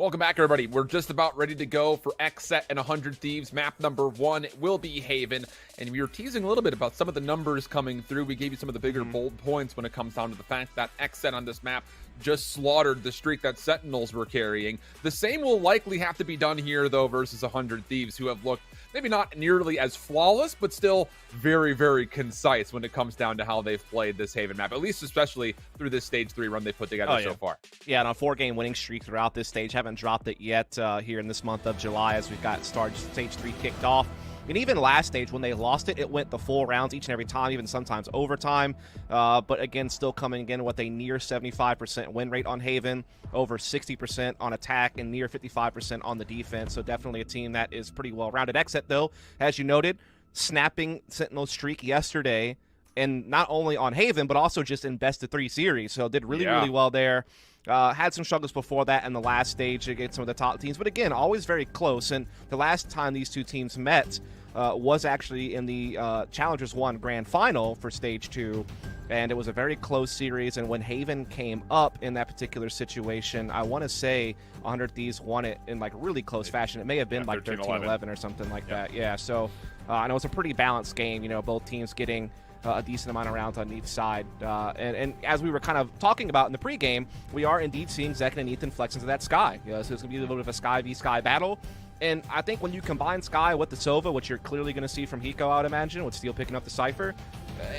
Welcome back, everybody. We're just about ready to go for XSET and 100 Thieves. Map number 1 will be Haven. And we were teasing a little bit about some of the numbers coming through. We gave you some of the bigger bold points when it comes down to the fact that XSET on this map just slaughtered the streak that Sentinels were carrying. The same will likely have to be done here, though, versus 100 Thieves, who have looked maybe not nearly as flawless, but still very, very concise when it comes down to how they've played this Haven map, at least especially through this Stage 3 run they put together so far. Yeah, and a 4-game winning streak throughout this stage. Haven't dropped it yet here in this month of July as we've got Stage 3 kicked off. And even last stage, when they lost it, it went the full rounds each and every time, even sometimes overtime. But again, still coming in with a near 75% win rate on Haven, over 60% on attack, and near 55% on the defense. So definitely a team that is pretty well-rounded. XSET, though, as you noted, snapping Sentinel streak yesterday, and not only on Haven, but also just in best-of-3 series. So did really, really well there. Had some struggles before that in the last stage against some of the top teams, but again, always very close. And the last time these two teams met was actually in the Challengers 1 Grand Final for Stage 2, and it was a very close series. And when Haven came up in that particular situation, I want to say 100 Thieves won it in like really close fashion. It may have been like 13-11 or something like that. Yeah, so I know it's a pretty balanced game. You know, both teams getting a decent amount of rounds on each side. And as we were kind of talking about in the pregame, we are indeed seeing Zek and Ethan flex into that Sky. So it's going to be a little bit of a Sky v Sky battle. And I think when you combine Sky with the Sova, which you're clearly going to see from Hiko, I would imagine, with Steel picking up the Cypher,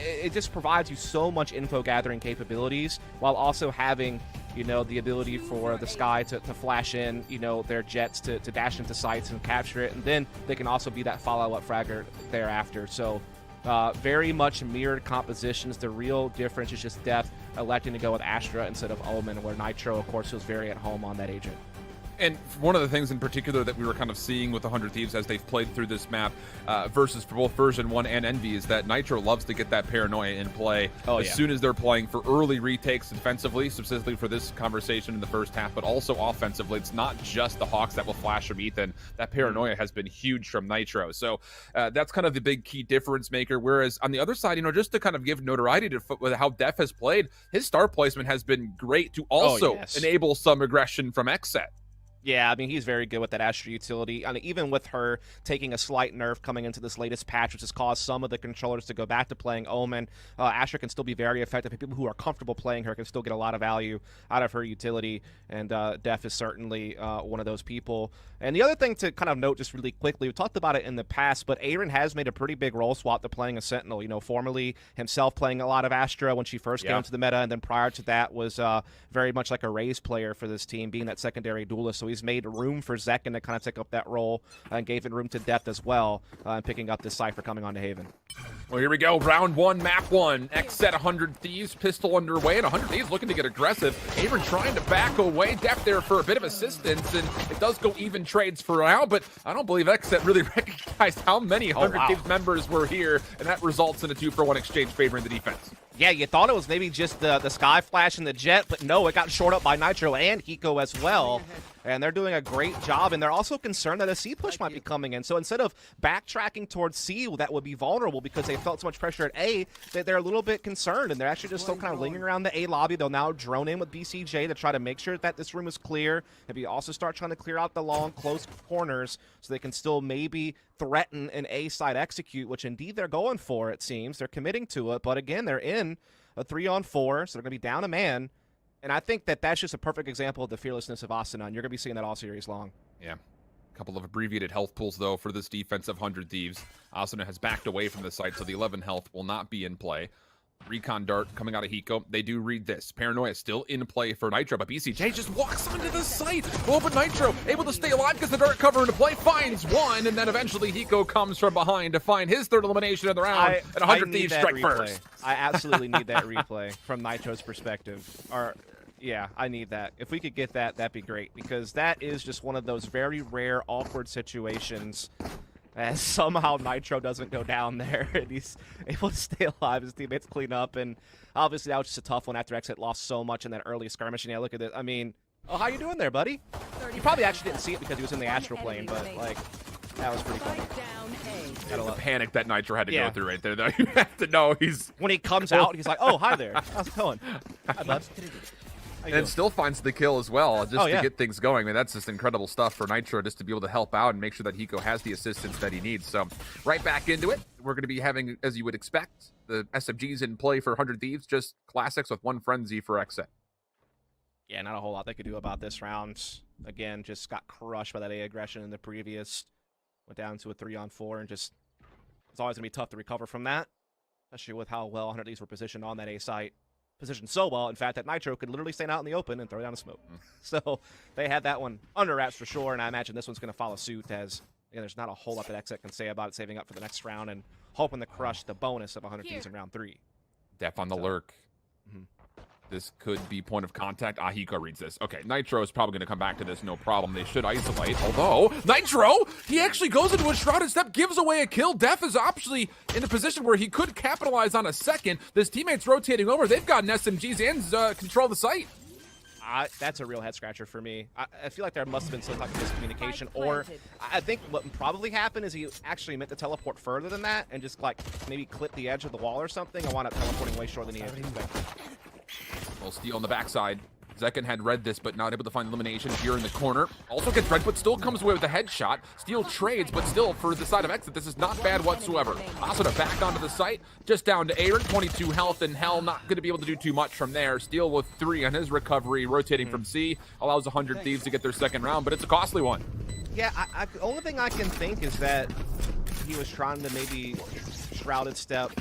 it just provides you so much info gathering capabilities while also having, you know, the ability for the Sky to flash in, you know, their jets to dash into sites and capture it. And then they can also be that follow-up fragger thereafter. So very much mirrored compositions. The real difference is just Def electing to go with Astra instead of Omen, where Nitro, of course, was very at home on that agent. And one of the things in particular that we were kind of seeing with 100 Thieves as they've played through this map versus for both version 1 and Envy is that Nitro loves to get that paranoia in play as soon as they're playing for early retakes defensively, specifically for this conversation in the first half, but also offensively. It's not just the Hawks that will flash from Ethan. That paranoia has been huge from Nitro. So that's kind of the big key difference maker. Whereas on the other side, you know, just to kind of give notoriety to how Def has played, his star placement has been great to also enable some aggression from XSET. Yeah, I mean, he's very good with that Astra utility. And even with her taking a slight nerf coming into this latest patch, which has caused some of the controllers to go back to playing Omen, Astra can still be very effective. People who are comfortable playing her can still get a lot of value out of her utility, and Def is certainly one of those people. And the other thing to kind of note just really quickly, we talked about it in the past, but Aaron has made a pretty big role swap to playing a Sentinel. You know, formerly himself playing a lot of Astra when she first came into the meta, and then prior to that was very much like a Raze player for this team, being that secondary duelist. So he's made room for Zekin to kind of take up that role and gave it room to Depth as well, picking up this Cypher coming onto Haven. Well, here we go. Round 1, map 1. XSET 100 Thieves, pistol underway, and 100 Thieves looking to get aggressive. Avon trying to back away. Depth there for a bit of assistance, and it does go even trades for now, but I don't believe XSET really recognized how many 100 Thieves members were here, and that results in a 2-for-1 exchange favoring the defense. Yeah, you thought it was maybe just the Sky Flash and the Jet, but no, it got short up by Nitro and Hiko as well. And they're doing a great job, and they're also concerned that a C push might be coming in. So instead of backtracking towards C, that would be vulnerable because they felt so much pressure at A, that they're a little bit concerned, and they're actually just still kind of lingering around the A lobby. They'll now drone in with BCJ to try to make sure that this room is clear. Maybe also start trying to clear out the long, close corners so they can still maybe threaten an A side execute, which indeed they're going for, it seems. They're committing to it, but again, they're in a 3-on-4, so they're going to be down a man. And I think that that's just a perfect example of the fearlessness of Asuna, and you're going to be seeing that all series long. Yeah. A couple of abbreviated health pools, though, for this defense of 100 Thieves. Asuna has backed away from the site, so the 11 health will not be in play. Recon dart coming out of Hiko. They do read this. Paranoia still in play for Nitro, but BCJ just walks onto the site. Oh, but Nitro able to stay alive because the dart cover into play, finds one, and then eventually Hiko comes from behind to find his third elimination of the round, and 100 Thieves strike first. I absolutely need that replay from Nitro's perspective. Yeah, I need that. If we could get that, that'd be great, because that is just one of those very rare, awkward situations. As somehow Nitro doesn't go down there, and he's able to stay alive. His teammates clean up, and obviously that was just a tough one after XSET lost so much in that early skirmish. And yeah, look at this. I mean, oh, how you doing there, buddy? You probably actually didn't see it because he was in the astral plane, but like, that was pretty funny. The panic that Nitro had to go through right there, though. You have to know he's... When he comes out, he's like, oh, hi there. How's it going? Hi, bud. And still finds the kill as well, just to yeah. get things going. I mean, that's just incredible stuff for Nitro, just to be able to help out and make sure that Hiko has the assistance that he needs. So right back into it. We're going to be having, as you would expect, the SMGs in play for 100 Thieves, just classics with one Frenzy for XSET. Yeah, not a whole lot they could do about this round. Again, just got crushed by that A aggression in the previous. Went down to a 3-on-4 and just, it's always going to be tough to recover from that, especially with how well 100 Thieves were positioned on that A site. Positioned so well, in fact, that Nitro could literally stand out in the open and throw down a smoke. So they had that one under wraps for sure, and I imagine this one's going to follow suit as, again, there's not a whole lot that XSET can say about it, saving up for the next round and hoping to crush the bonus of 100 Thieves in round 3. Def on the lurk. This could be point of contact. Hiko reads this. Okay, Nitro is probably going to come back to this, no problem. They should isolate, although Nitro, he actually goes into a shrouded step, gives away a kill. Def is actually in a position where he could capitalize on a second. This teammate's rotating over. They've got an SMGs and control the site. That's a real head scratcher for me. I feel like there must have been some type of miscommunication, or I think what probably happened is he actually meant to teleport further than that and just like maybe clip the edge of the wall or something and wound up teleporting way shorter than he had expected. Well, Steel on the backside. Zekken had read this, but not able to find elimination here in the corner. Also gets red, but still comes away with a headshot. Steel trades, but still for the side of XSET, this is not bad whatsoever. Asuna back onto the site, just down to Aaron, 22 health, and Hell not going to be able to do too much from there. Steel with 3 on his recovery, rotating from C, allows 100 Thieves to get their second round, but it's a costly one. Yeah, the only thing I can think is that he was trying to maybe shrouded step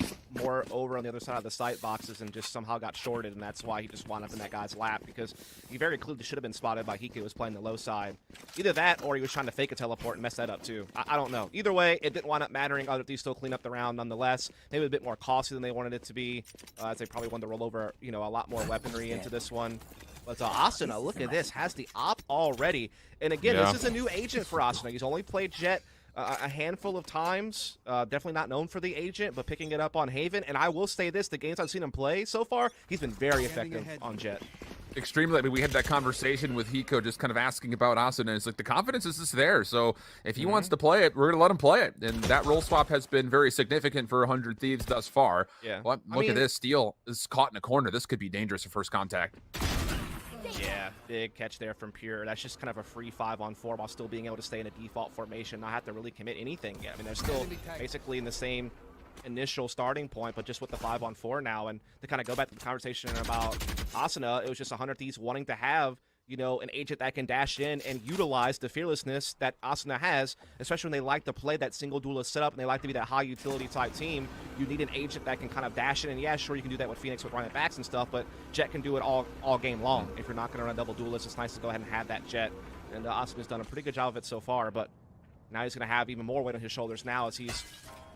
more over on the other side of the sight boxes and just somehow got shorted, and that's why he just wound up in that guy's lap, because he very clearly should have been spotted by Hiko, who was playing the low side. Either that, or he was trying to fake a teleport and mess that up too. I don't know. Either way, it didn't wind up mattering. Other Thieves still clean up the round nonetheless. Maybe a bit more costly than they wanted it to be, as they probably wanted to roll over, you know, a lot more weaponry into this one. But Asuna, look at this, has the op already. And again, this is a new agent for Asuna. He's only played Jett a handful of times, definitely not known for the agent, but picking it up on Haven. And I will say this, the games I've seen him play so far, he's been very effective on Jett. Extremely. I mean, we had that conversation with Hiko just kind of asking about Asuna, and it's like the confidence is just there. So if he wants to play it, we're going to let him play it. And that role swap has been very significant for 100 Thieves thus far. Yeah. Well, look at this. Steel is caught in a corner. This could be dangerous at first contact. Yeah, big catch there from Pure. That's just kind of a free 5-on-4 while still being able to stay in a default formation, not have to really commit anything yet. I mean, they're still basically in the same initial starting point, but just with the 5-on-4 now. And to kind of go back to the conversation about Asuna, it was just 100 Thieves wanting to have, you know, an agent that can dash in and utilize the fearlessness that Asuna has, especially when they like to play that single duelist setup and they like to be that high utility type team. You need an agent that can kind of dash in, and yeah, sure, you can do that with Phoenix with running backs and stuff, but Jett can do it all game long. If you're not going to run a double duelist, it's nice to go ahead and have that Jett, and Asuna's done a pretty good job of it so far, but now he's going to have even more weight on his shoulders now as he's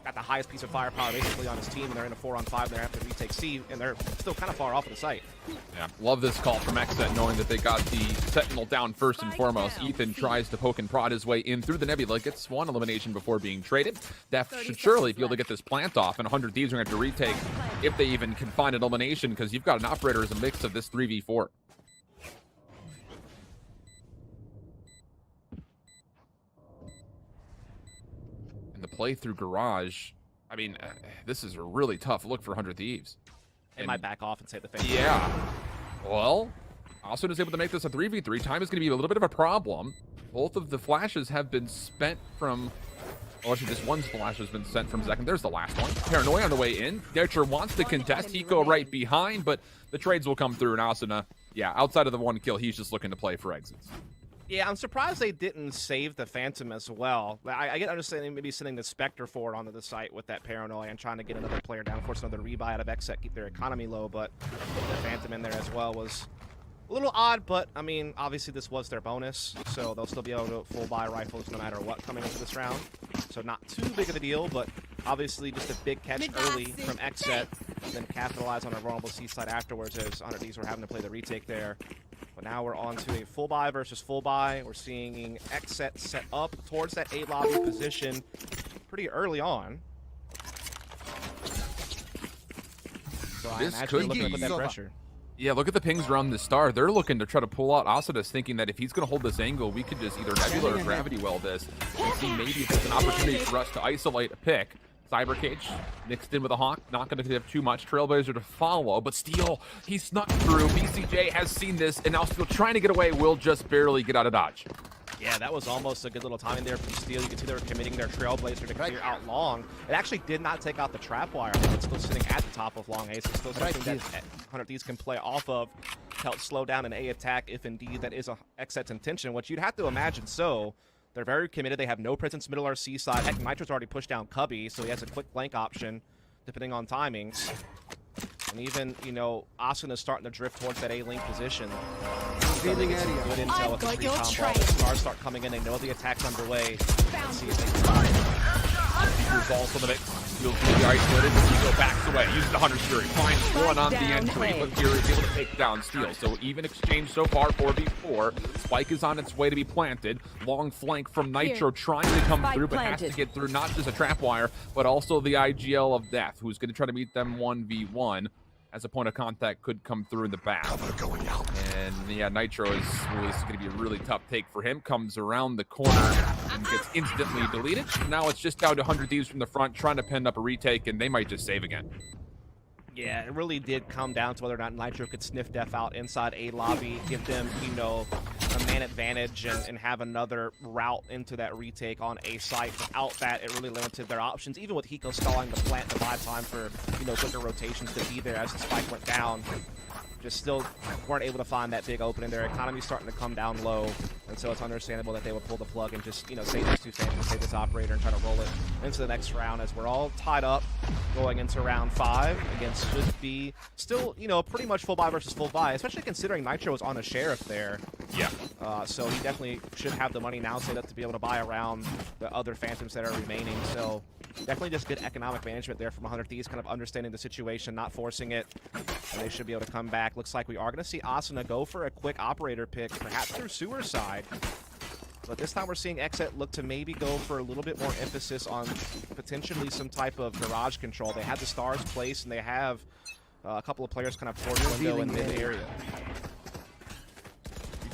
got the highest piece of firepower basically on his team, and they're in a 4-on-5 there after retake C, and they're still kind of far off of the site. Yeah, love this call from XSET, knowing that they got the Sentinel down first and foremost. Ethan tries to poke and prod his way in through the Nebula, gets one elimination before being traded. Def should surely be able to get this plant off, and 100 Thieves are going to have to retake if they even can find an elimination, because you've got an operator as a mix of this 3v4. And the play through Garage, I mean, this is a really tough look for 100 Thieves. They might back off and save the face. Yeah. Well, Asuna is able to make this a 3v3. Time is going to be a little bit of a problem. Both of the flashes have been spent from... Well, actually, this one flash has been sent from Zekken. There's the last one. Paranoia on the way in. Nature wants to contest. Hiko right behind, but the trades will come through, and Asuna, yeah, outside of the one kill, he's just looking to play for exits. Yeah, I'm surprised they didn't save the Phantom as well. I get understanding maybe sending the Spectre forward onto the site with that Paranoia and trying to get another player down, force another rebuy out of XSET, keep their economy low, but the Phantom in there as well was a little odd, but, I mean, obviously this was their bonus, so they'll still be able to full buy rifles no matter what coming into this round. So not too big of a deal, but obviously just a big catch early from XSET, and then capitalize on a vulnerable C side afterwards as 100 Thieves were having to play the retake there. But now we're on to a full buy versus full buy. We're seeing XSET set up towards that A lobby position pretty early on. So I imagine they're looking to put that pressure. Yeah, look at the pings around the star. They're looking to try to pull out Asuna's, thinking that if he's going to hold this angle, we could just either Nebula or Gravity Well this and see maybe if there's an opportunity for us to isolate a pick. Cyber Cage mixed in with a Hawk, not going to have too much. Trailblazer to follow, but Steel, he snuck through. BCJ has seen this, and now Steel trying to get away, will just barely get out of dodge. Yeah, that was almost a good little timing there from Steel. You can see they were committing their Trailblazer to clear out Long. It actually did not take out the Trapwire. It's still sitting at the top of Long Ace. It's still something that 100 Thieves can play off of to help slow down an A attack if indeed that is a XSET's intention, which you'd have to imagine so. They're very committed. They have no presence middle or C side. Heck, Nitro's already pushed down Cubby, so he has a quick flank option depending on timing. And even, you know, Asuna's starting to drift towards that A-link position. So they get some good intel with the recon ball. The stars start coming in. They know the attack's underway. Let's see if they can find it. Seeker's also in the mix. Feels really isolated. He backs away. Uses the Hunter's Fury. Finds one on the entry, but Fury is able to take down Steel. So even exchange so far, 4v4. Spike is on its way to be planted. Long flank from Nitro trying to come through, but has to get through not just a Trapwire, but also the IGL of Death, who's going to try to meet them 1v1. As a point of contact could come through in the back. And yeah, Nitro is going to be a really tough take for him. Comes around the corner and gets instantly deleted. Now it's just down to 100 Thieves from the front trying to pin up a retake, and they might just save again. Yeah, it really did come down to whether or not Nitro could sniff Def out inside A lobby, give them, you know, a man advantage and have another route into that retake on A site. Without that, it really limited their options. Even with Hiko stalling the plant to buy time for, you know, quicker rotations to be there as the spike went down. Just still weren't able to find that big opening. Their economy's starting to come down low, and so it's understandable that they would pull the plug and just, you know, save these two Sentinels, save this operator, and try to roll it into the next round as we're all tied up going into round 5 against should be still, you know, pretty much full buy versus full buy, especially considering Nitro was on a sheriff there. Yeah. So he definitely should have the money now saved up to be able to buy around the other Phantoms that are remaining. So definitely just good economic management there from 100 Thieves, kind of understanding the situation, not forcing it, and they should be able to come back. Looks like we are going to see Asuna go for a quick operator pick, perhaps through sewer side. But this time we're seeing XSET look to maybe go for a little bit more emphasis on potentially some type of garage control. They have the stars placed, and they have a couple of players kind of towards window in mid area.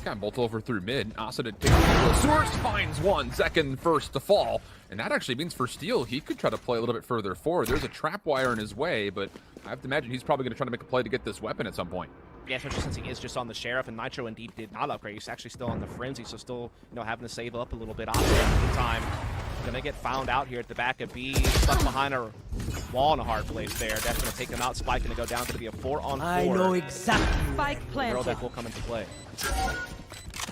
Got bolt over through mid. Asuna takes the source, finds one, second, first to fall. And that actually means for Steel, he could try to play a little bit further forward. There's a trap wire in his way, but I have to imagine he's probably going to try to make a play to get this weapon at some point. Yeah, especially since he is just on the Sheriff, and Nitro indeed did not upgrade. He's actually still on the Frenzy, so still, you know, having to save up a little bit. Asuna, in the meantime, gonna get found out here at the back of B, stuck behind a wall in a hard place there. That's gonna take him out. Spike gonna go down. Gonna be a 4-on-4. I know exactly. Spike planted. Girl that will come into play.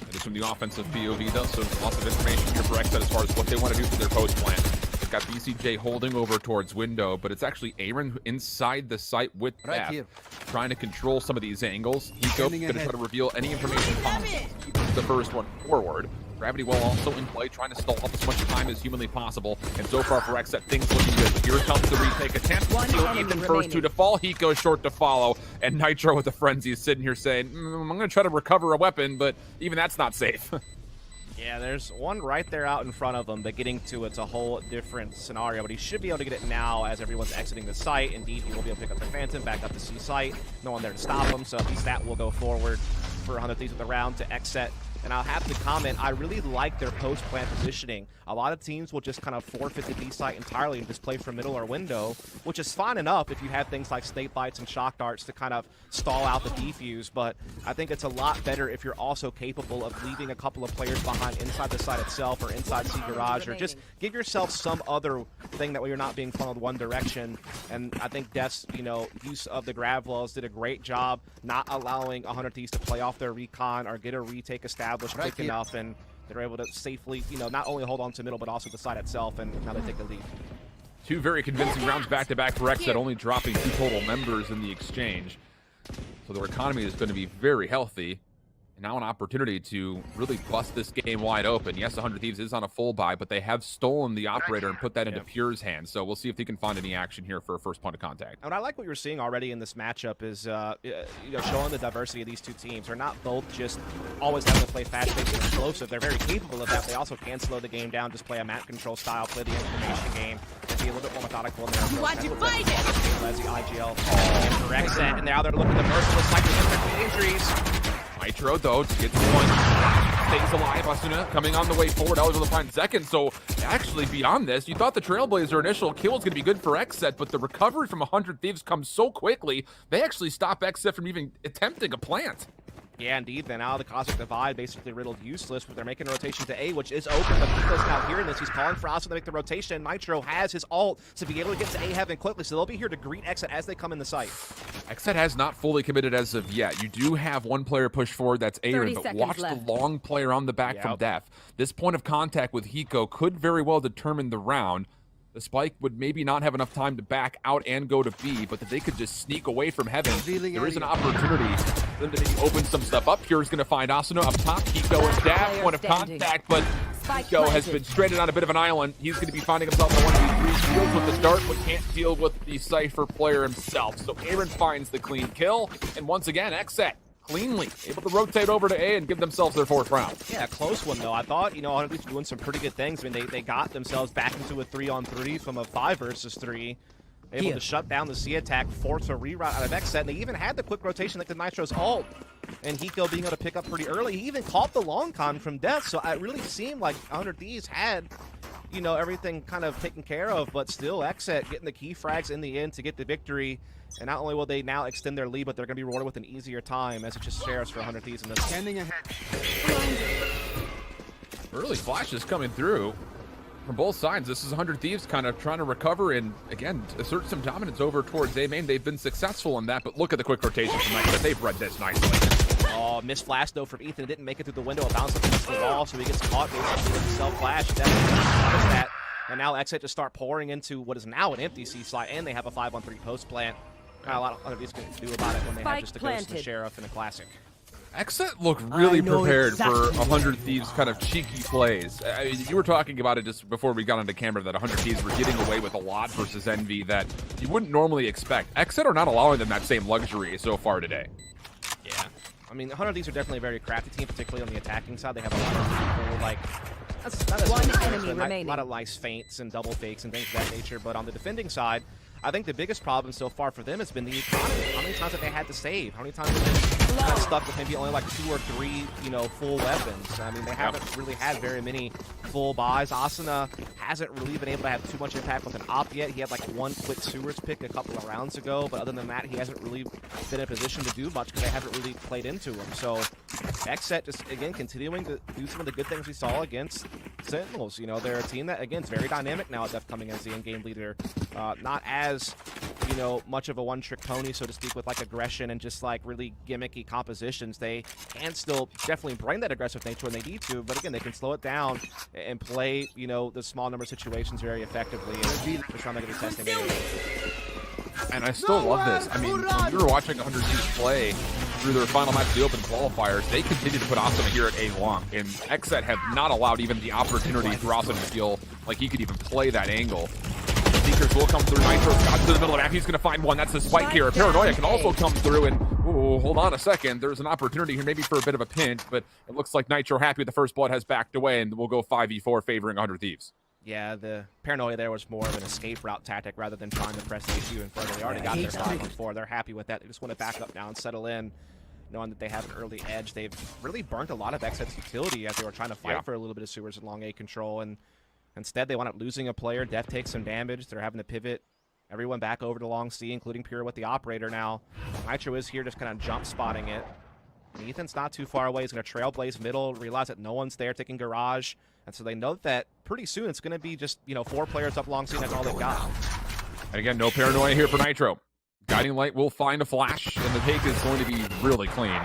It is from the offensive POV, though, so lots of information here for XSET as far as what they want to do for their post plan. They've got BCJ holding over towards window, but it's actually Aaron inside the site with Beth, trying to control some of these angles. Hiko going to try to reveal any information possible. He puts the first one forward. Gravity Well also in play, trying to stall up as much time as humanly possible. And so far for XSET, things looking good. But here comes the retake attempt. Ethan first two to fall. Hiko short to follow. And Nitro with the frenzy is sitting here saying, I'm going to try to recover a weapon, but even that's not safe. Yeah, there's one right there out in front of him, but getting to it's a whole different scenario. But he should be able to get it now as everyone's exiting the site. Indeed, he will be able to pick up the Phantom, back up the C site. No one there to stop him, so at least that will go forward for 100 Thieves with the round to XSET. And I'll have to comment, I really like their post-plant positioning. A lot of teams will just kind of forfeit the B site entirely and just play from middle or window, which is fine enough if you have things like Snake Bites and Shock Darts to kind of stall out the defuse, but I think it's a lot better if you're also capable of leaving a couple of players behind inside the site itself or inside C Garage, or just give yourself some other thing that way you're not being funneled one direction. And I think Death's, you know, use of the grab wells did a great job not allowing 100 Thieves to play off their recon or get a retake established quick enough, and they're able to safely, you know, not only hold on to middle, but also the side itself, and now they take the lead. Two very convincing rounds back-to-back for XSET, only dropping 2 total members in the exchange. So their economy is going to be very healthy. And now an opportunity to really bust this game wide open. Yes, 100 Thieves is on a full buy, but they have stolen the operator and put that into Pure's hands. So we'll see if they can find any action here for a first point of contact. And I like what you're seeing already in this matchup is you know, showing the diversity of these two teams. They're not both just always having to play fast-paced and explosive. They're very capable of that. They also can slow the game down, just play a map control style, play the information game, and be a little bit more methodical in their approach. What you find it? As the IGL for XSET, and now they're looking at the merciless cycle of injuries. Nitro, though, gets one stays alive. Asuna coming on the way forward, eligible to find second. So actually beyond this, you thought the Trailblazer initial kill was going to be good for XSET, but the recovery from 100 Thieves comes so quickly, they actually stop XSET from even attempting a plant. Yeah, indeed. Then now the Cosmic Divide basically riddled useless, but they're making a rotation to A, which is open. But Nico's now hearing this. He's calling for Asa to make the rotation. Nitro has his ult to be able to get to A heaven quickly, so they'll be here to greet XSET as they come in the site. XSET has not fully committed as of yet. You do have one player push forward, that's Aaron, but watch left. the long player on the back from Def. This point of contact with Hiko could very well determine the round. The Spike would maybe not have enough time to back out and go to B, but that they could just sneak away from heaven. There is an opportunity for them to maybe open some stuff up. Here is going to find Asuna up top. Hiko and Daf, point of contact, but Hiko has been stranded on a bit of an island. He's going to be finding himself in 1v3. Deals with the dart, but can't deal with the Cypher player himself. So Aaron finds the clean kill, and once again, XSET cleanly able to rotate over to A and give themselves their 4th round. Yeah, close one though. I thought, at least doing some pretty good things. I mean, they got themselves back into a 3-on-3 from a 5 versus 3. Able to shut down the C attack, force a reroute out of XSET, and they even had the quick rotation like the Nitro's ult. And Hiko being able to pick up pretty early. He even caught the long con from Death, so it really seemed like 100 Thieves had, everything kind of taken care of, but still XSET getting the key frags in the end to get the victory. And not only will they now extend their lead, but they're going to be rewarded with an easier time as it just shares for 100 Thieves in this. Standing ahead. Early flashes coming through from both sides. This is 100 Thieves kind of trying to recover and, again, assert some dominance over towards A main. They've been successful in that, but look at the quick rotation from XSET. They've read this nicely. Oh, missed flash, though, from Ethan. It didn't make it through the window. It bounced up against the wall, so he gets caught basically with self-flash. Definitely that. And now XSET just start pouring into what is now an empty C slot, and they have a 5-on-3 post plant. Not a lot of other these can do about it when they have just a Ghost and the Sheriff and a Classic. XSET look really prepared for 100 Thieves kind of cheeky plays. I mean, you were talking about it just before we got onto camera that 100 Thieves were getting away with a lot versus Envy that you wouldn't normally expect. XSET are not allowing them that same luxury so far today. Yeah. I mean, 100 Thieves are definitely a very crafty team, particularly on the attacking side. They have a lot of people like... That's one enemy remaining. A lot of nice feints and double fakes and things of that nature, but on the defending side, I think the biggest problem so far for them has been the economy. How many times have they had to save? How many times have they been kind of stuck with maybe only like 2 or 3, full weapons? I mean, they haven't really had very many full buys. Asuna hasn't really been able to have too much impact with an op yet. He had like 1 quick sewers pick a couple of rounds ago, but other than that, he hasn't really been in a position to do much because they haven't really played into him. So XSET just, again, continuing to do some of the good things we saw against Sentinels. They're a team that, again, is very dynamic now at Def coming as the in-game leader. Not as much of a one-trick pony, so to speak, with like aggression and just like really gimmicky compositions. They can still definitely bring that aggressive nature when they need to, but again, they can slow it down and play, the small number of situations very effectively. And just trying to be testing it. And I still love this. I mean, when we were watching 100 Thieves play through their final match of the Open qualifiers, they continue to put Asuna here at A long, and XSET have not allowed even the opportunity for Asuna to feel like he could even play that angle. Seekers will come through. Nitro's got to the middle of the map. He's going to find one. That's the Spike here. Paranoia can also come through, and hold on a second. There's an opportunity here maybe for a bit of a pinch, but it looks like Nitro happy with the first blood has backed away, and we'll go 5v4 favoring 100 Thieves. Yeah, the Paranoia there was more of an escape route tactic rather than trying to press the issue in further. They already got their 5-on-4. They're happy with that. They just want to back up now and settle in, knowing that they have an early edge. They've really burnt a lot of XSET's utility as they were trying to fight for a little bit of sewers and long A control, and instead they wound up losing a player. Def takes some damage. They're having to pivot everyone back over to long C, including Pure with the operator now. Nitro is here just kind of jump spotting it. And Ethan's not too far away. He's going to trailblaze middle, realize that no one's there taking garage. And so they know that pretty soon it's going to be just, 4 players up long C, and that's all they've got. And again, no Paranoia here for Nitro. Guiding Light will find a flash, and the take is going to be really clean.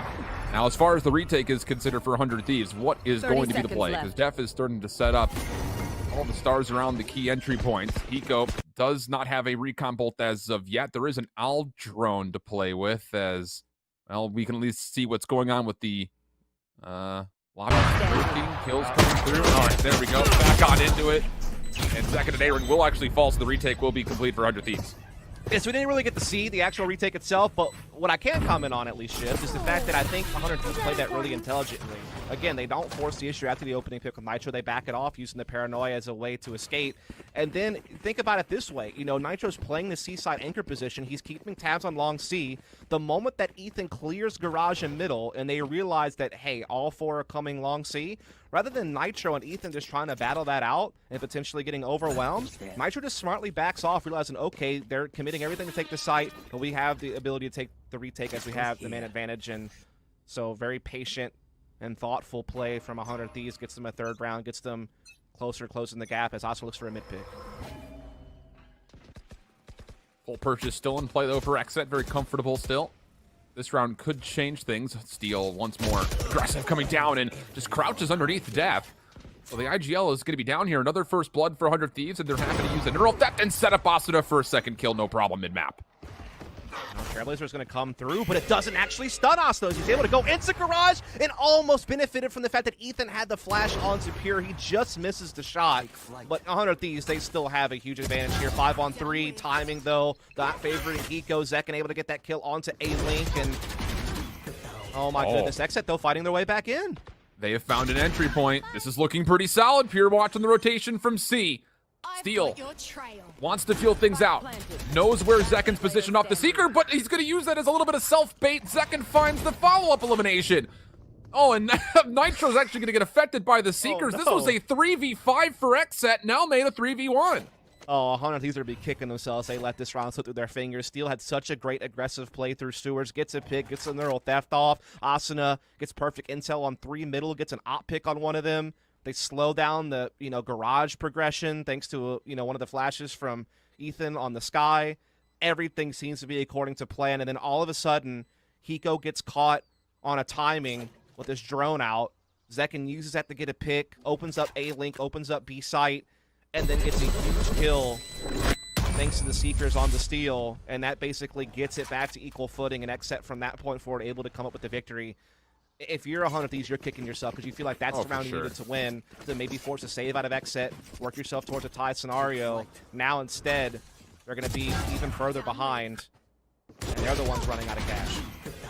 Now, as far as the retake is considered for 100 Thieves, what is going to be the play? Because Def is starting to set up all the stars around the key entry points. Hiko does not have a recon bolt as of yet. There is an Owl drone to play with, as well, we can at least see what's going on with the lobby breaking, kills coming through. All right, there we go. Back on into it. And second and Aaron will actually fall, so the retake will be complete for 100 Thieves. Yeah, so we didn't really get to see the actual retake itself, but what I can comment on, at least, Shiv, is the fact that I think 100 Thieves played that really intelligently. Again, they don't force the issue after the opening pick with Nitro. They back it off, using the paranoia as a way to escape. And then think about it this way. You know, Nitro's playing the C-side anchor position. He's keeping tabs on long C. The moment that Ethan clears garage and middle, and they realize that, hey, all 4 are coming long C, rather than Nitro and Ethan just trying to battle that out and potentially getting overwhelmed, Nitro just smartly backs off, realizing, okay, they're committing everything to take the site, but we have the ability to take the retake as we have the man advantage. And so very patient and thoughtful play from 100 Thieves gets them a 3rd round, gets them closer, closing the gap as Asa looks for a mid pick. Full purchase still in play, though, for XSET. Very comfortable still. This round could change things. Steal once more. Aggressive coming down and just crouches underneath death. So the IGL is going to be down here. Another first blood for 100 Thieves, and they're happy to use a neural theft and set up Asuna for a 2nd kill. No problem mid-map. Trailblazer is going to come through, but it doesn't actually stun Asuna. He's able to go into garage and almost benefited from the fact that Ethan had the flash onto Pure. He just misses the shot, but 100 Thieves, they still have a huge advantage here. 5-on-3, timing though, not favoring Hiko. Zekken able to get that kill onto A-Link, and oh my goodness, XSET though fighting their way back in. They have found an entry point. This is looking pretty solid. Pure watching the rotation from C. Steal wants to feel things out, knows where Zekken's positioned off the Seeker, but he's going to use that as a little bit of self-bait. Zekken finds the follow-up elimination. Oh, and Nitro's actually going to get affected by the Seekers. Oh, no. This was a 3v5 for XSET, now made a 3v1. Oh, 100 Thieves are going to be kicking themselves. They let this round slip through their fingers. Steel had such a great aggressive play through Stewards. Gets a pick, gets a neural theft off. Asuna gets perfect intel on 3 middle, gets an op pick on one of them. They slow down the, garage progression thanks to, one of the flashes from Ethan on the sky. Everything seems to be according to plan. And then all of a sudden, Hiko gets caught on a timing with his drone out. Zekken uses that to get a pick, opens up A-Link, opens up B-site, and then gets a huge kill thanks to the Seekers on the steal. And that basically gets it back to equal footing, and XSET from that point forward able to come up with the victory. If you're 100 Thieves, you're kicking yourself because you feel like that's the round you needed to win, to maybe force a save out of XSET, work yourself towards a tie scenario. Now instead, they're going to be even further behind, and they're the ones running out of cash.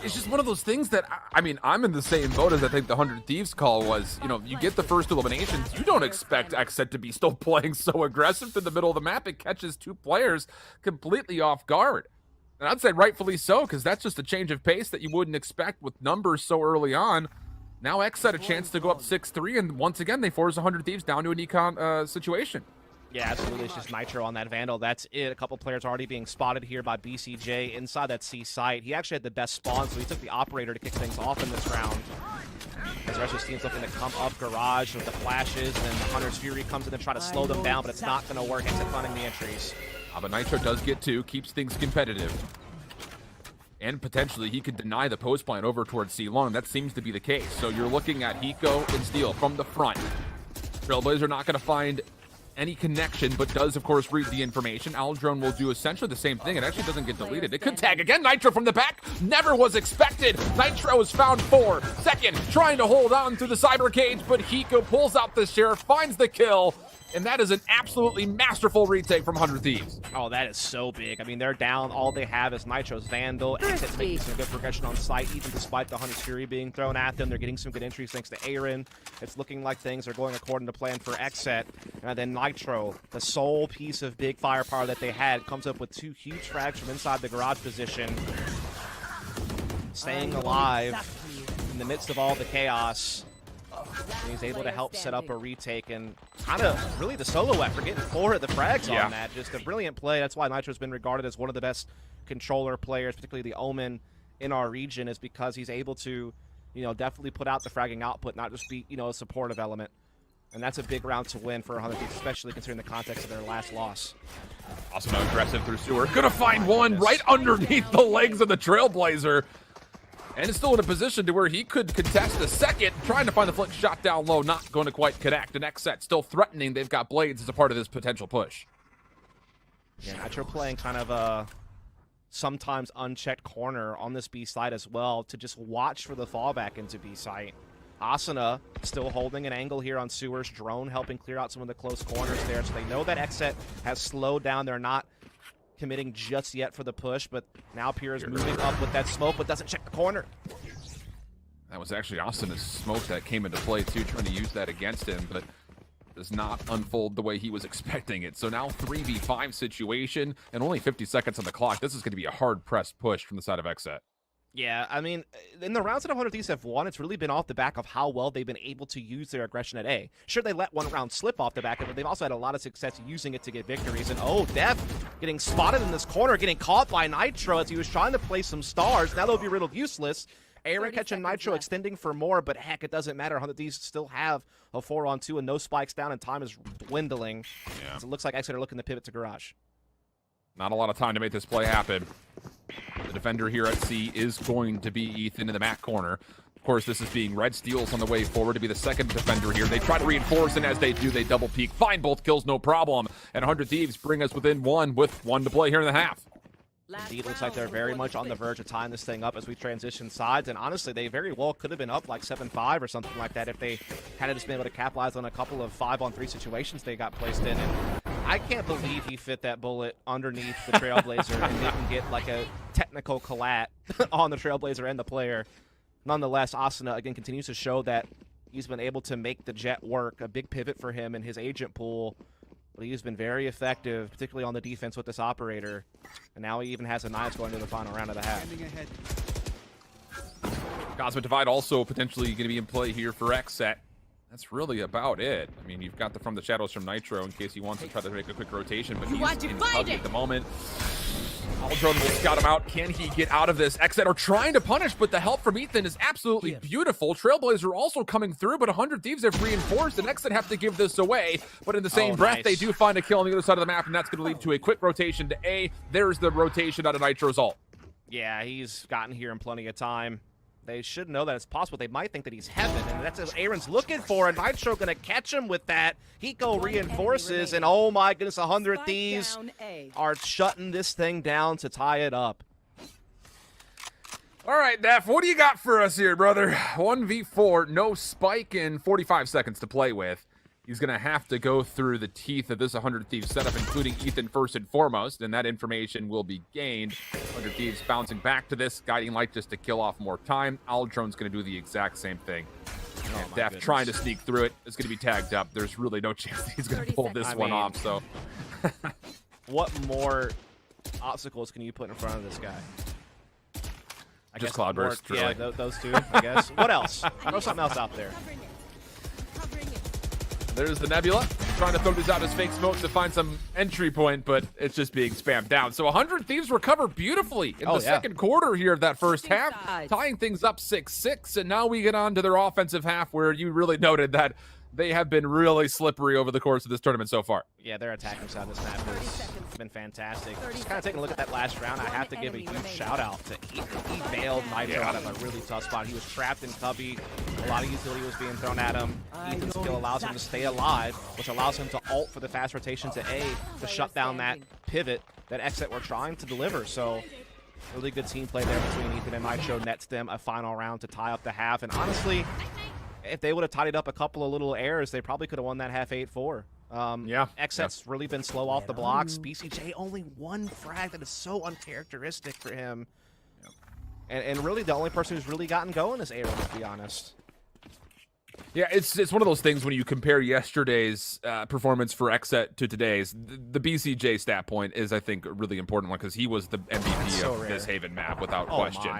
It's just one of those things that, I mean, I'm in the same boat as I think the 100 Thieves call was. You get the first eliminations, you don't expect XSET to be still playing so aggressive to the middle of the map. It catches 2 players completely off guard. And I'd say rightfully so, because that's just a change of pace that you wouldn't expect with numbers so early on. Now XSET a chance to go up 6-3, and once again, they force 100 Thieves down to an econ situation. Yeah, absolutely. It's just Nitro on that Vandal. That's it. A couple players already being spotted here by BCJ inside that C site. He actually had the best spawn, so he took the operator to kick things off in this round. As the rest of his team's looking to come up garage with the flashes, and then Hunter's Fury comes in and try to slow them down, but it's not going to work. XSET funding the entries. But Nitro does get 2, keeps things competitive. And potentially he could deny the post plant over towards C long. That seems to be the case. So you're looking at Hiko and Steel from the front. Trailblazer not going to find any connection, but does, of course, read the information. Aldrone will do essentially the same thing. It actually doesn't get deleted. It could tag again. Nitro from the back. Never was expected. Nitro is found 4. Second, trying to hold on to the cyber cage, but Hiko pulls out the sheriff, finds the kill. And that is an absolutely masterful retake from 100 Thieves. Oh, that is so big. I mean, they're down. All they have is Nitro's Vandal. XSET's making some good progression on site, even despite the Hunter's Fury being thrown at them. They're getting some good entries thanks to Aaron. It's looking like things are going according to plan for XSET. And then Nitro, the sole piece of big firepower that they had, comes up with 2 huge frags from inside the garage position. Staying alive in the midst of all the chaos. And he's able to help set up a retake, and kind of really the solo effort, getting 4 of the frags on that. Just a brilliant play. That's why Nitro's been regarded as one of the best controller players, particularly the Omen in our region, is because he's able to, definitely put out the fragging output, not just be, a supportive element. And that's a big round to win for 100 Thieves, especially considering the context of their last loss. Also now aggressive through Sewer. Gonna find one right underneath the legs of the Trailblazer. And is still in a position to where he could contest the second, trying to find the flick shot down low, not going to quite connect. And XSET still threatening. They've got Blades as a part of this potential push. Yeah, Nitro playing kind of a sometimes unchecked corner on this B side as well, to just watch for the fallback into B site. Asuna still holding an angle here on Sewer's drone, helping clear out some of the close corners there. So they know that XSET has slowed down. They're not committing just yet for the push, but now Pierre is moving up with that smoke, but doesn't check the corner. That was actually Austin's smoke that came into play too, trying to use that against him, but does not unfold the way he was expecting it. So now 3v5 situation and only 50 seconds on the clock. This is going to be a hard-pressed push from the side of XSET. Yeah, I mean, in the rounds that 100 Thieves have won, it's really been off the back of how well they've been able to use their aggression at A. Sure, they let one round slip off the back of it, but they've also had a lot of success using it to get victories. And oh, Def getting spotted in this corner, getting caught by Nitro as he was trying to play some stars. Now they'll be riddled useless. Aaron catching Nitro, extending for more, but heck, it doesn't matter. 100 Thieves still have a 4-on-2 and no spikes down, and time is dwindling. Yeah. So it looks like XSET are looking to pivot to Garage. Not a lot of time to make this play happen. The defender here at C is going to be Ethan in the Mac corner. Of course, this is being Red Steals on the way forward to be the second defender here. They try to reinforce, and as they do, they double peek. Find both kills, no problem. And 100 Thieves bring us within one with 1 to play here in the half. Indeed, looks like they're very much on the verge of tying this thing up as we transition sides. And honestly, they very well could have been up like 7-5 or something like that if they had just been able to capitalize on a couple of 5-on-3 situations they got placed in. And I can't believe he fit that bullet underneath the Trailblazer and didn't get like a technical collat on the Trailblazer and the player. Nonetheless, Asuna again continues to show that he's been able to make the Jet work, a big pivot for him in his agent pool. But he's been very effective, particularly on the defense with this operator. And now he even has a Knives going to the final round of the half. Cosmic Divide also potentially going to be in play here for XSET. That's really about it. I mean, you've got the From the Shadows from Nitro in case he wants to try to make a quick rotation, but he's in Huggy at the moment. Aldrone will scout him out. Can he get out of this? XSET are trying to punish, but the help from Ethan is absolutely beautiful. Trailblazer also coming through, but 100 Thieves have reinforced, and XSET have to give this away. But in the same breath, they do find a kill on the other side of the map, and that's going to lead to a quick rotation to A. There's the rotation out of Nitro's ult. Yeah, he's gotten here in plenty of time. They should know that it's possible. They might think that he's heaven, and that's what Aaron's looking for, and Nitro going to catch him with that. Hiko reinforces, and oh my goodness, 100 Thieves are shutting this thing down to tie it up. All right, Def, what do you got for us here, brother? 1v4, no spike, and 45 seconds to play with. He's going to have to go through the teeth of this 100 Thieves setup, including Ethan first and foremost, and that information will be gained. 100 Thieves bouncing back to this, Guiding Light just to kill off more time. Aldrone's going to do the exact same thing. And Def trying to sneak through it is going to be tagged up. There's really no chance he's going to pull this one off, so. What more obstacles can you put in front of this guy? Just Cloudburst, really. Yeah, those two, I guess. What else? Throw something else out there. There's the Nebula, trying to throw this out as fake smoke to find some entry point, but it's just being spammed down. So 100 Thieves recover beautifully in the second quarter here of that first half, tying things up 6-6, and now we get on to their offensive half where you really noted that they have been really slippery over the course of this tournament so far. Yeah, their attacking side of this map has been fantastic. Just kind of taking a look at that last round, I have to give a huge shout out to Ethan. He bailed Nitro out of a really tough spot. He was trapped in Cubby. A lot of utility was being thrown at him. Ethan's skill allows him to stay alive, which allows him to ult for the fast rotation to A to shut down that pivot that XSET were trying to deliver. So really good team play there between Ethan and Nitro. Nets them a final round to tie up the half. And honestly, if they would have tidied up a couple of little errors, they probably could have won that half 8-4. XSET's really been slow off the blocks. BCJ only one frag. That is so uncharacteristic for him. And really the only person who's really gotten going is Aaron, to be honest. Yeah, it's one of those things when you compare yesterday's performance for XSET to today's. The BCJ stat point is, I think, a really important one because he was the MVP of this Haven map without question.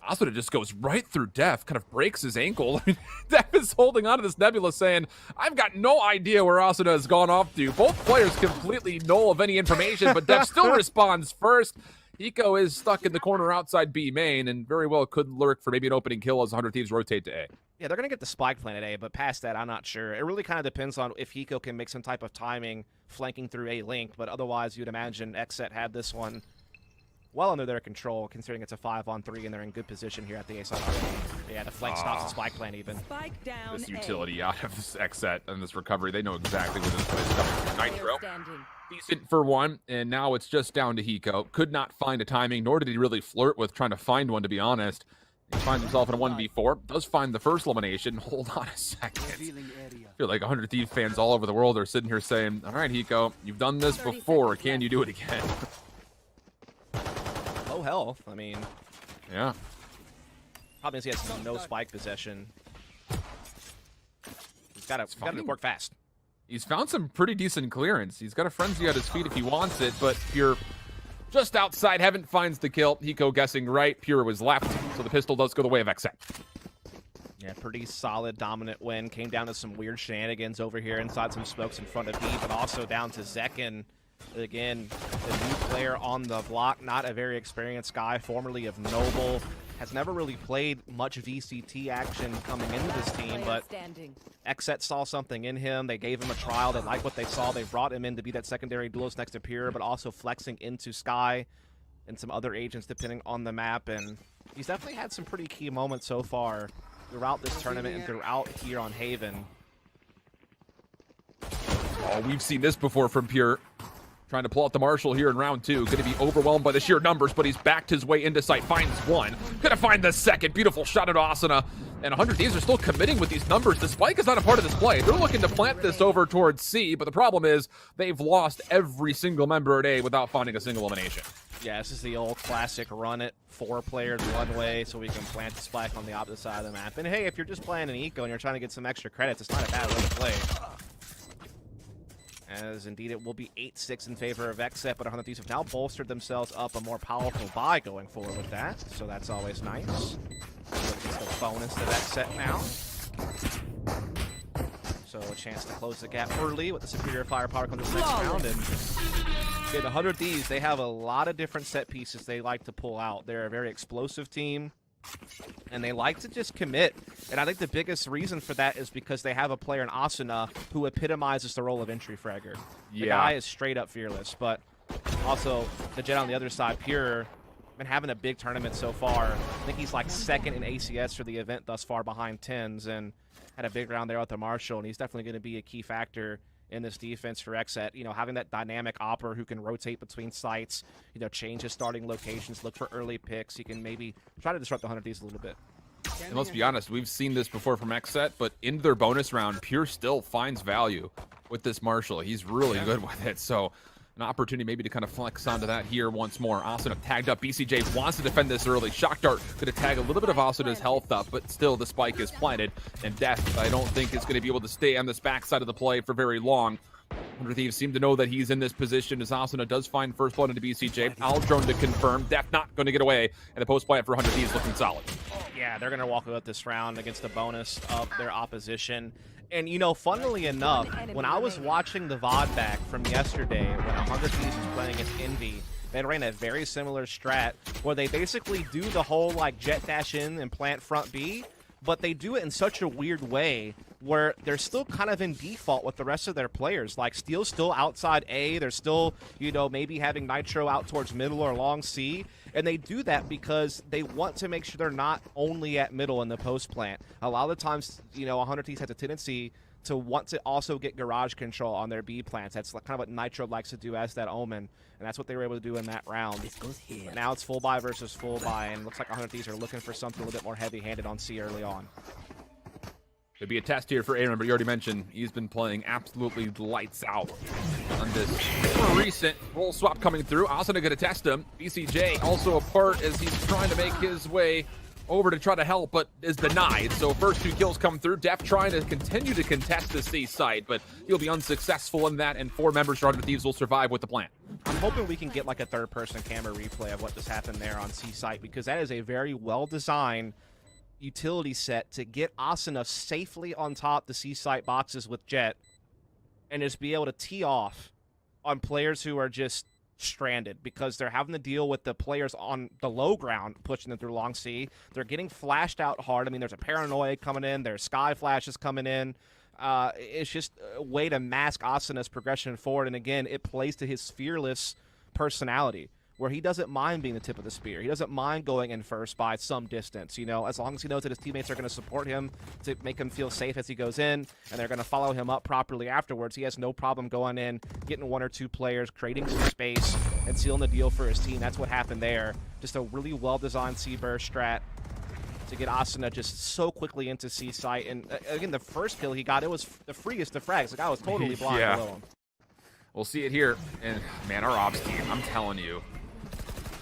Asuna just goes right through Def, kind of breaks his ankle. I mean, Def is holding on to this Nebula saying, I've got no idea where Asuna has gone off to. Both players completely null of any information, but Def still responds first. Hiko is stuck in the corner outside B main and very well could lurk for maybe an opening kill as 100 Thieves rotate to A. Yeah, they're going to get the spike plan at A, but past that, I'm not sure. It really kind of depends on if Hiko can make some type of timing flanking through A link, but otherwise you'd imagine XSET had this one well under their control, considering it's a 5-on-3 and they're in good position here at the A side. Yeah, the flank stops the spike plan even. Spike down this utility out of this XSET and this recovery, they know exactly where this place is coming from. Nitro, decent for one, and now it's just down to Hiko. Could not find a timing, nor did he really flirt with trying to find one, to be honest. He finds himself in a 1v4, does find the first elimination. Hold on a second. I feel like 100 Thieves fans all over the world are sitting here saying, all right, Hiko, you've done this before. Can you do it again? low health. I mean, yeah. Probably means he has no spike possession. He's got to work fast. He's found some pretty decent clearance. He's got a frenzy at his feet if he wants it, but Pure just outside. Heaven finds the kill. Hiko guessing right. Pure was left, so the pistol does go the way of XSET. Yeah, pretty solid, dominant win. Came down to some weird shenanigans over here inside some smokes in front of B, but also down to Zekin. Again, the new player on the block, not a very experienced guy, formerly of Noble. Has never really played much VCT action coming into this team, but XSET saw something in him. They gave him a trial. They liked what they saw. They brought him in to be that secondary duelist next to Pure, but also flexing into Sky and some other agents depending on the map. And he's definitely had some pretty key moments so far throughout this tournament and throughout here on Haven. Oh, we've seen this before from Pure. Trying to pull out the Marshall here in round 2. Going to be overwhelmed by the sheer numbers, but he's backed his way into sight. Finds one. Going to find the second. Beautiful shot at Asuna. And 100 Thieves are still committing with these numbers. The spike is not a part of this play. They're looking to plant this over towards C, but the problem is they've lost every single member at A without finding a single elimination. Yeah, this is the old classic run it 4 players one way so we can plant the spike on the opposite side of the map. And hey, if you're just playing an eco and you're trying to get some extra credits, it's not a bad way to play. As indeed it will be 8-6 in favor of XSET, but 100 Thieves have now bolstered themselves up a more powerful buy going forward with that, so that's always nice. Just a bonus to XSET now. So a chance to close the gap early with the superior firepower comes the next round. And the 100 Thieves, they have a lot of different set pieces they like to pull out. They're a very explosive team, and they like to just commit. And I think the biggest reason for that is because they have a player in Asuna who epitomizes the role of entry fragger. The guy is straight up fearless, but also the Jet on the other side, Pure, been having a big tournament so far. I think he's like second in ACS for the event thus far behind TENZ, and had a big round there with the Marshall, and he's definitely going to be a key factor in this defense for XSET. You know, having that dynamic opper who can rotate between sites, you know, change his starting locations, look for early picks. He can maybe try to disrupt the 100 Thieves a little bit. And let's be honest, we've seen this before from XSET, but in their bonus round, Pure still finds value with this Marshall. He's really good with it, so an opportunity maybe to kind of flex onto that here once more. Asuna tagged up. BCJ wants to defend this early. Shock Dart going to tag a little bit of Asuna's health up, but still the spike is planted. And Death, I don't think, is going to be able to stay on this backside of the play for very long. 100 Thieves seem to know that he's in this position as Asuna does find first blood into BCJ. Aldrone to confirm. Death not going to get away. And the post plant for 100 Thieves looking solid. Yeah, they're going to walk out this round against the bonus of their opposition. And, you know, funnily enough, when I was watching the VOD back from yesterday, when 100 Thieves was playing against Envy, they ran a very similar strat where they basically do the whole, like, jet dash in and plant front B, but they do it in such a weird way where they're still kind of in default with the rest of their players. Like, Steel's still outside A. They're still, you know, maybe having Nitro out towards middle or long C. And they do that because they want to make sure they're not only at middle in the post plant. A lot of the times, you know, 100 Thieves has a tendency to want to also get garage control on their B plants. That's kind of what Nitro likes to do as that Omen. And that's what they were able to do in that round. This goes here. Now it's full buy versus full buy, and looks like 100 Thieves are looking for something a little bit more heavy-handed on C early on. Could be a test here for Aaron, but you already mentioned he's been playing absolutely lights out on this recent roll swap coming through. Asuna going to test him. BCJ also a part as he's trying to make his way over to try to help, but is denied. So first 2 kills come through. Def trying to continue to contest the C site, but he'll be unsuccessful in that, and 4 members of 100 Thieves will survive with the plant. I'm hoping we can get like a third-person camera replay of what just happened there on C site, because that is a very well-designed utility set to get Asuna safely on top the C site boxes with Jet and just be able to tee off on players who are just stranded because they're having to deal with the players on the low ground pushing them through long C. They're getting flashed out hard. I mean, there's a paranoia coming in. There's sky flashes coming in. It's just a way to mask Asuna's progression forward. And again, it plays to his fearless personality, where he doesn't mind being the tip of the spear. He doesn't mind going in first by some distance, you know, as long as he knows that his teammates are going to support him to make him feel safe as he goes in, and they're going to follow him up properly afterwards. He has no problem going in, getting 1 or 2 players, creating some space, and sealing the deal for his team. That's what happened there. Just a really well-designed C-burst strat to get Asuna just so quickly into C site. And again, the first kill he got, it was the freest of frags. The guy was totally blind below him. We'll see it here. And man, our ops team, I'm telling you,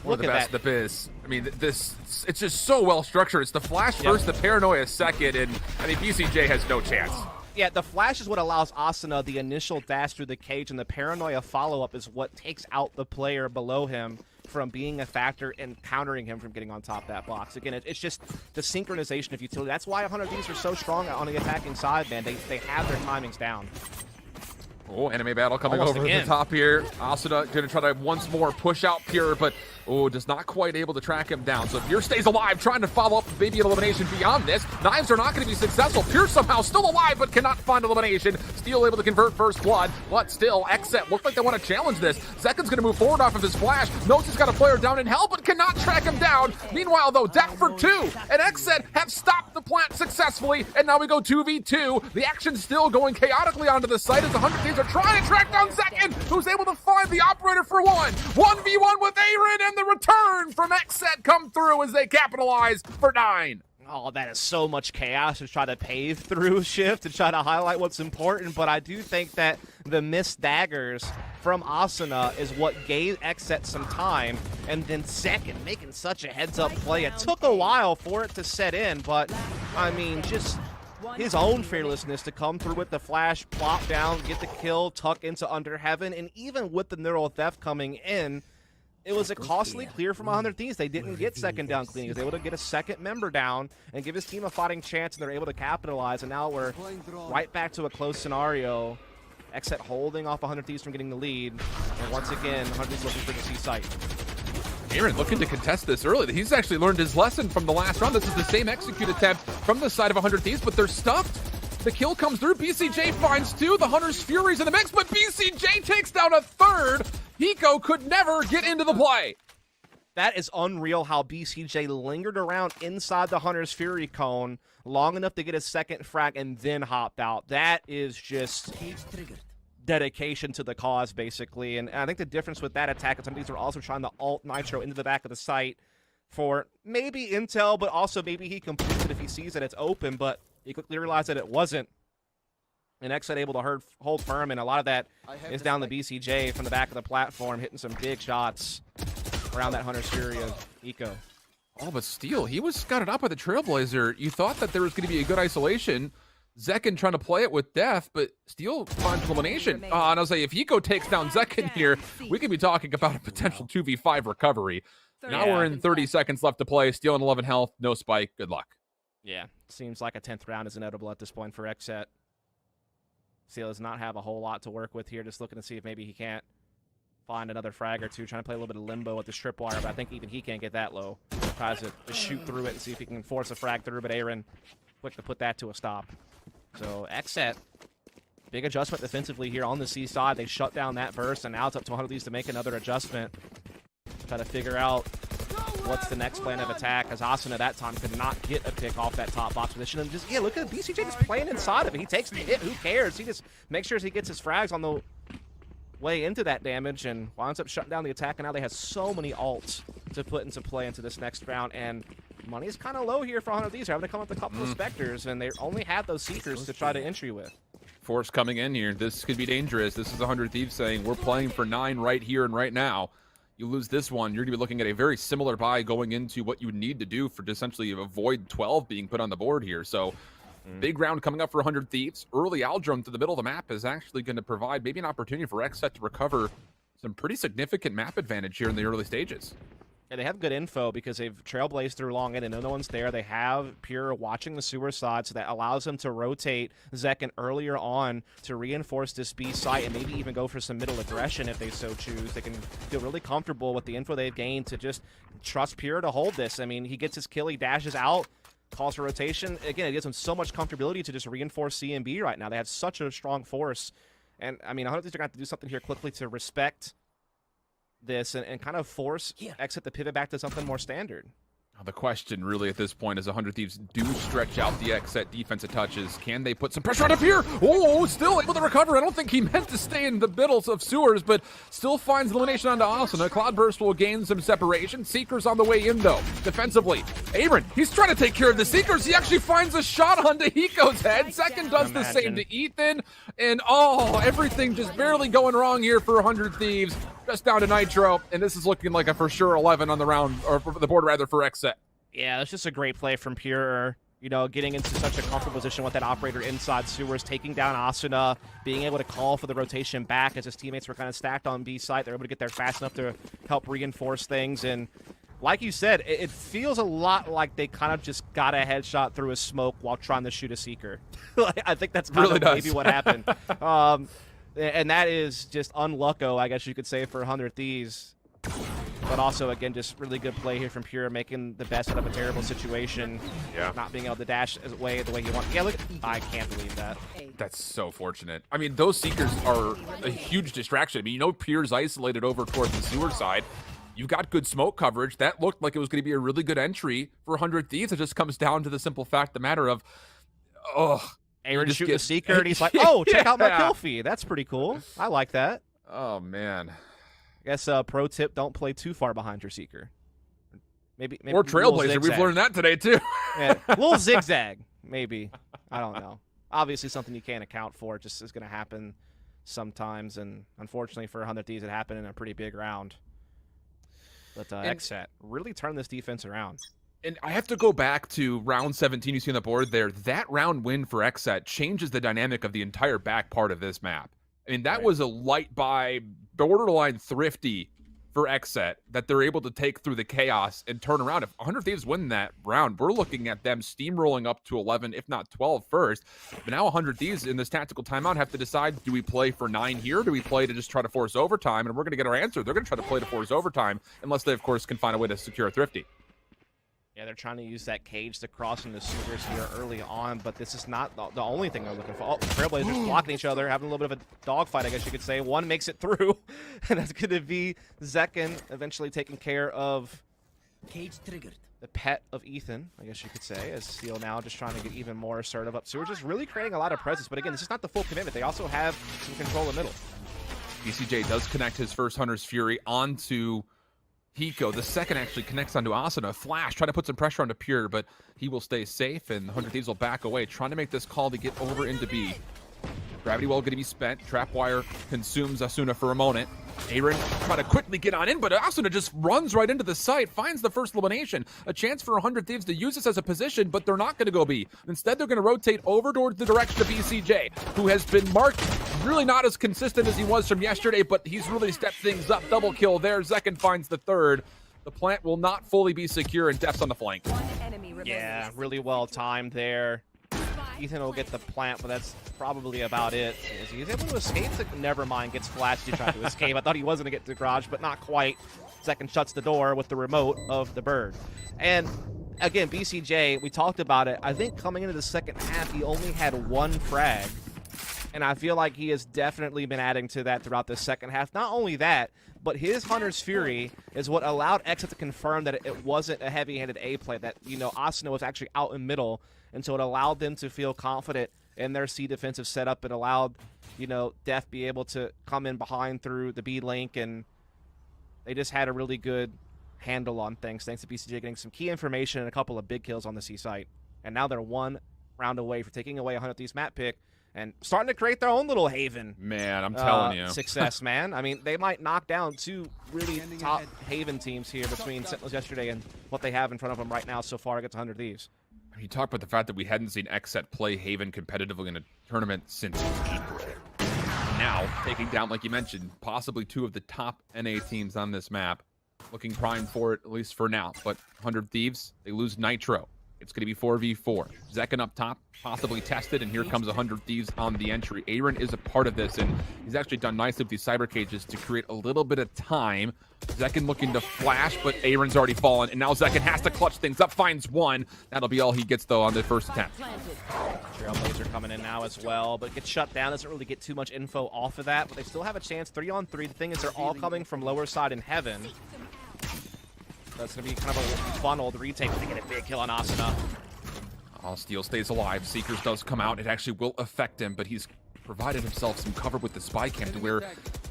One of the best in the biz. I mean, it's just so well structured. It's the flash first, the paranoia second, and I mean, BCJ has no chance. Yeah, the flash is what allows Asuna the initial dash through the cage, and the paranoia follow-up is what takes out the player below him from being a factor and countering him from getting on top of that box. Again, it's just the synchronization of utility. That's why 100 Thieves are so strong on the attacking side, man. They have their timings down. Oh, enemy battle coming over the top here. Asuna going to try to once more push out Pure, but does not quite able to track him down. So Pure stays alive, trying to follow up maybe an elimination beyond this. Knives are not going to be successful. Pure somehow still alive, but cannot find elimination. Steel able to convert first blood, but still, XSET look like they want to challenge this. Zekin's going to move forward off of his flash. Knows he's got a player down in hell, but cannot track him down. Meanwhile, though, death for 2, and XSET have stopped the plant successfully, and now we go 2v2. The action's still going chaotically onto the site as the 100 Thieves are trying to track down Zekin, who's able to find the operator for 1v1 with Aaron, and the return from XSET come through as they capitalize for 9. Oh, that is so much chaos to try to pave through Shift, to try to highlight what's important, but I do think that the missed daggers from Asuna is what gave XSET some time, and then Zekin making such a heads-up play. It took a while for it to set in, but, I mean, just his own fearlessness to come through with the flash, plop down, get the kill, tuck into Under Heaven, and even with the neural theft coming in, it was a costly clear from 100 Thieves. They didn't get second down clean. He was able to get a second member down and give his team a fighting chance, and they're able to capitalize, and now we're right back to a close scenario. XSET holding off 100 Thieves from getting the lead, and once again, 100 Thieves looking for the C site. Aaron looking to contest this early. He's actually learned his lesson from the last round. This is the same execute attempt from the side of 100 Thieves, but they're stuffed. The kill comes through. BCJ finds 2. The Hunter's Fury's in the mix, but BCJ takes down a 3rd. Hiko could never get into the play. That is unreal how BCJ lingered around inside the Hunter's Fury cone long enough to get a second frag and then hopped out. That is just dedication to the cause, basically. And I think the difference with that attack is some of these are also trying to ult Nitro into the back of the site for maybe intel, but also maybe he completes it if he sees that it's open, but he quickly realized that it wasn't. And XSET able to hold firm, and a lot of that is down to BCJ from the back of the platform, hitting some big shots around that Hunter's Fury of Eco. Oh, but Steel, he was scouted up by the Trailblazer. You thought that there was going to be a good isolation. Zekin trying to play it with death, but Steel finds elimination. And I'll say, if Hiko takes down Zekin here, we could be talking about a potential 2v5 recovery. Now we're in 30 seconds left to play. Steel and 11 health, no spike. Good luck. Yeah, seems like a 10th round is inevitable at this point for XSET. Steel does not have a whole lot to work with here, just looking to see if maybe he can't find another frag or two, trying to play a little bit of limbo with the strip wire, but I think even he can't get that low. Tries to shoot through it and see if he can force a frag through, but Aaron quick to put that to a stop. So XSET, big adjustment defensively here on the C side. They shut down that burst, and now it's up to 100 Thieves to make another adjustment. Try to figure out what's the next plan of attack, as Asuna that time could not get a pick off that top box position. And just, yeah, look at BCJ just playing inside of it. He takes the hit, who cares? He just makes sure he gets his frags on the way into that damage and winds up shutting down the attack. And now they have so many ults to put into play into this next round. And money is kind of low here for 100 Thieves. They're having to come up with a couple of Spectres, and they only have those Seekers to try to entry with. Force coming in here. This could be dangerous. This is 100 Thieves saying, we're playing for 9 right here and right now. You lose this one, you're going to be looking at a very similar buy going into what you would need to do for to essentially avoid 12 being put on the board here. So big round coming up for 100 Thieves. Early Aldrum to the middle of the map is actually going to provide maybe an opportunity for XSET to recover some pretty significant map advantage here in the early stages. Yeah, they have good info because they've trailblazed through long end and no one's there. They have Pure watching the sewer side, so that allows them to rotate Zekin earlier on to reinforce this B site and maybe even go for some middle aggression if they so choose. They can feel really comfortable with the info they've gained to just trust Pure to hold this. I mean, he gets his kill, he dashes out, calls for rotation. Again, it gives them so much comfortability to just reinforce C and B right now. They have such a strong force. And, I mean, I hope they're going to have to do something here quickly to respect this and kind of force XSET to pivot back to something more standard. The question really at this point is 100 Thieves do stretch out the XSET defensive touches. Can they put some pressure on up here? Oh, still able to recover. I don't think he meant to stay in the middles of sewers, but still finds elimination onto Asuna. Cloudburst will gain some separation. Seekers on the way in, though. Defensively, Aaron, he's trying to take care of the Seekers. He actually finds a shot onto Hiko's head. Second does the same to Ethan. And, everything just barely going wrong here for 100 Thieves. just down to Nitro, and this is looking like a for sure 11 on the round, or for the board rather, for XSET. Yeah, it's just a great play from Pure. You know, getting into such a comfortable position with that operator inside sewers, taking down Asuna, being able to call for the rotation back as his teammates were kind of stacked on B site. They're able to get there fast enough to help reinforce things. And like you said, it feels a lot like they kind of just got a headshot through a smoke while trying to shoot a seeker. I think that's kind of maybe what happened. And that is just unlucko, I guess you could say, for 100 Thieves. But also, again, just really good play here from Pure, making the best out of a terrible situation. Yeah. Not being able to dash away the way he wants. Yeah, look. I can't believe that. That's so fortunate. I mean, those Seekers are a huge distraction. I mean, you know, Pure's isolated over towards the sewer side. You got good smoke coverage. That looked like it was going to be a really good entry for 100 Thieves. It just comes down to the simple fact, the matter of, Aaron shooting the Seeker, and he's like, oh, check out my kill feed. That's pretty cool. I like that. Oh, man. I guess pro tip, don't play too far behind your Seeker. Maybe or Trailblazer. We've learned that today, too. Yeah, a little zigzag, maybe. I don't know. Obviously, something you can't account for. It just is going to happen sometimes. And unfortunately for 100 Thieves, it happened in a pretty big round. But XSET really turned this defense around. And I have to go back to round 17 you see on the board there. That round win for XSET changes the dynamic of the entire back part of this map. I mean, that was a light by borderline thrifty for XSET that they're able to take through the chaos and turn around. If 100 Thieves win that round, we're looking at them steamrolling up to 11, if not 12 first. But now 100 Thieves in this tactical timeout have to decide, do we play for 9 here? Do we play to just try to force overtime? And we're going to get our answer. They're going to try to play to force overtime, unless they, of course, can find a way to secure a thrifty. Yeah, they're trying to use that cage to cross into sewers here early on, but this is not the only thing they're looking for. Oh, Trailblazers blocking each other, having a little bit of a dogfight, I guess you could say. One makes it through, and that's going to be Zekken eventually taking care of Cage triggered. the pet of Ethan, I guess you could say, as Steel now just trying to get even more assertive up sewers, just really creating a lot of presence. But again, this is not the full commitment. They also have some control in the middle. BCJ does connect his first Hunter's Fury onto Hiko. The second actually connects onto Asuna. Flash, trying to put some pressure onto Pure, but he will stay safe, and 100 Thieves will back away, trying to make this call to get over into B. Gravity Well going to be spent. Trapwire consumes Asuna for a moment. Aaron trying to quickly get on in, but Asuna just runs right into the site, finds the first elimination. A chance for 100 Thieves to use this as a position, but they're not going to go B. Instead, they're going to rotate over towards the direction of BCJ, who has been marked really not as consistent as he was from yesterday, but he's really stepped things up. Double kill there. Zekken finds the third. The plant will not fully be secure, and Death's on the flank. Yeah, really well timed there. Ethan will get the plant, but that's probably about it. He's able to escape. Never mind, gets flashed. He tried to escape. I thought he was going to get to the garage, but not quite. Zekken shuts the door with the remote of the bird. And again, BCJ, we talked about it. I think coming into the second half, he only had 1 frag. And I feel like he has definitely been adding to that throughout the second half. Not only that, but his Hunter's Fury is what allowed XSET to confirm that it wasn't a heavy-handed A play, that, you know, Asuna was actually out in middle. And so it allowed them to feel confident in their C defensive setup. It allowed, you know, Def be able to come in behind through the B link, and they just had a really good handle on things, thanks to BCJ getting some key information and a couple of big kills on the C site. And now they're 1 round away from taking away 100 Thieves map pick and starting to create their own little haven. Man, I'm telling you. Success, man. I mean, they might knock down 2 really top haven teams here between Sentinels yesterday and what they have in front of them right now so far against 100 Thieves. You talked about the fact that we hadn't seen XSET play Haven competitively in a tournament since April. Now, taking down, like you mentioned, possibly 2 of the top NA teams on this map. Looking primed for it, at least for now. But 100 Thieves, they lose Nitro. It's going to be 4v4. Zekken up top, possibly tested, and here comes 100 Thieves on the entry. Aaron is a part of this, and he's actually done nicely with these cyber cages to create a little bit of time. Zekken looking to flash, but Aaron's already fallen, and now Zekken has to clutch things up, finds 1. That'll be all he gets, though, on the first attempt. Trailblazer coming in now as well, but gets shut down. Doesn't really get too much info off of that, but they still have a chance. 3-on-3. The thing is, they're all coming from lower side in heaven. That's going to be kind of a funneled retake to get a big kill on Asuna. Steel stays alive. Seekers does come out. It actually will affect him, but he's provided himself some cover with the spy cam to where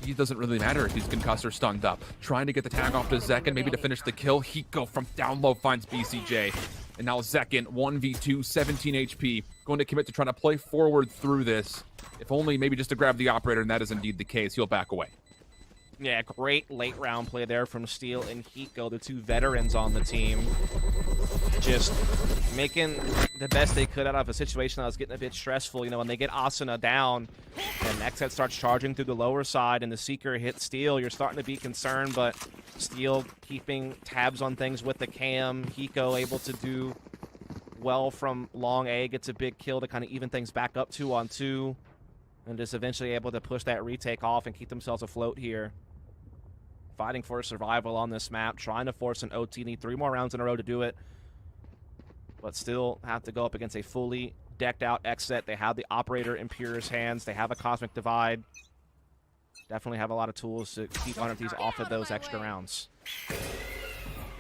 he doesn't really matter if he's concussed or stunned up. Trying to get the tag off to Zekken, maybe to finish the kill. Hiko from down low finds BCJ. And now Zekken, 1v2, 17 HP. Going to commit to trying to play forward through this. If only maybe just to grab the operator, and that is indeed the case. He'll back away. Yeah, great late round play there from Steel and Hiko, the two veterans on the team. Just making the best they could out of a situation that was getting a bit stressful. You know, when they get Asuna down and XSET starts charging through the lower side and the Seeker hits Steel, you're starting to be concerned, but Steel keeping tabs on things with the cam. Hiko able to do well from long A, gets a big kill to kind of even things back up 2-on-2, and just eventually able to push that retake off and keep themselves afloat here. Fighting for survival on this map, trying to force an OT. Need 3 more rounds in a row to do it, but still have to go up against a fully decked out XSET. They have the operator in Pure's hands. They have a Cosmic Divide. Definitely have a lot of tools to keep one of these off of those extra rounds.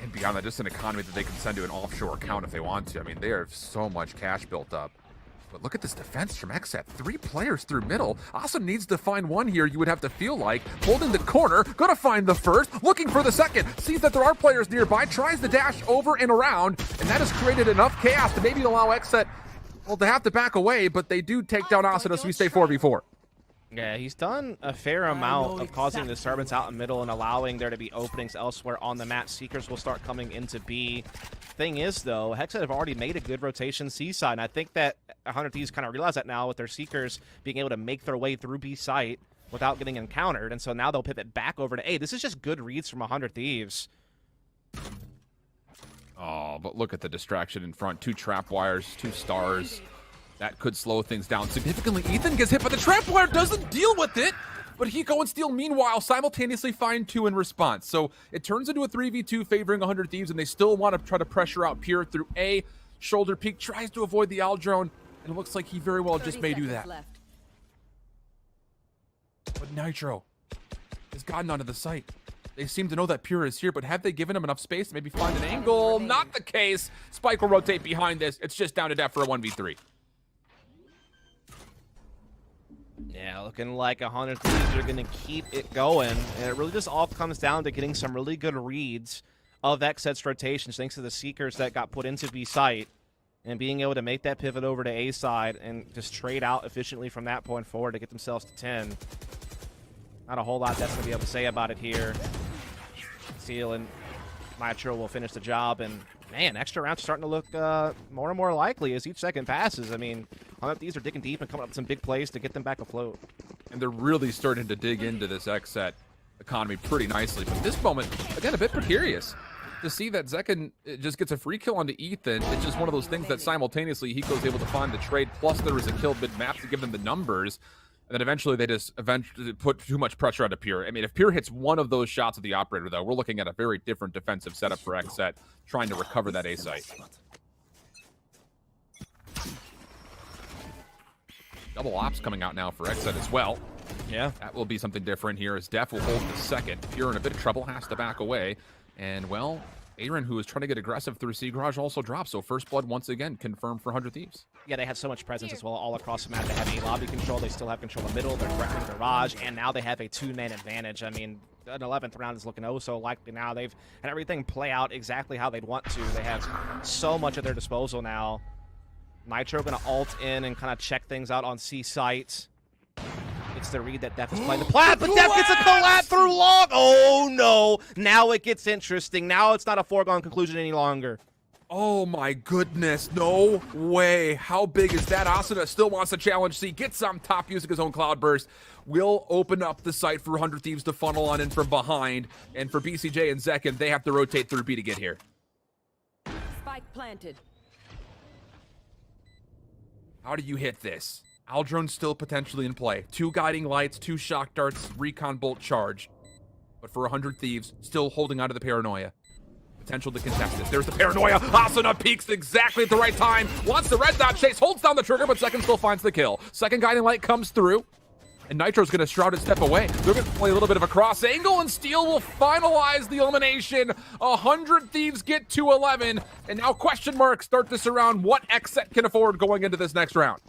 And beyond that, just an economy that they can send to an offshore account if they want to. I mean, they have so much cash built up. But look at this defense from XSET. 3 players through middle. Awesome needs to find one here, you would have to feel like. Holding the corner, gonna find the first, looking for the second. Sees that there are players nearby, tries to dash over and around, and that has created enough chaos to maybe allow XSET, well, to have to back away, but they do take down Asuna, so we stay 4v4. Yeah, he's done a fair amount of causing disturbance out in middle and allowing there to be openings elsewhere on the map. Seekers will start coming into B. Thing is, though, Hexet have already made a good rotation C side, and I think that 100 Thieves kind of realize that now with their Seekers being able to make their way through B site without getting encountered, and so now they'll pivot back over to A. This is just good reads from 100 Thieves. Oh, but look at the distraction in front. 2 trap wires, 2 stars. That could slow things down significantly. Ethan gets hit, but the trap wire doesn't deal with it. But Hiko and Steel, meanwhile, simultaneously find 2 in response. So it turns into a 3v2 favoring 100 Thieves, and they still want to try to pressure out Pure through A. Shoulder peek, tries to avoid the Aldrone, and it looks like he very well just may do that. Left. But Nitro has gotten onto the site. They seem to know that Pure is here, but have they given him enough space to maybe find an angle? Not the case. Spike will rotate behind this. It's just down to death for a 1v3. Yeah, looking like 100 Thieves are going to keep it going, and it really just all comes down to getting some really good reads of XSET's rotations thanks to the Seekers that got put into B site, and being able to make that pivot over to A side and just trade out efficiently from that point forward to get themselves to 10. Not a whole lot that's going to be able to say about it here. Steel and Nitro will finish the job, and man, extra rounds starting to look more and more likely as each second passes. I mean, these are digging deep and coming up with some big plays to get them back afloat. And they're really starting to dig into this XSET economy pretty nicely. But this moment, again, a bit precarious. To see that Zekken just gets a free kill onto Ethan, it's just one of those things that simultaneously Hiko's able to find the trade, plus there was a kill mid-map to give them the numbers. And then eventually they just put too much pressure onto Pure. I mean, if Pure hits one of those shots of the operator, though, we're looking at a very different defensive setup for XSET, trying to recover that A site. Double ops coming out now for XSET as well. Yeah. That will be something different here as Def will hold the second. Pure in a bit of trouble, has to back away. And, well, Aaron, who is trying to get aggressive through C Garage, also drops. So First Blood, once again, confirmed for 100 Thieves. Yeah, they have so much presence as well all across the map. They have A lobby control. They still have control of middle. They're threatening Garage. And now they have a 2-man advantage. I mean, an 11th round is looking oh so likely now. They've had everything play out exactly how they'd want to. They have so much at their disposal now. Nitro going to ult in and kind of check things out on C site. It's the read that Def is playing the plat, but Def gets a collab through long. Oh no! Now it gets interesting. Now it's not a foregone conclusion any longer. Oh my goodness, no way. How big is that? Asuna still wants to challenge C, gets on top using his own Cloudburst. Will open up the site for 100 Thieves to funnel on in from behind. And for BCJ and Zekken, they have to rotate through B to get here. Spike planted. How do you hit this? Aldrone's still potentially in play. 2 guiding lights, 2 shock darts, recon bolt charge. But for 100 Thieves, still holding onto the paranoia. Potential to contest this. There's the paranoia. Asuna peaks exactly at the right time. Wants the red dot chase, holds down the trigger, but Zekken still finds the kill. Second guiding light comes through. And Nitro's going to shroud it step away. They're going to play a little bit of a cross angle, and Steel will finalize the elimination. 100 Thieves get to 11. And now question marks start to surround what XSET can afford going into this next round.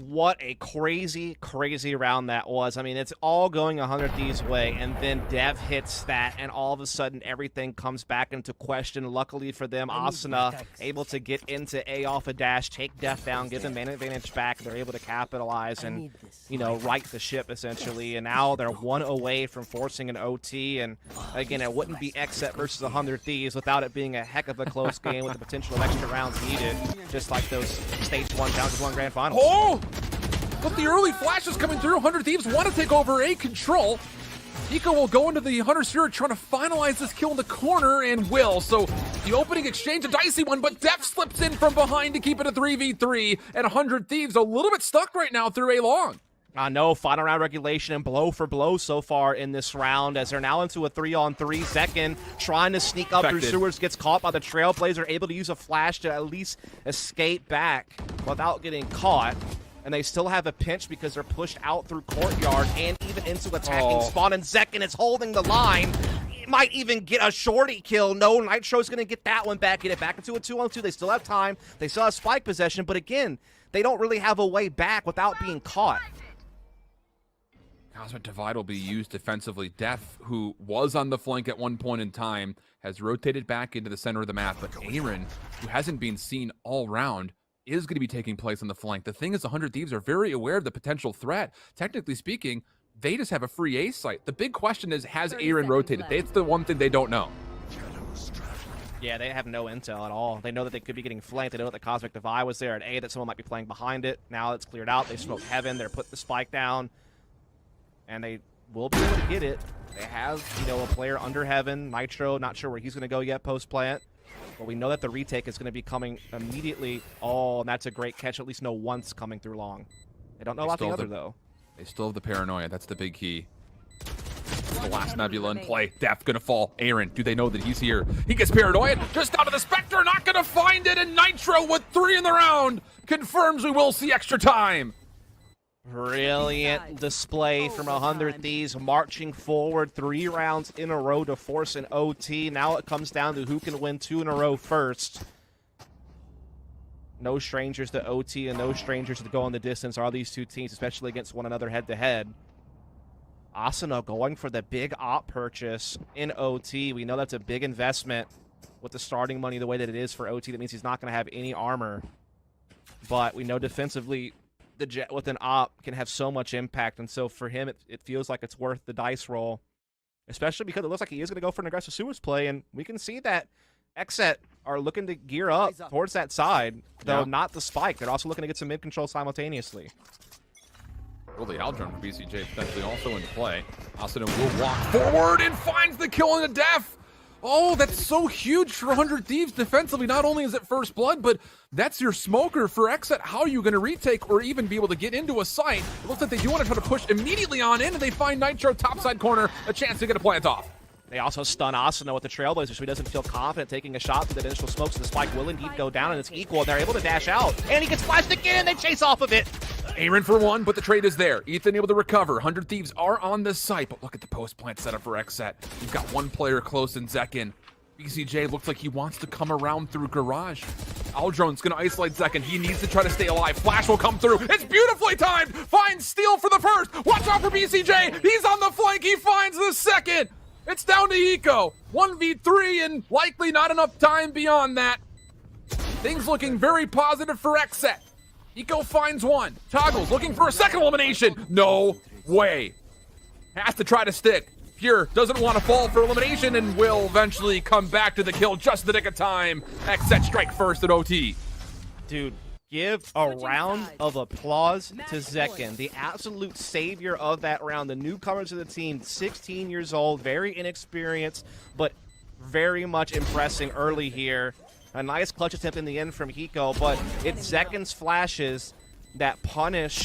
What a crazy, crazy round that was. I mean, it's all going 100 Thieves' way, and then Dev hits that, and all of a sudden, everything comes back into question. Luckily for them, Asuna able to get into A off a dash, take Dev down, give them man advantage back. They're able to capitalize and, you know, right the ship, essentially. And now they're one away from forcing an OT. And, again, it wouldn't be XSET versus 100 Thieves without it being a heck of a close game with the potential of extra rounds needed, just like those Stage 1 Challenge 1 Grand Finals. Oh! But the early flashes coming through. 100 Thieves want to take over A control. Eco will go into the Hunter Spirit trying to finalize this kill in the corner, and will. So the opening exchange, a dicey one, but Def slips in from behind to keep it a 3v3, and 100 Thieves a little bit stuck right now through A long. I know, final round regulation and blow for blow so far in this round, as they're now into a 3-on-3. Zekken trying to sneak up through sewers, gets caught by the Trailblazer, able to use a flash to at least escape back without getting caught. And they still have a pinch because they're pushed out through courtyard and even into attacking spawn. And Zekken is holding the line. He might even get a shorty kill. No, Nitro's going to get that one back. Get it back into a 2-on-2. They still have time. They still have spike possession. But again, they don't really have a way back without being caught. Cosmic Divide will be used defensively. Def, who was on the flank at one point in time, has rotated back into the center of the map. But Aaron, who hasn't been seen all round, is going to be taking place on the flank. The thing is, 100 Thieves are very aware of the potential threat. Technically speaking, they just have a free A site. The big question is, has Aaron rotated? That's the one thing they don't know. Yeah, they have no intel at all. They know that they could be getting flanked. They know that the Cosmic Divide was there at A, that someone might be playing behind it. Now it's cleared out. They smoke Heaven. They're putting the spike down. And they will be able to get it. They have, you know, a player under Heaven. Nitro, not sure where he's going to go yet post-plant. But we know that the retake is going to be coming immediately. Oh, and that's a great catch. At least know once coming through long. They don't know about the other, though. They still have the paranoia. That's the big key. The last Nebula in play. Def gonna fall. Aaron, do they know that he's here? He gets paranoid. Just out of the Spectre. Not gonna find it. And Nitro with 3 in the round confirms we will see extra time. Brilliant display from 100 Thieves, marching forward 3 rounds in a row to force an OT. Now it comes down to who can win 2 in a row first. No strangers to OT and no strangers to go on the distance are these two teams, especially against one another head-to-head. Asuna going for the big op purchase in OT. We know that's a big investment with the starting money the way that it is for OT. That means he's not going to have any armor. But we know defensively, the Jet with an op can have so much impact, and so for him it feels like it's worth the dice roll, especially because it looks like he is going to go for an aggressive sewers play, and we can see that XSET are looking to gear up towards that side, though not the spike. They're also looking to get some mid control simultaneously. Well, the Aldrone for BCJ potentially also in play. Asuna will walk forward and finds the kill on the Def. Oh, that's so huge for 100 Thieves defensively. Not only is it first blood, but that's your smoker for XSET. How are you going to retake or even be able to get into a site? It looks like they do want to try to push immediately on in, and they find Nitro topside corner, a chance to get a plant off. They also stun Asuna with the Trailblazer, so he doesn't feel confident taking a shot through the initial smokes, and the spike will indeed go down, and it's equal. They're able to dash out, and he gets flashed again, and they chase off of it. Aaron for 1, but the trade is there. Ethan able to recover. 100 Thieves are on the site, but look at the post-plant setup for XSET. You've got one player close in Zekken. BCJ looks like he wants to come around through garage. Aldrone's gonna isolate Zekken. He needs to try to stay alive. Flash will come through. It's beautifully timed. Finds steal for the first. Watch out for BCJ. He's on the flank. He finds the second. It's down to Eco. 1v3 and likely not enough time beyond that. Things looking very positive for XSET. Eco finds 1. Toggles looking for a second elimination. No way. Has to try to stick. Pure doesn't want to fall for elimination and will eventually come back to the kill just in the nick of time. XSET strike first at OT. Dude, give a round of applause to Zekken, the absolute savior of that round. The newcomer to the team, 16 years old, very inexperienced, but very much impressing early here. A nice clutch attempt in the end from Hiko, but it's Zekken's flashes that punish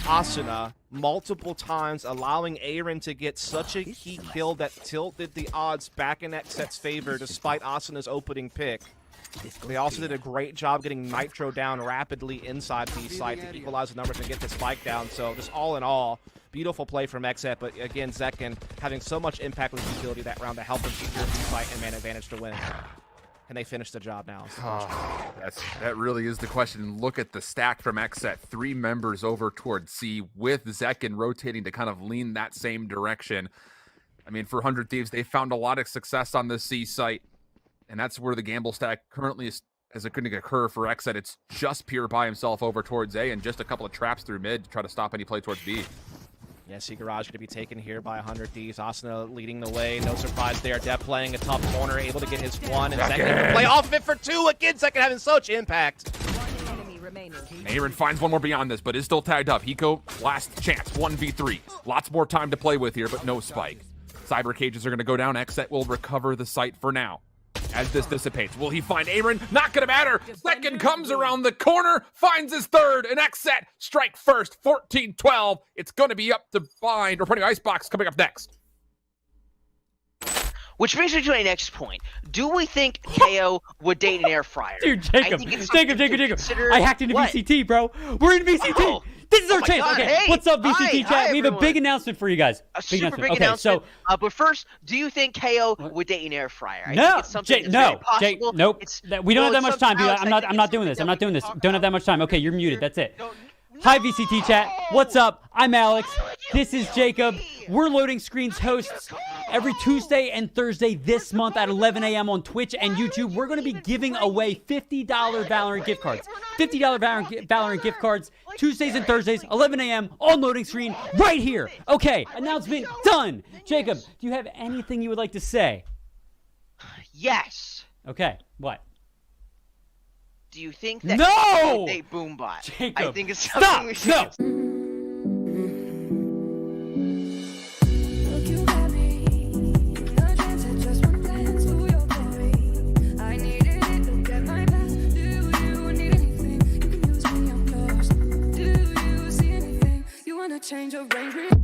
Asuna multiple times, allowing Aaron to get such a key kill that tilted the odds back in XSET's favor despite Asuna's opening pick. They also did a great job getting Nitro down rapidly inside the site to equalize the numbers and get the spike down. So just all in all, beautiful play from XSET, but again, Zekken having so much impact with his utility that round to help him secure the site and man advantage to win. Can they finish the job now? That really is the question. Look at the stack from XSET. 3 members over towards C with Zekin rotating to kind of lean that same direction. I mean, for 100 Thieves, they found a lot of success on the C site, and that's where the gamble stack currently is going to occur for XSET. It's just Pure by himself over towards A and just a couple of traps through mid to try to stop any play towards B. Yeah, C Garage going to be taken here by 100 Thieves. Asuna leading the way. No surprise there. Depp playing a tough corner, able to get his 1. And Zekin can play off of it for 2. Again, Zekin having such impact. One enemy remaining. Aaron finds one more beyond this, but is still tagged up. Hiko, last chance, 1v3. Lots more time to play with here, but no spike. Cyber cages are going to go down. XSET will recover the site for now. As this dissipates, will he find Aaron? Not gonna matter. Second comes around the corner, finds his 3rd, and XSET strike first, 14-12. It's gonna be up to find, or putting Icebox coming up next. Which brings me to my next point. Do we think KO would date an air fryer? Dude, Jacob. I hacked into VCT, bro. We're in VCT. Oh. This is our chance. God. Okay, Hey, what's up, VCT hi, chat? We have a everyone. big announcement for you guys. A super big Okay, announcement. But first, do you think KO would date an air fryer? I no, think it's something Jake, that's very no, possible. Jake, nope. We don't have that much time, dude. Alex, I'm not doing this. I'm not doing this. Don't have that much time. Okay, you're muted. That's it. Hi, VCT chat. What's up? I'm Alex. This is Jacob. We're Loading Screens hosts every Tuesday and Thursday this month at 11 a.m. on Twitch and YouTube. We're going to be giving away $50 Valorant gift cards. $50 Valorant gift cards Tuesdays and Thursdays, 11 a.m. on Loading Screen right here. Okay, announcement done. Jacob, do you have anything you would like to say? Yes. Okay, what? Do you think that No! would date Boombot? Jacob, I think it's something stop! we should No! Look, you got me. A chance at just one glance to your glory. I needed it. Look at my past. Do you need anything? You can use me. I'm close. Do you see anything? You wanna change arrangement?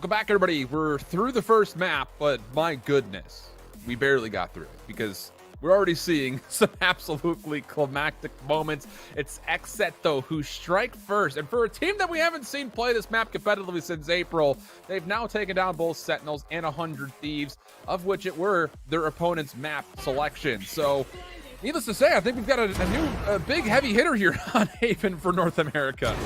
Welcome back, everybody. We're through the first map, but my goodness, we barely got through it because we're already seeing some absolutely climactic moments. It's XSET, though, who strike first. And for a team that we haven't seen play this map competitively since April, they've now taken down both Sentinels and 100 Thieves, of which it were their opponent's map selection. So, needless to say, I think we've got a new big heavy hitter here on Haven for North America.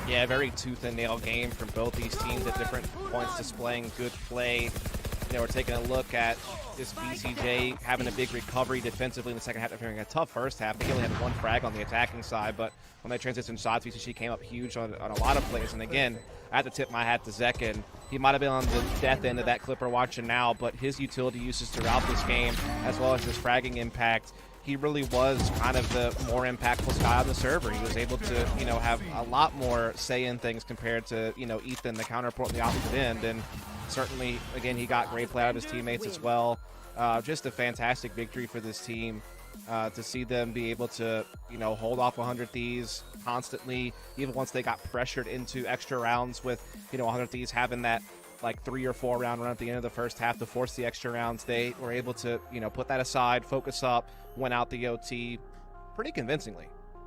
Yeah, very tooth and nail game from both these teams at different points, displaying good play. You know, we're taking a look at this BCJ having a big recovery defensively in the second half, after having a tough first half. They only had one frag on the attacking side, but when they transitioned shots, BCJ came up huge on a lot of plays. And again, I have to tip my hat to Zekin. He might have been on the death end of that clip we're watching now, but his utility uses throughout this game, as well as his fragging impact, he really was kind of the more impactful guy on the server. He was able to, you know, have a lot more say in things compared to, you know, Ethan, the counterpart on the opposite end. And certainly, again, he got great play out of his teammates as well. Just a fantastic victory for this team. To see them be able to, you know, hold off 100 Thieves constantly, even once they got pressured into extra rounds with, you know, 100 Thieves having that like 3 or 4 round run at the end of the first half to force the extra rounds. They were able to, you know, put that aside, focus up, went out the OT pretty convincingly.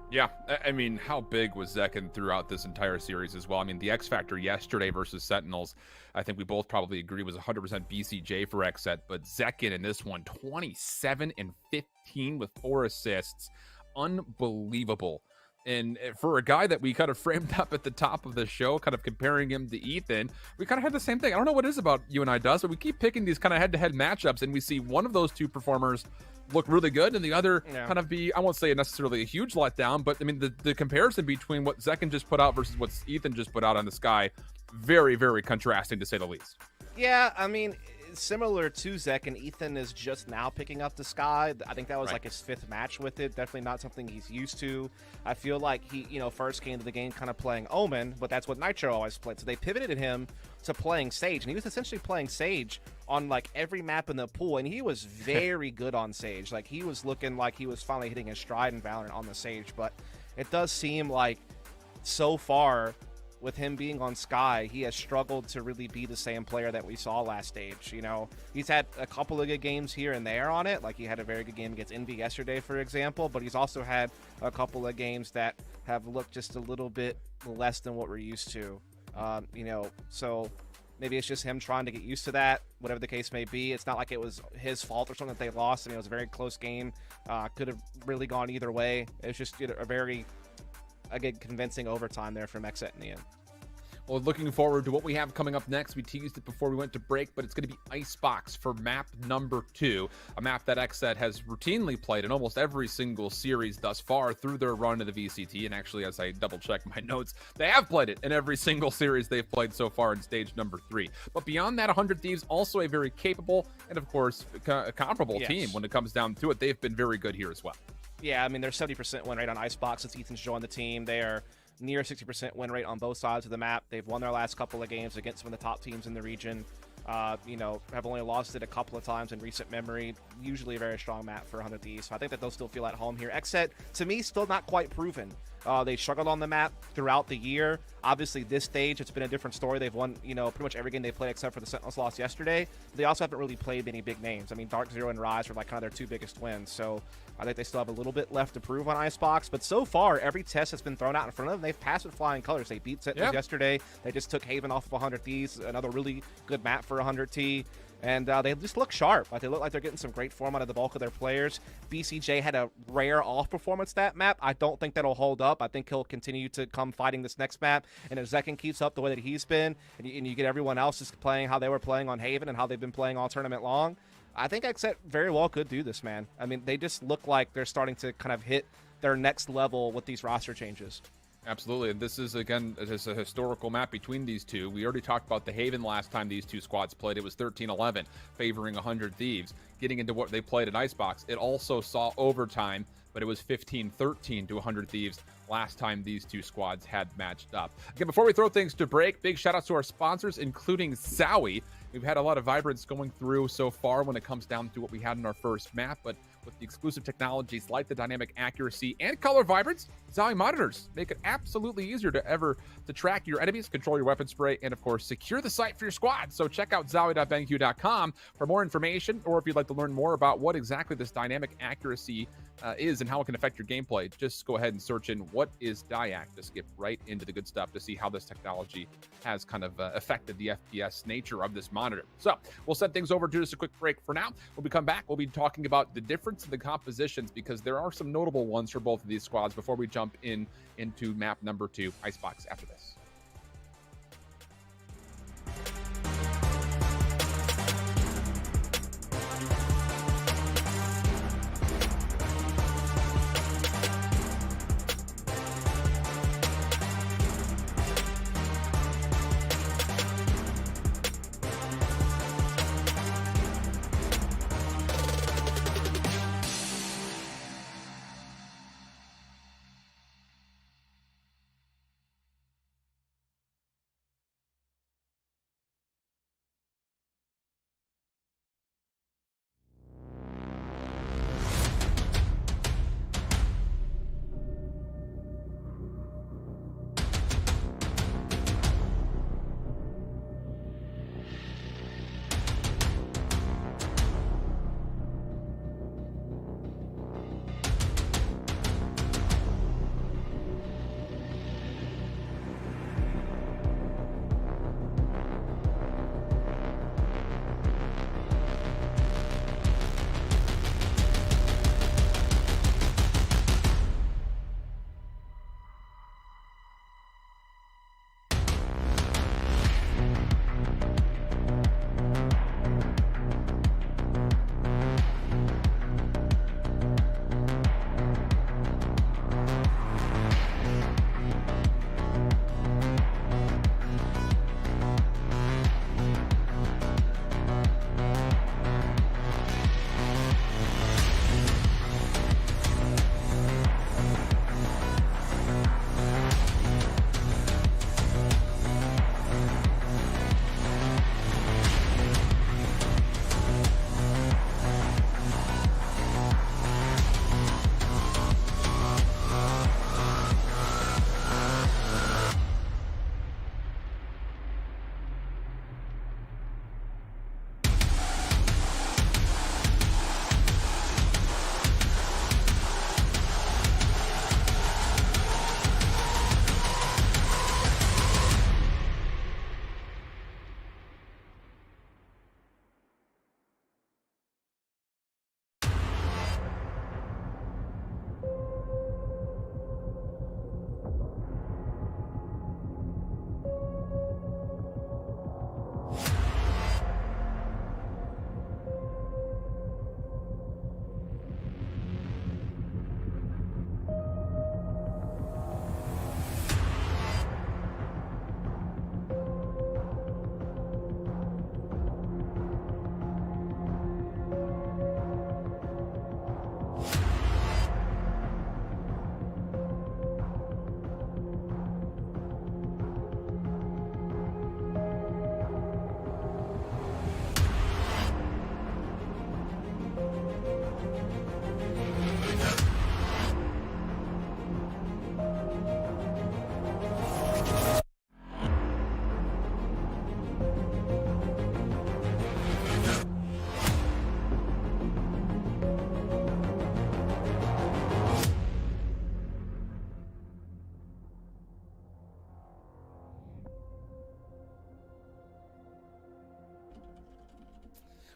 Yeah, I mean, how big was Zekin throughout this entire series as well? I mean, the X Factor yesterday versus Sentinels, I think we both probably agree was 100% BCJ for XSET, but Zekin in this one, 27 and 15 with 4 assists. Unbelievable. And for a guy that we kind of framed up at the top of the show, kind of comparing him to Ethan, we kind of had the same thing. I don't know what it is about you and I, Dust, but we keep picking these kind of head-to-head matchups, and we see one of those two performers look really good, and the other kind of be, I won't say necessarily a huge letdown, but I mean, the comparison between what Zekin just put out versus what Ethan just put out on the Sky, very, very contrasting to say the least. Yeah, I mean, similar to Zekin, Ethan is just now picking up the Sky. I think that was like his 5th match with it. Definitely not something he's used to. I feel like he, you know, first came to the game kind of playing Omen, but that's what Nitro always played. So they pivoted him to playing Sage, and he was essentially playing Sage on like every map in the pool, and he was very good on Sage. Like, he was looking like he was finally hitting his stride in Valorant on the Sage, but it does seem like so far with him being on Sky, he has struggled to really be the same player that we saw last stage. You know, he's had a couple of good games here and there on it. Like, he had a very good game against Envy yesterday, for example, but he's also had a couple of games that have looked just a little bit less than what we're used to. You know, so maybe it's just him trying to get used to that, whatever the case may be. It's not like it was his fault or something that they lost. I mean, it was a very close game. Could have really gone either way. It was just, you know, a very, again, convincing overtime there from XSET in the end. Well, looking forward to what we have coming up next. We teased it before we went to break, but it's going to be Icebox for map number 2, a map that XSET has routinely played in almost every single series thus far through their run to the VCT. And actually, as I double-check my notes, they have played it in every single series they've played so far in stage number 3. But beyond that, 100 Thieves, also a very capable and, of course, a comparable team when it comes down to it. They've been very good here as well. Yeah, I mean, they're 70% win rate on Icebox since Ethan's joined the team. They are near 60% win rate on both sides of the map. They've won their last couple of games against some of the top teams in the region. You know, have only lost it a couple of times in recent memory. Usually a very strong map for 100 Thieves. So I think that they'll still feel at home here. XSET, to me, still not quite proven. They struggled on the map throughout the year. Obviously, this stage, it's been a different story. They've won, you know, pretty much every game they played except for the Sentinels loss yesterday. But they also haven't really played many big names. I mean, Dark Zero and Rise were like kind of their 2 biggest wins. So I think they still have a little bit left to prove on Icebox. But so far, every test that's been thrown out in front of them, they've passed with flying colors. They beat Sentinels yesterday. They just took Haven off of 100 Thieves, another really good map for 100T. And they just look sharp. Like, they look like they're getting some great form out of the bulk of their players. BCJ had a rare off performance that map. I don't think that'll hold up. I think he'll continue to come fighting this next map. And if Zekin keeps up the way that he's been, and you get everyone else just playing how they were playing on Haven and how they've been playing all tournament long, I think XSET very well could do this, man. I mean, they just look like they're starting to kind of hit their next level with these roster changes. Absolutely. And this is, again, just a historical map between these two. We already talked about the Haven last time these two squads played. It was 13-11, favoring 100 Thieves. Getting into what they played in Icebox, it also saw overtime, but it was 15-13 to 100 Thieves last time these two squads had matched up. Again, before we throw things to break, big shout out to our sponsors, including Zowie. We've had a lot of vibrance going through so far when it comes down to what we had in our first map, but with the exclusive technologies like the dynamic accuracy and color vibrance, Zowie monitors make it absolutely easier to track your enemies, control your weapon spray, and of course, secure the site for your squad. So check out zowie.benq.com for more information, or if you'd like to learn more about what exactly this dynamic accuracy is and how it can affect your gameplay, just go ahead and search in what is Diac to skip right into the good stuff to see how this technology has kind of affected the FPS nature of this monitor. So we'll send things over to just a quick break for now. When we come back, we'll be talking about the difference in the compositions, because there are some notable ones for both of these squads before we jump into map number 2, Icebox, after this.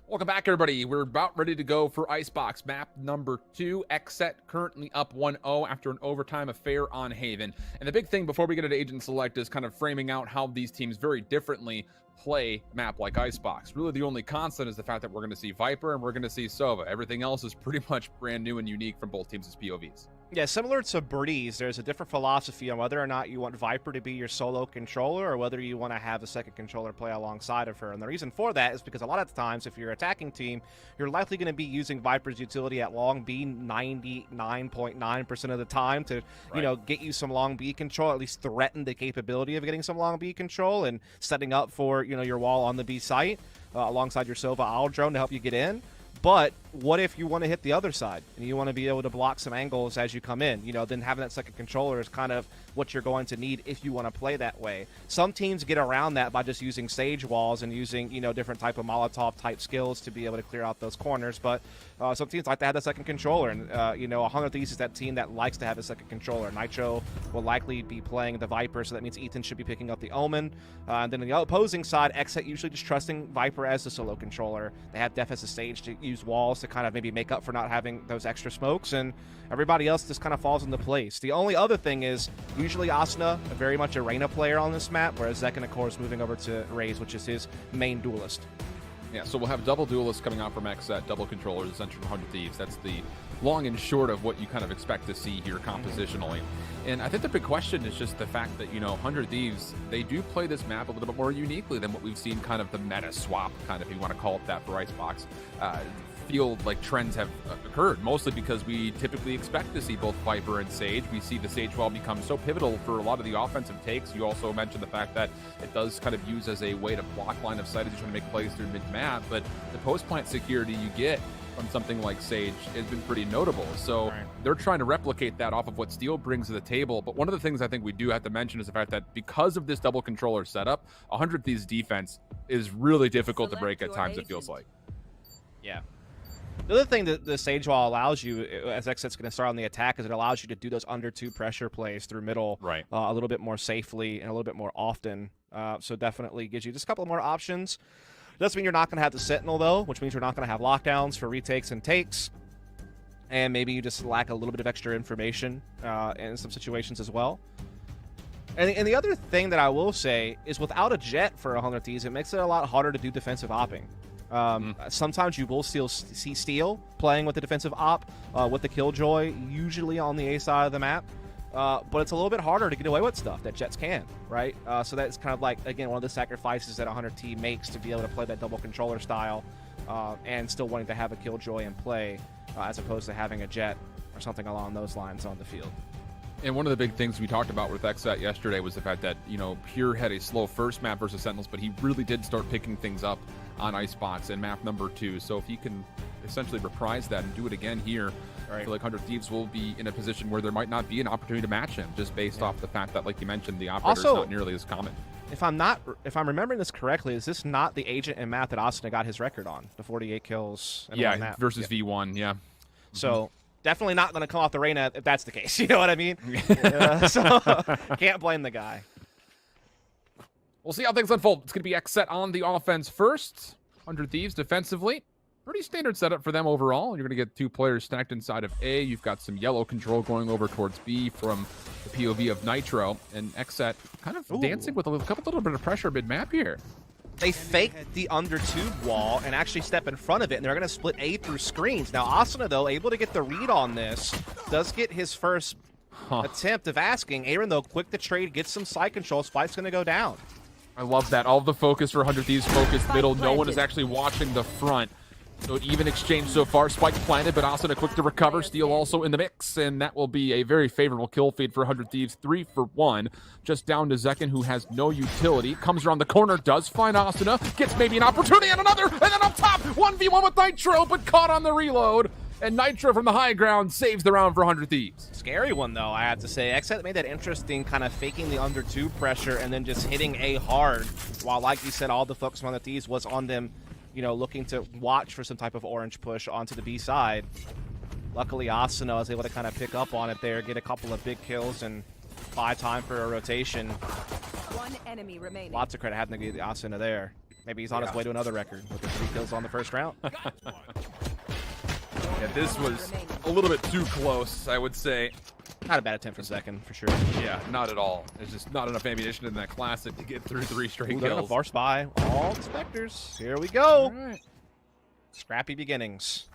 Welcome back, everybody. We're about ready to go for Icebox map number 2. XSET currently up 1-0 after an overtime affair on Haven. And the big thing before we get into Agent Select is kind of framing out how these teams very differently play map like Icebox. Really, the only constant is the fact that we're going to see Viper and we're going to see Sova. Everything else is pretty much brand new and unique from both teams' POVs. Yeah, similar to Breeze, there's a different philosophy on whether or not you want Viper to be your solo controller or whether you want to have a second controller play alongside of her. And the reason for that is because a lot of the times, if you're attacking team, you're likely going to be using Viper's utility at long B 99.9% of the time to, you know, get you some long B control, at least threaten the capability of getting some long B control and setting up for, you know, your wall on the B site alongside your Sova Owl drone to help you get in. But what if you want to hit the other side and you want to be able to block some angles as you come in? You know, then having that second controller is kind of what you're going to need if you want to play that way. Some teams get around that by just using sage walls and using, you know, different type of Molotov type skills to be able to clear out those corners. But some teams like to have the second controller. And, you know, 100 Thieves is that team that likes to have a second controller. Nitro will likely be playing the Viper, so that means Ethan should be picking up the Omen. And then on the opposing side, XSET usually just trusting Viper as the solo controller. They have Def as a stage to use walls to kind of maybe make up for not having those extra smokes, and everybody else just kind of falls into place. The only other thing is usually Asuna, very much a Reyna player on this map, whereas Zekken, of course, moving over to Raze, which is his main duelist. Yeah, so we'll have double duelists coming out from XSET, double controllers, essentially 100 Thieves. That's the long and short of what you kind of expect to see here compositionally. And I think the big question is just the fact that, you know, 100 Thieves, they do play this map a little bit more uniquely than what we've seen kind of the meta swap, kind of, if you want to call it that, for Icebox. Feel like trends have occurred, mostly because we typically expect to see both Viper and Sage. We see the Sage wall become so pivotal for a lot of the offensive takes. You also mentioned the fact that it does kind of use as a way to block line of sight as you're trying to make plays through mid-map, but the post-plant security you get from something like Sage has been pretty notable. So they're trying to replicate that off of what Steel brings to the table. But one of the things I think we do have to mention is the fact that because of this double controller setup, 100 Thieves defense is really difficult to break at times, it feels like. Yeah. The other thing that the Sage Wall allows you, as XSET's going to start on the attack, is it allows you to do those under 2 pressure plays through middle a little bit more safely and a little bit more often. So definitely gives you just a couple more options. Doesn't mean you're not going to have the Sentinel, though, which means you're not going to have lockdowns for retakes and takes. And maybe you just lack a little bit of extra information in some situations as well. And the other thing that I will say is without a jet for 100 Thieves, it makes it a lot harder to do defensive opping. Sometimes you will still see Steel playing with the defensive op with the Killjoy, usually on the A side of the map. But it's a little bit harder to get away with stuff that Jets can, right? So that's kind of like, again, one of the sacrifices that 100T makes to be able to play that double controller style and still wanting to have a Killjoy in play as opposed to having a Jet or something along those lines on the field. And one of the big things we talked about with XSET yesterday was the fact that, you know, Pure had a slow first map versus Sentinels, but he really did start picking things up on Icebox and map number 2. So if he can essentially reprise that and do it again here, I feel like 100 Thieves will be in a position where there might not be an opportunity to match him, just based off the fact that, like you mentioned, the operator's also not nearly as common. If I'm remembering this correctly, is this not the agent and map that Asuna got his record on? The 48 kills. Yeah, versus V1, yeah. So definitely not going to come off the Reyna if that's the case. You know what I mean? So can't blame the guy. We'll see how things unfold. It's going to be XSET on the offense first. 100 Thieves defensively. Pretty standard setup for them overall. You're going to get 2 players stacked inside of A. You've got some yellow control going over towards B from the POV of Nitro. And XSET kind of dancing with a little bit of pressure mid-map here. They faked the under 2 wall and actually step in front of it, and they're going to split A through screens. Now, Asuna, though, able to get the read on this, does get his first attempt of asking. Aaron, though, quick to trade, gets some side control. Spike's going to go down. I love that. All of the focus for 100 Thieves focused middle. No one is actually watching the front. So an even exchange so far. Spike planted, but Asuna quick to recover. Steel also in the mix, and that will be a very favorable kill feed for 100 Thieves. 3 for 1. Just down to Zekken, who has no utility. Comes around the corner, does find Asuna. Gets maybe an opportunity and another, and then up top, 1v1 with Nitro, but caught on the reload. And Nitro from the high ground saves the round for 100 Thieves. Scary one, though, I have to say. XSET made that interesting, kind of faking the under 2 pressure and then just hitting A hard, while, like you said, all the focus on the Thieves was on them, you know, looking to watch for some type of orange push onto the B side. Luckily, Asuna was able to kind of pick up on it there, get a couple of big kills, and buy time for a rotation. 1 enemy remaining. Lots of credit having to get Asuna there. Maybe he's on his way to another record with the 3 kills on the first round. Yeah, this was a little bit too close, I would say. Not a bad attempt for Zekken, for sure. Yeah, not at all. There's just not enough ammunition in that classic to get through 3 straight kills. Far spy. All the Spectres. Here we go. Right. Scrappy beginnings.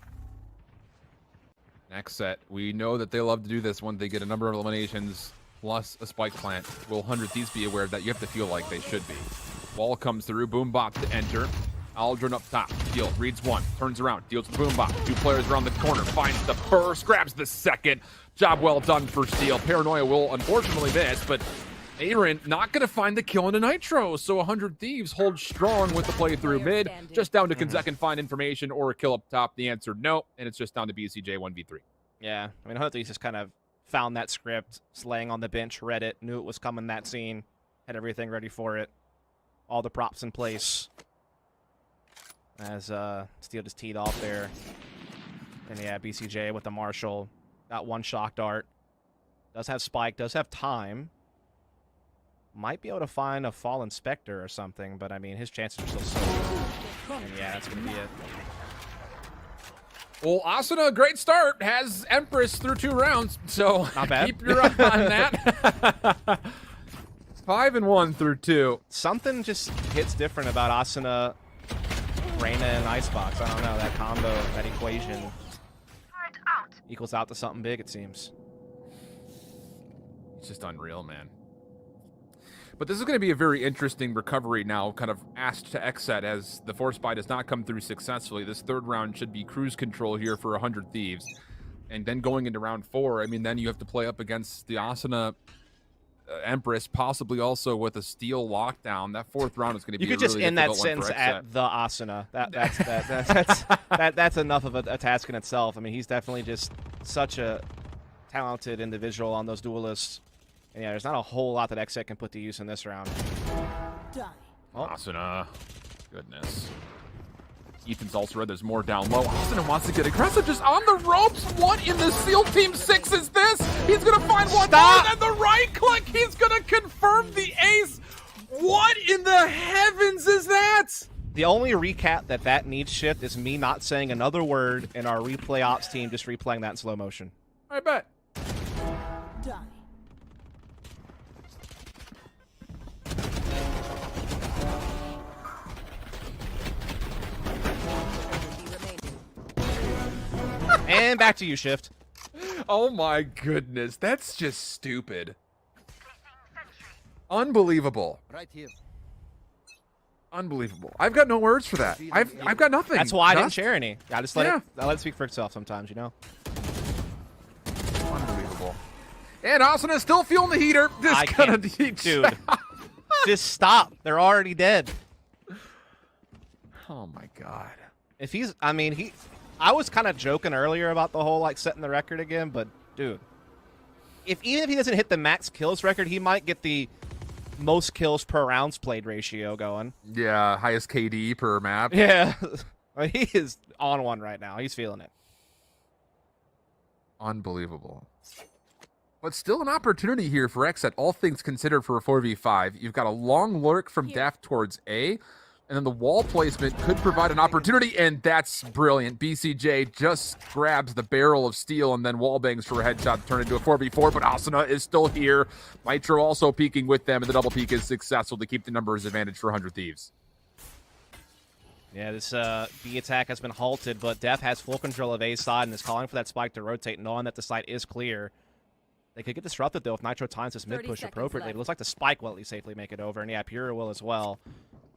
Aaron not going to find the kill into Nitro, so 100 Thieves hold strong with the playthrough mid. Just down to Kanzek can find information or a kill up top. The answer, no, and it's just down to BCJ 1v3. Yeah, I mean, 100 Thieves just kind of found that script, just laying on the bench, read it, knew it was coming that scene, had everything ready for it, all the props in place. As Steel just teed off there. And yeah, BCJ with the Marshall. Got one shock dart. Does have Spike, does have time. Might be able to find a Fallen Spectre or something, but I mean, his chances are still so low. And yeah, that's going to be it. Well, Asuna, great start, has Empress through 2 rounds, so not bad. Keep your eye on that. 5-1 through 2. Something just hits different about Asuna, Reyna, and Icebox. I don't know, that combo, that equation equals out to something big, it seems. It's just unreal, man. But this is going to be a very interesting recovery now, kind of asked to XSET as the force buy does not come through successfully. This 3rd round should be cruise control here for 100 Thieves. And then going into round 4, I mean, then you have to play up against the Asuna Empress, possibly also with a Steel lockdown. That 4th round is going to be You could a just really end that difficult one for sentence XSET. at the Asuna. That's enough of a task in itself. I mean, he's definitely just such a talented individual on those duelists. And yeah, there's not a whole lot that XSET can put to use in this round. Oh. Asuna. Goodness. Ethan's also read there's more down low. Asuna wants to get aggressive, just on the ropes. What in the SEAL Team 6 is this? He's going to find one more, and the right click. He's going to confirm the ace. What in the heavens is that? The only recap that needs shift is me not saying another word and our replay ops team just replaying that in slow motion. I bet. And back to you, Shift. Oh my goodness, that's just stupid. Unbelievable. Right here. Unbelievable. I've got no words for that. I've got nothing. That's why I didn't Dust? share any. I just let it speak for itself sometimes, you know? Unbelievable. And Asuna is still feeling the heater. This I gonna can't. Dude. Just stop. They're already dead. Oh my god. If he's, I was kind of joking earlier about the whole, like, setting the record again, but, dude, even if he doesn't hit the max kills record, he might get the most kills per rounds played ratio going. Yeah, highest KD per map. Yeah. I mean, he is on one right now. He's feeling it. Unbelievable. But still an opportunity here for XSET, all things considered, for a 4v5. You've got a long lurk from Def towards A. And then the wall placement could provide an opportunity, and that's brilliant. BCJ just grabs the barrel of steel and then wall bangs for a headshot to turn into a 4v4, but Asuna is still here. Nitro also peeking with them, and the double peek is successful to keep the numbers advantage for 100 Thieves. Yeah, this B attack has been halted, but Def has full control of A side and is calling for that spike to rotate, knowing that the site is clear. They could get disrupted, though, if Nitro times this mid push appropriately. It looks like the spike will at least safely make it over, and yeah, Pura will as well.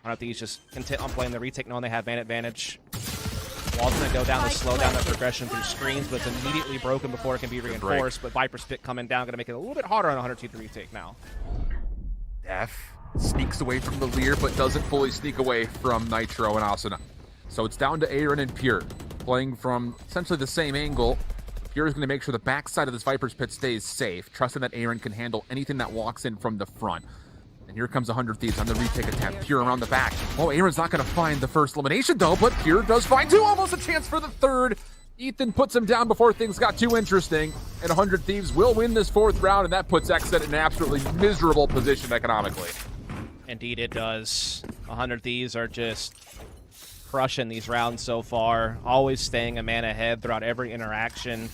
I don't think he's just content on playing the retake, knowing they have man advantage. Wall's going to go down to slow down the progression through screens, but it's immediately broken before it can be reinforced. But Viper Spit coming down, going to make it a little bit harder on 100 to retake now. Def sneaks away from the Lear, but doesn't fully sneak away from Nitro and Asuna. So it's down to Aaron and Pure, playing from essentially the same angle. Pure is going to make sure the backside of this Viper's Pit stays safe, trusting that Aaron can handle anything that walks in from the front. And here comes 100 Thieves on the retake attempt. Pure around the back. Oh, Aaron's not going to find the first elimination, though, but Pure does find 2. Almost a chance for the 3rd. Ethan puts him down before things got too interesting. And 100 Thieves will win this 4th round, and that puts XSET in an absolutely miserable position economically. Indeed, it does. 100 Thieves are just crushing these rounds so far. Always staying a man ahead throughout every interaction.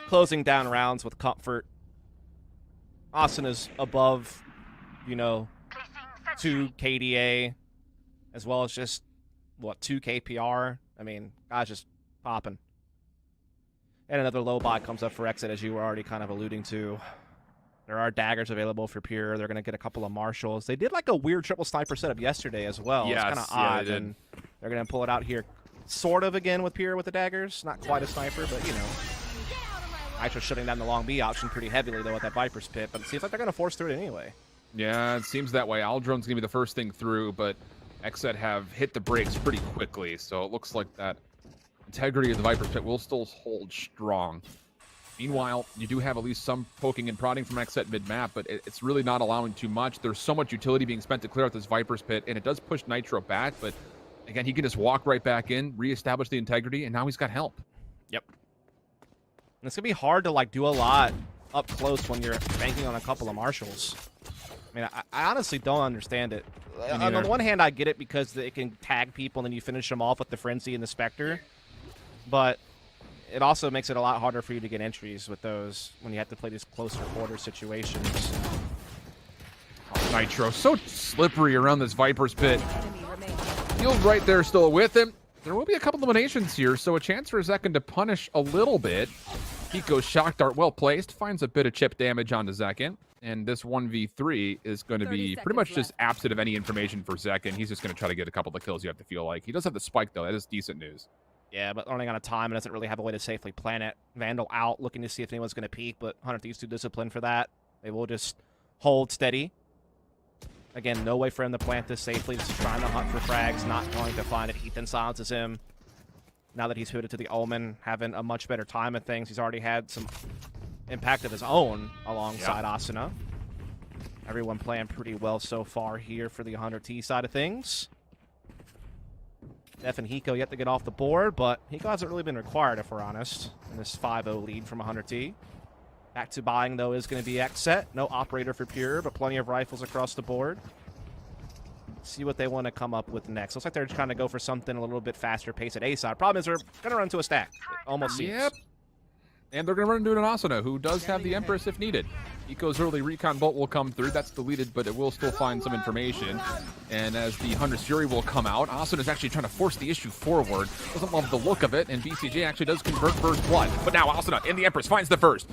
Closing down rounds with comfort. Asuna's above, 2 KDA, as well as just, 2 KPR. I mean, guys just popping. And another low bot comes up for XSET, as you were already kind of alluding to. There are daggers available for Pure. They're going to get a couple of Marshals. They did like a weird triple sniper setup yesterday as well. Yes, it's kind of yeah, odd. they did. And they're going to pull it out here sort of again with Pure with the daggers. Not quite a sniper, but, Nitro shutting down the long B option pretty heavily, though, at that Viper's Pit. But it seems like they're going to force through it anyway. Yeah, it seems that way. Aldron's gonna be the first thing through, but XSET have hit the brakes pretty quickly, so it looks like that integrity of the Viper's Pit will still hold strong. Meanwhile, you do have at least some poking and prodding from XSET mid-map, but it's really not allowing too much. There's so much utility being spent to clear out this Viper's Pit, and it does push Nitro back, but again, he can just walk right back in, reestablish the integrity, and now he's got help. Yep. And it's going to be hard to, like, do a lot up close when you're banking on a couple of marshals. I mean, I honestly don't understand it. On the one hand, I get it because it can tag people and then you finish them off with the Frenzy and the Spectre. But it also makes it a lot harder for you to get entries with those when you have to play these closer quarter situations. Nitro, so slippery around this Viper's Pit. Enemy remaining. Steel's right there still with him. There will be a couple eliminations here, so a chance for Zekin to punish a little bit. Pico's shock dart well placed, finds a bit of chip damage onto Zekin. And this 1v3 is going to be pretty much just absent of any information for Zekin. He's just going to try to get a couple of kills, you have to feel like. He does have the spike, though. That is decent news. Yeah, but running out of time and doesn't really have a way to safely plan it. Vandal out, looking to see if anyone's going to peek, but 100 Thieves too disciplined for that. They will just hold steady. Again, no way for him to plant this safely. Just trying to hunt for frags, not going to find it. Ethan silences him. Now that he's hooded to the Omen, having a much better time of things. He's already had some impact of his own alongside Asuna. Everyone playing pretty well so far here for the 100T side of things. Def and Hiko yet to get off the board, but Hiko hasn't really been required, if we're honest, in this 5-0 lead from 100T. Back to buying, though, is going to be XSET. No operator for Pure, but plenty of rifles across the board. See what they want to come up with next. Looks like they're trying to go for something a little bit faster pace at A side. Problem is they're going to run into a stack. It almost seems. Yep. And they're going to run into an Asuna, who does have the Empress if needed. Eco's early recon bolt will come through. That's deleted, but it will still find some information. And as the Hunter's Fury will come out, Asuna's actually trying to force the issue forward. Doesn't love the look of it, and BCJ actually does convert first blood. But now Asuna in the Empress finds the first.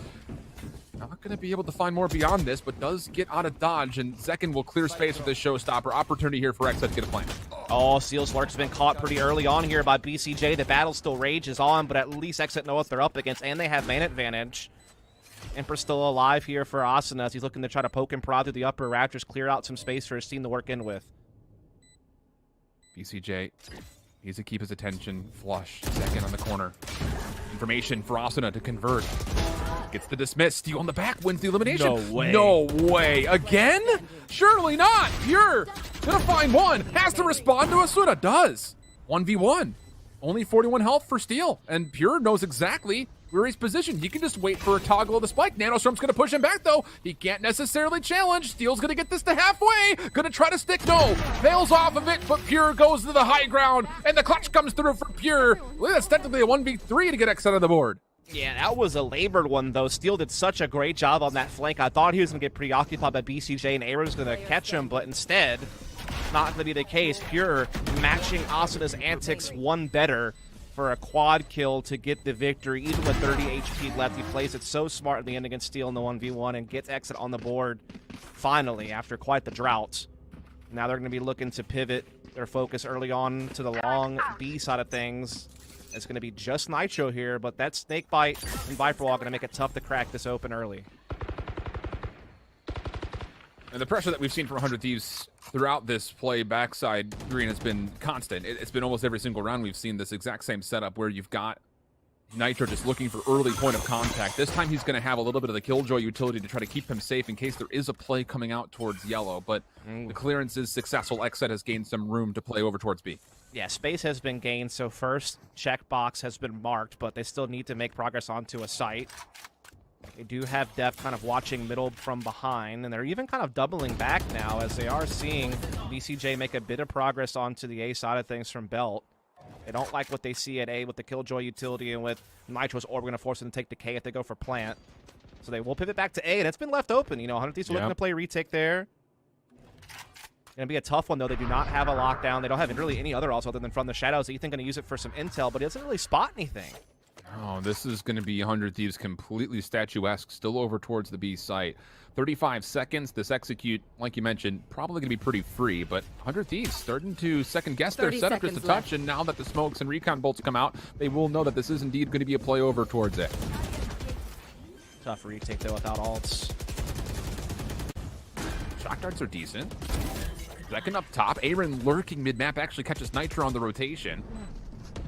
Not going to be able to find more beyond this, but does get out of dodge, and Zekin will clear space with this showstopper. Opportunity here for XSET to get a plan. Oh, Seal's Lurk's been caught pretty early on here by BCJ. The battle still rages on, but at least XSET know what they're up against, and they have man advantage. Emperor's still alive here for Asuna as he's looking to try to poke and prod through the upper Raptors, clear out some space for his team to work in with. BCJ needs to keep his attention flush. Zekin on the corner. Information for Asuna to convert. Gets the dismiss. Steel on the back wins the elimination. No way. No way. Again? Surely not. Pure gonna find one. Has to respond to Asuna. Does. 1v1. Only 41 health for Steel. And Pure knows exactly where he's positioned. He can just wait for a toggle of the spike. Nanostorm's gonna push him back though. He can't necessarily challenge. Steel's gonna get this to halfway. Gonna try to stick. No. Fails off of it, but Pure goes to the high ground. And the clutch comes through for Pure. That's technically a 1v3 to get X out of the board. Yeah, that was a labored one, though. Steel did such a great job on that flank. I thought he was going to get preoccupied by BCJ and Aaron was going to catch him, but instead, not going to be the case. Pure matching Asuna's antics one better for a quad kill to get the victory. Even with 30 HP left, he plays it so smart in the end against Steel in the 1v1 and gets XSET on the board finally after quite the drought. Now they're going to be looking to pivot their focus early on to the long B side of things. It's going to be just Nitro here, but that Snakebite and Viper Wall are going to make it tough to crack this open early. And the pressure that we've seen from 100 Thieves throughout this play backside green has been constant. It's been almost every single round we've seen this exact same setup where you've got Nitro just looking for early point of contact. This time he's going to have a little bit of the Killjoy utility to try to keep him safe in case there is a play coming out towards yellow. But the clearance is successful. XSET has gained some room to play over towards B. Yeah, space has been gained, so first checkbox has been marked, but they still need to make progress onto a site. They do have Def kind of watching middle from behind, and they're even kind of doubling back now as they are seeing BCJ make a bit of progress onto the A side of things from Belt. They don't like what they see at A with the Killjoy utility, and with Nitro's orb, we're going to force them to take the K if they go for plant. So they will pivot back to A, and it's been left open. You know, 100 Thieves are looking to play retake there. Going to be a tough one, though. They do not have a lockdown. They don't have really any other else other than From the Shadows. Ethan going to use it for some intel, but he doesn't really spot anything. Oh, this is going to be 100 Thieves completely statuesque, still over towards the B site. 35 seconds. This execute, like you mentioned, probably going to be pretty free, but 100 Thieves starting to second-guess their setup just a touch, and now that the smokes and recon bolts come out, they will know that this is indeed going to be a play over towards it. Tough retake, though, without alts. Shock darts are decent. Second up top. Aaron lurking mid-map actually catches Nitro on the rotation.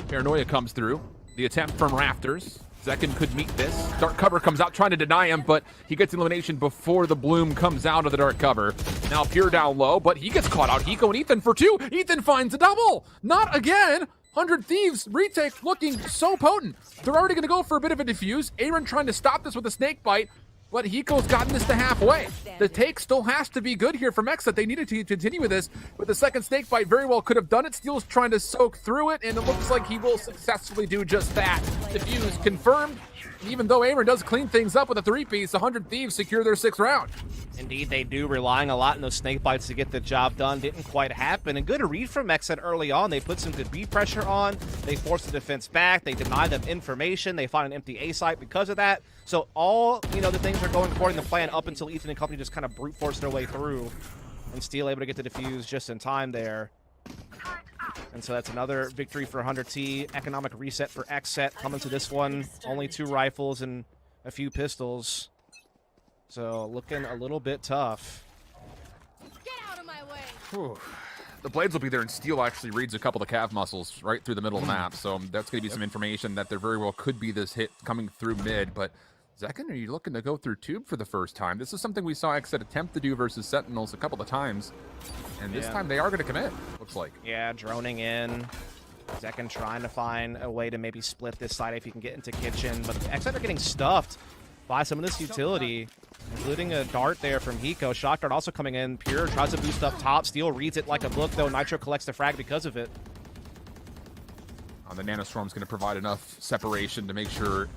Paranoia comes through. The attempt from Rafters. Zekin could meet this. Dark cover comes out trying to deny him, but he gets elimination before the bloom comes out of the dark cover. Now Pure down low, but he gets caught out. Hiko and Ethan for 2. Ethan finds a double. Not again. 100 Thieves retake looking so potent. They're already going to go for a bit of a defuse. Aaron trying to stop this with a snake bite, but Hiko's gotten this to halfway. The take still has to be good here from XSET. They needed to continue with this, but the second snake bite very well could have done it. Steel's trying to soak through it, and it looks like he will successfully do just that. Defuse confirmed. Even though Aaron does clean things up with a 3-piece, 100 Thieves secure their 6th round. Indeed, they do, relying a lot on those snake bites to get the job done. Didn't quite happen. And good read from XSET early on. They put some good B pressure on. They forced the defense back. They denied them information. They found an empty A site because of that. So all, the things are going according to plan up until Ethan and company just kind of brute force their way through. And Steel able to get the defuse just in time there. And so that's another victory for 100T. Economic reset for XSET coming to this one. Only 2 rifles and a few pistols. So looking a little bit tough. Get out of my way. Whew. The blades will be there, and Steel actually reads a couple of calf muscles right through the middle of the map. So that's going to be some information that there very well could be this hit coming through mid. But Zekin, are you looking to go through tube for the first time? This is something we saw XSET attempt to do versus Sentinels a couple of times. And this time they are going to commit, looks like. Yeah, droning in. Zekin trying to find a way to maybe split this side if he can get into kitchen. But XSET are getting stuffed by some of this utility, including a dart there from Hiko. Shock dart also coming in. Pure tries to boost up top. Steel reads it like a book, though. Nitro collects the frag because of it. The Nanostorm's going to provide enough separation to make sure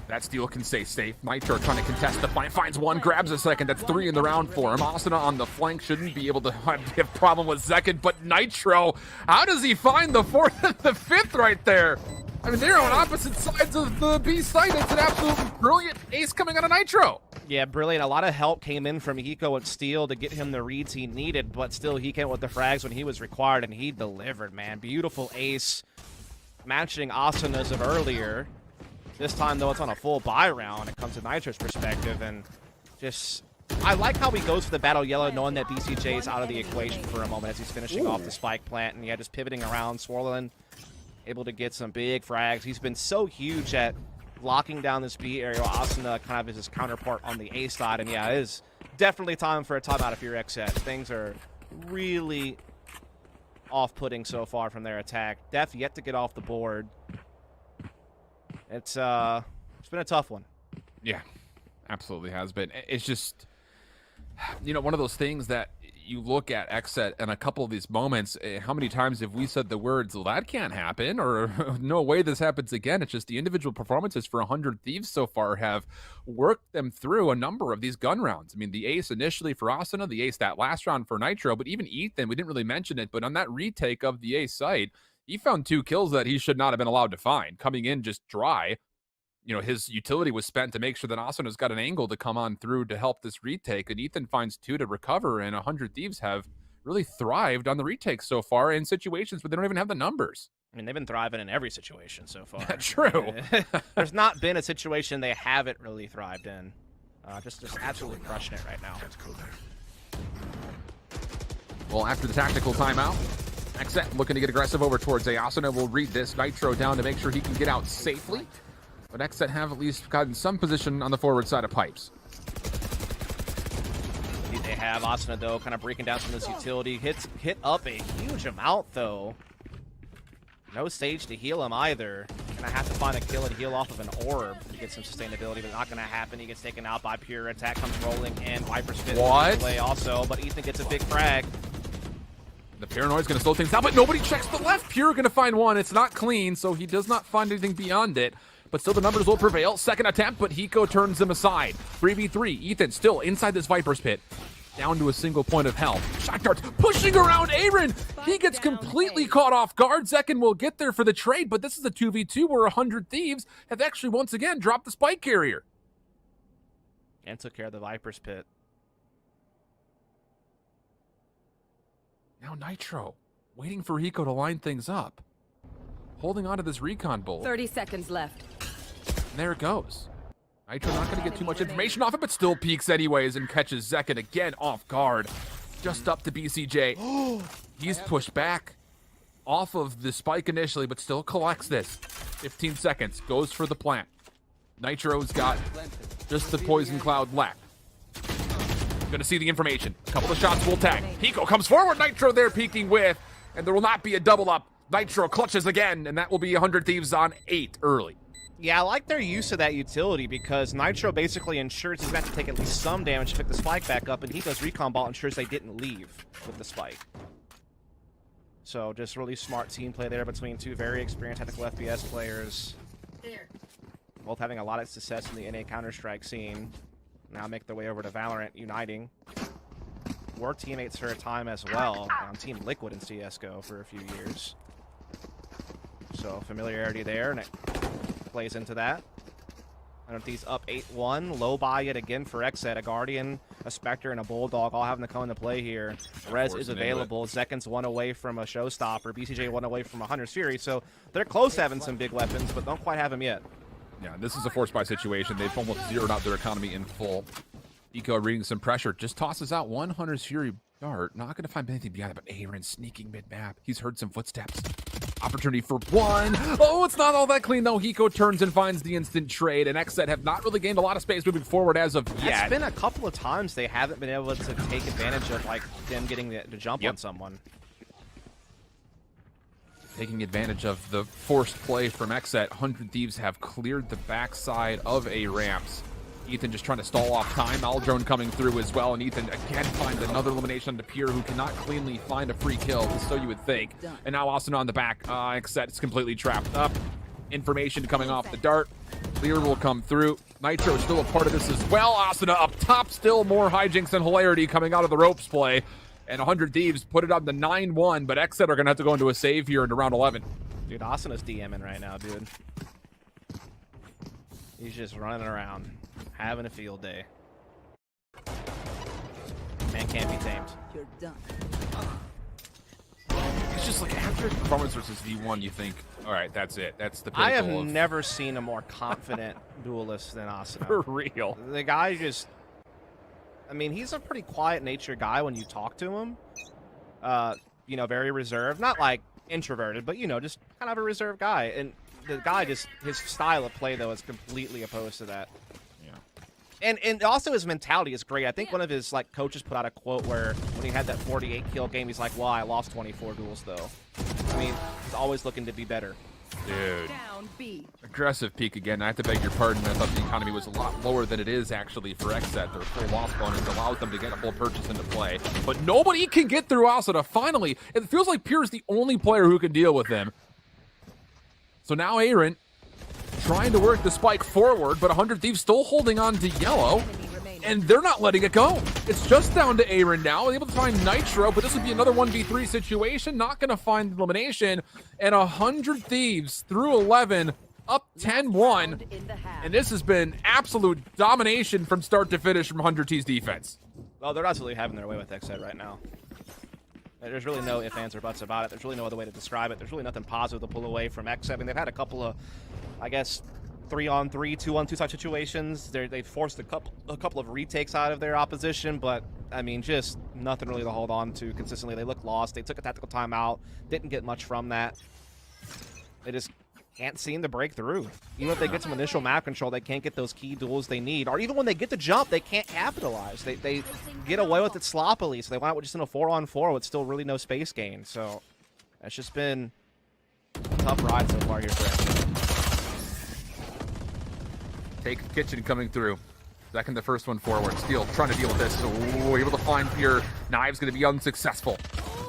that Steel can stay safe. Nitro trying to contest the fight. Finds one, grabs a second. That's 3 in the round for him. Asuna on the flank shouldn't be able to have a problem with Zekin, but Nitro, how does he find the 4th and the 5th right there? I mean, they're on opposite sides of the B site. It's an absolute brilliant ace coming out of Nitro. Yeah, brilliant. A lot of help came in from Hiko and Steel to get him the reads he needed, but still he came with the frags when he was required, and he delivered, man. Beautiful ace, matching Asuna's of earlier. This time, though, it's on a full buy round when it comes to Nitro's perspective, and just, I like how he goes for the battle yellow, knowing that BCJ is out of the equation for a moment as he's finishing off the spike plant, and yeah, just pivoting around, swirling, able to get some big frags. He's been so huge at locking down this B area. Asuna kind of is his counterpart on the A side, and yeah, it is definitely time for a timeout if you're XSET. Things are really off-putting so far from their attack. Def yet to get off the board. It's been a tough one. Yeah, absolutely has been. It's just, one of those things that you look at XSET and a couple of these moments, how many times have we said the words, well, that can't happen, or no way this happens again? It's just the individual performances for 100 Thieves so far have worked them through a number of these gun rounds. I mean, the ace initially for Asuna, the ace that last round for Nitro, but even Ethan, we didn't really mention it, but on that retake of the A site, he found 2 kills that he should not have been allowed to find, coming in just dry. His utility was spent to make sure that Asuna's got an angle to come on through to help this retake, and Ethan finds 2 to recover, and 100 Thieves have really thrived on the retake so far in situations where they don't even have the numbers. I mean, they've been thriving in every situation so far. True. There's not been a situation they haven't really thrived in. Just absolutely crushing it right now. Well, after the tactical timeout, XSET looking to get aggressive over towards A. Asuna will read this. Nitro down to make sure he can get out safely. But XSET have at least gotten some position on the forward side of pipes. They have Asuna, though, kind of breaking down some of this utility. Hit up a huge amount, though. No stage to heal him either. Gonna have to find a kill and heal off of an orb to get some sustainability, but not gonna happen. He gets taken out by Pure. Attack comes rolling in. Viper's Fist delay also, but Ethan gets a big frag. The Paranoid's going to slow things down, but nobody checks the left. Pure going to find one. It's not clean, so he does not find anything beyond it. But still the numbers will prevail. Second attempt, but Hiko turns him aside. 3v3. Ethan still inside this Viper's Pit. Down to a single point of health. Shock darts pushing around Aaron. He gets completely caught off guard. Zekin will get there for the trade, but this is a 2v2 where 100 Thieves have actually once again dropped the spike carrier. And took care of the Viper's Pit. Now Nitro, waiting for Hiko to line things up. Holding on to this recon bolt. 30 seconds left. And there it goes. Nitro not going to get too much information off it, but still peeks anyways and catches Zekken again off guard. Just up to BCJ. He's pushed back off of the spike initially, but still collects this. 15 seconds, goes for the plant. Nitro's got just the poison cloud left. Gonna see the information. A couple of shots will tag. Hiko comes forward, Nitro there peeking with, and there will not be a double up. Nitro clutches again, and that will be 100 Thieves on 8 early. Yeah, I like their use of that utility because Nitro basically ensures he's going to have to take at least some damage to pick the spike back up, and Hiko's recon ball ensures they didn't leave with the spike. So just really smart team play there between two very experienced technical FPS players. Both having a lot of success in the NA Counter-Strike scene. Now make their way over to Valorant, uniting. Were teammates for a time as well on Team Liquid in CSGO for a few years. So familiarity there, and it plays into that. 100 Thieves up 8-1. Low buy yet again for XSET. A Guardian, a Spectre, and a Bulldog all having to come into play here. Rez is available. Zekken's one away from a Showstopper. BCJ one away from a Hunter's Fury. So they're close to having some big weapons, but don't quite have them yet. Yeah, this is a force buy situation. They've almost zeroed out their economy in full. Eco reading some pressure. Just tosses out one Hunter's Fury dart. Not going to find anything behind it, but Aaron sneaking mid-map. He's heard some footsteps. Opportunity for one. Oh, it's not all that clean, though. Hiko turns and finds the instant trade, and XSET have not really gained a lot of space moving forward as of yet. It's been a couple of times they haven't been able to take advantage of, like, them getting the jump on someone. Taking advantage of the forced play from XSET, 100 Thieves have cleared the backside of A ramps. Ethan just trying to stall off time. Aldrone coming through as well, and Ethan again finds another elimination on the Pier, who cannot cleanly find a free kill, so you would think. And now Asuna on the back. XSET is completely trapped up. Information coming off the dart. Clear will come through. Nitro is still a part of this as well. Asuna up top, still more hijinks and hilarity coming out of the ropes play. And 100 Thieves put it on the 9-1, but XSET are going to have to go into a save here into round 11. Dude, Asuna's DMing right now, dude. He's just running around, having a field day. Man can't be tamed. You're done. It's just like after performance versus V1, you think, all right, that's it. That's the pinnacle. I have never seen a more confident duelist than Asuna. For real. The guy just... I mean, he's a pretty quiet-natured guy when you talk to him. You know, very reserved. Not, like, introverted, but, you know, just kind of a reserved guy. And the guy just... His style of play, though, is completely opposed to that. Yeah. And also his mentality is great. I think one of his, like, coaches put out a quote where when he had that 48-kill game, he's like, well, I lost 24 duels, though. I mean, he's always looking to be better. Dude. Down B. Aggressive peak again. I have to beg your pardon. I thought the economy was a lot lower than it is actually for XSET. Their full loss bonus allows them to get a full purchase into play. But nobody can get through Asuna. Finally, it feels like Pierre is the only player who can deal with them. So now Aaron trying to work the spike forward, but 100 Thieves still holding on to yellow. And they're not letting it go. It's just down to Aaron now. Able to find Nitro, but this would be another 1v3 situation. Not going to find the elimination. And 100 Thieves through 11, up 10-1. And this has been absolute domination from start to finish from 100 Thieves defense. Oh, they're absolutely having their way with XSET right now. There's really no ifs, ands, or buts about it. There's really no other way to describe it. There's really nothing positive to pull away from XSET. I mean, they've had a couple of, I guess, 3-on-3, 2-on-2 type situations. They've forced a couple of retakes out of their opposition, but I mean, just nothing really to hold on to consistently. They look lost. They took a tactical timeout. Didn't get much from that. They just can't seem to break through. Even if they get some initial map control, they can't get those key duels they need. Or even when they get the jump, they can't capitalize. They get away with it sloppily. So they went out just in a 4-on-4 with still really no space gain. So it's just been a tough ride so far here for XSET. Take Kitchen coming through. Second, the first one forward. Steel trying to deal with this. Oh, able to find Pierre. Knives going to be unsuccessful.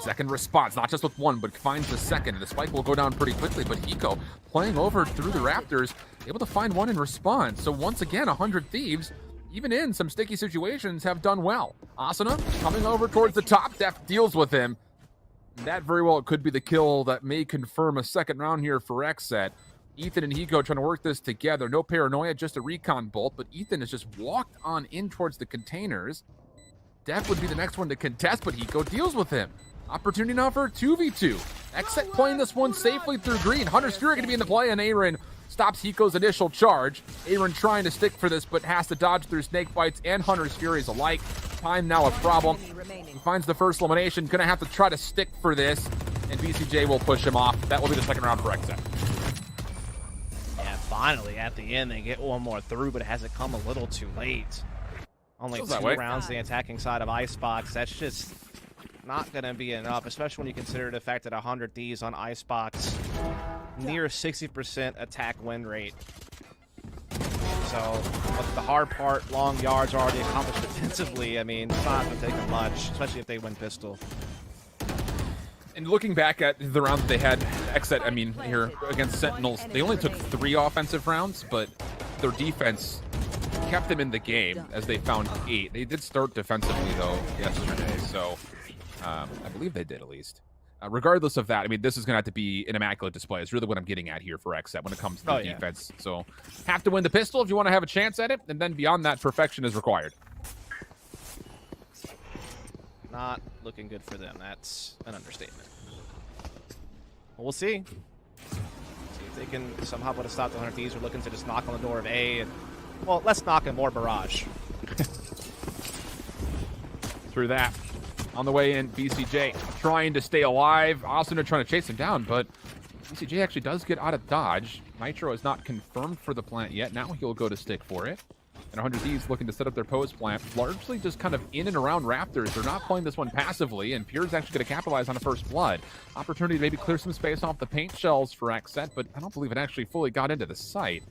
Second response, not just with one, but finds the second. And the spike will go down pretty quickly, but Hiko playing over through the Raptors, able to find one in response. So once again, 100 Thieves, even in some sticky situations, have done well. Asuna coming over towards the top. Def deals with him. And that very well could be the kill that may confirm a second round here for XSET. Ethan and Hiko trying to work this together. No paranoia, just a recon bolt, but Ethan has just walked on in towards the containers. Def would be the next one to contest, but Hiko deals with him. Opportunity now for 2v2. XSET playing this one safely through green. Hunter's Fury going to be in the play, and Aaron stops Hiko's initial charge. Aaron trying to stick for this, but has to dodge through snake bites and Hunter's Furies alike. Time now a problem. He finds the first elimination. Gonna have to try to stick for this, and BCJ will push him off. That will be the second round for XSET. Yeah, finally, at the end, they get one more through, but it hasn't come a little too late. Only 2 rounds the attacking side of Icebox. That's just not going to be enough, especially when you consider the fact that 100 Ds on Icebox, near 60% attack win rate. So, but the hard part, long yards are already accomplished defensively. I mean, it's not going to take them much, especially if they win pistol. And looking back at the round that they had, XSET, I mean, here against Sentinels, they only took 3 offensive rounds, but their defense kept them in the game as they found 8. They did start defensively, though, yesterday, so I believe they did at least. Regardless of that, I mean, this is going to have to be an immaculate display. It's really what I'm getting at here for XSET when it comes to the defense. So have to win the pistol if you want to have a chance at it, and then beyond that, perfection is required. Not looking good for them. That's an understatement. Well, we'll see. See if they can somehow put a stop to 100 Thieves. We're looking to just knock on the door of A. And, well, let's knock in more barrage. Through that. On the way in, BCJ trying to stay alive. Asuna trying to chase him down, but BCJ actually does get out of dodge. Nitro is not confirmed for the plant yet. Now he'll go to stick for it. And 100 Thieves looking to set up their post plant, largely just kind of in and around Raptors. They're not playing this one passively, and Pure's actually going to capitalize on a first blood. Opportunity to maybe clear some space off the paint shells for XSET, but I don't believe it actually fully got into the site.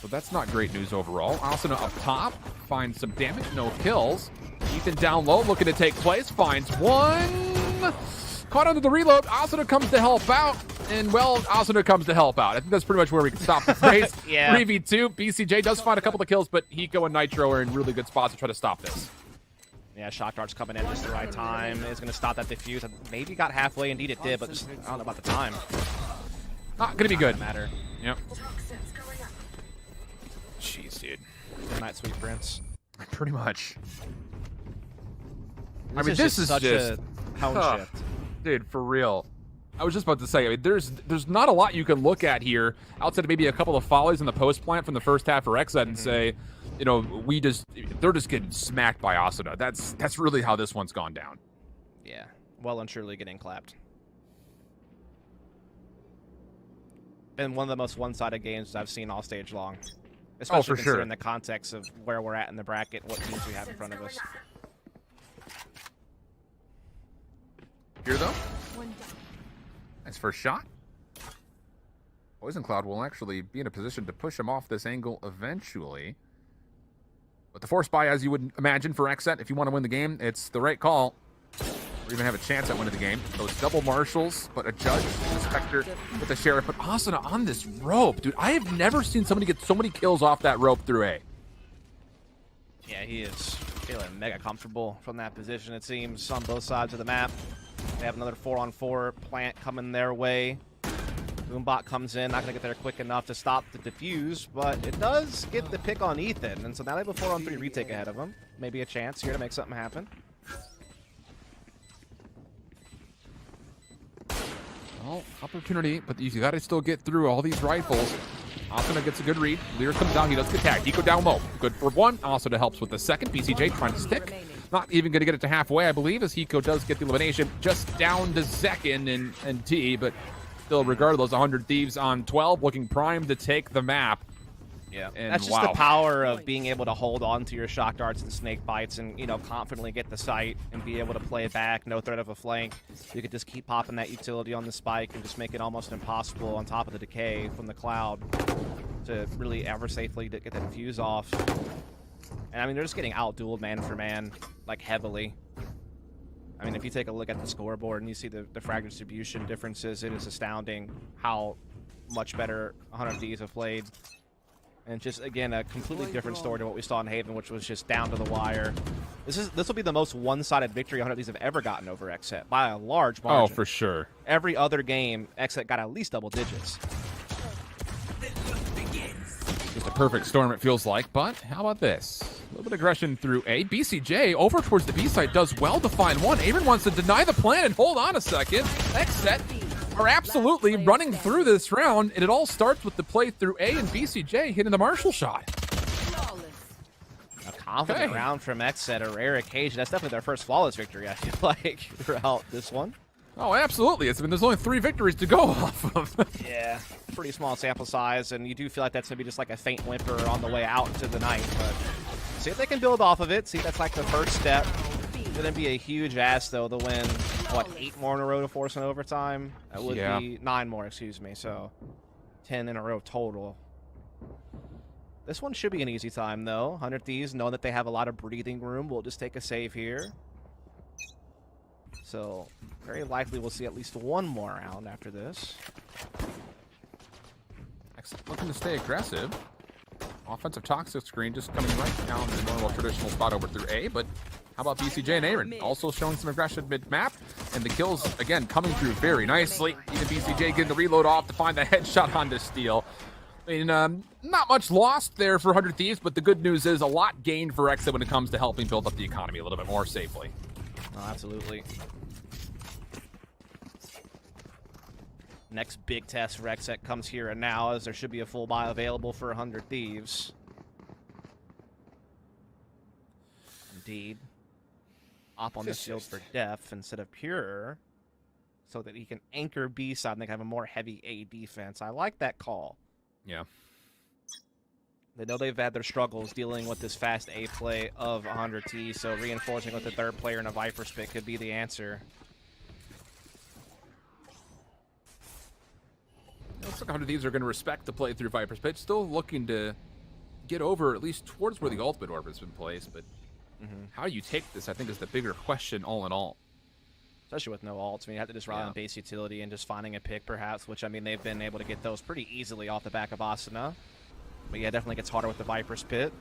So that's not great news overall. Asuna up top, finds some damage, no kills. Ethan down low, looking to take place, finds one. Caught under the reload. Asuna comes to help out. And, well, Asuna comes to help out. I think that's pretty much where we can stop the phrase. 3v2. BCJ does find a couple of kills, but Hiko and Nitro are in really good spots to try to stop this. Yeah, shock dart's coming in just the right time. It's going to stop that diffuse. Maybe got halfway. Indeed it did, but just, I don't know about the time. Not going to be good. Matter. Yep. Jeez, dude. Good night, sweet prince. Pretty much. This is such a tone shift. Dude, for real. I was just about to say, I mean, there's not a lot you can look at here outside of maybe a couple of follies in the post plant from the first half for XSET and say, you know, they're just getting smacked by Asuna. That's really how this one's gone down. Yeah, well and truly getting clapped. Been one of the most one-sided games I've seen all stage long. Especially considering the context of where we're at in the bracket, what teams we have in front of us. Here, though. Nice first shot. Poison Cloud will actually be in a position to push him off this angle eventually. But the force buy, as you would imagine for XSET, if you want to win the game, it's the right call. Or even have a chance at winning the game. So it's double marshals, but a judge, a Spectre with the Sheriff. But Asuna on this rope. Dude, I have never seen somebody get so many kills off that rope through A. Yeah, he is feeling mega comfortable from that position, it seems, on both sides of the map. They have another 4-on-4 plant coming their way. Boombot comes in, not going to get there quick enough to stop the defuse, but it does get the pick on Ethan. And so now they have a 4-on-3 retake ahead of them. Maybe a chance here to make something happen. Well, opportunity, but you got to still get through all these rifles. Asuna gets a good read. Lear comes down. He does get tagged. Hiko down low. Good for one. Asuna helps with the second. BCJ trying to stick. Not even going to get it to halfway, I believe, as Hiko does get the elimination. Just down to Zekin and T, but still, regardless, 100 Thieves on 12, looking primed to take the map. Yeah, and that's just the power of being able to hold on to your shock darts and snake bites and, you know, confidently get the site and be able to play it back, no threat of a flank. You could just keep popping that utility on the spike and just make it almost impossible on top of the decay from the cloud to really ever safely get the defuse off. And I mean, they're just getting out-dueled man for man, like heavily. I mean, if you take a look at the scoreboard and you see the frag distribution differences, it is astounding how much better 100 Ds have played. And just, again, a completely different story to what we saw in Haven, which was just down to the wire. This will be the most one-sided victory 100 Ds have ever gotten over XSET by a large margin. Oh, for sure. Every other game, XSET got at least double digits. Just a perfect storm, it feels like. But how about this? A little bit of aggression through A. BCJ over towards the B side does well to find one. Aaron wants to deny the plan and hold on a second. XSET are absolutely running through this round, and it all starts with the play through A and BCJ hitting the Marshall shot. A confident round from XSET, a rare occasion. That's definitely their first flawless victory, I feel like, throughout this one. Oh, absolutely. There's only 3 victories to go off of. Yeah, pretty small sample size, and you do feel like that's going to be just like a faint whimper on the way out into the night. But see if they can build off of it. See if that's like the first step. It's going to be a huge ask, though, to win, what, 8 more in a row to force an overtime? That would be 9 more, excuse me. So 10 in a row total. This one should be an easy time, though. 100 Thieves, knowing that they have a lot of breathing room, we'll just take a save here. So very likely we'll see at least 1 more round after this. Looking to stay aggressive. Offensive toxic screen just coming right down the normal traditional spot over through A, but how about BCJ and Aaron also showing some aggression mid-map, and the kills, again, coming through very nicely. Even BCJ getting the reload off to find the headshot onto Steel. I mean, not much lost there for 100 Thieves, but the good news is a lot gained for XSET when it comes to helping build up the economy a little bit more safely. Oh, absolutely. Next big test for XSET comes here and now, as there should be a full buy available for 100 Thieves. Indeed. Op on this field for Def instead of Pure, so that he can anchor B side and they can have a more heavy A defense. I like that call. Yeah. They know they've had their struggles dealing with this fast A play of 100T, so reinforcing with the 3rd player in a Viper's Pit could be the answer. Looks like 100 Thieves are going to respect the play through Viper's Pit. Still looking to get over at least towards where the ultimate orb has been placed, but how you take this, I think, is the bigger question all in all. Especially with no ults. I mean, you have to just rely on base utility and just finding a pick, perhaps, which, I mean, they've been able to get those pretty easily off the back of Asuna. But yeah, definitely gets harder with the Viper's Pit.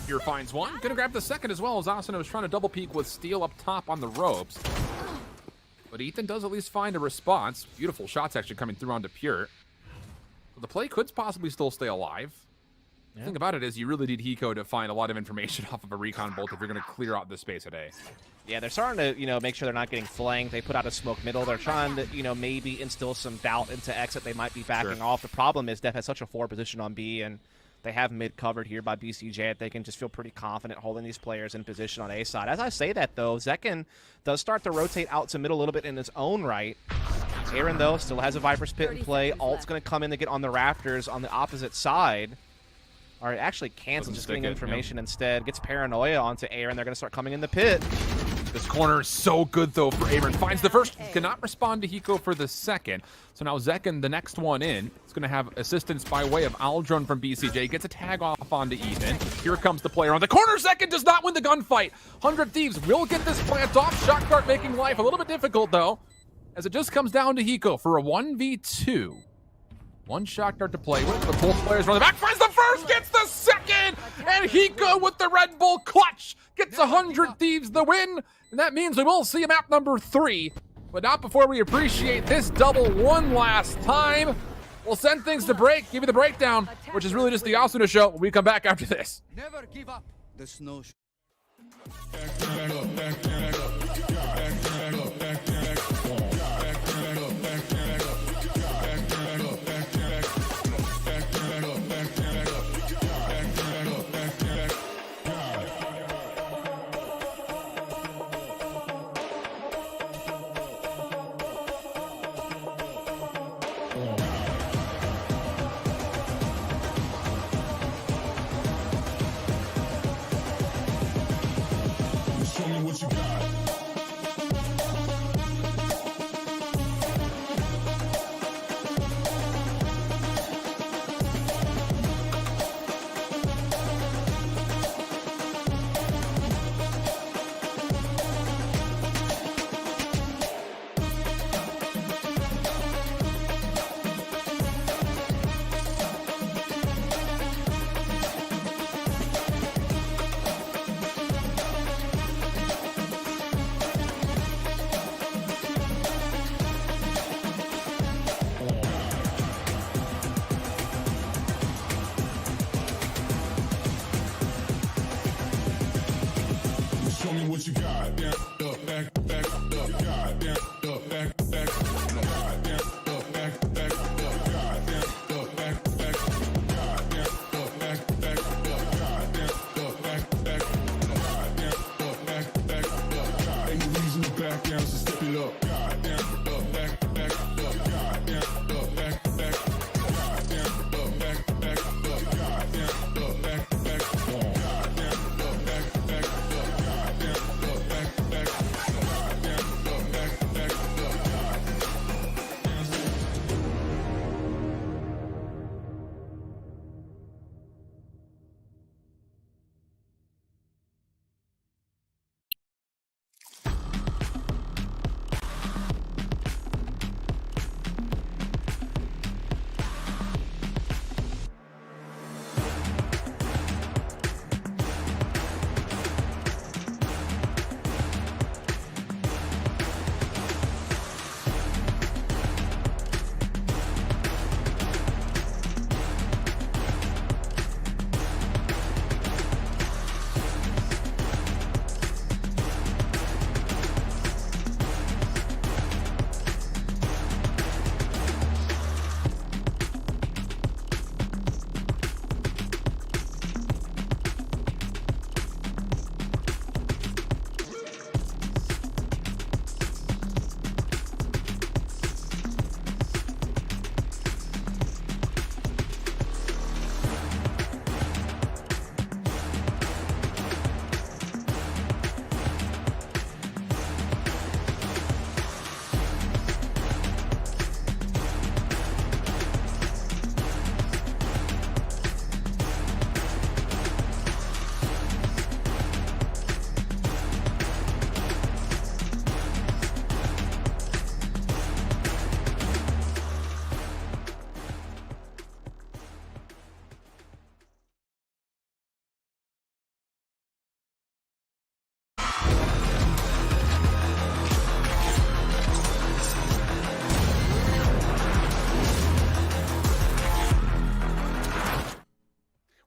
Pure finds one. Gonna grab the second as well, as Asuna was trying to double peek with Steel up top on the ropes. But Ethan does at least find a response. Beautiful shots actually coming through onto Pure. So the play could possibly still stay alive. The thing about it is you really need Hiko to find a lot of information off of a recon bolt if you're going to clear out the space at A. Yeah, they're starting to, make sure they're not getting flanked. They put out a smoke middle. They're trying to, maybe instill some doubt into XSET. They might be backing off. The problem is Def has such a forward position on B, and they have mid covered here by BCJ that they can just feel pretty confident holding these players in position on A side. As I say that, though, Zekken does start to rotate out to middle a little bit in his own right. Aaron, though, still has a Viper's Pit in play. Alt's going to come in to get on the rafters on the opposite side. Or actually cancels, just getting information instead. Gets Paranoia onto Aaron. They're going to start coming in the pit. This corner is so good, though, for Aaron. Finds the first. Cannot respond to Hiko for the second. So now Zekken, the next one in, is going to have assistance by way of Aldrone from BCJ. Gets a tag off onto Ethan. Here comes the player on the corner. Zekken does not win the gunfight. 100 Thieves will get this plant off. Shot cart making life a little bit difficult, though, as it just comes down to Hiko for a 1v2. One shot card to play with, but both players run the back. Finds the first, gets the second, and Hiko with the Red Bull clutch gets 100 Thieves the win, and that means we will see map number 3, but not before we appreciate this double one last time. We'll send things to break, give you the breakdown, which is really just the Asuna show when we come back after this. Never give up. The snow. Show me what you got.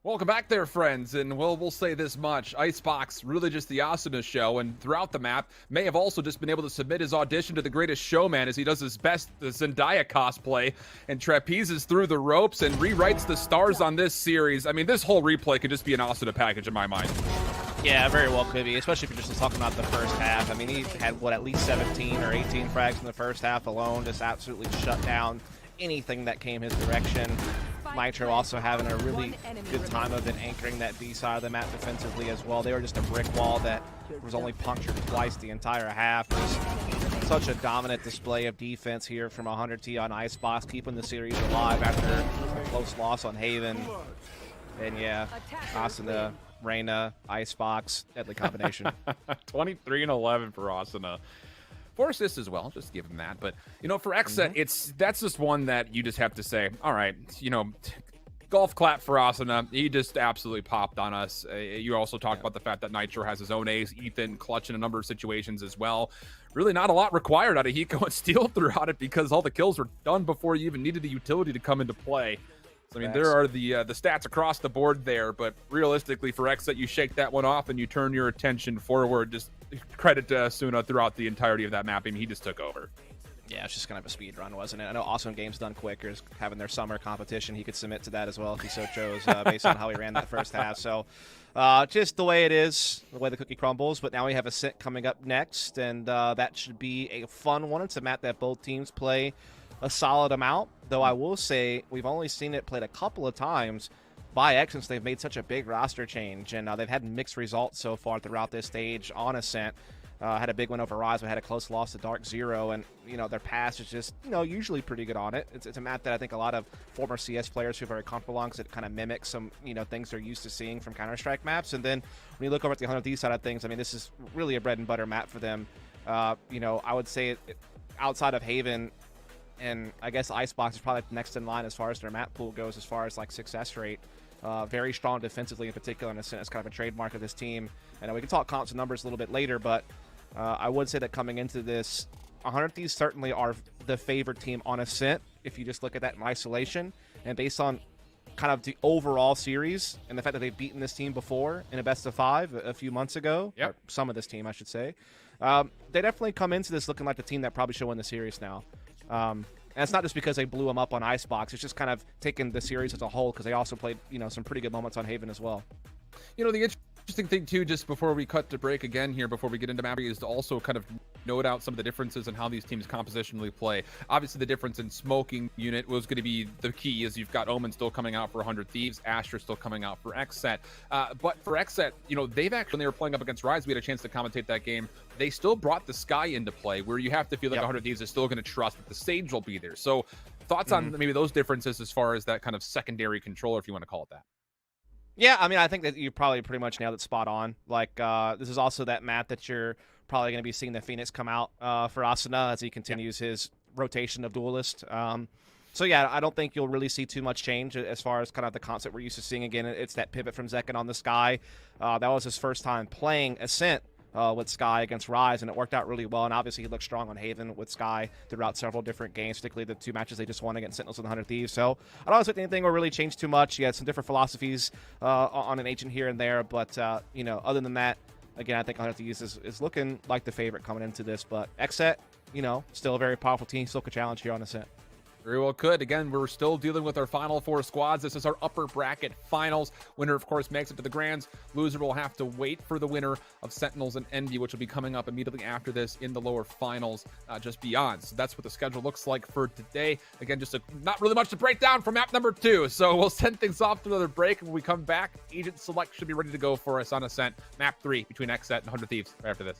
Welcome back there, friends, and we'll say this much. Icebox, really just the Asuna show, and throughout the map, may have also just been able to submit his audition to the greatest showman as he does his best the Zendaya cosplay and trapezes through the ropes and rewrites the stars on this series. I mean, this whole replay could just be an Asuna package in my mind. Yeah, very well could be, especially if you're just talking about the first half. I mean, he had, what, at least 17 or 18 frags in the first half alone, just absolutely shut down anything that came his direction. Nitro also having a really good time of it, anchoring that B side of the map defensively as well. They were just a brick wall that was only punctured twice the entire half. Just such a dominant display of defense here from 100T on Icebox, keeping the series alive after a close loss on Haven. And yeah, Asuna, Reyna, Icebox, deadly combination. 23 and 11 for Asuna. 4 assists as well, just give him that. But, you know, for XSET, that's just one that you just have to say, all right, you know, golf clap for Asuna. He just absolutely popped on us. You also talked about the fact that Nitro has his own ace, Ethan clutch in a number of situations as well. Really not a lot required out of Hiko and Steel throughout it because all the kills were done before you even needed the utility to come into play. So, I mean, there are the stats across the board there, but realistically for XSET, you shake that one off and you turn your attention forward. Just credit to Asuna throughout the entirety of that map. I mean, he just took over. Yeah, it's just kind of a speed run, wasn't it? I know Awesome Games Done Quick is having their summer competition. He could submit to that as well if he so chose, based on how he ran that first half. So just the way it is, the way the cookie crumbles. But now we have a SEN coming up next, and that should be a fun one. It's a map that both teams play a solid amount, though I will say we've only seen it played a couple of times by X since they've made such a big roster change, and they've had mixed results so far throughout this stage on Ascent. Had a big win over Rise, but had a close loss to Dark Zero, and you know their pass is just usually pretty good on it. It's a map that I think a lot of former CS players feel very comfortable on because it kind of mimics some things they're used to seeing from Counter-Strike maps. And then when you look over at the 100D side of things, I mean this is really a bread and butter map for them. I would say outside of Haven and I guess Icebox is probably next in line as far as their map pool goes, as far as like success rate. Very strong defensively in particular, and it's kind of a trademark of this team. And we can talk comps and numbers a little bit later, but I would say that coming into this, 100 Thieves certainly are the favorite team on Ascent if you just look at that in isolation. And based on kind of the overall series and the fact that they've beaten this team before in a best of 5 a few months ago, or some of this team, I should say, they definitely come into this looking like the team that probably should win the series now. And it's not just because they blew them up on Icebox. It's just kind of taking the series as a whole because they also played, some pretty good moments on Haven as well. The interesting thing, too, just before we cut to break again here, before we get into map, is to also kind of note out some of the differences in how these teams compositionally play. Obviously, the difference in smoking unit was going to be the key, as you've got Omen still coming out for 100 Thieves, Astra still coming out for XSET. But for XSET, they've actually, when they were playing up against Rise, we had a chance to commentate that game. They still brought the Sky into play, where you have to feel like 100 Thieves is still going to trust that the Sage will be there. So thoughts on maybe those differences as far as that kind of secondary controller, if you want to call it that? Yeah, I mean, I think that you probably pretty much nailed it spot on. Like, this is also that map that you're probably going to be seeing the Phoenix come out for Asuna as he continues his rotation of Duelist. So, yeah, I don't think you'll really see too much change as far as kind of the concept we're used to seeing again. It's that pivot from Zekken on the Sky. That was his first time playing Ascent with Sky against Rise, and it worked out really well. And obviously, he looked strong on Haven with Sky throughout several different games, particularly the 2 matches they just won against Sentinels and 100 Thieves. So I don't expect anything will really change too much. You had some different philosophies on an agent here and there, but other than that, again, I think 100 Thieves is looking like the favorite coming into this. But XSET, still a very powerful team, still could challenge here on Ascent. Very well could. Again, we're still dealing with our final 4 squads. This is our upper bracket finals. Winner, of course, makes it to the Grands. Loser will have to wait for the winner of Sentinels and Envy, which will be coming up immediately after this in the lower finals just beyond. So that's what the schedule looks like for today. Again, just not really much to break down for map number 2. So we'll send things off to another break. And when we come back, Agent Select should be ready to go for us on Ascent. Map 3 between XSET and 100 Thieves right after this.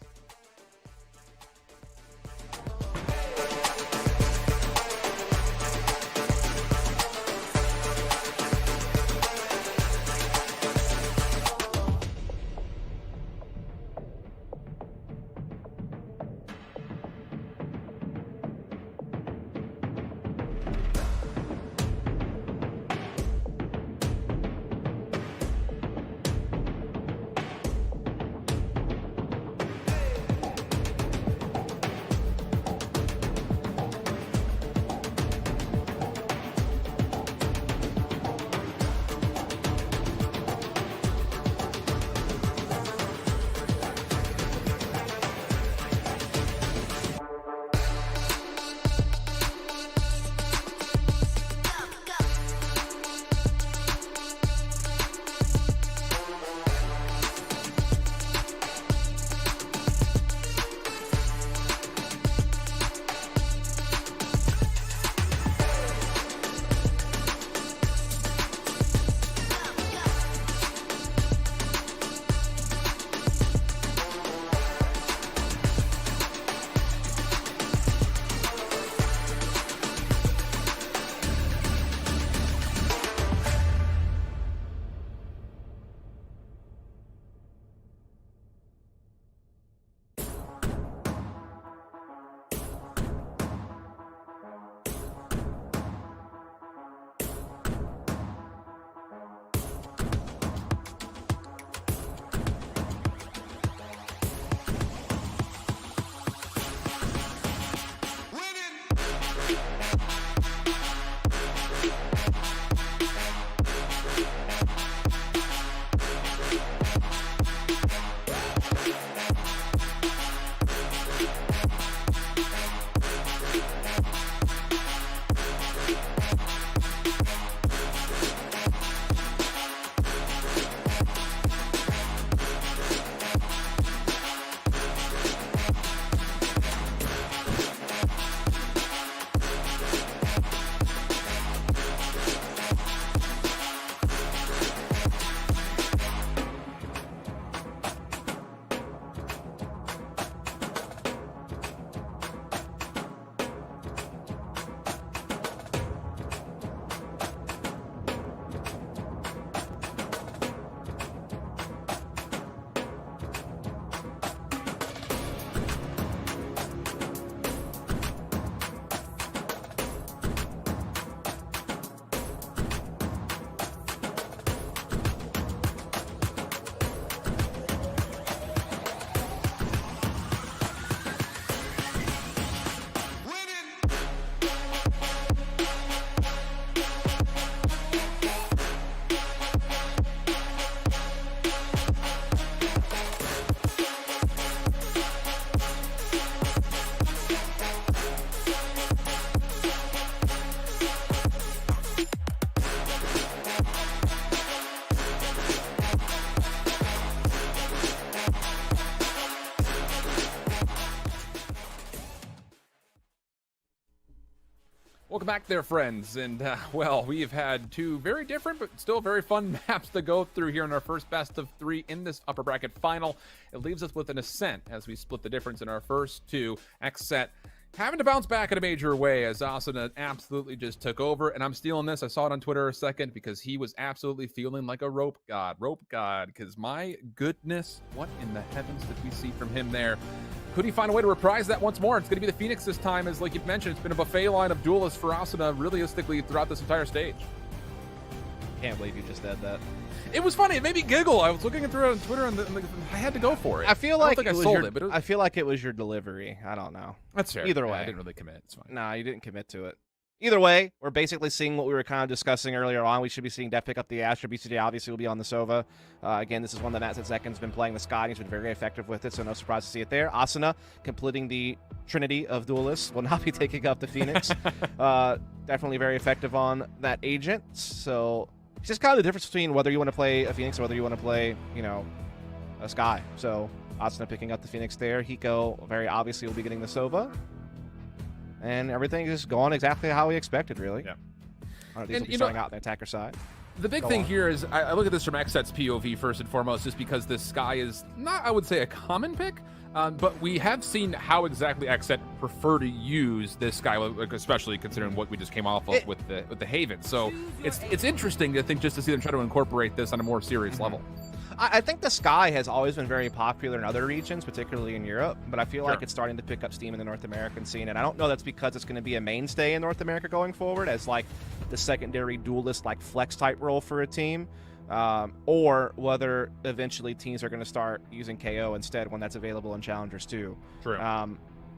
Welcome back there, friends. And, well, we've had two very different but still very fun maps to go through here in our first best of 3 in this upper bracket final. It leaves us with an Ascent as we split the difference in our first two. XSET having to bounce back in a major way as Asuna absolutely just took over. And I'm stealing this. I saw it on Twitter a second because he was absolutely feeling like a rope god. Because my goodness, what in the heavens did we see from him there? Could he find a way to reprise that once more? It's going to be the Phoenix this time, as like you mentioned, it's been a buffet line of duelists for Asuna realistically throughout this entire stage. Can't believe you just said that. It was funny. It made me giggle. I was looking through it on Twitter, and I had to go for it. I feel like I it was sold your, it, but I feel like it was your delivery. I don't know. That's fair. Either Yeah, way. I didn't really commit. It's fine. Nah, you didn't commit to it. Either way, we're basically seeing what we were kind of discussing earlier on. We should be seeing Def pick up the Astra. BCJ obviously will be on the Sova. Again, this is one of the mats that Zekin's been playing the Sky, and he's been very effective with it, so no surprise to see it there. Asuna, completing the trinity of duelists, will now be taking up the Phoenix. Definitely very effective on that agent. So it's just kind of the difference between whether you want to play a Phoenix or whether you want to play, you know, a Sky. So Asuna picking up the Phoenix there. Hiko very obviously will be getting the Sova. And everything is going exactly how we expected, really. Yeah. These will be starting out on the attacker side. The big thing here is I look at this from XSET's POV first and foremost, just because this Sky is not, I would say, a common pick, but we have seen how exactly XSET prefer to use this Sky, especially considering what we just came off of with the Haven. So it's interesting to think just to see them try to incorporate this on a more serious level. I think the Sky has always been very popular in other regions, particularly in Europe, but I feel like it's starting to pick up steam in the North American scene, and I don't know that's because it's going to be a mainstay in North America going forward as like the secondary duelist like flex type role for a team, or whether eventually teams are going to start using KO instead when that's available in Challengers too. True.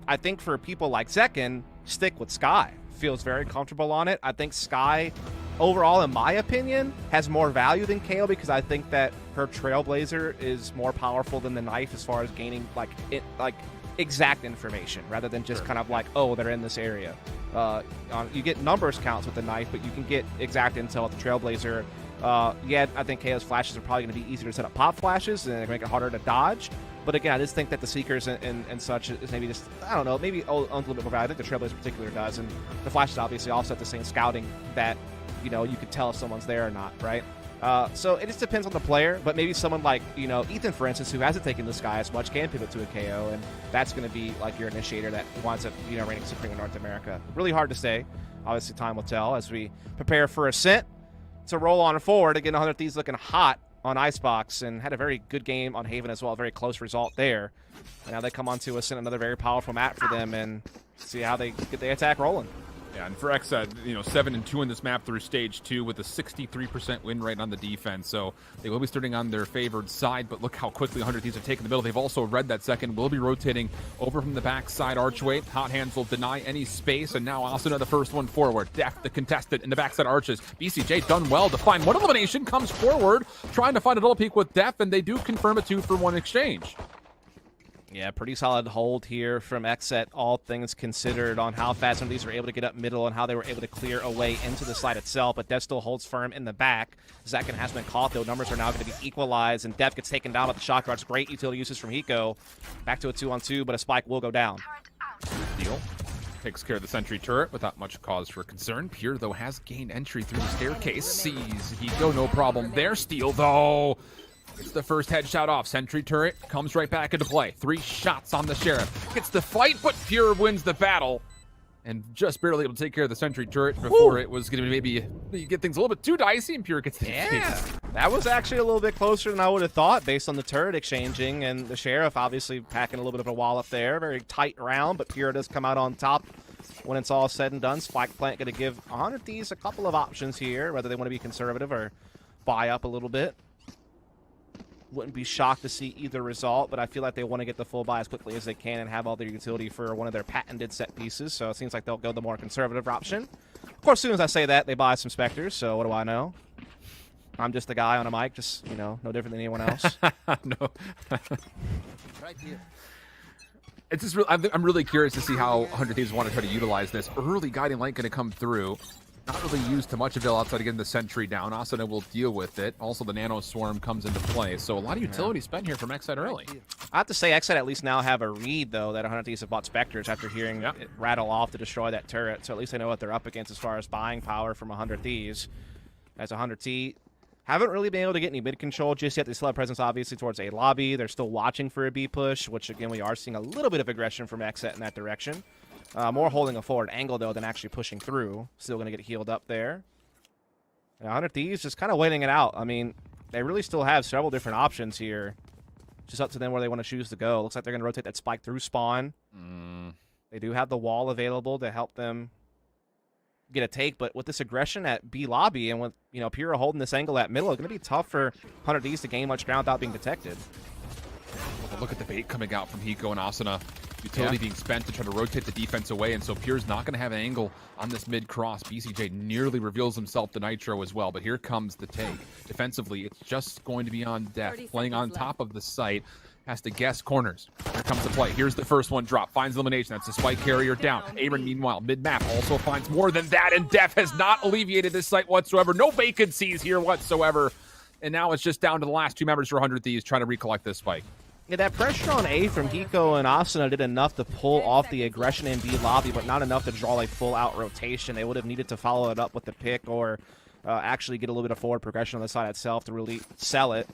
I think for people like Zekin, stick with Sky. Feels very comfortable on it. I think Sky, overall, in my opinion, has more value than KO because I think that her Trailblazer is more powerful than the knife as far as gaining exact information rather than just kind of like, oh, they're in this area. You get numbers counts with the knife, but you can get exact intel with the Trailblazer. Yeah, I think KO's flashes are probably going to be easier to set up pop flashes and they're going to make it harder to dodge. But again, I just think that the Seekers and such is maybe just, I don't know, maybe owns a little bit more value. I think the Trailblazer in particular does. And the flashes obviously offset the same scouting that, you know, you could tell if someone's there or not, right? So it just depends on the player. But maybe someone like, you know, Ethan, for instance, who hasn't taken the Sky as much, can pivot to a KO. And that's going to be like your initiator that winds up, you know, reigning supreme in North America. Really hard to say. Obviously, time will tell as we prepare for Ascent to roll on forward. Again, 100 Thieves looking hot on Icebox and had a very good game on Haven as well. A very close result there. And now they come on to Ascent, another very powerful map for them, and see how they get the attack rolling. Yeah, and for XSET, you know, 7-2 in this map through stage 2 with a 63% win rate on the defense. So they will be starting on their favored side, but look how quickly 100 Thieves have taken the middle. They've also read that second, will be rotating over from the backside archway. Hot Hands will deny any space, and now Asuna the first one forward. Def, the contestant in the backside arches. BCJ done well to find one elimination, comes forward, trying to find a double peek with Def, and they do confirm a 2-for-1 exchange. Yeah, pretty solid hold here from XSET, all things considered, on how fast some of these were able to get up middle and how they were able to clear a way into the side itself. But Def still holds firm in the back. Zekin has been caught, though. Numbers are now going to be equalized, and Def gets taken down with the shock rods. Great utility uses from Hiko. Back to a 2-on-2, but a spike will go down. Deal. Takes care of the sentry turret without much cause for concern. Pure, though, has gained entry through the staircase. Sees Hiko, no problem there. Steal, though. It's the first headshot off. Sentry turret comes right back into play. 3 shots on the Sheriff. Gets the fight, but Pure wins the battle. And just barely able to take care of the sentry turret before it was going to maybe get things a little bit too dicey, and Pure gets the defeat. That was actually a little bit closer than I would have thought based on the turret exchanging, and the Sheriff obviously packing a little bit of a wallop there. Very tight round, but Pure does come out on top when it's all said and done. Spike Plant going to give 100 Thieves a couple of options here, whether they want to be conservative or buy up a little bit. Wouldn't be shocked to see either result, but I feel like they want to get the full buy as quickly as they can and have all their utility for one of their patented set pieces, so it seems like they'll go the more conservative option. Of course, as soon as I say that, they buy some Spectres, so what do I know? I'm just the guy on a mic, just, you know, no different than anyone else. No. Right here. It's just I'm really curious to see how 100 Thieves want to try to utilize this. Early guiding light going to come through. not really used to much avail outside of getting the sentry down. Asuna will deal with it. Also, the nano swarm comes into play. So a lot of utility spent here from XSET early. I have to say, XSET at least now have a read, though, that 100 Thieves have bought Spectres after hearing it rattle off to destroy that turret. So at least they know what they're up against as far as buying power from 100 Thieves. As 100 T haven't really been able to get any mid control just yet. They still have presence, obviously, towards A lobby. They're still watching for a B push, which, again, we are seeing a little bit of aggression from XSET in that direction. More holding a forward angle, though, than actually pushing through. Still going to get healed up there. 100 Thieves just kind of waiting it out. I mean, they really still have several different options here. Just up to them where they want to choose to go. Looks like they're going to rotate that spike through spawn. They do have the wall available to help them get a take, but with this aggression at B lobby and with, you know, Pura holding this angle at middle, it's going to be tough for 100 Thieves to gain much ground without being detected. Well, look at the bait coming out from Hiko and Asuna. Utility being spent to try to rotate the defense away, and so Pure's not going to have an angle on this mid-cross. BCJ nearly reveals himself to Nitro as well, but here comes the take. Defensively, it's just going to be on Def, playing on top of the site. Has to guess corners. Here comes the play. Here's the first one drop. Finds elimination. That's the spike carrier down. Aaron, meanwhile, mid-map also finds more than that, and Def has not alleviated this site whatsoever. No vacancies here whatsoever. And now it's just down to the last two members for 100 Thieves trying to recollect this spike. Yeah, that pressure on A from Hiko and Asuna did enough to pull off the aggression in B lobby, but not enough to draw a full-out rotation. They would have needed to follow it up with the pick or actually get a little bit of forward progression on the side itself to really sell it.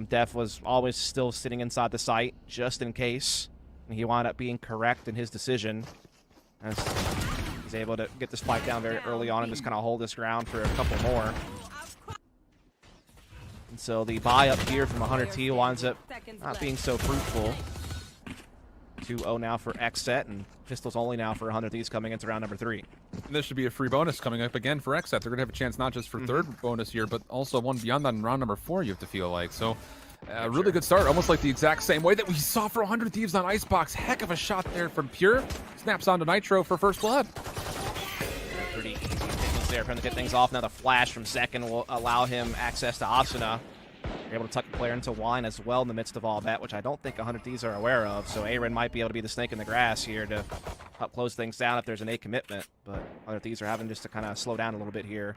Def was always still sitting inside the site, just in case. And he wound up being correct in his decision. As he's able to get the spike down very early on and just kind of hold his ground for a couple more. And so the buy up here from 100T winds up not being so fruitful. 2-0 now for XSET, and pistols only now for 100 Thieves coming into round number 3. And this should be a free bonus coming up again for XSET. They're going to have a chance not just for third bonus here, but also one beyond that in round number 4, you have to feel like. So, really good start, almost like the exact same way that we saw for 100 Thieves on Icebox. Heck of a shot there from Pure. Snaps onto Nitro for first blood. Pretty easy things there for him to get things off. Now the flash from second will allow him access to Asuna. You're able to tuck the player into wine as well in the midst of all that, which I don't think 100 Thieves are aware of. So Aaron might be able to be the snake in the grass here to help close things down if there's an A commitment. But 100 Thieves are having just to kind of slow down a little bit here.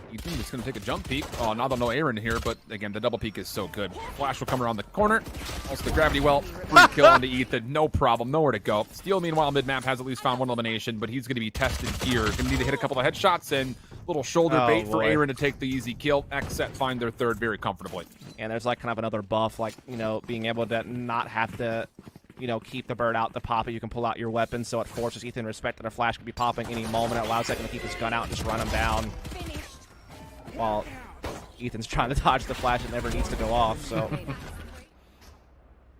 Ethan is going to take a jump peek. Oh, now they'll know Aaron here, but again, the double peek is so good. Flash will come around the corner. Also the gravity well. Free kill onto Ethan. No problem. Nowhere to go. Steel, meanwhile, mid-map has at least found one elimination, but he's going to be tested here. Going to need to hit a couple of headshots and little shoulder bait for Aaron to take the easy kill. XSET find their third very comfortably. And there's like kind of another buff, like, you know, being able to not have to, you know, keep the bird out to pop it. You can pull out your weapon, so it forces Ethan to respect that a flash could be popping any moment. It allows Ethan to keep his gun out and just run him down. While Ethan's trying to dodge the flash, it never needs to go off. So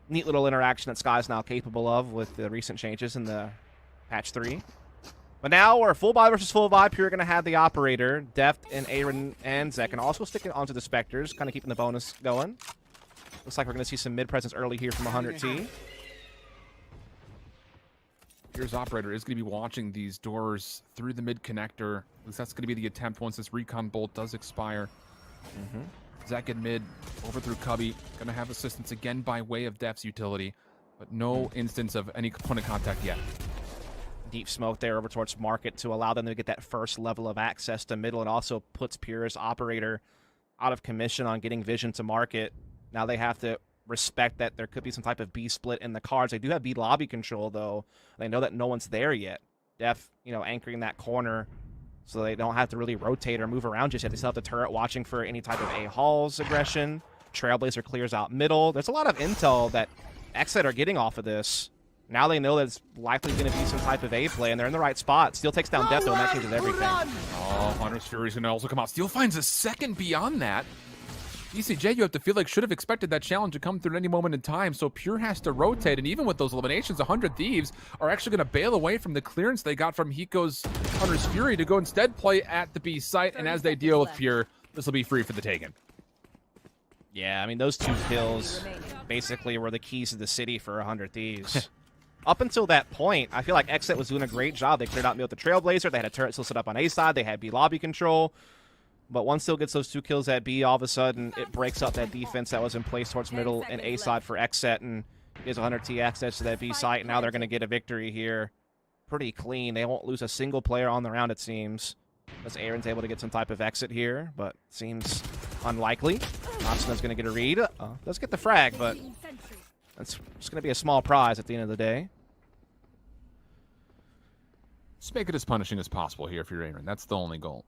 neat little interaction that Sky's now capable of with the recent changes in the patch 3. But now we're full buy versus full buy. Pure going to have the operator, Deft and Aaron and Zek, and also sticking onto the Spectres, kind of keeping the bonus going. Looks like we're going to see some mid presence early here from 100T. Here's operator is going to be watching these doors through the mid connector. That's going to be the attempt once this recon bolt does expire. Zek in mid, over through Cubby. Going to have assistance again by way of Def's utility, but no instance of any point of contact yet. Deep smoke there over towards Market to allow them to get that first level of access to middle. It also puts Pure's operator out of commission on getting vision to Market. Now they have to respect that there could be some type of B split in the cards. They do have B lobby control, though. They know that no one's there yet. Def, you know, anchoring that corner so they don't have to really rotate or move around just yet. They still have the turret watching for any type of A-Halls aggression. Trailblazer clears out middle. There's a lot of intel that XSET are getting off of this. Now they know that it's likely going to be some type of A play, and they're in the right spot. Steel takes down Def, though, and that changes everything. Oh, Hunter's Fury's going to also come out. Steel finds a second beyond that. BCJ, you have to feel like should have expected that challenge to come through at any moment in time, so Pure has to rotate, and even with those eliminations, 100 Thieves are actually going to bail away from the clearance they got from Hiko's Hunter's Fury to go instead play at the B site, and as they deal with Pure, this will be free for the taken. Yeah, I mean, those two kills basically were the keys to the city for 100 Thieves. Up until that point, I feel like XSET was doing a great job. They cleared out middle with the Trailblazer. They had a turret still set up on A side. They had B lobby control. But one still gets those 2 kills at B, all of a sudden it breaks up that defense that was in place towards middle and A side for XSET, and Gives 100T access to that B site, and now they're going to get a victory here. Pretty clean. They won't lose a single player on the round, it seems. Unless Aaron's able to get some type of exit here, but seems unlikely. Thompson's going to get a read. Does get the frag, but that's just going to be a small prize at the end of the day. Just make it as punishing as possible here for your Aaron. That's the only goal.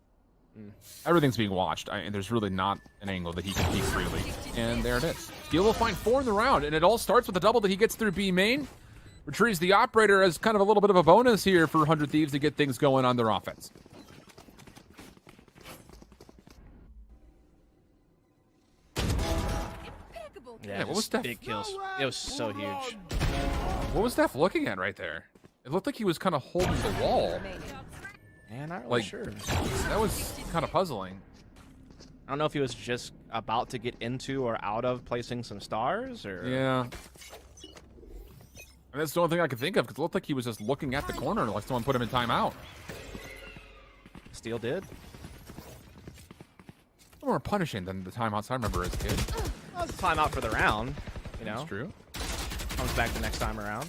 Everything's being watched, and there's really not an angle that he can peek freely. And there it is. Steel will find 4 in the round, and it all starts with a double that he gets through B main. Retrieves the operator as kind of a little bit of a bonus here for 100 Thieves to get things going on their offense. Yeah, what was Steph? Big kills. It was so huge. What was Steph looking at right there? It looked like he was kind of holding the wall. Man, not really sure. That was kind of puzzling. I don't know if he was just about to get into or out of placing some stars, or... Yeah. And that's the only thing I could think of, because it looked like he was just looking at the corner like someone put him in timeout. Steel did. More punishing than the timeouts I remember as a kid. Well, it's a timeout for the round, you know. That's true. Comes back the next time around.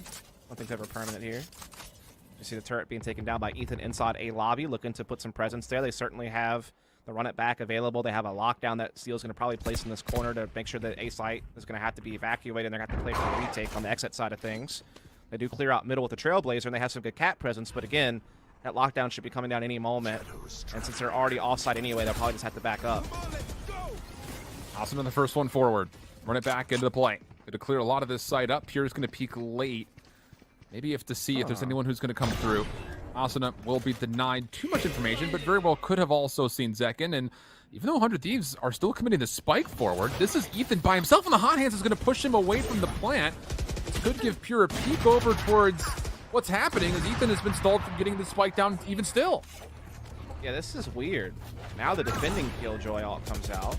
Nothing's ever permanent here. You see the turret being taken down by Ethan inside A lobby, looking to put some presence there. They certainly have the run it back available. They have a lockdown that Steel's going to probably place in this corner to make sure that A site is going to have to be evacuated, and they're going to have to play for a retake on the exit side of things. They do clear out middle with the Trailblazer, and they have some good cat presence, but again, that lockdown should be coming down any moment, and since they're already offside anyway, they'll probably just have to back up. Awesome on the first one forward. Run it back into the play. Going to clear a lot of this side up. Pure's going to peek late. Maybe you have to see if there's anyone who's going to come through. Asuna will be denied too much information, but very well could have also seen Zekin. And even though 100 Thieves are still committing the spike forward, this is Ethan by himself in the hot hands is going to push him away from the plant. This could give Pure a peek over towards what's happening as Ethan has been stalled from getting the spike down even still. Yeah, this is weird. Now the defending Killjoy all comes out.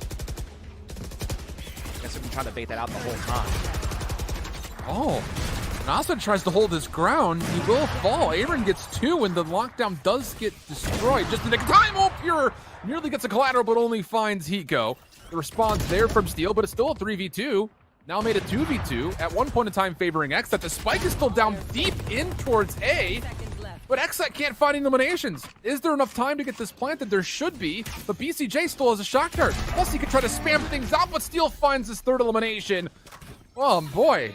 Guess I've been trying to bait that out the whole time. Oh. Nasa tries to hold his ground. He will fall. Aaron gets 2, and the lockdown does get destroyed. Just in the time, oh, Pure nearly gets a collateral, but only finds Hiko. The response there from Steel, but it's still a 3v2. Now made a 2v2. At one point in time favoring XSET. The spike is still down deep in towards A, but XSET can't find eliminations. Is there enough time to get this planted? There should be, but BCJ still has a shock dart. Plus, he could try to spam things out, but Steel finds his 3rd elimination. Oh, boy.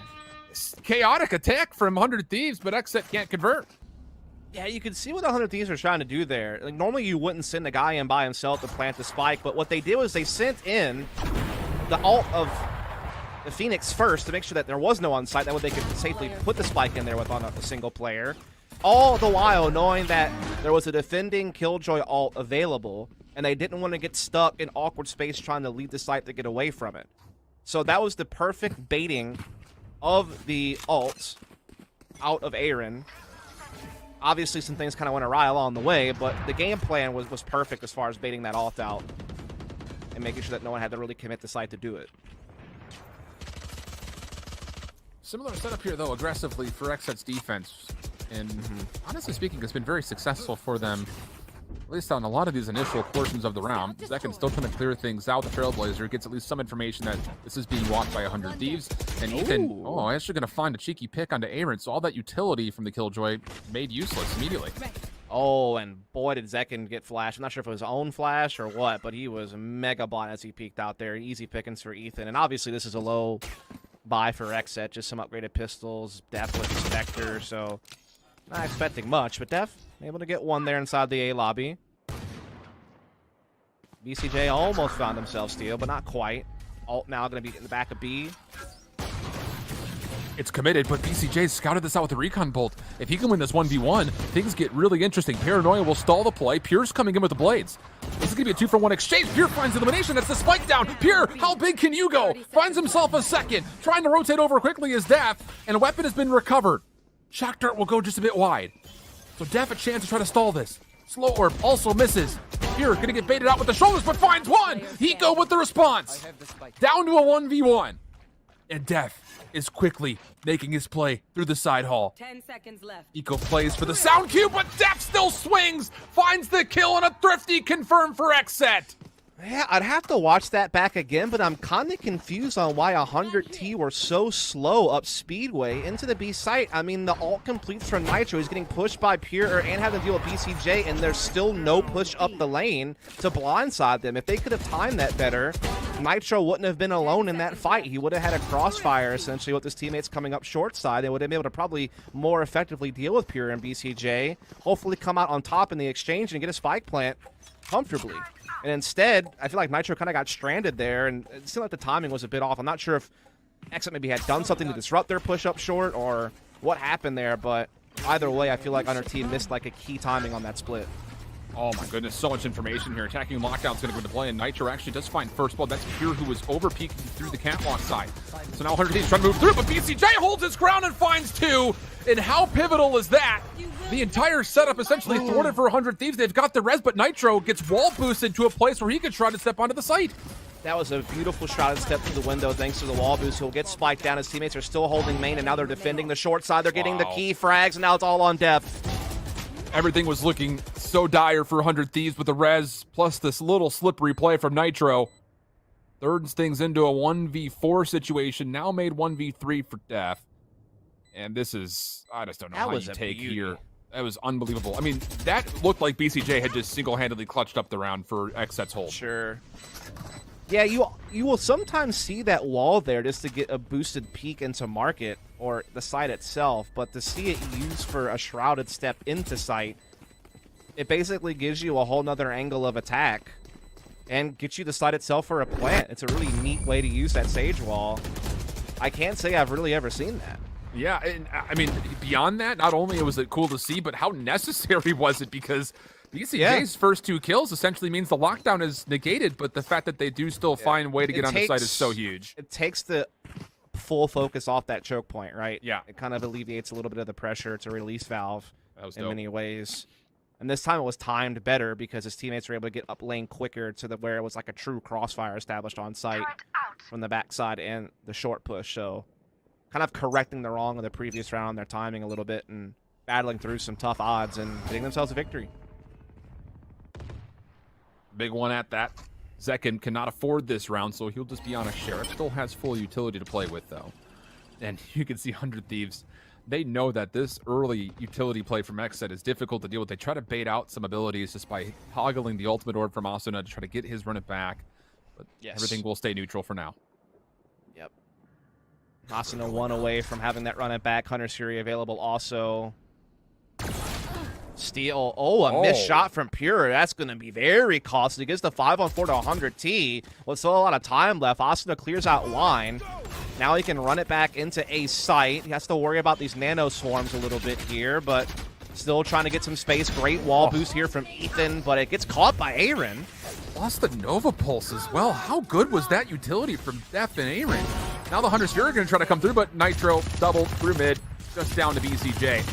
Chaotic attack from 100 Thieves, but XSET can't convert. Yeah, you can see what the 100 Thieves are trying to do there. Like, normally you wouldn't send a guy in by himself to plant the spike, but what they did was they sent in the ult of the Phoenix first to make sure that there was no on-site. That way they could safely put the spike in there with on a single player. All the while knowing that there was a defending Killjoy ult available, and they didn't want to get stuck in awkward space trying to leave the site to get away from it. So that was the perfect baiting of the ult out of Aaron. Obviously, some things kind of went awry along the way, but the game plan was perfect as far as baiting that ult out and making sure that no one had to really commit the site to do it. Similar setup here, though, aggressively for XSET's defense. And honestly speaking, it's been very successful for them, at least on a lot of these initial portions of the round. Zekin still trying to clear things out. The Trailblazer gets at least some information that this is being watched by 100 Thieves. And Ethan, actually going to find a cheeky pick onto Aaron. So all that utility from the Killjoy made useless immediately. Oh, and boy, did Zekin get flashed. I'm not sure if it was his own flash or what, but he was mega blind as he peeked out there. Easy pickings for Ethan. And obviously, this is a low buy for XSET. Just some upgraded pistols, Def with the Spectre. So not expecting much, but Def able to get one there inside the A lobby. BCJ almost found himself Steel, but not quite. Ult now going to be in the back of B. It's committed, but BCJ scouted this out with the recon bolt. If he can win this 1v1, things get really interesting. Paranoia will stall the play. Pure's coming in with the blades. This is going to be a 2-for-1 exchange. Pure finds elimination. That's the spike down. Pure, how big can you go? Finds himself a second. Trying to rotate over quickly is Def, and a weapon has been recovered. Shock dart will go just a bit wide. So Def a chance to try to stall this. Slow orb also misses. Pure gonna get baited out with the shoulders, but finds one. Hiko with the response. Down to a 1v1. And Def is quickly making his play through the side hall. 10 seconds left. Hiko plays for the sound cue, but Def still swings. Finds the kill and a thrifty confirm for XSET. Yeah, I'd have to watch that back again, but I'm kind of confused on why 100T were so slow up Speedway into the B site. I mean, the ult completes from Nitro. He's getting pushed by Pure and having to deal with BCJ, and there's still no push up the lane to blindside them. If they could have timed that better, Nitro wouldn't have been alone in that fight. He would have had a crossfire, essentially, with his teammates coming up short side. They would have been able to probably more effectively deal with Pure and BCJ, hopefully come out on top in the exchange and get a spike plant comfortably. And instead, I feel like Nitro kind of got stranded there, and it seemed like the timing was a bit off. I'm not sure if XSET maybe had done something to disrupt their push up short or what happened there, but either way, I feel like our team missed like a key timing on that split. Oh my goodness, so much information here. Attacking Lockdown's going to go into play, and Nitro actually does find first blood. That's Pure, who was over-peeking through the catwalk side. So now 100 Thieves trying to move through, but BCJ holds his ground and finds two. And how pivotal is that? The entire setup essentially thwarted for 100 Thieves. They've got the res, but Nitro gets wall boosted to a place where he can try to step onto the site. That was a beautiful shot and step through the window thanks to the wall boost. He'll get spiked down. His teammates are still holding main, and now they're defending the short side. They're getting the key frags, and now it's all on depth. Everything was looking so dire for 100 Thieves with the res, plus this little slippery play from Nitro. Thirds things into a 1v4 situation, now made 1v3 for death. And this is, I just don't know how you take here. That was unbelievable. I mean, that looked like BCJ had just single-handedly clutched up the round for XSET's hold. Sure. Yeah, you will sometimes see that wall there just to get a boosted peek into market or the site itself, but to see it used for a shrouded step into site, it basically gives you a whole nother angle of attack and gets you the site itself for a plant. It's a really neat way to use that Sage wall. I can't say I've really ever seen that. Yeah, and I mean, beyond that, not only was it cool to see, but how necessary was it? Because BCJ's first two kills essentially means the lockdown is negated, but the fact that they do still find a way to get on the site is so huge. It takes the full focus off that choke point, right? Yeah. It kind of alleviates a little bit of the pressure. It's a release valve in dope. many ways. And this time it was timed better because his teammates were able to get up lane quicker to where it was like a true crossfire established on site from the backside and the short push. So kind of correcting the wrong of the previous round, their timing a little bit, and battling through some tough odds and getting themselves a victory. Big one at that. Zekin cannot afford this round, so he'll just be on a Sheriff. Still has full utility to play with, though. And you can see 100 Thieves. They know that this early utility play from XSET is difficult to deal with. They try to bait out some abilities just by toggling the ultimate orb from Asuna to try to get his run it back. But everything will stay neutral for now. Yep. Asuna one away from having that run it back. Hunter's Fury available also. Steal. Oh, a missed shot from Pure. That's going to be very costly. Gets the 5-on-4 to 100T. With still a lot of time left, Asuna clears out line. Now he can run it back into a site. He has to worry about these nano swarms a little bit here, but still trying to get some space. Great wall boost here from Ethan, but it gets caught by Aaron. Lost the Nova Pulse as well. How good was that utility from Def and Aaron? Now the Hunter's Fury are going to try to come through, but Nitro doubled through mid, just down to BCJ.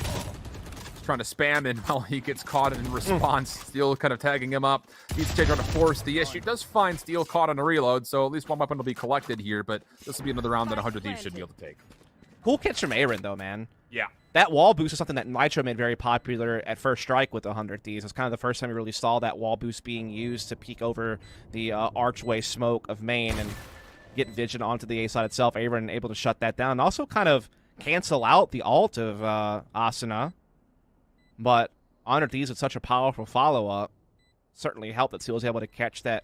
Trying to spam in while he gets caught in response. Steel kind of tagging him up. BCJ trying to force the issue. Does find Steel caught on a reload, so at least one weapon will be collected here, but this will be another round that 100 Thieves should be able to take. Cool catch from Aaron, though, man. Yeah. That wall boost is something that Nitro made very popular at First Strike with 100 Thieves. It's kind of the first time we really saw that wall boost being used to peek over the archway smoke of main and get vision onto the A side itself. Aaron able to shut that down and also kind of cancel out the ult of Asuna. But 100 Thieves with such a powerful follow-up certainly helped that Seal was able to catch that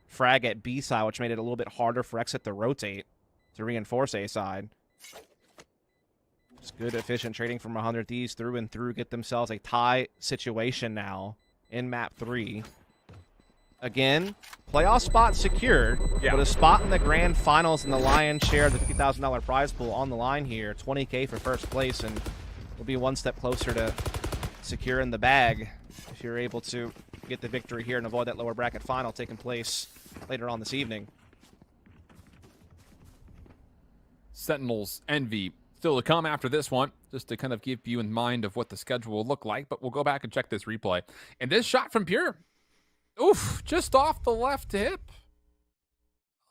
frag at B side, which made it a little bit harder for XSET to rotate to reinforce A side. Just good, efficient trading from 100 Thieves through and through. Get themselves a tie situation now in map 3. Again, playoff spot secured, but a spot in the grand finals in the lion's share of the $50,000 prize pool on the line here. $20K for first place, and we'll be one step closer to securing the bag if you're able to get the victory here and avoid that lower bracket final taking place later on this evening. Sentinels Envy still to come after this one, just to kind of give you in mind of what the schedule will look like, but we'll go back and check this replay. And this shot from Pure, oof, just off the left hip.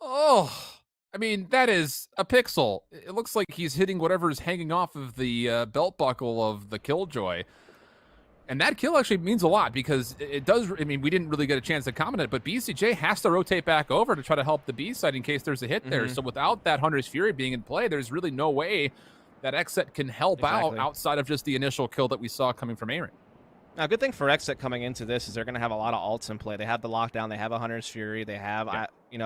Oh, I mean, that is a pixel. It looks like he's hitting whatever is hanging off of the belt buckle of the Killjoy. And that kill actually means a lot because it does. I mean, we didn't really get a chance to comment on it, but BCJ has to rotate back over to try to help the B side in case there's a hit there. So without that Hunter's Fury being in play, there's really no way that XSET can help out outside of just the initial kill that we saw coming from Aaron. Now, good thing for XSET coming into this is they're going to have a lot of ults in play. They have the lockdown, they have a Hunter's Fury, they have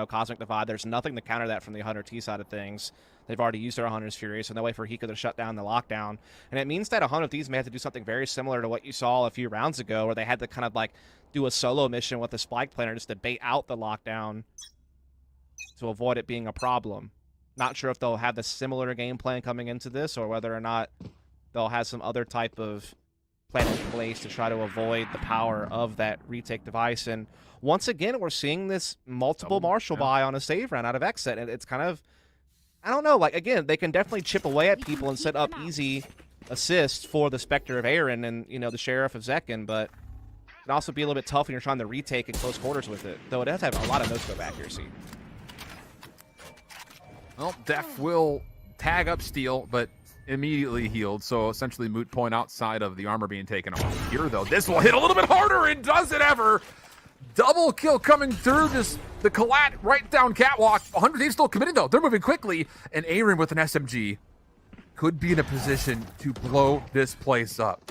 Cosmic Divide. There's nothing to counter that from the Hunter T side of things. They've already used their Hunter's Fury, so no way for Hiko to shut down the lockdown. And it means that 100 Thieves may have to do something very similar to what you saw a few rounds ago, where they had to kind of like do a solo mission with the Spike Planner just to bait out the lockdown to avoid it being a problem. Not sure if they'll have the similar game plan coming into this, or whether or not they'll have some other type of plan in place to try to avoid the power of that retake device. And once again, we're seeing this multiple Marshall buy on a save round out of XSET, and it's kind of, I don't know, like, again, they can definitely chip away at people and set up easy assists for the Spectre of Aaron and, the Sheriff of Zekin, but it can also be a little bit tough when you're trying to retake in close quarters with it, though it does have a lot of no-scope accuracy. Well, Def will tag up Steel, but immediately healed, so essentially moot point outside of the armor being taken off. Here, though, this will hit a little bit harder, and does it ever! Double kill coming through, just the collat right down catwalk. 100 Thieves still committed, though. They're moving quickly, and Aaron with an SMG could be in a position to blow this place up.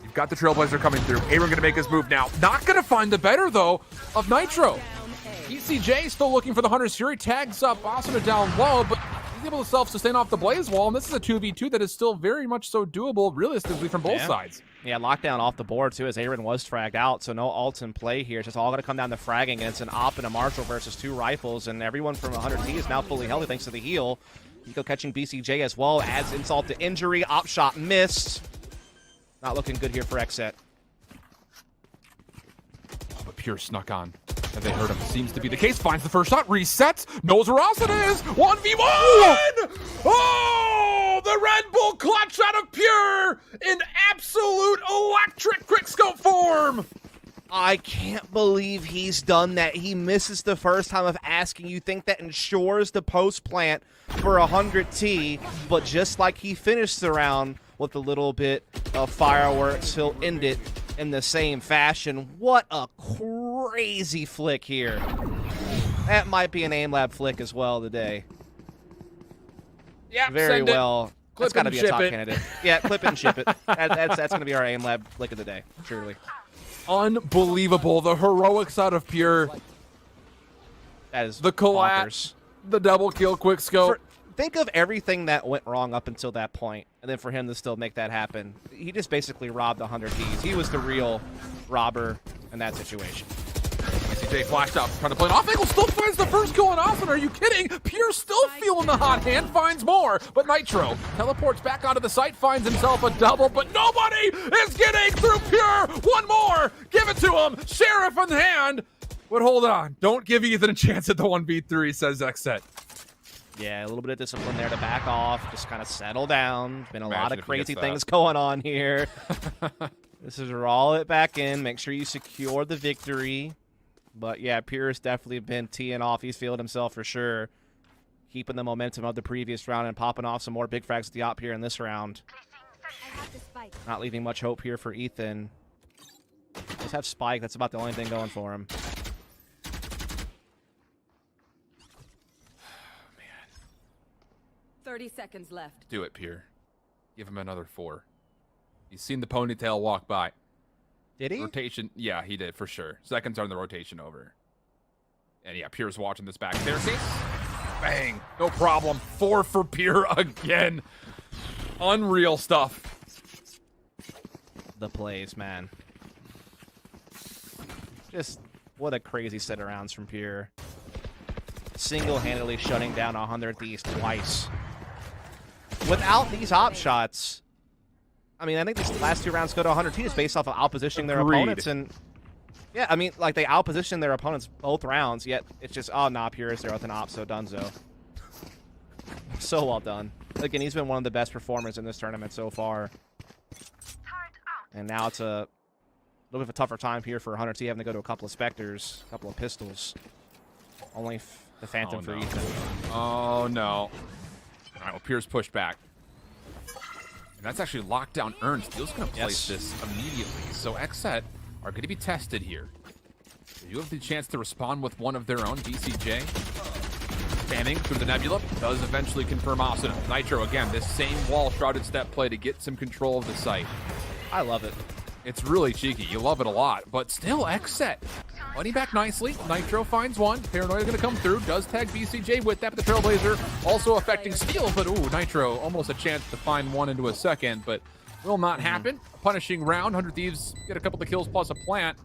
You've got the Trailblazer coming through. Aaron gonna make his move now. Not gonna find the better, though, of Nitro. ECJ still looking for the Hunter's Fury, tags up Asuna down low, but he's able to self-sustain off the Blaze Wall, and this is a 2v2 that is still very much so doable, realistically, from both sides. Yeah, lockdown off the board, too, as Aaron was fragged out, so no ults in play here. It's just all going to come down to fragging, and it's an op and a Marshall versus 2 rifles, and everyone from 100T is now fully healthy thanks to the heal. Hiko catching BCJ as well, adds insult to injury. Op shot missed. Not looking good here for XSET. Oh, but Pure snuck on. And they heard him. Seems to be the case. Finds the first shot. Resets. Knows where else it is. 1v1! Oh! The Red Bull clutch out of Pure in absolute electric quickscope form! I can't believe he's done that. He misses the first time of asking. You think that ensures the post plant for 100T, but just like he finished the round with a little bit of fireworks, he'll end it in the same fashion. What a crazy flick here. That might be an aim lab flick as well today. Yeah, very well. That's got to be a top it. candidate. Yeah, clip it and ship it. That's going to be our aim lab flick of the day, surely. Unbelievable. The heroics out of Pure. That is the collat, the double kill quick scope. Think of everything that went wrong up until that point, and then for him to still make that happen. He just basically robbed 100 Ds. He was the real robber in that situation. CJ flashed up, trying to play an off angle, still finds the first kill on Austin. Are you kidding? Pure still feeling the hot hand, finds more, but Nitro teleports back onto the site, finds himself a double, but nobody is getting through Pure. One more, give it to him. Sheriff in hand, but hold on. Don't give Ethan a chance at the 1v3, says XSET. Yeah, a little bit of discipline there to back off, just kind of settle down. Been a lot of crazy things going on here. This is roll it back in, make sure you secure the victory. But yeah, Pierce definitely been teeing off. He's feeling himself for sure. Keeping the momentum of the previous round and popping off some more big frags at the op here in this round. Not leaving much hope here for Ethan. Just have Spike. That's about the only thing going for him. 30 seconds left. Do it, Pierre. Give him another 4. He's seen the ponytail walk by. Did he? Rotation. Yeah, he did, for sure. Seconds on the rotation over. And yeah, Pierre's watching this back staircase. Bang. No problem. 4 for Pierre again. Unreal stuff. The plays, man. Just what a crazy set of rounds from Pierre. Single-handedly shutting down 100 Thieves twice. Without these op shots, I mean, I think these last 2 rounds go to 100 Thieves based off of outpositioning their opponents. And yeah, I mean, like they outposition their opponents both rounds, yet it's just, oh, nah, Pierre is there with an op, so donezo. So well done. Again, he's been one of the best performers in this tournament so far. And now it's a little bit of a tougher time here for 100 T having to go to a couple of Spectres, a couple of pistols. Only the Phantom for Ethan. Oh, no. All right, well, Pierce pushed back. That's actually lockdown earned. Steel's going to place this immediately. So XSET are going to be tested here. You have the chance to respond with one of their own. BCJ spamming through the nebula does eventually confirm Asuna. Nitro again, this same wall shrouded step play to get some control of the site. I love it. It's really cheeky. You love it a lot. But still, XSET money back nicely. Nitro finds one. Paranoia going to come through. Does tag BCJ with that, but the Trailblazer also affecting Steel. But ooh, Nitro almost a chance to find one into a second, but will not happen. Punishing round. 100 Thieves get a couple of kills plus a plant.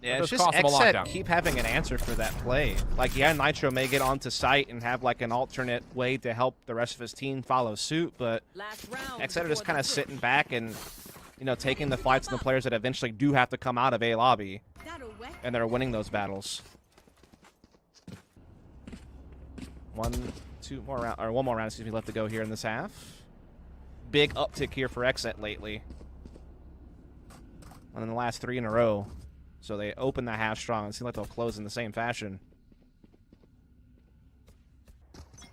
Yeah, it's just XSET keep having an answer for that play. Like, yeah, Nitro may get onto site and have like an alternate way to help the rest of his team follow suit, but XSET are just kind of sitting back and, you know, taking the fights and the players that eventually do have to come out of A lobby, and they're winning those battles. One more round, excuse me, left to go here in this half. Big uptick here for XSET lately. And in the last 3 in a row. So they open the half strong and seem like they'll close in the same fashion.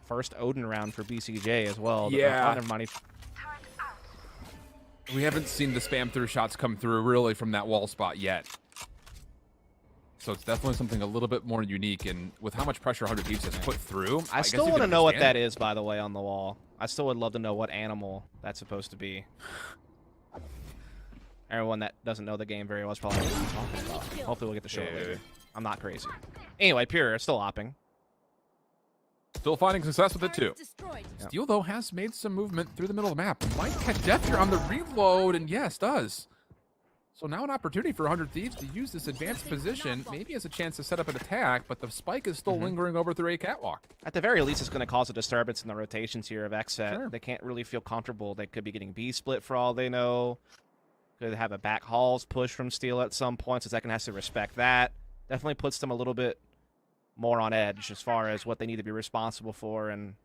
First Odin round for BCJ as well. Yeah. Money. We haven't seen the spam through shots come through really from that wall spot yet. So it's definitely something a little bit more unique, and with how much pressure 100 Thieves has put through, I still want to know what that is, by the way, on the wall. I still would love to know what animal that's supposed to be. Everyone that doesn't know the game very well is probably what I'm talking about. Hopefully we'll get to show it later. I'm not crazy. Anyway, Pure still opping. Still finding success with it too. Steel, though, has made some movement through the middle of the map. Might catch death here on the reload, and yes, does. So now an opportunity for 100 Thieves to use this advanced position, maybe as a chance to set up an attack, but the spike is still lingering over through a catwalk. At the very least, it's going to cause a disturbance in the rotations here of XSET. Sure. They can't really feel comfortable. They could be getting B split for all they know. Could have a back halls push from Steel at some point, so Second has to respect that. Definitely puts them a little bit more on edge as far as what they need to be responsible for, and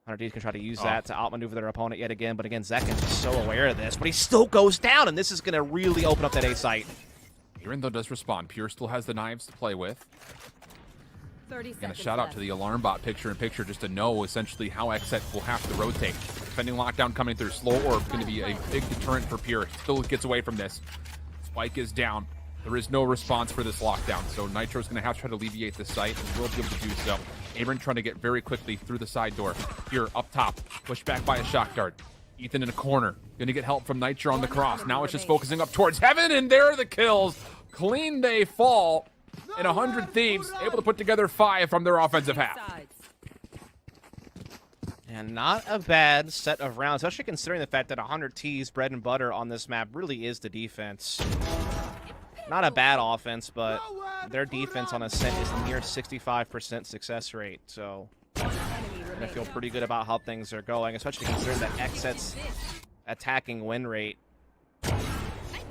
100 can try to use that to outmaneuver their opponent yet again, but again, Zekin's just so aware of this, but he still goes down, and this is going to really open up that A site. Aaron, though, does respond. Pure still has the knives to play with. 30 And a seconds shout out left. to the alarm bot picture-in-picture just to know essentially how XSET will have to rotate. Defending lockdown coming through. Slow orb going to be a big deterrent for Pure. Still gets away from this. Spike is down. There is no response for this lockdown, so Nitro's going to have to try to alleviate the site, and will be able to do so. Aaron trying to get very quickly through the side door. Pure up top, pushed back by a shock dart. Ethan in a corner, going to get help from Nitro on the cross. Now it's just focusing up towards heaven, and there are the kills. Clean they fall, and 100 Thieves able to put together 5 from their offensive half. And not a bad set of rounds, especially considering the fact that 100 T's bread and butter on this map really is the defense. Not a bad offense, but their defense on a set is near 65% success rate, so I feel pretty good about how things are going, especially considering that XSET's attacking win rate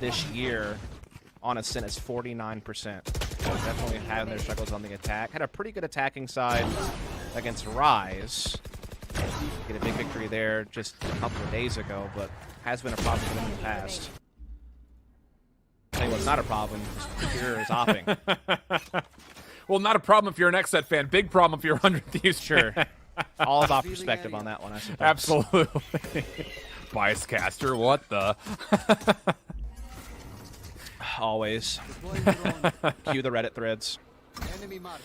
this year on a Sen is 49%. So definitely having their struggles on the attack. Had a pretty good attacking side against Rise. Get a big victory there just a couple of days ago, but has been a problem for them in the past. I think what's not a problem is Pure is opping. Well, not a problem if you're an XSET fan. Big problem if you're 100 Thieves. Sure. All about perspective on that one, I suppose. Absolutely. Bias caster, what the? Always. Cue the Reddit threads. Enemy mark.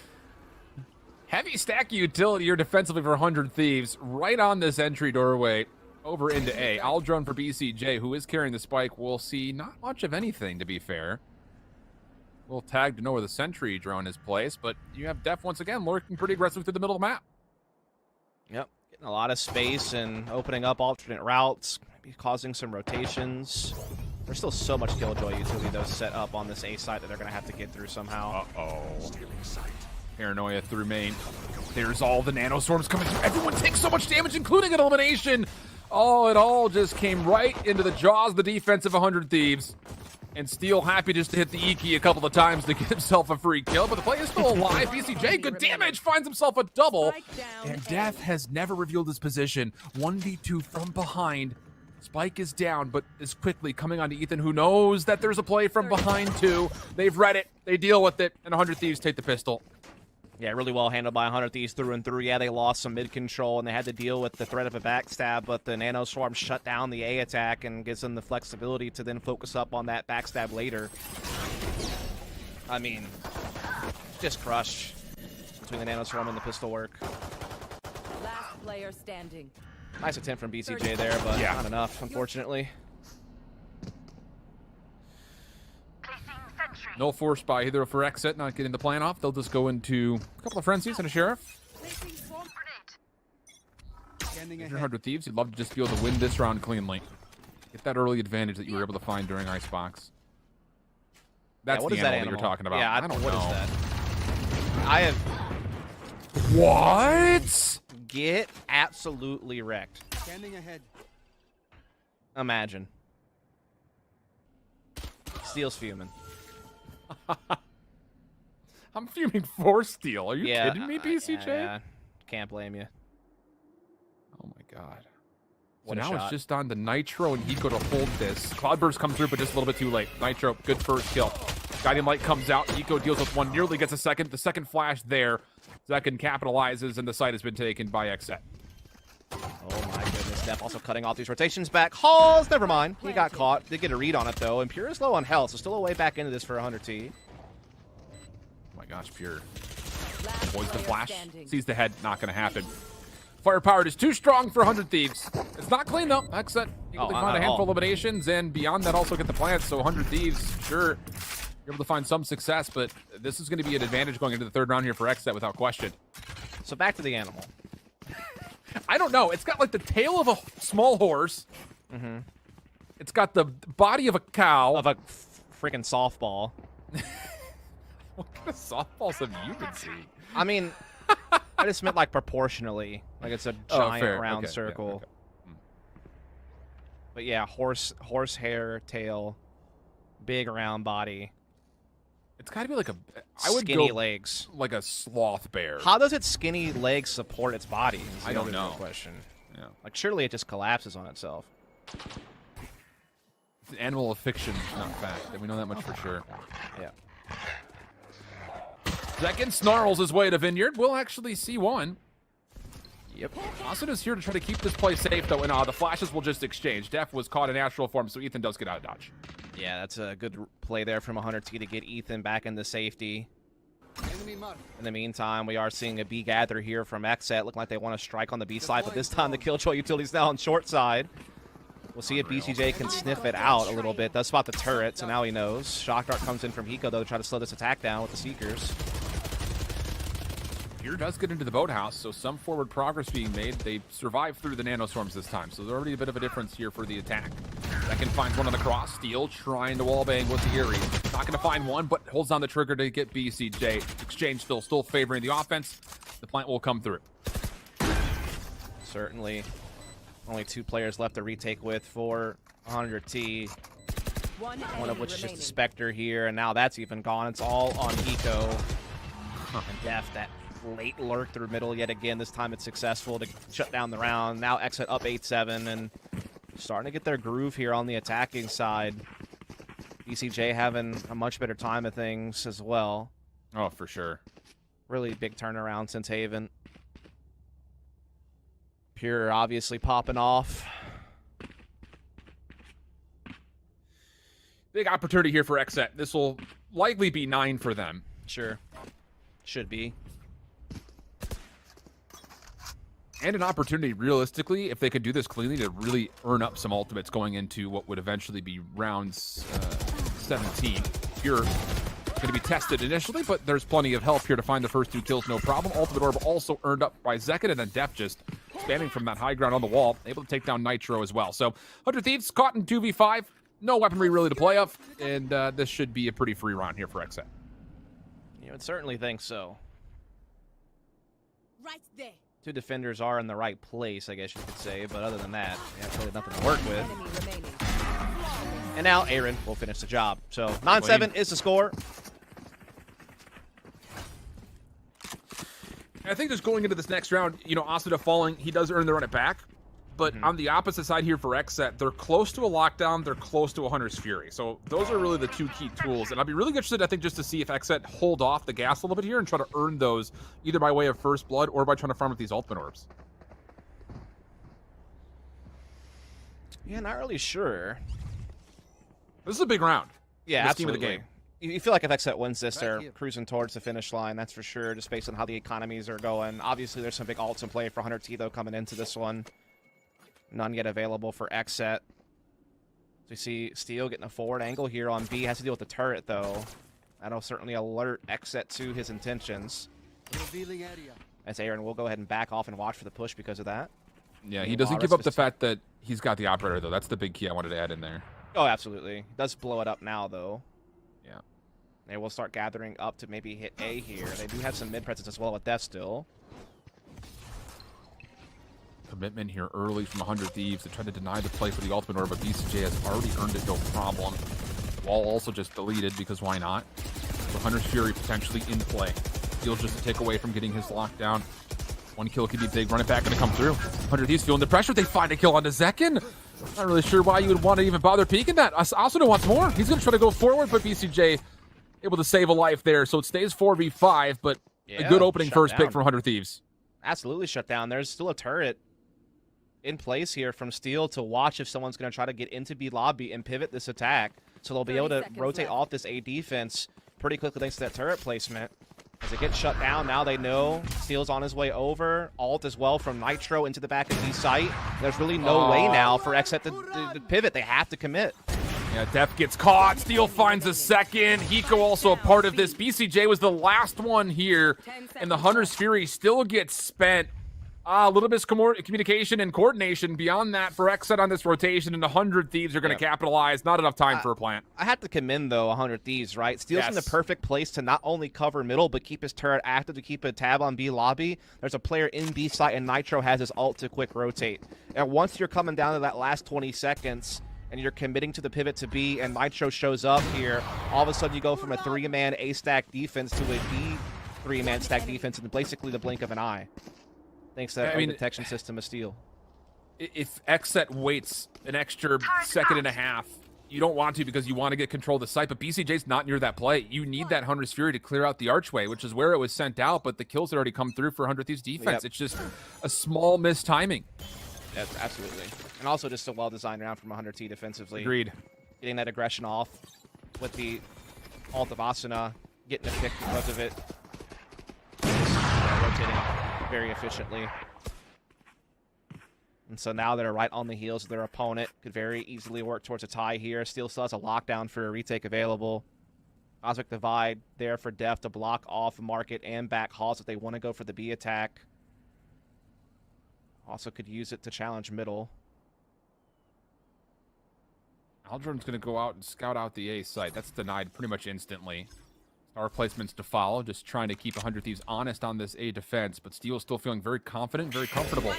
Heavy stack utility here defensively for 100 Thieves. Right on this entry doorway over into A. Owl drone for BCJ, who is carrying the spike. We'll see not much of anything, to be fair. We'll tag to know where the sentry drone is placed, but you have Def once again lurking pretty aggressive through the middle of the map. Yep. Getting a lot of space and opening up alternate routes, maybe causing some rotations. There's still so much Killjoy utility, though, set up on this A site that they're going to have to get through somehow. Uh-oh. Paranoia through main. There's all the nanoswarms coming through. Everyone takes so much damage, including an elimination. Oh, it all just came right into the jaws of the defense of 100 Thieves. And Steel happy just to hit the E key a couple of times to get himself a free kill, but the play is still alive. BCJ, good damage, finds himself a double. And Death has never revealed his position. 1v2 from behind. Spike is down, but is quickly coming on to Ethan, who knows that there's a play from behind too. They've read it, they deal with it, and 100 Thieves take the pistol. Yeah, really well handled by 100 Thieves through and through. Yeah, they lost some mid control, and they had to deal with the threat of a backstab, but the Nano Swarm shut down the A attack and gives them the flexibility to then focus up on that backstab later. I mean, just crush between the Nano Swarm and the pistol work. Last player standing. Nice attempt from BCJ there, but not enough, unfortunately. No force by either for XSET not getting the plan off. They'll just go into a couple of frenzies and a sheriff. 100 Thieves, you'd love to just be able to win this round cleanly. Get that early advantage that you were able to find during Icebox. That's the animal that you're talking about. Yeah, I don't know. What is that? I have... What? Get absolutely wrecked. Standing ahead. Imagine. Steel's fuming. I'm fuming for Steel. Are you kidding me, BCJ? Yeah. Can't blame you. Oh my god. What So a now shot. it's just on to Nitro and Hiko to hold this. Cloudburst comes through, but just a little bit too late. Nitro, good first kill. Guiding Light comes out. Hiko deals with one, nearly gets a second. The second flash there. Second capitalizes, and the site has been taken by XSET. Oh my goodness. Def also cutting off these rotations back. Halls, never mind. He got caught. Did get a read on it, though. And Pure is low on health, so still a way back into this for 100T. Oh my gosh, Pure. Last Avoids the player flash. standing. Sees the head. Not going to happen. Firepower is too strong for 100 Thieves. It's not clean, though. XSET able to not find a at handful all. of eliminations, and beyond that also get the plants. So 100 Thieves, sure, you're able to find some success, but this is going to be an advantage going into the third round here for XSET without question. So back to the animal. I don't know. It's got like the tail of a small horse. Mm-hmm. It's got the body of a cow. Of a freaking softball. What kind of softballs have you been seeing? I mean, I just meant like proportionally. Like it's a giant round circle. Yeah, okay. But yeah, horse hair, tail, big round body. It's got to be like I would skinny go legs. like a sloth bear. How does its skinny legs support its body? Is the I don't other know. Question. Yeah. Like surely it just collapses on itself. It's an animal of fiction, not fact. And we know that much for sure. Yeah. Second snarls his way to Vineyard. We'll actually see one. Yep. Austin is here to try to keep this play safe, though, and the flashes will just exchange. Def was caught in natural form, so Ethan does get out of dodge. Yeah, that's a good play there from 100T to get Ethan back into safety. Enemy mark. In the meantime, we are seeing a B gather here from XSET. Looking like they want to strike on the B side, but this time the Killjoy utility's now on short side. We'll see if BCJ can sniff it out a little bit. Does spot the turret, so now he knows. Shock Dart comes in from Hiko, though, to try to slow this attack down with the Seekers. Here does get into the boathouse, so some forward progress being made. They survived through the nanostorms this time, so there's already a bit of a difference here for the attack. Second finds one on the cross. Steel trying to wallbang with the Eerie. Not going to find one, but holds on the trigger to get BCJ. Exchange still favoring the offense. The plant will come through. Certainly. Only 2 players left to retake with for 100T. One of which is just a Spectre here, and now that's even gone. It's all on Hiko. And Def, that late lurk through middle yet again. This time it's successful to shut down the round. Now XSET up 8-7 and starting to get their groove here on the attacking side. BCJ having a much better time of things as well. Oh, for sure. Really big turnaround since Haven. Pure obviously popping off. Big opportunity here for XSET. This will likely be 9 for them. Sure. Should be. And an opportunity, realistically, if they could do this cleanly, to really earn up some ultimates going into what would eventually be rounds 17. You're going to be tested initially, but there's plenty of help here to find the first 2 kills, no problem. Ultimate Orb also earned up by Zekit, and then Def just spamming from that high ground on the wall, able to take down Nitro as well. So 100 Thieves caught in 2v5. No weaponry really to play of, and this should be a pretty free round here for XSET. You would certainly think so. Right there. 2 defenders are in the right place, I guess you could say, but other than that, they have really nothing to work with. Enemy remaining. And now Aaron will finish the job. So 9-7 is the score. I think just going into this next round, Asuda falling, he does earn the run it back. but on the opposite side here for XSET, they're close to a lockdown, they're close to a Hunter's Fury. So those are really the two key tools. And I'd be really interested, I think, just to see if XSET hold off the gas a little bit here and try to earn those either by way of first blood or by trying to farm up these ultimate orbs. Yeah, not really sure. This is a big round. Yeah, This absolutely. Team of the game. You feel like if XSET wins this, Right they're here. cruising towards the finish line, that's for sure, just based on how the economies are going. Obviously, there's some big ults in play for 100T, though, coming into this one. None yet available for XSET. So you see Steel getting a forward angle here on B. Has to deal with the turret, though. That'll certainly alert XSET to his intentions. Revealing area. As Aaron will go ahead and back off and watch for the push because of that. Yeah, he doesn't give up the fact that he's got the operator, though. That's the big key I wanted to add in there. Oh, absolutely. Does blow it up now, though. Yeah. They will start gathering up to maybe hit A here. They do have some mid presence as well with Death still. Commitment here early from 100 Thieves to try to deny the play for the ultimate orb, but BCJ has already earned it, no problem. Wall also just deleted because why not? So Hunter's Fury potentially in play. Steel's just a tick away from getting his lockdown. One kill could be big. Run it back, going to come through. 100 Thieves feeling the pressure. They find a kill onto Zekin. Not really sure why you would want to even bother peeking that. Asuna wants more. He's going to try to go forward, but BCJ able to save a life there. So it stays 4v5, but a good opening shut first down. pick for 100 Thieves. Absolutely shut down. There's still a turret in place here from Steel to watch if someone's going to try to get into B lobby and pivot this attack. So they'll be 30 able to seconds rotate left. off this A defense pretty quickly thanks to that turret placement. As it gets shut down, now they know Steel's on his way over. Alt as well from Nitro into the back of B site. There's really no way now for XSET to pivot. They have to commit. Yeah, Def gets caught. Steel finds a second. Hiko also a part of this. BCJ was the last one here, and the Hunter's Fury still gets spent. A little bit of communication and coordination beyond that for XSET on this rotation, and 100 Thieves are going to capitalize. Not enough time for a plant. I have to commend, though, 100 Thieves, right? Steel's in the perfect place to not only cover middle, but keep his turret active to keep a tab on B lobby. There's a player in B site, and Nitro has his ult to quick rotate. And once you're coming down to that last 20 seconds, and you're committing to the pivot to B, and Nitro shows up here, all of a sudden you go from a 3-man A-stack defense to a B 3-man stack defense in basically the blink of an eye. Thanks to that detection system of Steel. If XSET waits an extra second and a half, you don't want to because you want to get control of the site, but BCJ's not near that play. You need that Hunter's Fury to clear out the archway, which is where it was sent out, but the kills had already come through for 100 Thieves defense. It's just a small mistiming. Yes, absolutely. And also just a well-designed round from 100T defensively. Agreed. Getting that aggression off with the ult of Asuna, getting a pick because of it. Rotating very efficiently. And so now they're right on the heels of their opponent. Could very easily work towards a tie here. Steel still has a lockdown for a retake available. Cosmic Divide there for Def to block off Market and back Halls if they want to go for the B attack. Also could use it to challenge middle. Aldrin's going to go out and scout out the A site. That's denied pretty much instantly. Star placements to follow, just trying to keep 100 Thieves honest on this A defense, but Steel's still feeling very confident, very comfortable.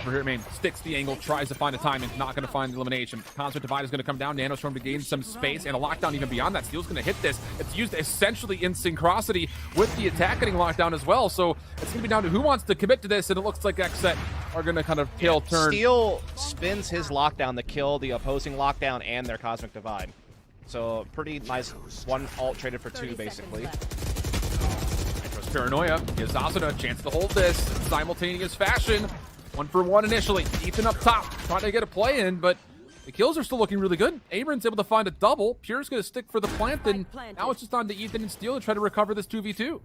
Over here, man, sticks the angle, tries to find a timing, not going to find the elimination. Cosmic Divide is going to come down, Nanostorm to gain some space, and a lockdown even beyond that. Steel's going to hit this. It's used essentially in synchronicity with the attack getting locked down as well, so it's going to be down to who wants to commit to this, and it looks like XSET are going to kind of tail turn. Steel spins his lockdown to kill the opposing lockdown and their Cosmic Divide. So pretty nice one ult traded for two, basically. Nitro's Paranoia gives Asuna a chance to hold this in simultaneous fashion. 1-for-1 initially. Ethan up top, trying to get a play in, but the kills are still looking really good. Aaron's able to find a double. Pure's going to stick for the plant, and now it's just on to Ethan and Steel to try to recover this 2v2.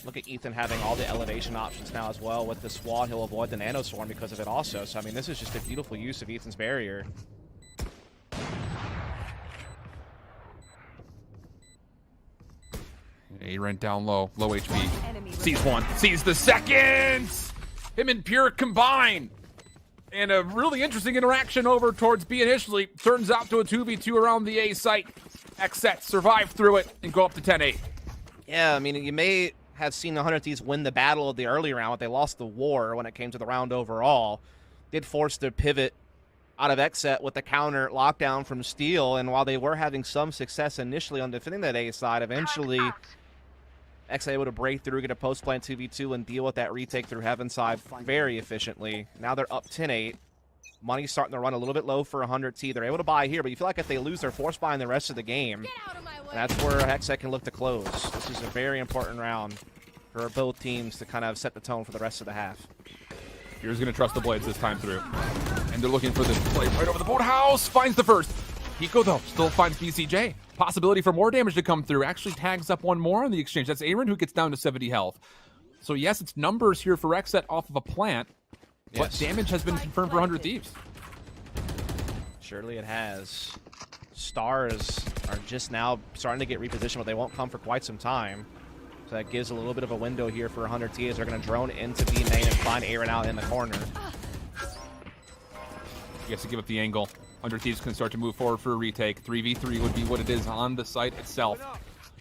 Look at Ethan having all the elevation options now as well. With the SWAT, he'll avoid the Nanoswarm because of it also. So, I mean, this is just a beautiful use of Ethan's barrier. Aaron down low HP. Sees one, sees the second! Him and Pure combine! And a really interesting interaction over towards B initially. Turns out to a 2v2 around the A site. XSET survive through it and go up to 10-8. Yeah, I mean, you may have seen the 100 Thieves win the battle of the early round, but they lost the war when it came to the round overall. Did force their pivot out of XSET with the counter lockdown from Steel, and while they were having some success initially on defending that A side, eventually XSET able to break through, get a post-plant 2v2, and deal with that retake through Heaven side very efficiently. Now they're up 10-8. Money's starting to run a little bit low for 100T. They're able to buy here, but you feel like if they lose, they're forced buying the rest of the game. And that's where XSET can look to close. This is a very important round for both teams to kind of set the tone for the rest of the half. Here's going to trust the Blades this time through. And they're looking for this play right over the boathouse. Finds the first. Hiko, though, still finds BCJ. Possibility for more damage to come through. Actually tags up one more on the exchange. That's Aaron who gets down to 70 health. So, yes, it's numbers here for XSET off of a plant. But damage has been confirmed for 100 Thieves. Surely it has. Stars are just now starting to get repositioned, but they won't come for quite some time. So that gives a little bit of a window here for 100T as they're going to drone into B main and find Aaron out in the corner. He has to give up the angle. 100 Thieves can start to move forward for a retake. 3v3 would be what it is on the site itself.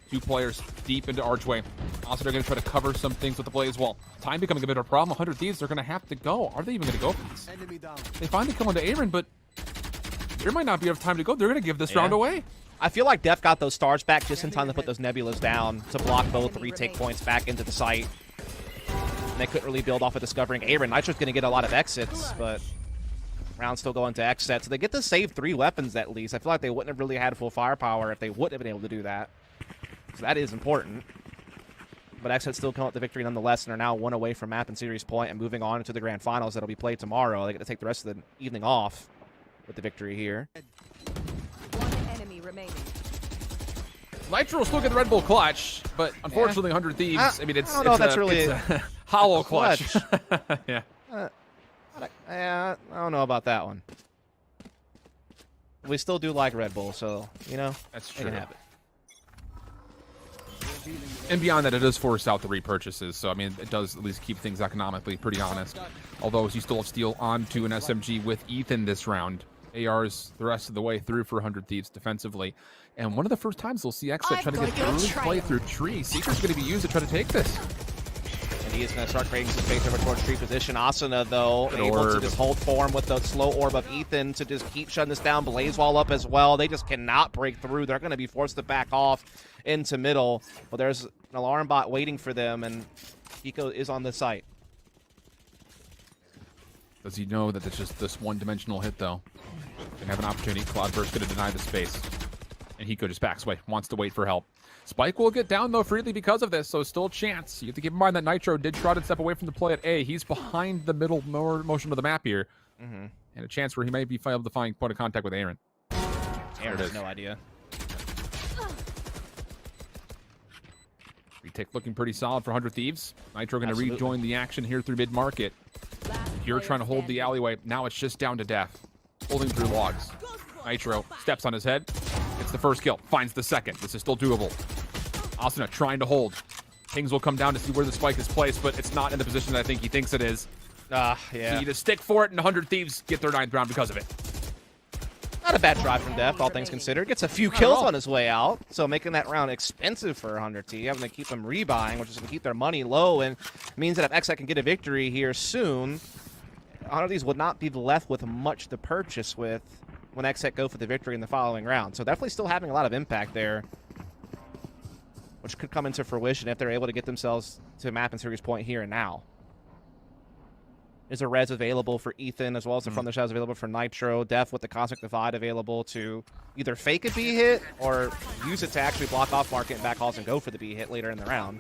2 players deep into Archway. Also, they're going to try to cover some things with the Blaze wall. Time becoming a bit of a problem. 100 Thieves, they're going to have to go. Are they even going to go for this? Enemy down. They finally come onto Aaron, but there might not be enough time to go. They're going to give this round away. I feel like Def got those stars back just in time to put those nebulas down to block both retake points back into the site. And they couldn't really build off of discovering Aaron. Nitro's going to get a lot of exits, but round still going to XSET. So they get to save 3 weapons at least. I feel like they wouldn't have really had full firepower if they wouldn't have been able to do that. So that is important. But XSET still come up with the victory nonetheless and are now 1 away from map and series point and moving on into the grand finals that'll be played tomorrow. They get to take the rest of the evening off with the victory here. One enemy remaining. Nitro will still get the Red Bull clutch, but unfortunately, 100 Thieves, I mean, it's a hollow clutch. Yeah. I don't know about that one. We still do like Red Bull, so, you know, That's they true. can have it. And beyond that, it does force out the repurchases, so I mean, it does at least keep things economically pretty honest. Although, you still have Steel onto an SMG with Ethan this round. AR's the rest of the way through for 100 Thieves defensively. And one of the first times we'll see XSET try to get early play through Tree. Seeker's going to be used to try to take this. And he is going to start creating some space over towards tree position. Asuna, though, able to just hold form with the slow orb of Ethan to just keep shutting this down. Blaze wall up as well. They just cannot break through. They're going to be forced to back off into middle. Well, there's an alarm bot waiting for them, and Hiko is on the site. Does he know that it's just this one-dimensional hit, though? They have an opportunity. Cloudburst going to deny the space. And Hiko just backs away, wants to wait for help. Spike will get down, though, freely because of this, so still a chance. You have to keep in mind that Nitro did try to step away from the play at A. He's behind the middle motion of the map here. And a chance where he might be able to find point of contact with Aaron. Aaron has no idea. Retake looking pretty solid for 100 Thieves. Nitro going to rejoin the action here through mid-market. You're trying to hold the alleyway. Now it's just down to Def. Holding through logs. Nitro steps on his head. Gets the first kill. Finds the second. This is still doable. Asuna trying to hold. Things will come down to see where the spike is placed, but it's not in the position that I think he thinks it is. Yeah. So you just stick for it, and 100 Thieves get their 9th round because of it. Not a bad drive from Def, all things considered. Gets a few kills on his way out, so making that round expensive for 100T, having to keep them rebuying, which is going to keep their money low, and means that if XSET can get a victory here soon, 100 of these would not be left with much to purchase with when XSET go for the victory in the following round. So definitely still having a lot of impact there, which could come into fruition if they're able to get themselves to map and series point here and now. Is a res available for Ethan as well as the From the Shadows available for Nitro. Def with the Cosmic Divide available to either fake a B hit or use it to actually block off market and back halls and go for the B hit later in the round.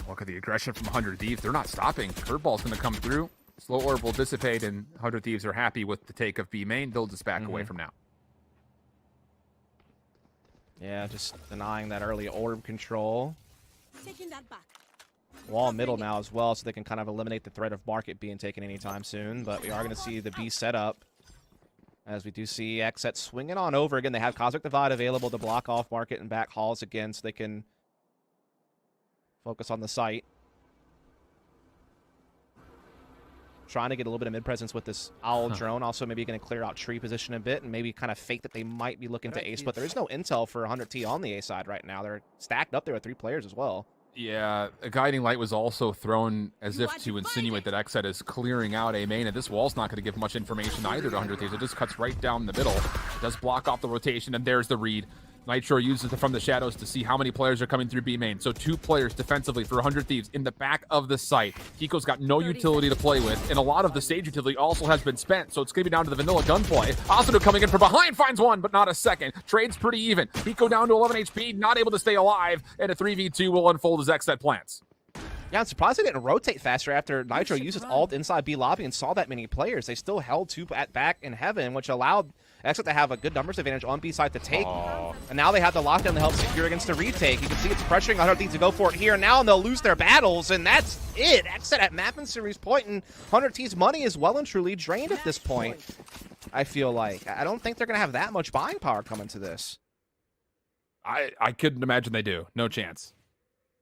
Look at the aggression from 100 Thieves. They're not stopping. Curveball's going to come through. Slow orb will dissipate, and 100 Thieves are happy with the take of B main. They'll just back away from now. Yeah, just denying that early orb control. Taking that back. Wall middle now as well, so they can kind of eliminate the threat of market being taken anytime soon. But we are going to see the B setup, as we do see XSET swinging on over. Again, they have Cosmic Divide available to block off market and back halls again, so they can focus on the site. Trying to get a little bit of mid-presence with this Owl drone. Also maybe going to clear out tree position a bit and maybe kind of fake that they might be looking to ace. But there is no intel for 100T on the A side right now. They're stacked up there with 3 players as well. Yeah, a guiding light was also thrown as if to insinuate that XSET is clearing out A main, and this wall's not going to give much information either to 100 Thieves. It just cuts right down the middle. It does block off the rotation, and there's the read. Nitro uses it from the shadows to see how many players are coming through B main. So 2 players defensively for 100 Thieves in the back of the site. Hiko's got no utility to play with, and a lot of the stage utility also has been spent, so it's going to be down to the vanilla gunplay. Asano coming in from behind, finds one, but not a second. Trade's pretty even. Hiko down to 11 HP, not able to stay alive, and a 3v2 will unfold as XSET plants. Yeah, I'm surprised they didn't rotate faster after Nitro used his ult inside B lobby and saw that many players. They still held 2 at back in heaven, which allowed XSET to have a good numbers advantage on B side to take. And now they have the lockdown to help secure against the retake. You can see it's pressuring 100 Thieves to go for it here now, and they'll lose their battles, and that's it. XSET at map and series point, and 100 Thieves' money is well and truly drained at this point. I feel like I don't think they're going to have that much buying power coming to this. I couldn't imagine they do. No chance.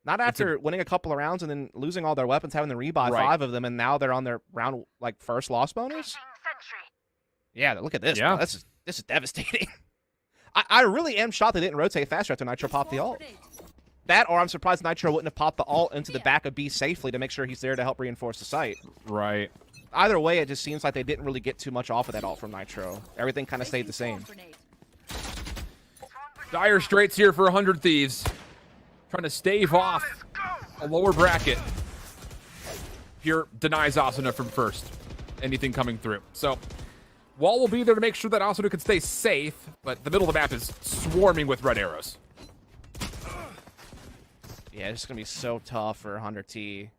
Not after winning a couple of rounds and then losing all their weapons, having to rebuy 5 of them, and now they're on their round first loss bonus. Yeah, look at this. Yeah. Bro. This is devastating. I really am shocked they didn't rotate faster after Nitro popped the ult. That, or I'm surprised Nitro wouldn't have popped the ult into the back of B safely to make sure he's there to help reinforce the site. Right. Either way, it just seems like they didn't really get too much off of that ult from Nitro. Everything kind of stayed the same. Dire straits here for 100 Thieves. Trying to stave off a lower bracket. Here denies Asuna from first. Anything coming through. So, Wall will be there to make sure that Asuna can stay safe, but the middle of the map is swarming with red arrows. Yeah, it's going to be so tough for 100T.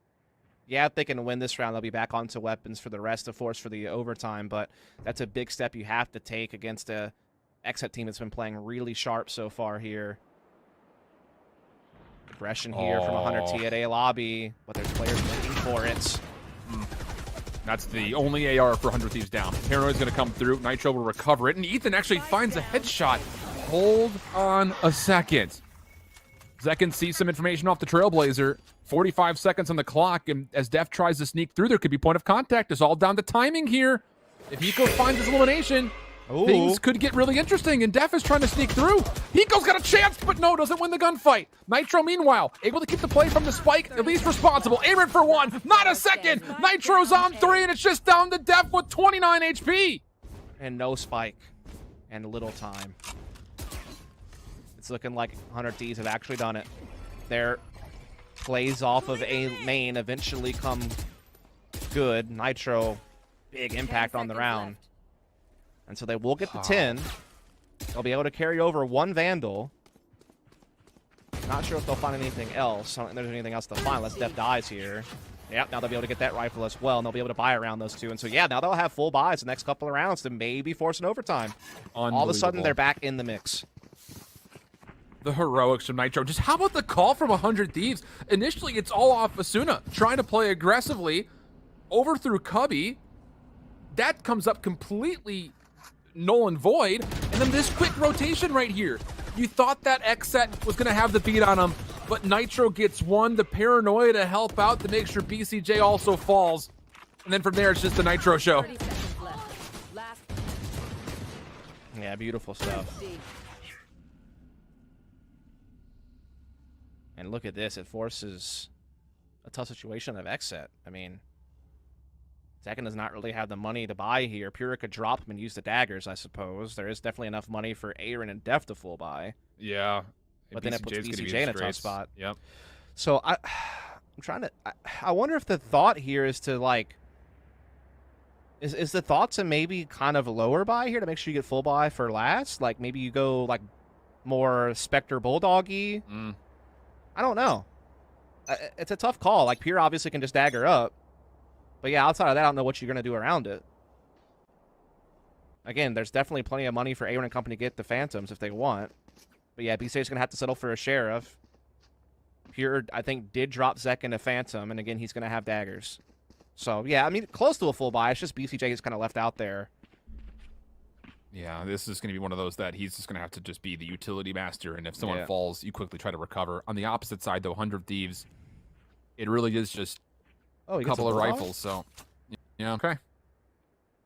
Yeah, if they can win this round, they'll be back onto weapons for the rest of Force for the overtime, but that's a big step you have to take against a XSET team that's been playing really sharp so far here. Aggression here from 100T at A lobby, but there's players waiting for it. That's the only AR for 100 Thieves down. Paranoid's going to come through. Nitro will recover it, and Ethan actually finds a headshot. Hold on a second. Zekin sees some information off the Trailblazer. 45 seconds on the clock, and as Def tries to sneak through, there could be point of contact. It's all down to timing here. If Hiko finds his elimination, things could get really interesting, and Def is trying to sneak through. Hiko's got a chance, but no, doesn't win the gunfight. Nitro, meanwhile, able to keep the play from the spike, at least responsible. Aaron for 1, not a second. Nitro's on 3, and it's just down to Def with 29 HP. And no spike, and little time. It's looking like 100 Thieves have actually done it. Their plays off of A main eventually come good. Nitro, big impact on the round. And so they will get the 10. They'll be able to carry over 1 Vandal. Not sure if they'll find anything else. I don't think there's anything else to find unless Def dies here. Yep, now they'll be able to get that rifle as well, and they'll be able to buy around those 2. And so, yeah, now they'll have full buys the next couple of rounds to maybe force an overtime. All of a sudden, they're back in the mix. The heroics from Nitro. Just how about the call from 100 Thieves? Initially, it's all off Asuna, trying to play aggressively over through Cubby. That comes up completely null and void. And then this quick rotation right here. You thought that XSET was going to have the beat on him, but Nitro gets 1, the paranoia to help out to make sure BCJ also falls. And then from there, it's just the Nitro show. 30 seconds left. Last Yeah, beautiful stuff. D. And look at this. It forces a tough situation of XSET. I mean, Zekin does not really have the money to buy here. Pura could drop him and use the daggers, I suppose. There is definitely enough money for Aaron and Def to full buy. Yeah. But then it puts BCJ in a tough spot. Yep. So I'm trying to... I wonder if the thought here is to, like... Is the thought to maybe kind of lower buy here to make sure you get full buy for last? Like, maybe you go, like, more Spectre Bulldog-y? I don't know. It's a tough call. Like, Pure obviously can just dagger up. But yeah, outside of that, I don't know what you're going to do around it. Again, there's definitely plenty of money for Aaron and company to get the Phantoms if they want. But yeah, BCJ's going to have to settle for a Sheriff. Pure, I think, did drop Zekin a Phantom, and again, he's going to have daggers. So yeah, I mean, close to a full buy. It's just BCJ is kind of left out there. Yeah, this is going to be one of those that he's just going to have to just be the utility master, and if someone falls, you quickly try to recover. On the opposite side, though, 100 Thieves, it really is just a couple of rifles, so, yeah, okay.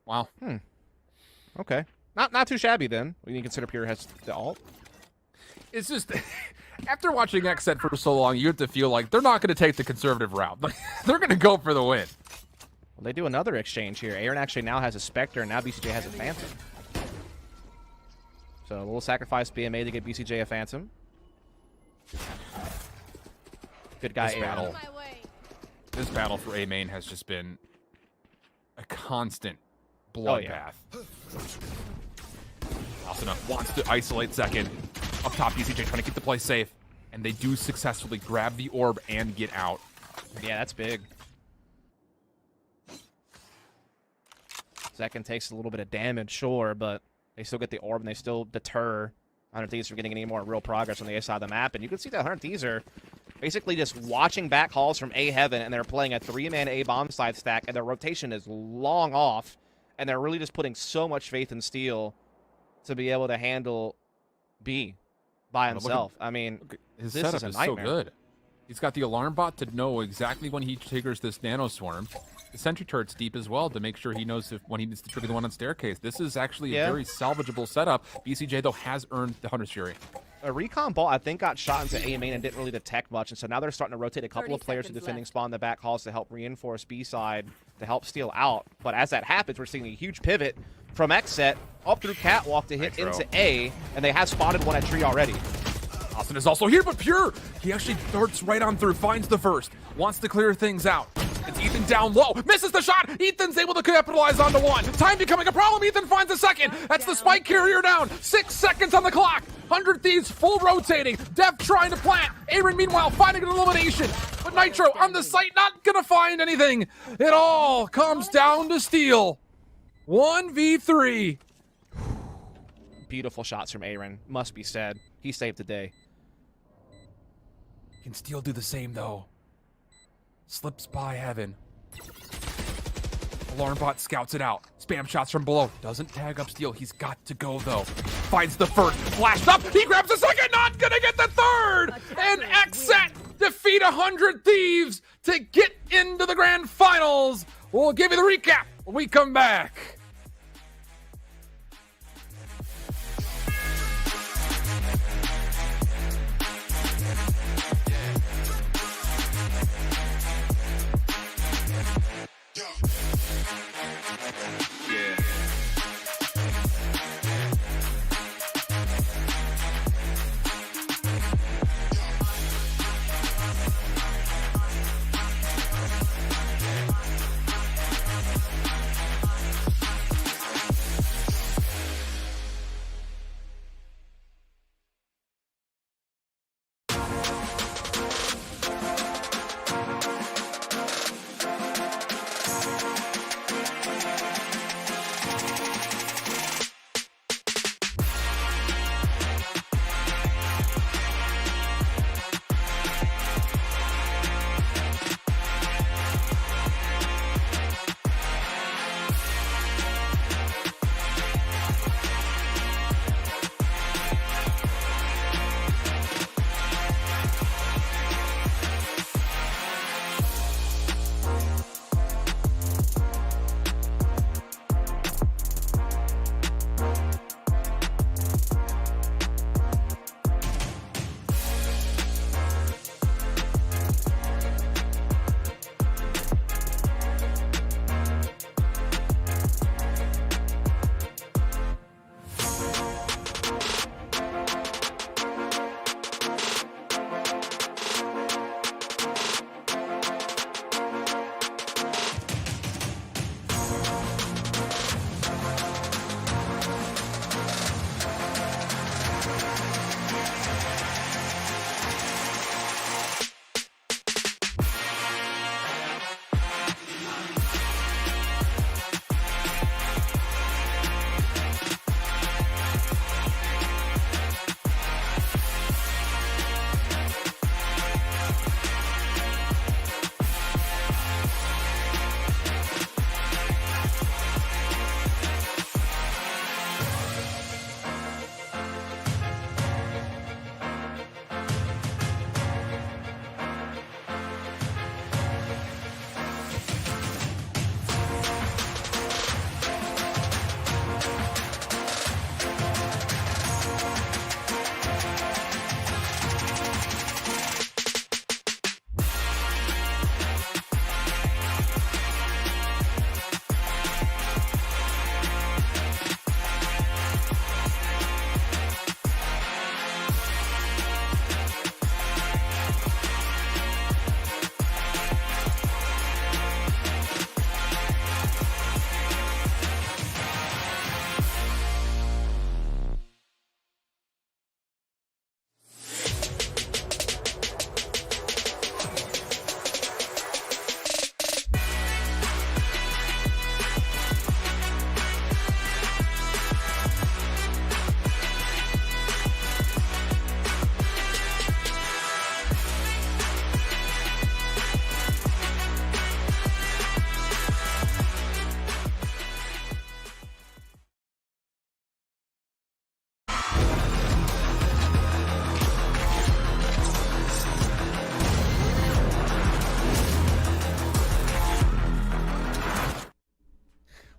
Wow. Okay. Not too shabby, then, when you consider Pure has the ult. It's just, after watching XSET for so long, you have to feel like they're not going to take the conservative route. They're going to go for the win. Well, they do another exchange here. Aaron actually now has a Spectre, and now BCJ has a Phantom. So a little sacrifice being made to get BCJ a Phantom. Good guy, This Aaron. battle. This battle for A main has just been a constant bloodbath. Asuna wants to isolate second. Up top, BCJ trying to keep the play safe. And they do successfully grab the orb and get out. Yeah, that's big. Second takes a little bit of damage, sure, but they still get the orb and they still deter 100 Thieves from getting any more real progress on the A side of the map. And you can see that 100 Thieves are basically just watching back hauls from A Heaven, and they're playing a 3-man A bomb side stack, and their rotation is long off, and they're really just putting so much faith in Steel to be able to handle B by himself. I mean, His this setup is a is so nightmare. good. He's got the alarm bot to know exactly when he triggers this nano swarm. The sentry turret's deep as well to make sure he knows when he needs to trigger the one on staircase. This is actually a very salvageable setup. BCJ, though, has earned the Hunter's Fury. A recon ball, I think, got shot into A main and didn't really detect much, and so now they're starting to rotate a couple 30 of players to seconds defending left. spawn in the back halls to help reinforce B side to help steal out. But as that happens, we're seeing a huge pivot from XSET up through Catwalk to hit Nitro. into A, and they have spotted one at tree already. Austin is also here, but Pure, he actually darts right on through, finds the first, wants to clear things out. It's Ethan down low, misses the shot. Ethan's able to capitalize onto one. Time becoming a problem. Ethan finds a second. That's the spike carrier down. 6 seconds on the clock. 100 Thieves full rotating. Def trying to plant. Aaron, meanwhile, finding an elimination. But Nitro on the site, not gonna find anything. It all comes down to Steel. 1v3. Beautiful shots from Aaron, must be said. He saved the day. Can Steel do the same, though? Slips by Heaven. Alarm bot scouts it out. Spam shots from below. Doesn't tag up Steel. He's got to go, though. Finds the first. Flashed up. He grabs the second. Not gonna get the third. And XSET defeat 100 Thieves to get into the grand finals. We'll give you the recap when we come back.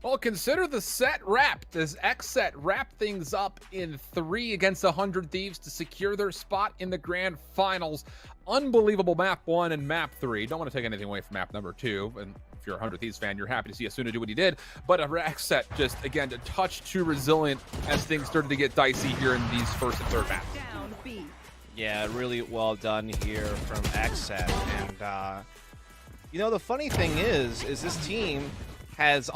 Well, consider the set wrapped as XSET wrap things up in 3 against 100 Thieves to secure their spot in the grand finals. Unbelievable map 1 and map 3. Don't want to take anything away from map number 2. And if you're a 100 Thieves fan, you're happy to see Asuna do what he did. But XSET just, again, a touch too resilient as things started to get dicey here in these first and third maps. Down B. Yeah, really well done here from XSET. And, you know, the funny thing is this team has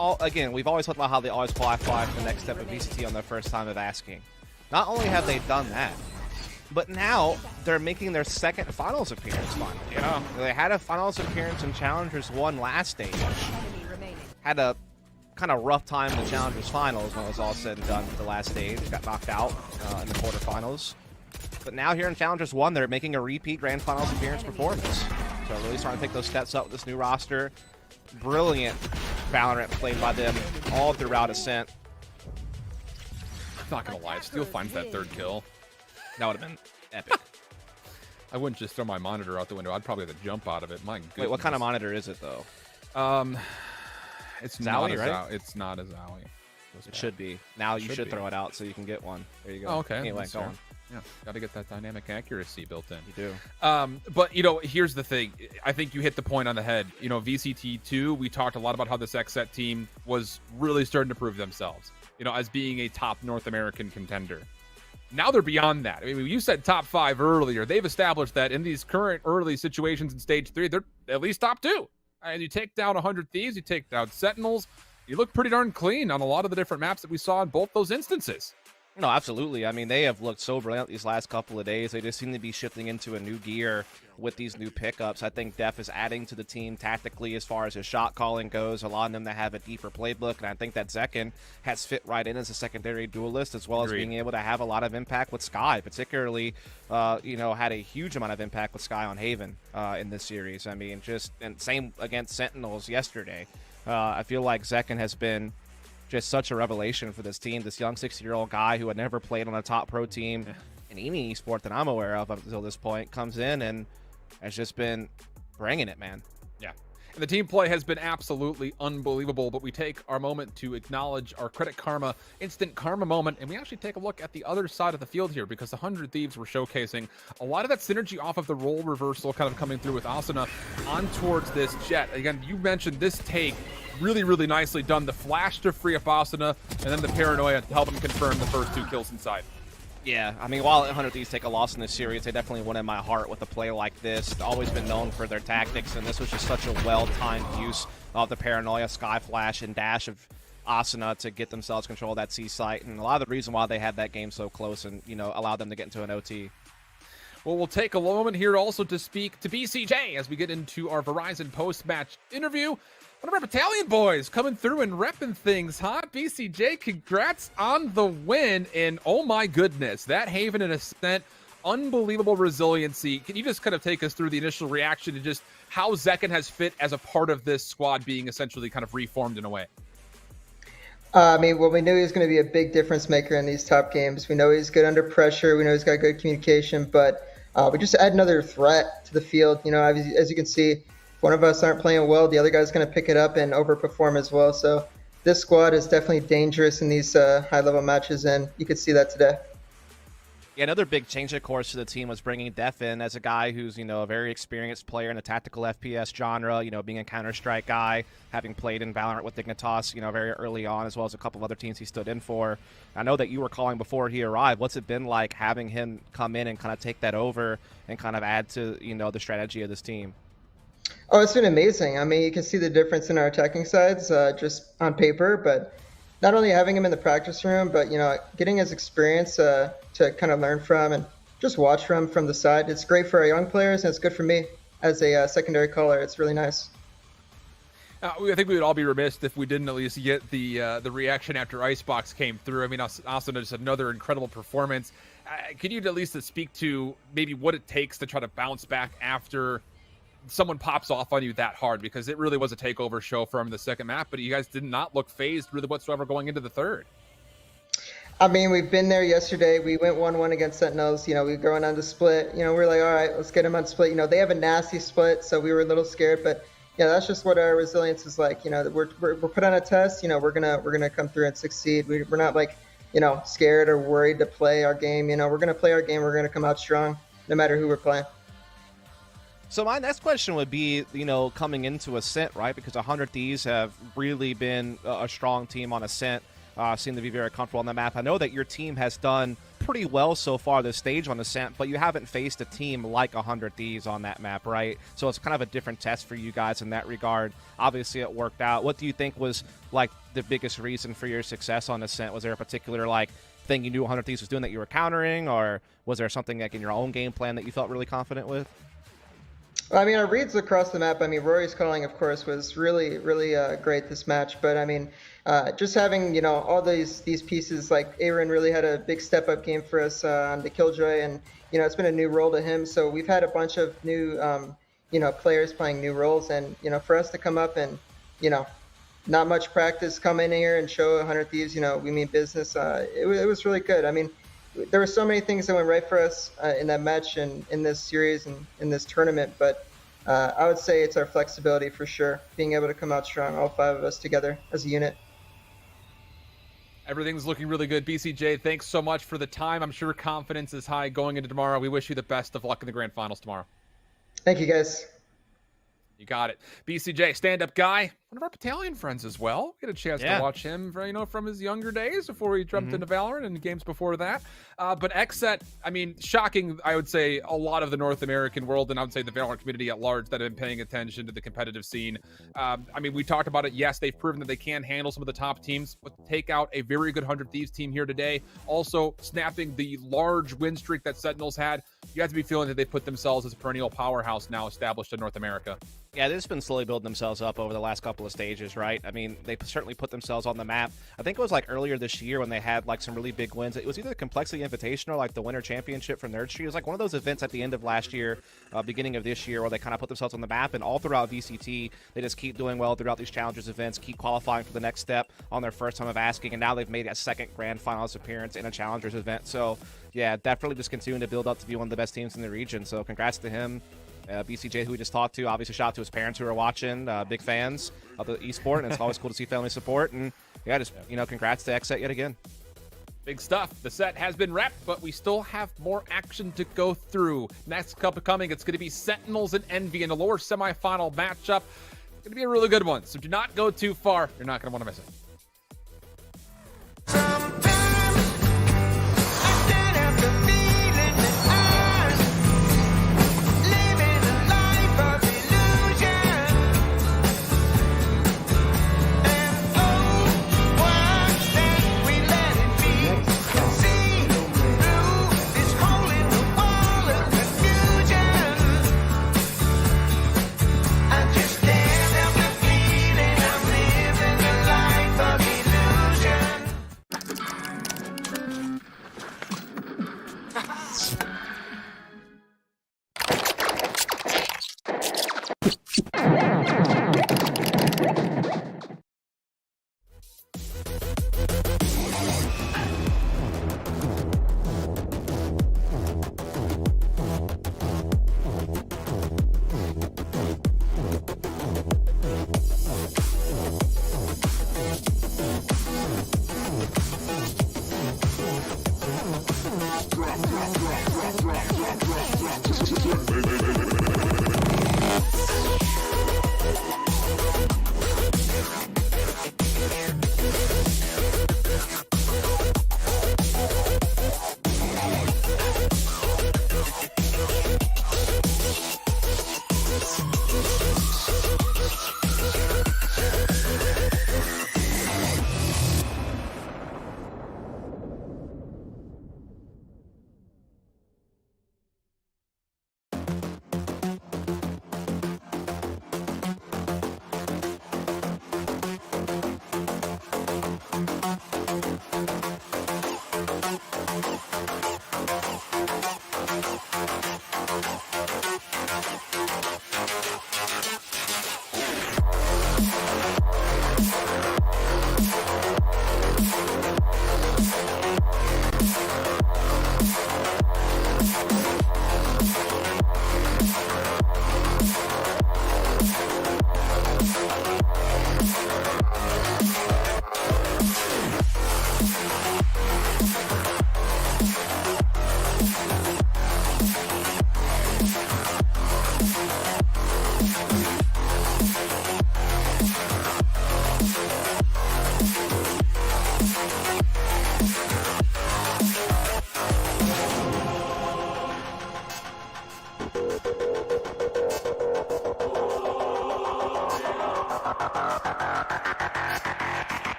we've always talked about how they always qualify for the next step of VCT on their first time of asking. Not only have they done that, but now they're making their second finals appearance finally. Yeah. They had a finals appearance in Challengers 1 last stage. Enemy remaining. Had a kind of rough time in the Challengers finals when it was all said and done for the last stage. Got knocked out in the quarterfinals. But now here in Challengers 1, they're making a repeat grand finals appearance performance. So really starting to take those steps up with this new roster. Brilliant Valorant played by them all throughout Ascent. I'm not going to lie. Steel finds that third kill. That would have been epic. I wouldn't just throw my monitor out the window. I'd probably have to jump out of it. My goodness. Wait, what kind of monitor is it, though? It's Zowie, not a right? It's not a Zowie. It should be. Now you should be. throw it out so you can get one. There you go. Oh, okay. Anyway, That's go fair. on. Yeah, got to get that dynamic accuracy built in. You do. But, you know, here's the thing. I think you hit the point on the head. You know, VCT2, we talked a lot about how this XSET team was really starting to prove themselves, you know, as being a top North American contender. Now they're beyond that. I mean, you said top 5 earlier. They've established that in these current early situations in stage 3, they're at least top 2. And you take down 100 Thieves, you take down Sentinels. You look pretty darn clean on a lot of the different maps that we saw in both those instances. No, absolutely. I mean, they have looked so brilliant these last couple of days. They just seem to be shifting into a new gear with these new pickups. I think Def is adding to the team tactically as far as his shot calling goes, allowing them to have a deeper playbook. And I think that Zekken has fit right in as a secondary duelist, as well as being able to have a lot of impact with Sky, particularly, you know, had a huge amount of impact with Sky on Haven in this series. I mean, and same against Sentinels yesterday. I feel like Zekken has been just such a revelation for this team. This young 60-year-old guy who had never played on a top pro team in any esport that I'm aware of up until this point comes in and has just been bringing it, man. Yeah. And the team play has been absolutely unbelievable, but we take our moment to acknowledge our Credit Karma instant karma moment, and we actually take a look at the other side of the field here, because the 100 Thieves were showcasing a lot of that synergy off of the role reversal kind of coming through with Asuna on towards this Jet. Again, you mentioned this take really, really nicely done. The flash to free up Asuna, and then the paranoia to help him confirm the first 2 kills inside. Yeah, I mean, while 100 Thieves take a loss in this series, they definitely won in my heart with a play like this. They've always been known for their tactics, and this was just such a well-timed use of the paranoia, sky flash, and dash of Asuna to get themselves control of that C site, and a lot of the reason why they had that game so close and, you know, allowed them to get into an OT. Well, we'll take a moment here also to speak to BCJ as we get into our Verizon post-match interview. One of our battalion boys coming through and repping things, huh? BCJ, congrats on the win. And oh my goodness, that Haven and Ascent, unbelievable resiliency. Can you just kind of take us through the initial reaction to just how Zekken has fit as a part of this squad being essentially kind of reformed in a way? I mean, well, we knew he was going to be a big difference maker in these top games. We know he's good under pressure. We know he's got good communication, but we just add another threat to the field. You know, as you can see, if one of us aren't playing well, the other guy's going to pick it up and overperform as well. So this squad is definitely dangerous in these high-level matches, and you could see that today. Yeah, another big change, of course, to the team was bringing Def in as a guy who's, you know, a very experienced player in the tactical FPS genre, you know, being a Counter-Strike guy, having played in Valorant with Dignitas, you know, very early on, as well as a couple of other teams he stood in for. I know that you were calling before he arrived. What's it been like having him come in and kind of take that over and kind of add to, you know, the strategy of this team? Oh, it's been amazing. I mean, you can see the difference in our attacking sides just on paper, but not only having him in the practice room, but, you know, getting his experience to kind of learn from and just watch from the side. It's great for our young players, and it's good for me as a secondary caller. It's really nice. I think we would all be remiss if we didn't at least get the reaction after Icebox came through. I mean, Asuna just another incredible performance. Can you at least speak to maybe what it takes to try to bounce back after someone pops off on you that hard? Because it really was a takeover show from the second map, but you guys did not look phased really whatsoever going into the third. I mean, we've been there yesterday. We went 1-1 against Sentinels. You know, we were going on the split. You know, we're like, all right, let's get them on split. You know, they have a nasty split, so we were a little scared. But, yeah, that's just what our resilience is like. You know, we're put on a test. You know, we're gonna come through and succeed. We're not like, you know, scared or worried to play our game. You know, we're gonna play our game. We're gonna come out strong, no matter who we're playing. So my next question would be, you know, coming into Ascent, right? Because 100 Thieves have really been a strong team on Ascent. Seem to be very comfortable on the map. I know that your team has done pretty well so far this stage on Ascent, but you haven't faced a team like 100 Thieves on that map, right? So it's kind of a different test for you guys in that regard. Obviously, it worked out. What do you think was, like, the biggest reason for your success on Ascent? Was there a particular, like, thing you knew 100 Thieves was doing that you were countering, or was there something, like, in your own game plan that you felt really confident with? I mean, our reads across the map, I mean, Rory's calling, of course, was really, really great this match. But, I mean, just having, you know, all these pieces, like Aaron really had a big step-up game for us on the Killjoy. And, you know, it's been a new role to him. So we've had a bunch of new, you know, players playing new roles. And, you know, for us to come up and, you know, not much practice, come in here and show 100 Thieves, you know, we mean business, it was really good. I mean, there were so many things that went right for us in that match and in this series and in this tournament, but I would say it's our flexibility for sure, being able to come out strong, all 5 of us together as a unit. Everything's looking really good. BCJ, thanks so much for the time. I'm sure confidence is high going into tomorrow. We wish you the best of luck in the grand finals tomorrow. Thank you, guys. You got it. BCJ, stand-up guy, one of our battalion friends as well. Get a chance to watch him, you know, from his younger days before he jumped into Valorant and games before that. But XSET, I mean, shocking, I would say, a lot of the North American world, and I would say the Valorant community at large that have been paying attention to the competitive scene. I mean, we talked about it. Yes, they've proven that they can handle some of the top teams, but take out a very good 100 Thieves team here today. Also, snapping the large win streak that Sentinels had. You have to be feeling that they put themselves as a perennial powerhouse now established in North America. Yeah, they've just been slowly building themselves up over the last couple of stages, right? I mean, they certainly put themselves on the map. I think it was like earlier this year when they had like some really big wins. It was either the Complexity Invitational or like the Winter Championship from Nerd Street. It was like one of those events at the end of last year, beginning of this year, where they kind of put themselves on the map. And all throughout VCT, they just keep doing well throughout these Challengers events, keep qualifying for the next step on their first time of asking. And now they've made a second Grand Finals appearance in a Challengers event. So, yeah, definitely just continuing to build up to be one of the best teams in the region. So congrats to him. BCJ, who we just talked to, obviously shout out to his parents who are watching, big fans of the esport, and it's always cool to see family support. And yeah, just, you know, congrats to XSET yet again. Big stuff. The set has been wrapped, but we still have more action to go through. Next cup coming, it's going to be Sentinels and Envy in the lower semifinal matchup. It's going to be a really good one, so do not go too far. You're not going to want to miss it.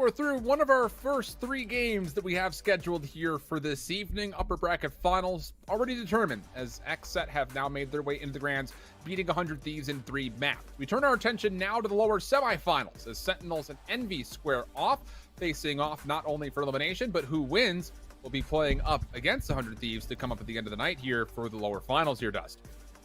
we're through one of our first 3 games that we have scheduled here for this evening. Upper bracket finals already determined, as XSET have now made their way into the grands, beating 100 Thieves in 3 map. We turn our attention now to the lower semifinals, as Sentinels and Envy square off, facing off not only for elimination, but who wins will be playing up against 100 Thieves to come up at the end of the night here for the lower finals here, Dust.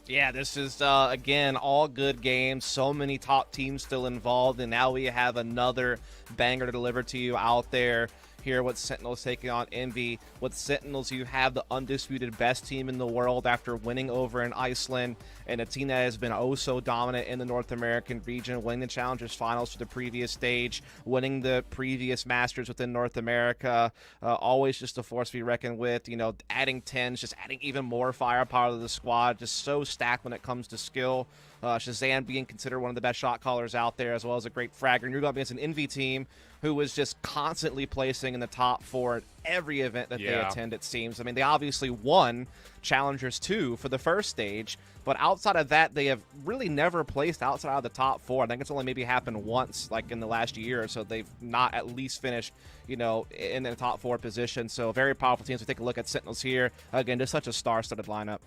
Yeah, this is, again, all good games. So many top teams still involved, and now we have another banger to deliver to you out there. Here, with Sentinels taking on Envy. With Sentinels, you have the undisputed best team in the world after winning over in Iceland, and a team that has been oh so dominant in the North American region, winning the Challengers Finals for the previous stage, winning the previous Masters within North America. Always just a force to be reckoned with. You know, adding TENZ, just adding even more firepower to the squad. Just so stacked when it comes to skill. Shazam being considered one of the best shot callers out there, as well as a great fragger. And you're going against an Envy team who was just constantly placing in the top 4 at every event that they attend, it seems. I mean, they obviously won Challengers 2 for the first stage, but outside of that, they have really never placed outside of the top 4. I think it's only maybe happened once, like in the last year or so. They've not at least finished, you know, in the top 4 position. So very powerful teams. We take a look at Sentinels here. Again, just such a star-studded lineup.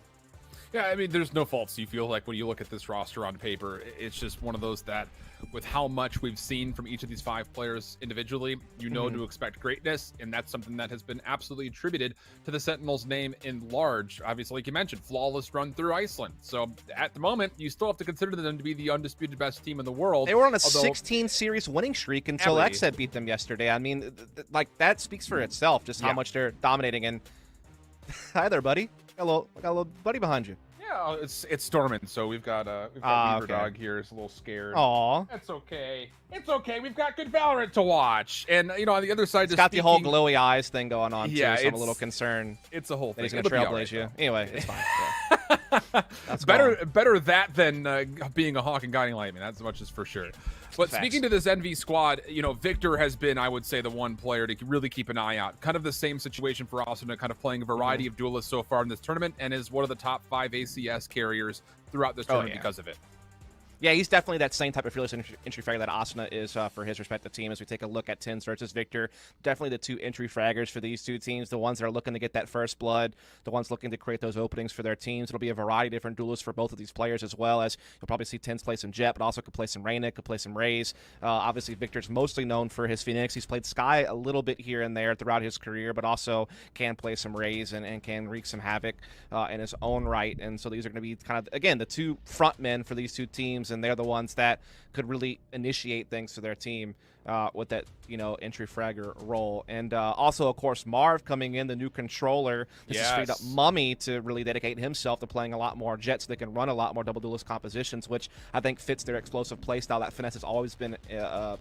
Yeah, I mean, there's no faults. You feel like when you look at this roster on paper, it's just one of those that, with how much we've seen from each of these 5 players individually, you know to expect greatness, and that's something that has been absolutely attributed to the Sentinels' name in large. Obviously, like you mentioned, flawless run through Iceland. So at the moment, you still have to consider them to be the undisputed best team in the world. They were on a 16-series winning streak until XSET beat them yesterday. I mean, like, that speaks for itself, just how much they're dominating. And hi there, buddy. I got a little buddy behind you. Yeah, it's storming, so we've got Beaver Dog here. It's a little scared. Aw. That's okay. It's okay. We've got good Valorant to watch. And, you know, on the other side, it's got the whole glowy eyes thing going on, too, so I'm a little concerned. It's a whole thing. He's going to trailblaze you. Anyway, it's fine. Yeah. That's better that than being a hawk and guiding lightning. That's much as for sure. But speaking to this Envy squad, you know, Victor has been, I would say, the one player to really keep an eye out. Kind of the same situation for Asuna, kind of playing a variety of duelists so far in this tournament, and is one of the top 5 ACS carriers throughout this tournament because of it. Yeah, he's definitely that same type of fearless entry fragger that Asuna is for his respective team. As we take a look at TENZ versus Victor, definitely the 2 entry fraggers for these 2 teams, the ones that are looking to get that first blood, the ones looking to create those openings for their teams. It'll be a variety of different duelists for both of these players, as well as you'll probably see TENZ play some Jet, but also could play some Reyna, could play some Raze. Obviously, Victor's mostly known for his Phoenix. He's played Sky a little bit here and there throughout his career, but also can play some Raze and can wreak some havoc in his own right. And so these are going to be kind of, again, the 2 front men for these 2 teams, and they're the ones that could really initiate things for their team with that, you know, entry fragger role. And also, of course, Marv coming in, the new controller. This is freed up Mummy to really dedicate himself to playing a lot more Jet, so they can run a lot more double duelist compositions, which I think fits their explosive playstyle that Finesse has always been,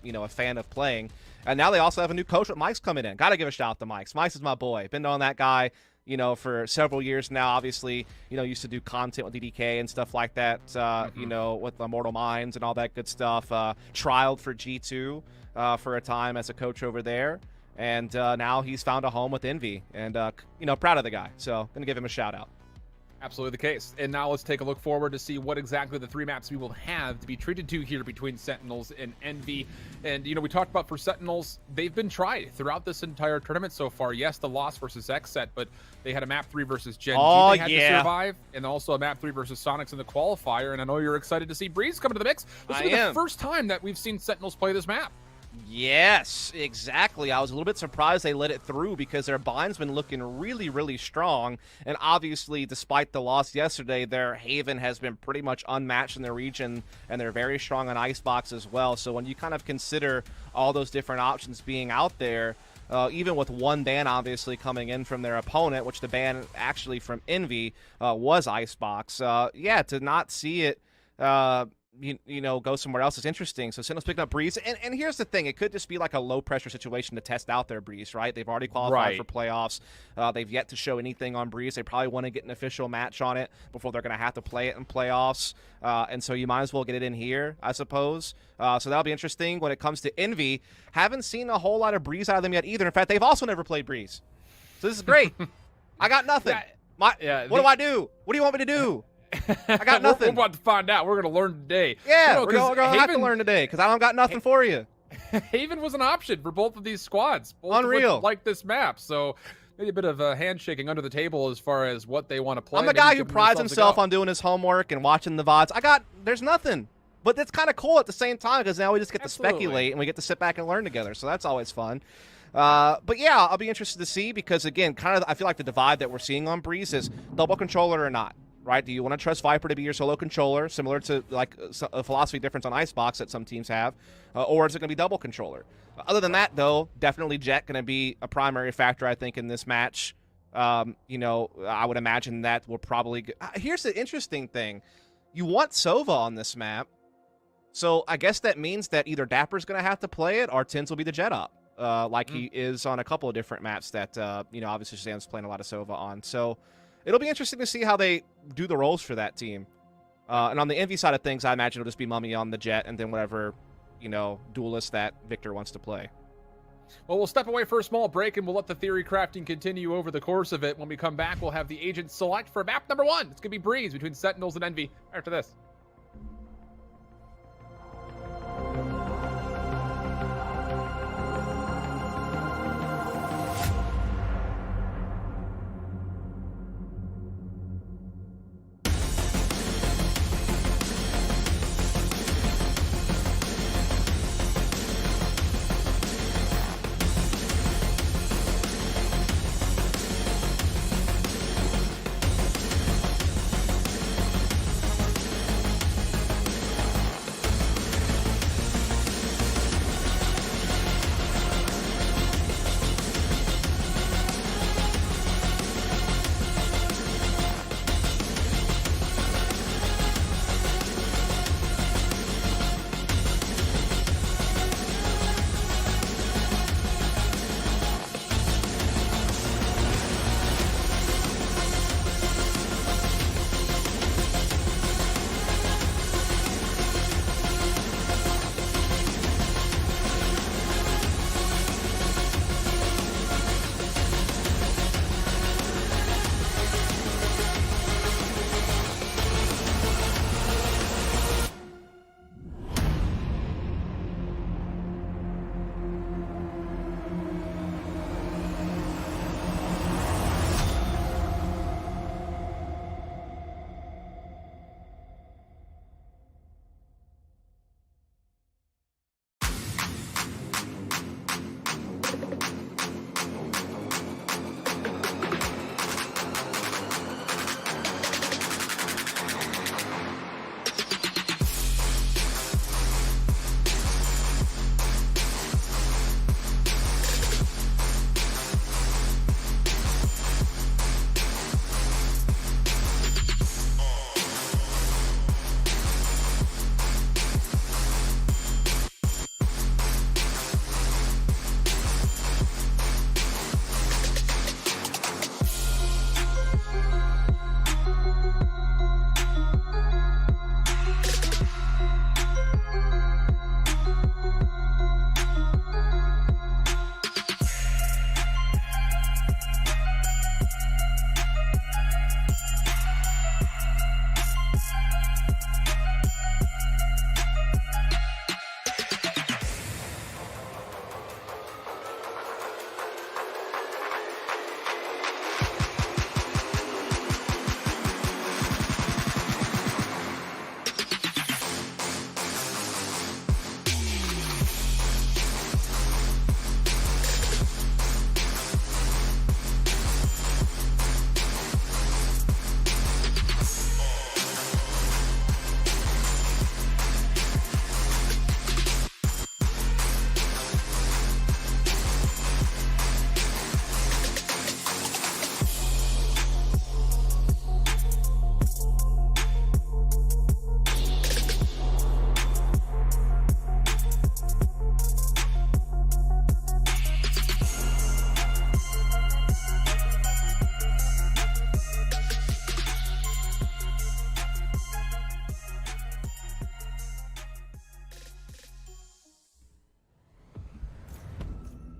you know, a fan of playing. And now they also have a new coach with Mike's coming in. Got to give a shout out to Mike's. Mike's is my boy. Been knowing that guy, you know, for several years now. Obviously, you know, used to do content with DDK and stuff like that, you know, with Immortal Minds and all that good stuff. Trialed for G2 for a time as a coach over there. And now he's found a home with Envy. And, you know, proud of the guy. So, going to give him a shout out. Absolutely the case. And now let's take a look forward to see what exactly the 3 maps we will have to be treated to here between Sentinels and Envy. And, you know, we talked about for Sentinels, they've been tried throughout this entire tournament so far. Yes, the loss versus XSET, but they had a map 3 versus Gen G they had to survive, and also a map 3 versus Sonics in the qualifier. And I know you're excited to see Breeze come into the mix. This is the first time that we've seen Sentinels play this map. Yes, exactly. I was a little bit surprised they let it through because their bind's been looking really, really strong. And obviously, despite the loss yesterday, their Haven has been pretty much unmatched in the region, and they're very strong on Icebox as well. So when you kind of consider all those different options being out there, even with one ban obviously coming in from their opponent, which the ban actually from Envy was Icebox, yeah, to not see it you know, go somewhere else is interesting. So Sentinels picking up Breeze. And here's the thing. It could just be like a low-pressure situation to test out their Breeze, right? They've already qualified for playoffs. They've yet to show anything on Breeze. They probably want to get an official match on it before they're going to have to play it in playoffs. And so you might as well get it in here, I suppose. So that'll be interesting. When it comes to Envy, haven't seen a whole lot of Breeze out of them yet either. In fact, they've also never played Breeze. So this is great. I got nothing. What do I do? What do you want me to do? I got nothing. We're about to find out. We're going to learn today. Yeah, we're going to have to learn today because I don't got nothing for you. Haven was an option for both of these squads. Both Unreal. like this map, so maybe a bit of handshaking under the table as far as what they want to play. I'm a Maybe guy who giving prides themselves a himself go. on doing his homework and watching the VODs. There's nothing. But that's kind of cool at the same time because now we just get Absolutely. to speculate and we get to sit back and learn together. So that's always fun. But yeah, I'll be interested to see because, again, I feel like the divide that we're seeing on Breeze is double controller or not, right? Do you want to trust Viper to be your solo controller, similar to like a philosophy difference on Icebox that some teams have, or is it going to be double controller? Other than that, though, definitely Jet going to be a primary factor, I think, in this match. I would imagine that will probably here's the interesting thing. You want Sova on this map. So I guess that means that either Dapper's going to have to play it or TENZ will be the jet up, like he is on a couple of different maps that, obviously Shazam's playing a lot of Sova on. So it'll be interesting to see how they do the roles for that team. And on the Envy side of things, I imagine it'll just be Mummy on the jet and then whatever, duelist that Victor wants to play. Well, we'll step away for a small break and we'll let the theory crafting continue over the course of it. When we come back, we'll have the agent select for map number 1. It's going to be Breeze between Sentinels and Envy after this.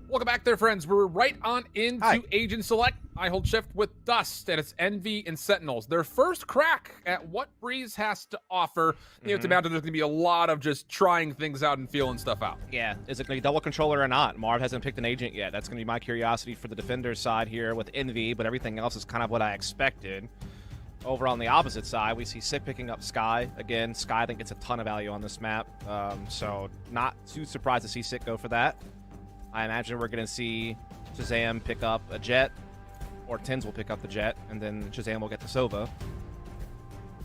Welcome back there, friends. We're right on into Hi. Agent Select. I hold shift with Dust, and it's Envy and Sentinels. Their first crack at what Breeze has to offer. You know, it's about there's going to be a lot of just trying things out and feeling stuff out. Yeah, is it going to be double controller or not? Marv hasn't picked an agent yet. That's going to be my curiosity for the defender side here with Envy, but everything else is kind of what I expected. Over on the opposite side, we see Sick picking up Sky. Again, Sky I think gets a ton of value on this map, so not too surprised to see Sick go for that. I imagine we're going to see Shazam pick up a Jet, or TENZ will pick up the Jet, and then Shazam will get the Sova.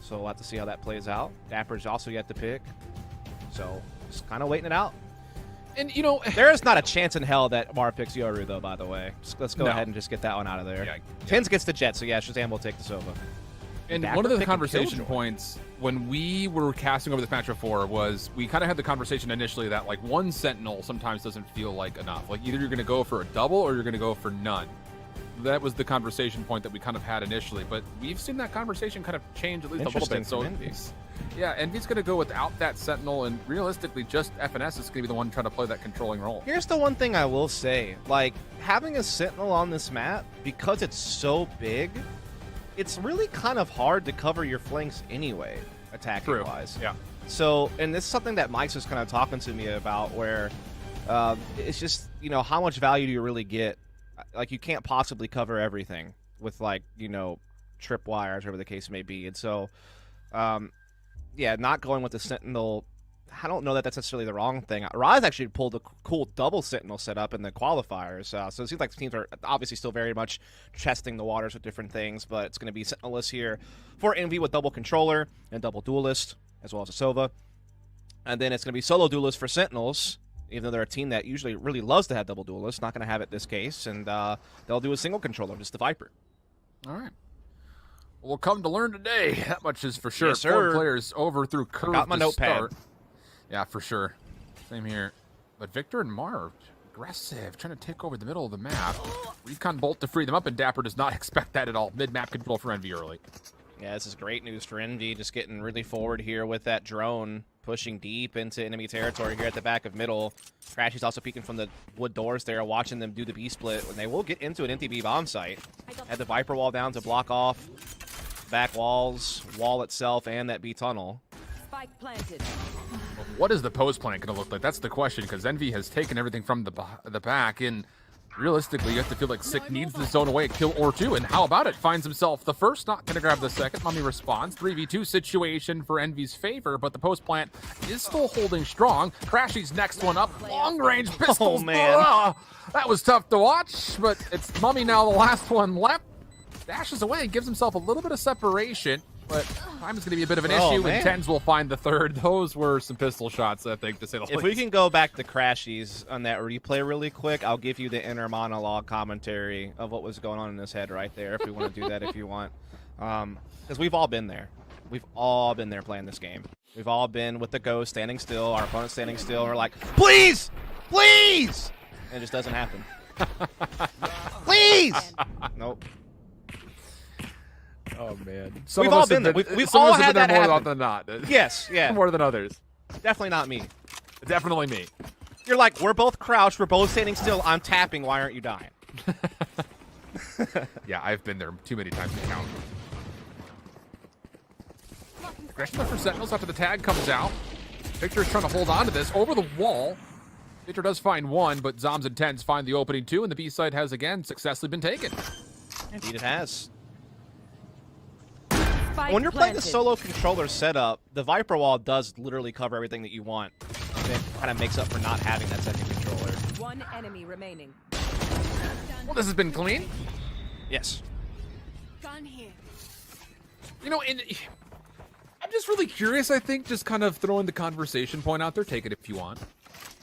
So we'll have to see how that plays out. Dapper's also yet to pick, so just kind of waiting it out. And, you know, there is not a chance in hell that Marv picks Yoru, though, by the way. Let's go ahead and just get that one out of there. Yeah. TENZ gets the Jet, so yeah, Shazam will take the Sova. And Dapper one of the picking conversation Killjoy. points when we were casting over this match before was we kind of had the conversation initially that like one Sentinel sometimes doesn't feel like enough. Like either you're going to go for a double or you're going to go for none. That was the conversation point that we kind of had initially, but we've seen that conversation kind of change at least a little bit. So yeah, Envy's going to go without that Sentinel, and realistically, just FNS is going to be the one trying to play that controlling role. Here's the one thing I will say: like having a Sentinel on this map, because it's so big, it's really kind of hard to cover your flanks anyway, attacking wise. Yeah. So, and this is something that Mike's was kind of talking to me about, where it's just, you know, how much value do you really get? Like, you can't possibly cover everything with, like, you know, trip wires, whatever the case may be. And so, yeah, not going with the Sentinel, I don't know that that's necessarily the wrong thing. Rise actually pulled a cool double Sentinel setup in the qualifiers, so it seems like the teams are obviously still very much testing the waters with different things, but it's going to be Sentinelist here for Envy with double controller and double duelist, as well as a Sova. And then it's going to be solo duelist for Sentinels, even though they're a team that usually really loves to have double duelists. Not going to have it this case, and they'll do a single controller, just the Viper. All right. We'll come to learn today. That much is for sure. Yes, sir. 4 players over through curve. Got my to notepad. start. Yeah, for sure. Same here. But Victor and Marv, aggressive, trying to take over the middle of the map. Recon Bolt to free them up, and Dapper does not expect that at all. Mid-map control for Envy early. Yeah, this is great news for Envy, just getting really forward here with that drone, pushing deep into enemy territory here at the back of middle. Crashy's also peeking from the wood doors there, watching them do the B-split, and they will get into an empty B bomb site. Had the Viper wall down to block off back walls, wall itself, and that B tunnel. Spike planted. What is the post plan going to look like? That's the question, because Envy has taken everything from the back, and realistically, you have to feel like Sick needs the zone away, a kill or two, and how about it? Finds himself the first, not going to grab the second. Mummy responds. 3v2 situation for Envy's favor, but the post plant is still holding strong. Crashy's next one up. Long range pistols. Oh, man. That was tough to watch, but it's Mummy now, the last one left. Dashes away, gives himself a little bit of separation, but time is going to be a bit of an issue, and TENZ will find the third. Those were some pistol shots, I think, to say the least. If we can go back to Crashies on that replay really quick, I'll give you the inner monologue commentary of what was going on in his head right there, if we want to do that if you want. Because we've all been there. We've all been there playing this game. We've all been with the ghost standing still, our opponent standing still, and we're like, please! Please! And it just doesn't happen. Please! Nope. Oh, man. We've all been there. We've all had that happen. More than not. Yes, yeah. More than others. Definitely not me. Definitely me. You're like, we're both crouched, we're both standing still, I'm tapping, why aren't you dying? Yeah, I've been there too many times to count. Aggression for Sentinels after the tag comes out. Victor's trying to hold on to this over the wall. Victor does find one, but Zoms and TENZ find the opening two, and the B side has again successfully been taken. Indeed it has. Spike When you're playing the planted. solo controller setup, the Viper wall does literally cover everything that you want. And it kind of makes up for not having that second controller. One enemy remaining. Well, this has been clean. Yes. Gun here. You know, and I'm just really curious, I think, just kind of throwing the conversation point out there. Take it if you want.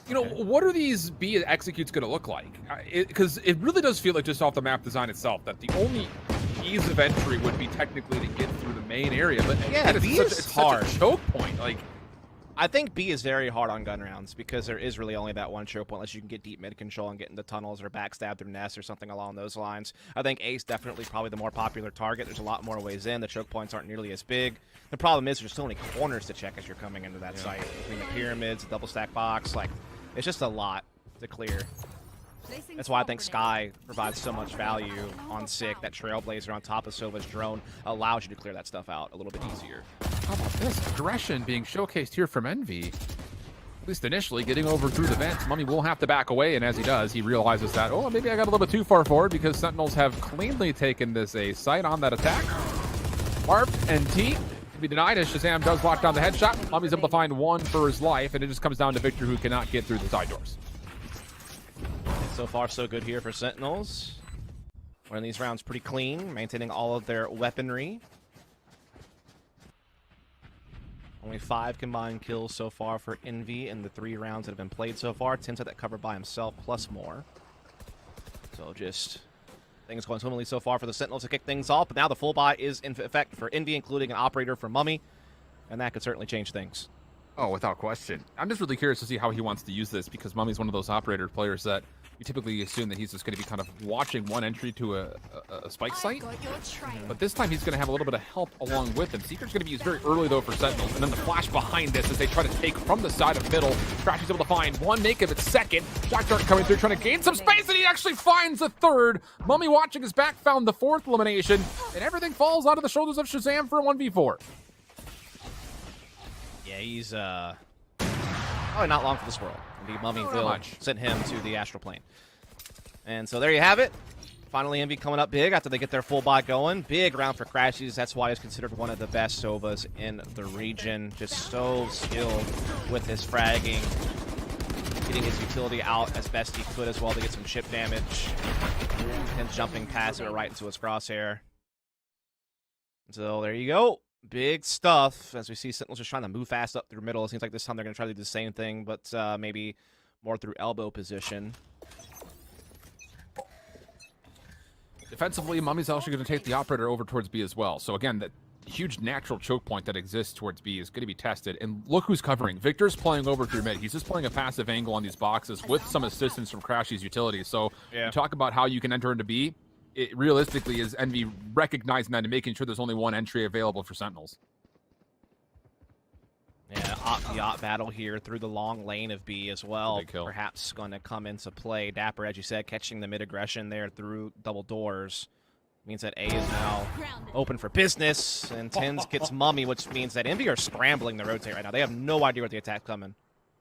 You know, what are these B executes going to look like? Because it really does feel like just off the map design itself that the only ease of entry would be technically to get through the main area. But yeah, again, B it's is such hard. a choke point. Like, I think B is very hard on gun rounds because there is really only that one choke point unless you can get deep mid control and get into tunnels or backstab through nests or something along those lines. I think A's definitely probably the more popular target. There's a lot more ways in. The choke points aren't nearly as big. The problem is there's so many corners to check as you're coming into that site. Between the pyramids, the double stack box, like, it's just a lot to clear. That's why I think Sky provides so much value on Sick. That Trailblazer on top of Sova's drone allows you to clear that stuff out a little bit easier. How about this aggression being showcased here from Envy? At least initially, getting over through the vents. Mummy will have to back away, and as he does, he realizes that, oh, maybe I got a little bit too far forward because Sentinels have cleanly taken this a sight on that attack. Marp and T be denied as Shazam does lock down the headshot. Mummy's able to find one for his life, and it just comes down to Victor, who cannot get through the side doors. So far, so good here for Sentinels. Winning these rounds pretty clean, maintaining all of their weaponry. Only 5 combined kills so far for Envy in the 3 rounds that have been played so far. TENZ had that covered by himself, plus more. So just things going swimmingly so far for the Sentinels to kick things off. But now the full buy is in effect for Envy, including an operator for Mummy. And that could certainly change things. Oh, without question. I'm just really curious to see how he wants to use this, because Mummy's one of those operator players that you typically assume that he's just going to be kind of watching one entry to a spike site. But this time he's going to have a little bit of help along with him. Seeker's going to be used very early, though, for Sentinels. And then the flash behind this as they try to take from the side of middle. Trashy's able to find one, make of it second. Shots aren't coming through, trying to gain some space, and he actually finds a third. Mummy, watching his back, found the 4th elimination. And everything falls onto the shoulders of Shazam for a 1v4. Yeah, he's probably not long for this world. Indeed, Mummy will send him to the astral plane. And so there you have it. Finally, Envy coming up big after they get their full buy going. Big round for Crashies. That's why he's considered one of the best Sovas in the region. Just so skilled with his fragging. Getting his utility out as best he could as well to get some chip damage. And jumping past it right into his crosshair. So there you go. Big stuff as we see Sentinels just trying to move fast up through middle. It seems like this time they're going to try to do the same thing, but maybe more through elbow position. Defensively, Mummy's also going to take the operator over towards B as well. So again, that huge natural choke point that exists towards B is going to be tested. And look who's covering. Victor's playing over through mid. He's just playing a passive angle on these boxes with some assistance from Crashy's utility. So you talk about how you can enter into B. It realistically is Envy recognizing that and making sure there's only one entry available for Sentinels. Yeah, op battle here through the long lane of B as well. Perhaps going to come into play. Dapper, as you said, catching the mid-aggression there through double doors. Means that A is now open for business, and TENZ gets Mummy, which means that Envy are scrambling the rotate right now. They have no idea where the attack's coming.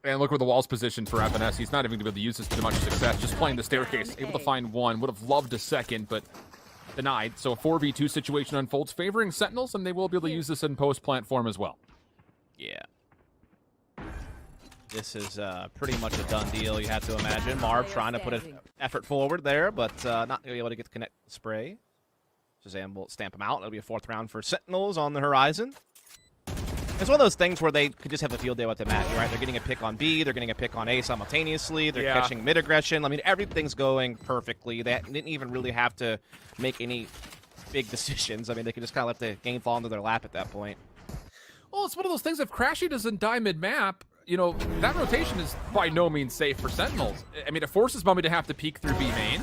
And look where the wall's positioned for FNS. He's not even going to be able to use this to much success. Just playing the staircase, able to find one. Would have loved a second, but denied. So a 4v2 situation unfolds, favoring Sentinels, and they will be able to use this in post-plant form as well. Yeah. This is pretty much a done deal, you have to imagine. Marv trying to put an effort forward there, but not going to be able to get the connect spray. Shazam will stamp him out. It'll be a 4th round for Sentinels on the horizon. It's one of those things where they could just have a field day with the match, right? They're getting a pick on B, they're getting a pick on A simultaneously, they're catching mid-aggression. I mean, everything's going perfectly. They didn't even really have to make any big decisions. I mean, they could just kind of let the game fall into their lap at that point. Well, it's one of those things, if Crashy doesn't die mid-map, you know, that rotation is by no means safe for Sentinels. I mean, it forces Mummy to have to peek through B main,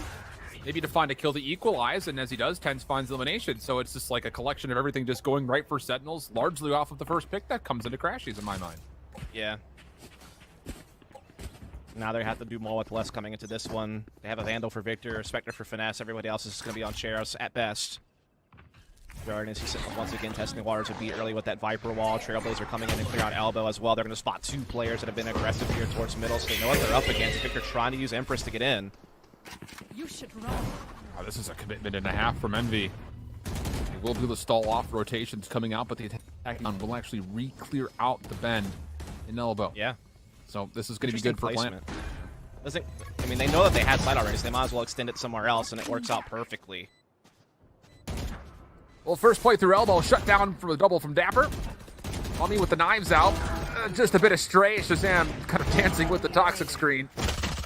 maybe to find a kill to equalize, and as he does, TENZ finds elimination. So it's just like a collection of everything just going right for Sentinels, largely off of the first pick that comes into Crashies in my mind. Yeah. Now they have to do more with less coming into this one. They have a Vandal for Victor, a Spectre for Finesse. Everybody else is going to be on chairs at best. Jordan is once again testing the waters of B early with that Viper wall. Trailblazer coming in and clear out elbow as well. They're going to spot 2 players that have been aggressive here towards middle, so they know what they're up against. Victor trying to use Empress to get in. You should run. Oh, this is a commitment and a half from Envy. They will be able to stall off rotations coming out, but the attack will actually re-clear out the bend in elbow. Yeah. So this is going to be good for placement. I mean, they know that they had sight already, so they might as well extend it somewhere else, and it works out perfectly. Well, first play through elbow, shut down for the double from Dapper. Mummy with the knives out. Just a bit of stray. Shazam kind of dancing with the toxic screen.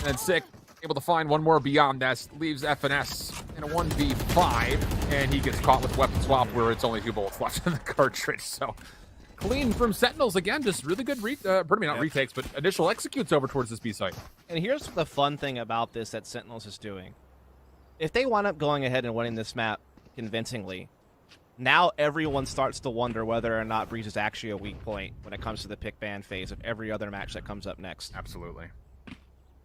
And Sick able to find one more beyond that. Leaves FNS in a 1v5. And he gets caught with weapon swap where it's only 2 bullets left in the cartridge. So clean from Sentinels again. Just really good, retakes, but initial executes over towards this B site. And here's the fun thing about this that Sentinels is doing. If they wind up going ahead and winning this map convincingly, now everyone starts to wonder whether or not Breeze is actually a weak point when it comes to the pick ban phase of every other match that comes up next. Absolutely.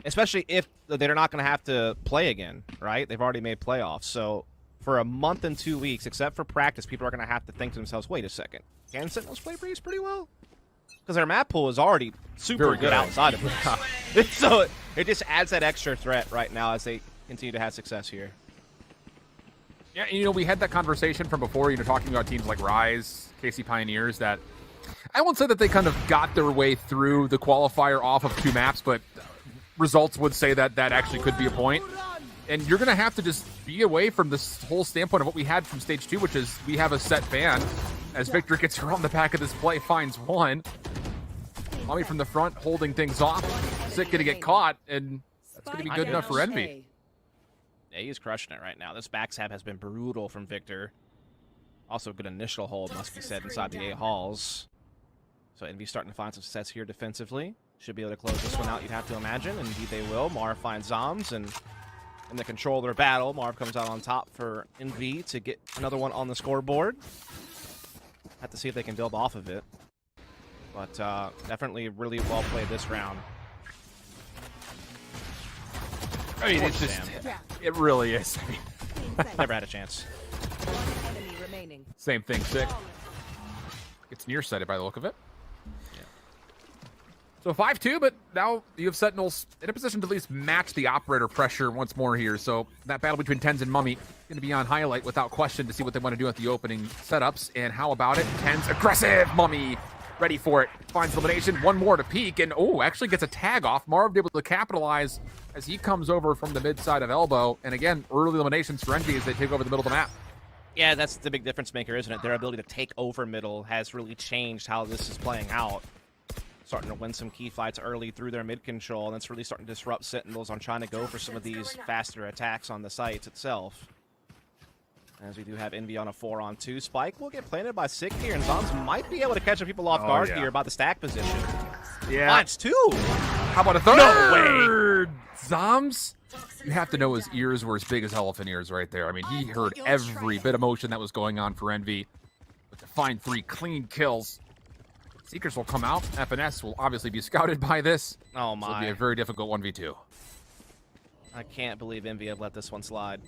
especially if they're not going to have to play again, right? They've already made playoffs. So for a month and 2 weeks, except for practice, people are going to have to think to themselves, wait a second, can Sentinels play Breeze pretty well? Because their map pool is already super good outside of it. So it just adds that extra threat right now as they continue to have success here. Yeah, you know, we had that conversation from before, you know, talking about teams like Rise, KC Pioneers, that I won't say that they kind of got their way through the qualifier off of 2 maps, but results would say that that actually could be a point. And you're going to have to just be away from this whole standpoint of what we had from stage 2, which is we have a set ban. As Victor gets around the back of this play, finds one. Mommy from the front holding things off. Sick going to get caught, and that's going to be good enough for Envy. Yeah, he's crushing it right now. This backstab has been brutal from Victor. Also a good initial hold, must be said, inside the A halls. So Envy's starting to find some success here defensively. Should be able to close this one out, you'd have to imagine. And indeed they will. Marv finds Zoms, and in the controller battle, Marv comes out on top for Envy to get another one on the scoreboard. Have to see if they can build off of it. But definitely really well played this round. I mean, it's just, it really is. I mean, never had a chance. Same thing, Sick. It's nearsighted by the look of it. Yeah. So 5-2, but now you have Sentinels in a position to at least match the operator pressure once more here. So that battle between TENZ and Mummy going to be on highlight without question to see what they want to do at the opening setups. And how about it? TENZ aggressive, Mummy ready for it. Finds elimination, one more to peek, and oh, actually gets a tag off. Marv able to capitalize as he comes over from the mid side of elbow. And again, early eliminations for Envy as they take over the middle of the map. Yeah, that's the big difference maker, isn't it? Their ability to take over middle has really changed how this is playing out. Starting to win some key fights early through their mid control, and it's really starting to disrupt Sentinels on trying to go for some of these faster attacks on the sites itself. As we do have Envy on a 4-on-2. Spike will get planted by Sick here, and Zoms might be able to catch some people off guard here by the stack position. Yeah. Finds 2! How about a third? No way! Zoms? You have to know his ears were as big as elephant ears right there. I mean, he heard every bit of motion that was going on for Envy. But to find 3 clean kills, Seekers will come out. FNS will obviously be scouted by this. Oh my. So it'll be a very difficult 1v2. I can't believe Envy have let this one slide.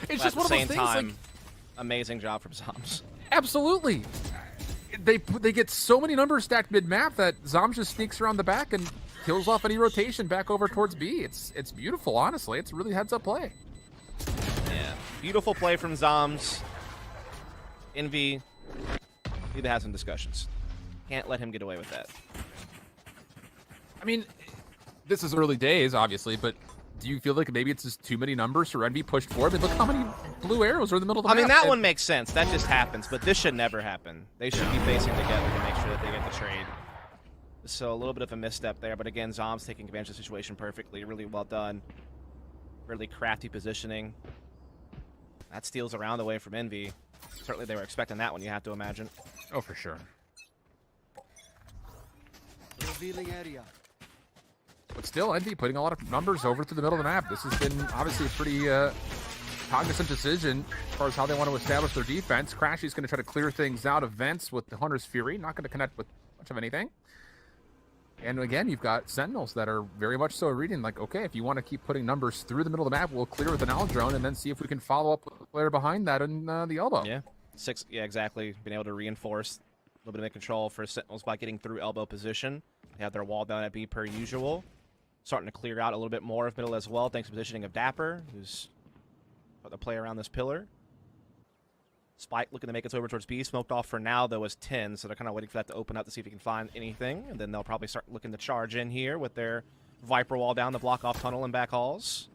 It's But just one of those things. Time, amazing job from Zoms. Absolutely. They get so many numbers stacked mid-map that Zoms just sneaks around the back and kills off any rotation back over towards B. It's beautiful, honestly. It's really heads-up play. Yeah, beautiful play from Zoms. Envy need to have some discussions. Can't let him get away with that. I mean, this is early days, obviously, but do you feel like maybe it's just too many numbers for Envy pushed forward? I mean, look how many blue arrows are in the middle of the map. I mean, that one makes sense. That just happens, but this should never happen. They should be facing together to make sure that they get the trade. So a little bit of a misstep there, but again, Zoms taking advantage of the situation perfectly. Really well done. Really crafty positioning. That steals a round away from Envy. Certainly they were expecting that one, you have to imagine. Oh, for sure. Revealing area. But still, Envy putting a lot of numbers over to the middle of the map. This has been obviously a pretty cognizant decision as far as how they want to establish their defense. Crashy's going to try to clear things out of vents with the Hunter's Fury. Not going to connect with much of anything. And again, you've got Sentinels that are very much so reading like, okay, if you want to keep putting numbers through the middle of the map, we'll clear with an Owl drone and then see if we can follow up with the player behind that in the elbow. Yeah, yeah, exactly. Being able to reinforce a little bit of mid-control for Sentinels by getting through elbow position. They have their wall down at B per usual. Starting to clear out a little bit more of middle as well, thanks to positioning of Dapper, who's got the play around this pillar. Spike looking to make its way over towards B. Smoked off for now, though, is 10, so they're kind of waiting for that to open up to see if he can find anything. And then they'll probably start looking to charge in here with their Viper wall down to block off tunnel and back halls.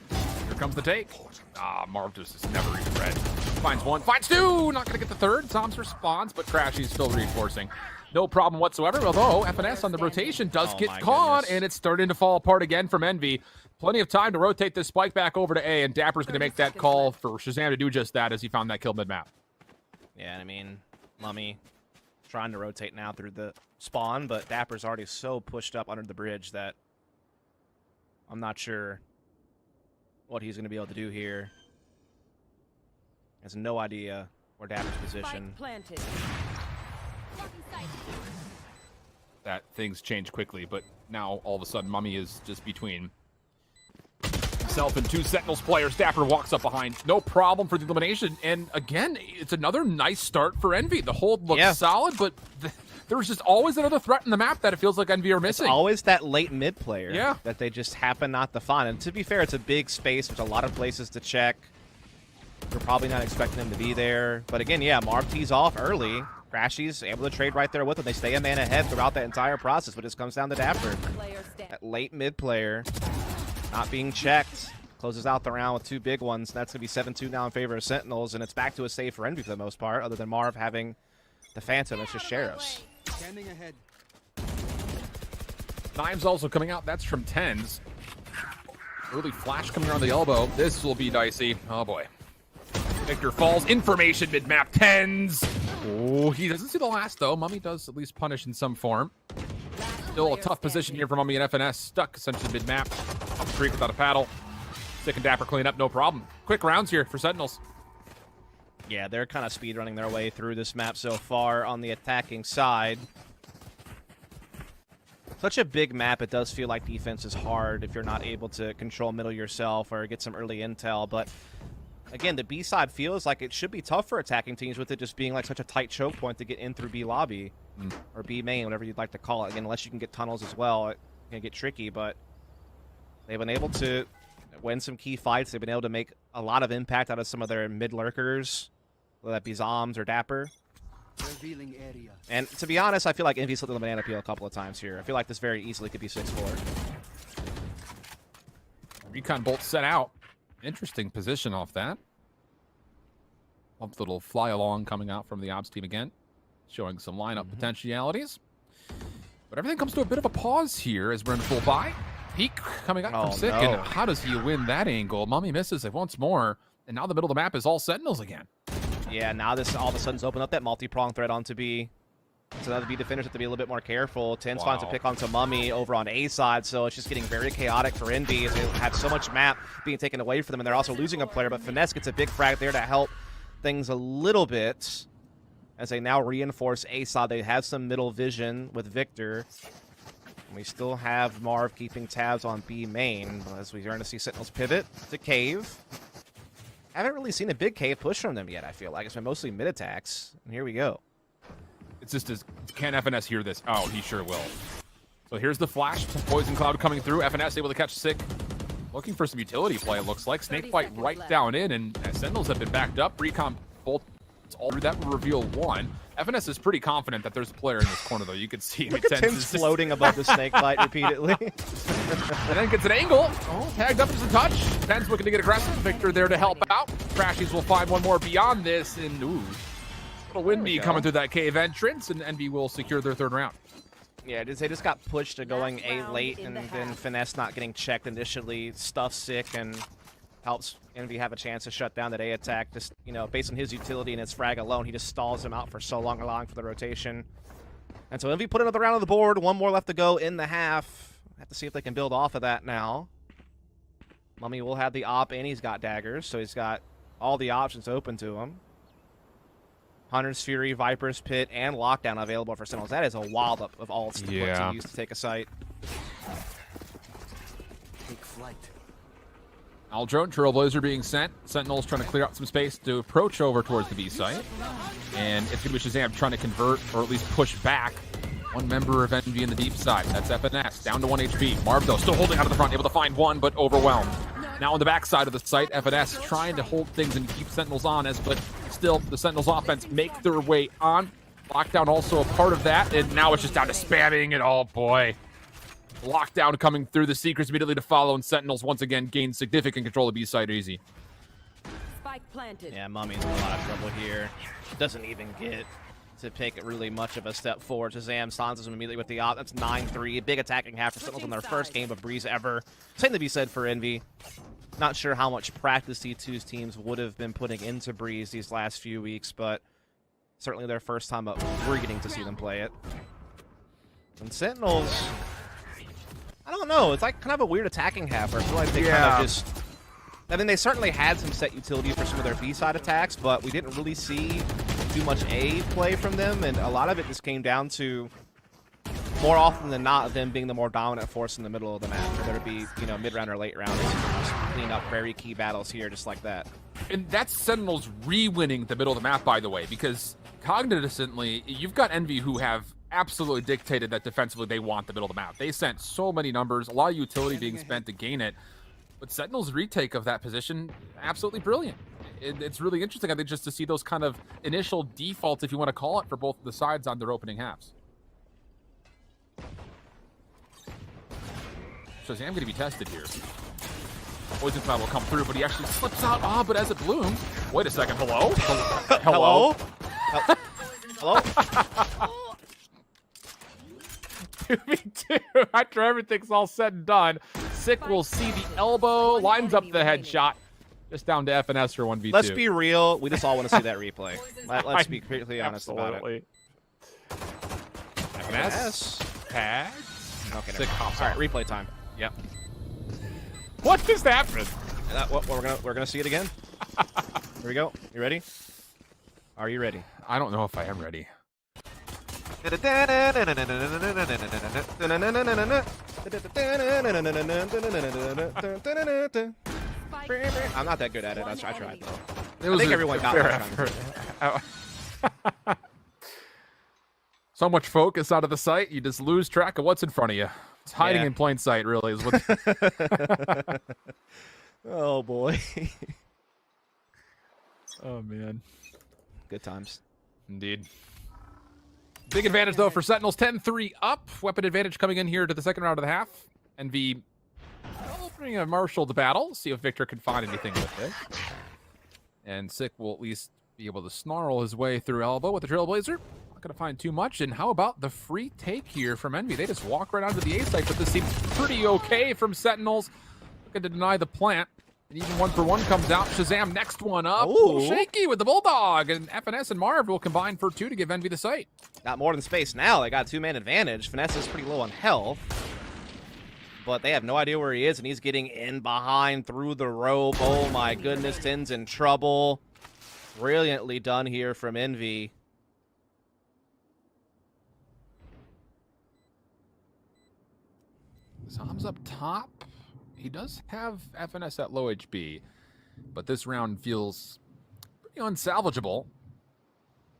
Here comes the take. Marv just is never even read. Finds one, finds 2! Not going to get the third. Zoms responds, but Crashy's still reinforcing. No problem whatsoever, although FNS on the rotation does get caught, and it's starting to fall apart again from Envy. Plenty of time to rotate this Spike back over to A, and Dapper's going to make that call for Shazam to do just that as he found that kill mid-map. Yeah, I mean, Mummy trying to rotate now through the spawn, but Dapper's already so pushed up under the bridge that I'm not sure what he's going to be able to do here. He has no idea where Dapper's positioned. that things change quickly, but now all of a sudden Mummy is just between himself and 2 Sentinels players. Dapper walks up behind, no problem for the elimination. And again, it's another nice start for Envy. The hold looks solid, but there's just always another threat in the map that it feels like Envy are missing. It's always that late mid player that they just happen not to find. And to be fair, it's a big space. There's a lot of places to check. We're probably not expecting them to be there. But again, Marv tees off early. Crashy's able to trade right there with him. They stay a man ahead throughout that entire process, but it just comes down to Dapper. That late mid player not being checked. Closes out the round with 2 big ones. That's going to be 7-2 now in favor of Sentinels, and it's back to a save for Envy for the most part, other than Marv having the Phantom. It's just Sheriffs. Standing ahead. Knives also coming out. That's from TENZ. Early flash coming around the elbow. This will be dicey. Oh, boy. Victor falls. Information mid-map. TENZ. Oh, he doesn't see the last, though. Mummy does at least punish in some form. Still a tough position here for Mummy and FNS. Stuck essentially mid-map. Up the creek without a paddle. Stick and Dapper clean up, no problem. Quick rounds here for Sentinels. Yeah, they're kind of speedrunning their way through this map so far on the attacking side. Such a big map, it does feel like defense is hard if you're not able to control middle yourself or get some early intel. But again, the B side feels like it should be tough for attacking teams with it just being like such a tight choke point to get in through B lobby or B main, whatever you'd like to call it. Again, unless you can get tunnels as well, it can get tricky. But they've been able to win some key fights. They've been able to make a lot of impact out of some of their mid lurkers, whether that be Zoms or Dapper. Revealing area. And to be honest, I feel like Envy slipped on the banana peel a couple of times here. I feel like this very easily could be 6-4. Recon bolt set out. Interesting position off that. Little fly along coming out from the ops team again, showing some lineup potentialities. But everything comes to a bit of a pause here as we're in full buy. Peek coming up from Sick, and how does he win that angle? Mummy misses it once more, and now the middle of the map is all Sentinels again. Yeah, now this all of a sudden's opened up that multi-prong threat onto B. So now the B defenders have to be a little bit more careful. TENZ finds a pick onto Mummy over on A side, so it's just getting very chaotic for Envy as they have so much map being taken away from them, and they're also losing a player, but Finesse gets a big frag there to help things a little bit as they now reinforce A side. They have some middle vision with Victor. We still have Marv keeping tabs on B main as we are going to see Sentinels pivot to Cave. Haven't really seen a big Cave push from them yet, I feel like. It's been mostly mid attacks. And here we go. It's just as, can FNS hear this? Oh, he sure will. So here's the flash. Poison Cloud coming through. FNS able to catch Sick. Looking for some utility play, it looks like. Snakebite right down in, and Sentinels have been backed up. Recon bolt all through that will reveal 1. FNS is pretty confident that there's a player in this corner, though. You can see Look at TENZ floating above the Snakebite repeatedly. And then gets an angle. Oh, tagged up just a touch. TENZ looking to get aggressive. Victor there to help out. Crashies will find one more beyond this, and ooh. Little wind bee coming through that cave entrance, and Envy will secure their 3rd round. Yeah, they just got pushed to going A late, and then Finesse not getting checked initially stuffs Sick and helps Envy have a chance to shut down that A attack. Just, you know, based on his utility and his frag alone, he just stalls him out for so long, allowing for the rotation. And so Envy put another round on the board. 1 more left to go in the half. Have to see if they can build off of that now. Mummy will have the op, and he's got daggers, so he's got all the options open to him. Hunter's Fury, Viper's Pit, and Lockdown available for Sentinels. That is a wild up of ults to use to take a site. Take flight. Aldrone, Trailblazer being sent. Sentinels trying to clear out some space to approach over towards the B site. And it's going to be Shazam trying to convert, or at least push back, 1 member of Envy in the deep side. That's FNS, down to 1 HP. Marv, though, still holding out of the front, able to find 1, but overwhelmed. Now on the back side of the site, FNS trying to hold things and keep Sentinels honest, but still, the Sentinels offense make their way on. Lockdown also a part of that, and now it's just down to spamming it. Oh, boy. Lockdown coming through, the Secrets immediately to follow, and Sentinels once again gain significant control of B side easy. Spike planted. Yeah, Mummy's in a lot of trouble here. Doesn't even get to take really much of a step forward. Shazam Sansa's immediately with the op. That's 9-3. Big attacking half for Sentinels on their first game of Breeze ever. Same to be said for Envy. Not sure how much practice C2's teams would have been putting into Breeze these last few weeks, but certainly their first time up, we're getting to see them play it. And Sentinels, I don't know. It's like kind of a weird attacking half where I feel like they kind of just... I mean, they certainly had some set utility for some of their B-side attacks, but we didn't really see too much A play from them, and a lot of it just came down to more often than not, them being the more dominant force in the middle of the map, whether it be, you know, mid-round or late round. Just clean up very key battles here, just like that. And that's Sentinels re-winning the middle of the map, by the way, because cognizantly, you've got Envy who have absolutely dictated that defensively they want the middle of the map. They sent so many numbers, a lot of utility being spent to gain it. But Sentinel's retake of that position, absolutely brilliant. It's really interesting, I think, just to see those kind of initial defaults, if you want to call it, for both the sides on their opening halves. So I'm going to be tested here. Poison Cloud will come through, but he actually slips out. Ah, but as it blooms. Wait a second. Hello? Hello? Hello? 2v2. After everything's all said and done, Sick will see the elbow, lines up the headshot. Just down to FNS for 1v2. Let's be real. We just all want to see that replay. Let's be completely honest about it. FNS. Tag. Okay, Sick pops all right, out. replay time. Yep. What just happened? We're gonna see it again. Here we go. You ready? Are you ready? I don't know if I am ready. I'm not that good at it. I tried though. I think everyone got it. So much focus out of the sight, you just lose track of what's in front of you. It's hiding in plain sight, really, is what. Oh boy. Oh man. Good times. Indeed. Big advantage, though, for Sentinels. 10-3 up. Weapon advantage coming in here to the second round of the half. NV bringing a Marshall to battle. See if Victor can find anything with it. And Sick will at least be able to snarl his way through elbow with the Trailblazer. Not going to find too much. And how about the free take here from Envy? They just walk right onto the A site, but this seems pretty okay from Sentinels. Looking to deny the plant. And even 1-for-1 comes out. Shazam next one up. Ooh. Shaky with the Bulldog. And FNS and Marv will combine for 2 to give Envy the site. Got more than space now. They got 2-man advantage. Finesse is pretty low on health. But they have no idea where he is, and he's getting in behind through the rope. Oh my goodness, TENZ in trouble. Brilliantly done here from Envy. Zom's up top. He does have FNS at low HP, but this round feels pretty unsalvageable.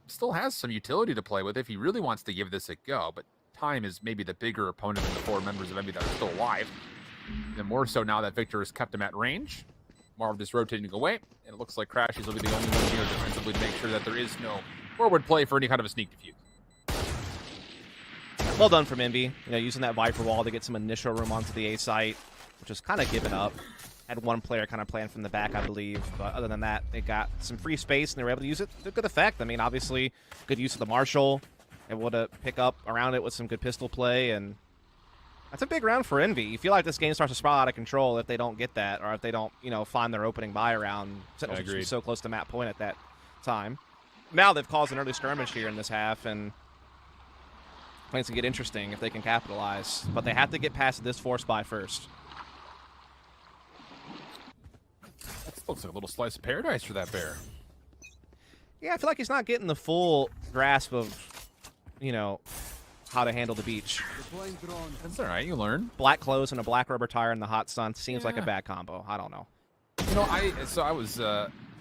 Still has some utility to play with if he really wants to give this a go, but time is maybe the bigger opponent than the 4 members of Envy that are still alive. And more so now that Victor has kept him at range. Marv just rotating away, and it looks like Crashies will be the only one here defensively to make sure that there is no forward play for any kind of a sneak defuse. Well done from Envy. You know, using that Viper wall to get some initial room onto the A site, which was kind of given up. Had one player kind of playing from the back, I believe. But other than that, they got some free space, and they were able to use it to good effect. I mean, obviously, good use of the Marshall. Able to pick up around it with some good pistol play, and that's a big round for Envy. You feel like this game starts to spiral out of control if they don't get that, or if they don't, you know, find their opening buy around. Sentinels were so close to map point at that time. Now they've caused an early skirmish here in this half, and things can get interesting if they can capitalize. But they have to get past this force buy first. That looks like a little slice of paradise for that bear. Yeah, I feel like he's not getting the full grasp of, you know, how to handle the beach. Deploying drone. That's all right, you learn. Black clothes and a black rubber tire in the hot sun seems like a bad combo. I don't know. You know, I was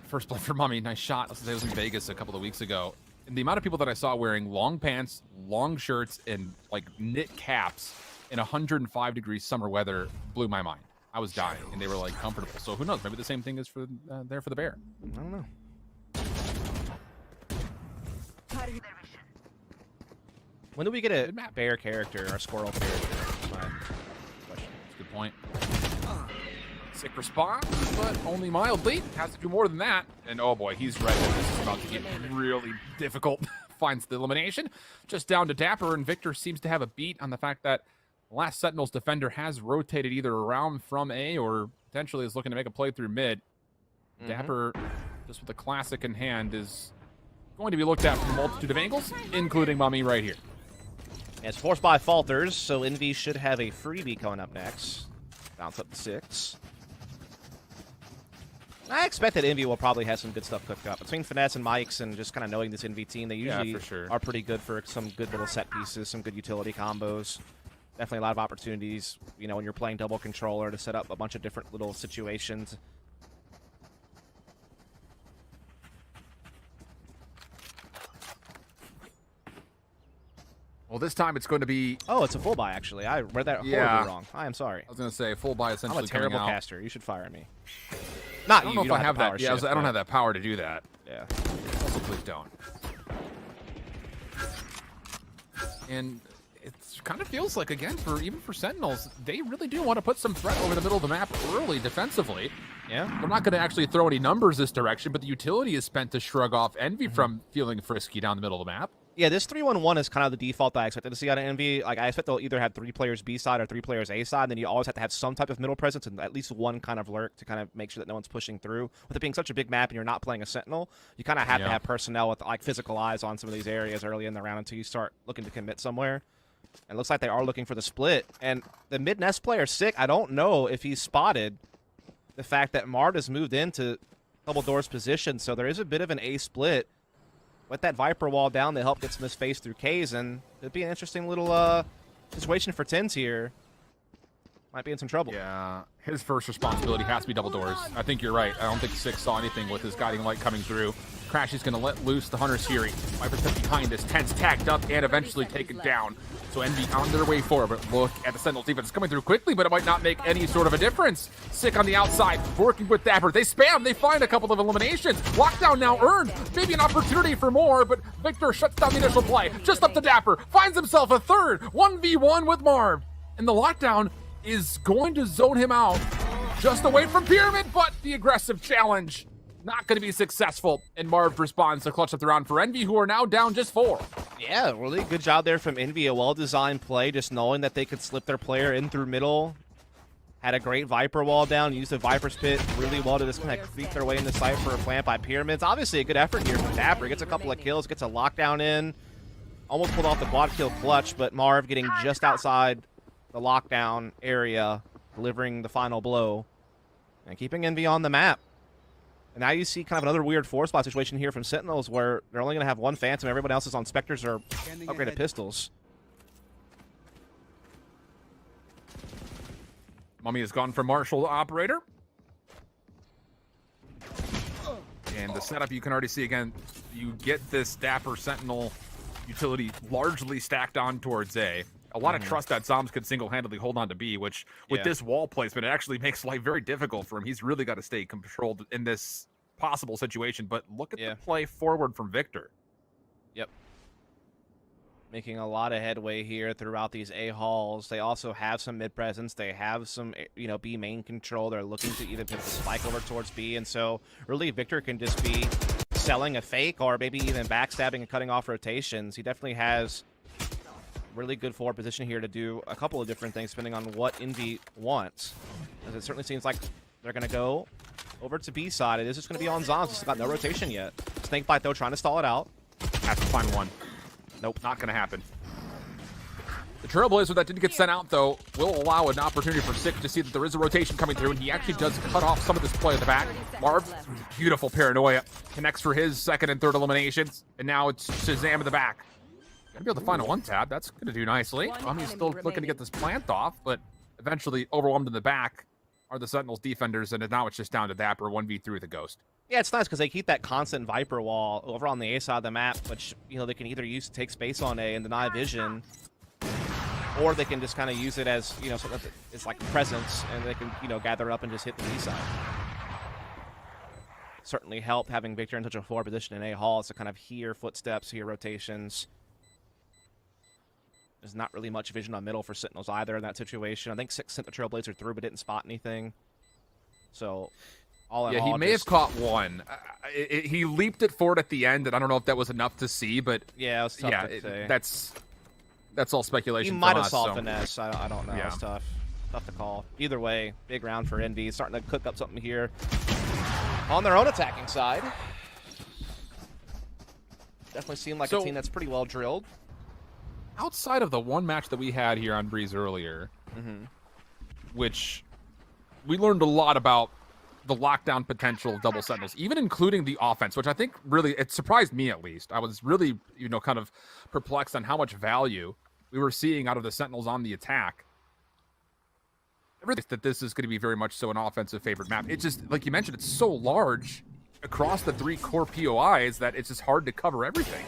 first play for Mummy, nice shot. I was in Vegas a couple of weeks ago. And the amount of people that I saw wearing long pants, long shirts, and like knit caps in 105-degree summer weather blew my mind. I was dying, and they were like comfortable. So who knows? Maybe the same thing is for there for the bear. I don't know. When do we get a bear character or a squirrel character? That's my question. Good point. Sick response, but only mildly. Has to do more than that. And oh boy, he's ready. This is about to get really difficult. Finds the elimination. Just down to Dapper, and Victor seems to have a beat on the fact that the last Sentinels defender has rotated either around from A or potentially is looking to make a play through mid. Dapper, just with a classic in hand, is going to be looked at from a multitude of angles, including Mummy right here. As force buy falters, so Envy should have a freebie coming up next. Bounce up to 6. I expect that Envy will probably have some good stuff cooked up. Between Finesse and Mike's and just kind of knowing this Envy team, they usually for sure. are pretty good for some good little set pieces, some good utility combos. Definitely a lot of opportunities, you know, when you're playing double controller to set up a bunch of different little situations. Well, this time it's going to be... Oh, it's a full buy, actually. I read that horribly wrong. I am sorry. I was going to say, full buy essentially I'm a terrible coming out. caster. You should fire me. Not I don't you. know You if don't I have the power that. Yeah, shift, I don't but- have that power to do that. Yeah. Also, please don't. And it kind of feels like, again, even for Sentinels, they really do want to put some threat over the middle of the map early defensively. Yeah. They're not going to actually throw any numbers this direction, but the utility is spent to shrug off Envy from feeling frisky down the middle of the map. Yeah, this 3-1-1 is kind of the default that I expected to see out of Envy. Like, I expect they'll either have 3 players B side or 3 players A side, and then you always have to have some type of middle presence and at least one kind of lurk to kind of make sure that no one's pushing through. With it being such a big map and you're not playing a Sentinel, you kind of have to have personnel with, like, physical eyes on some of these areas early in the round until you start looking to commit somewhere. And it looks like they are looking for the split. And the mid-nest player, Sick, I don't know if he's spotted the fact that Marv has moved into double doors position, so there is a bit of an A split. With that Viper wall down, they help get some of this face through K's, and it'd be an interesting little situation for TENZ here. Might be in some trouble. Yeah, his first responsibility has to be double doors. I think you're right. I don't think Six saw anything with his guiding light coming through. Crash is going to let loose the Hunter's Fury. Viper's stuck behind this. TENZ tagged up and eventually taken down. So Envy on their way forward, but look at the Sentinels defense. It's coming through quickly, but it might not make any sort of a difference. Sick on the outside, working with Dapper. They spam, they find a couple of eliminations. Lockdown now earned. Maybe an opportunity for more, but Victor shuts down the initial play. Just up to Dapper, finds himself a third. 1v1 with Marv. And the lockdown is going to zone him out. Just away from Pyramid, but the aggressive challenge not going to be successful. And Marv responds to clutch up the round for Envy, who are now down just 4. Yeah, really good job there from Envy. A well-designed play, just knowing that they could slip their player in through middle. Had a great Viper wall down, used the Viper Spit really well to just kind of creep their way into sight for a plant by Pyramids. Obviously a good effort here from Dapper. Gets a couple of kills, gets a lockdown in. Almost pulled off the quad kill clutch, but Marv getting just outside the lockdown area, delivering the final blow, and keeping Envy on the map. And now you see kind of another weird 4-spot situation here from Sentinels where they're only going to have one Phantom. Everyone else is on Spectres or upgraded pistols. Mummy has gone from Marshal to Operator. And the setup you can already see again, you get this Dapper Sentinel utility largely stacked on towards A. A lot of trust that Zombs could single-handedly hold on to B, which with this wall placement, it actually makes life very difficult for him. He's really got to stay controlled in this possible situation. But look at the play forward from Victor. Yep. Making a lot of headway here throughout these A halls. They also have some mid presence. They have some, you know, B main control. They're looking to either pivot the spike over towards B, and so really Victor can just be selling a fake or maybe even backstabbing and cutting off rotations. He definitely has really good forward position here to do a couple of different things depending on what Envy wants. As it certainly seems like they're going to go over to B side. It is just going to be on Zombs. It's got no rotation yet. Snakebite, though, trying to stall it out. Has to find one. Nope, not going to happen. The Trailblazer that didn't get sent out, though, will allow an opportunity for Sick to see that there is a rotation coming through, and he actually does cut off some of this play at the back. Marv, beautiful paranoia, connects for his second and third eliminations, and now it's Shazam in the back. Gonna be able to find a one-tab. That's gonna do nicely. Mummy's still looking to get this plant off, but eventually overwhelmed in the back are the Sentinels defenders, and now it's just down to Dapper 1v3 with the Ghost. Yeah, it's nice because they keep that constant Viper wall over on the A side of the map, which, you know, they can either use to take space on A and deny vision, or they can just kind of use it as, you know, so that it's like presence, and they can, you know, gather up and just hit the B side. Certainly help having Victor in such a forward position in A hall to kind of hear footsteps, hear rotations. There's not really much vision on middle for Sentinels either in that situation. I think Six sent the Trailblazer through but didn't spot anything. So, all in all, he may have caught one. He leaped it forward at the end, and I don't know if that was enough to see, but yeah, it was tough to say. That's all speculation. He might have us, saw so. finesse. I don't know. Yeah. It's tough to call. Either way, big round for Envy. Starting to cook up something here on their own attacking side. Definitely seemed like a team that's pretty well drilled. Outside of the one match that we had here on Breeze earlier, which we learned a lot about the lockdown potential of double Sentinels, even including the offense, which I think really, it surprised me at least. I was really, kind of perplexed on how much value we were seeing out of the Sentinels on the attack. Everything that this is going to be very much so an offensive favored map. It's just, like you mentioned, it's so large across the 3 core POIs that it's just hard to cover everything.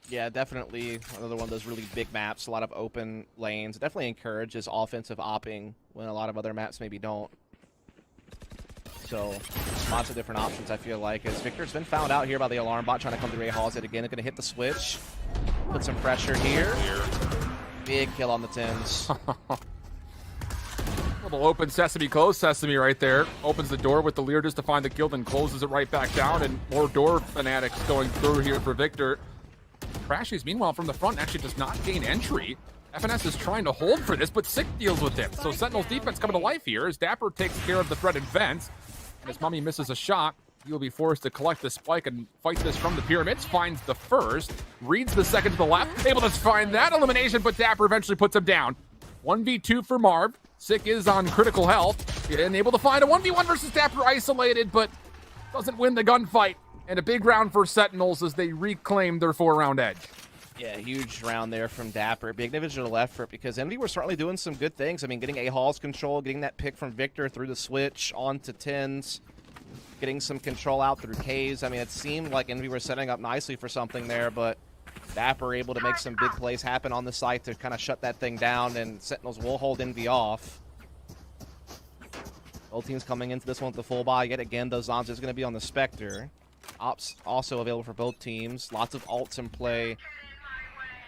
Yeah, definitely another one of those really big maps, a lot of open lanes. It definitely encourages offensive opping when a lot of other maps maybe don't. So, lots of different options, I feel like. As Victor's been found out here by the alarm bot trying to come through A Halls it again. It's going to hit the switch. Put some pressure here. Big kill on the TENZ. Little open sesame, close sesame right there. Opens the door with the leer just to find the kill, then closes it right back down. And more door fanatics going through here for Victor. Crashies, meanwhile, from the front actually does not gain entry. FNS is trying to hold for this, but Sick deals with him. So Sentinel's defense coming to life here as Dapper takes care of the threat in vents. And as Mummy misses a shot, he will be forced to collect the spike and fight this from the pyramids. Finds the first, reads the second to the left, able to find that elimination, but Dapper eventually puts him down. 1v2 for Marv. Sick is on critical health and able to find a 1v1 versus Dapper isolated, but doesn't win the gunfight. And a big round for Sentinels as they reclaim their 4-round edge. Yeah, huge round there from Dapper. Big individual effort because Envy were certainly doing some good things. I mean, getting A Halls control, getting that pick from Victor through the switch onto TENZ, getting some control out through K's. I mean, it seemed like Envy were setting up nicely for something there, but Dapper able to make some big plays happen on the site to kind of shut that thing down, and Sentinels will hold Envy off. Both teams coming into this one with the full buy. Yet again, those Zonz is going to be on the Spectre. Ops also available for both teams. Lots of ults in play,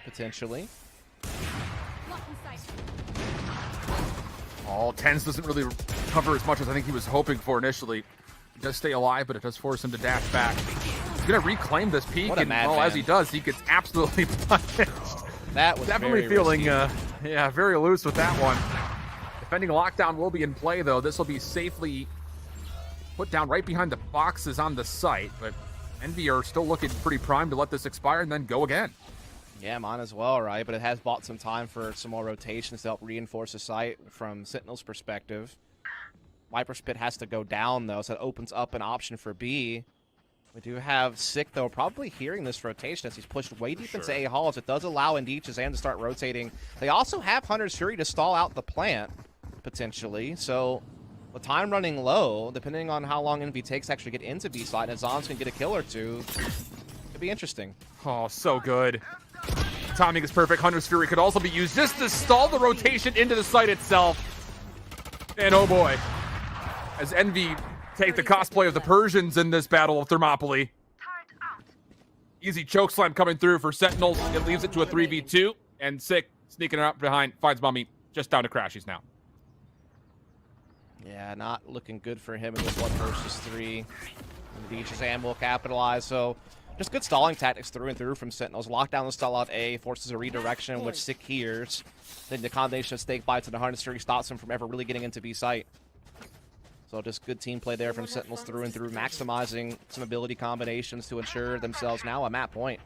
potentially. Oh, TENZ doesn't really cover as much as I think he was hoping for initially. He does stay alive, but it does force him to dash back. He's going to reclaim this peak, and as he does, he gets absolutely punished. That was definitely feeling, very loose with that one. Defending lockdown will be in play, though. This will be safely put down right behind the boxes on the site, but Envy are still looking pretty primed to let this expire and then go again. Yeah, mine as well, right? But it has bought some time for some more rotations to help reinforce the site from Sentinel's perspective. Viper's Pit has to go down, though, so it opens up an option for B. We do have Sick, though, probably hearing this rotation as he's pushed way deep into A Halls. It does allow Indeed Shazam to start rotating. They also have Hunter's Fury to stall out the plant, potentially, so with time running low, depending on how long Envy takes to actually get into B side, and Zonz can get a kill or two, could be interesting. Oh, so good. Timing is perfect. Hunter's Fury could also be used just to stall the rotation into the site itself. And oh boy, as Envy take the cosplay of the Persians in this battle of Thermopylae. Easy chokeslam coming through for Sentinels. It leaves it to a 3v2, and Sick sneaking up behind, finds Mummy just down to Crashies now. Yeah, not looking good for him in this 1 versus 3. Indeed, Shazam will capitalize, so just good stalling tactics through and through from Sentinels. Lockdown the stall out A, forces a redirection, which Sick hears. Then the combination of Stake Bites and the Harness Fury stops him from ever really getting into B site. So just good team play there from Sentinels through and through, maximizing some ability combinations to ensure themselves now a map point.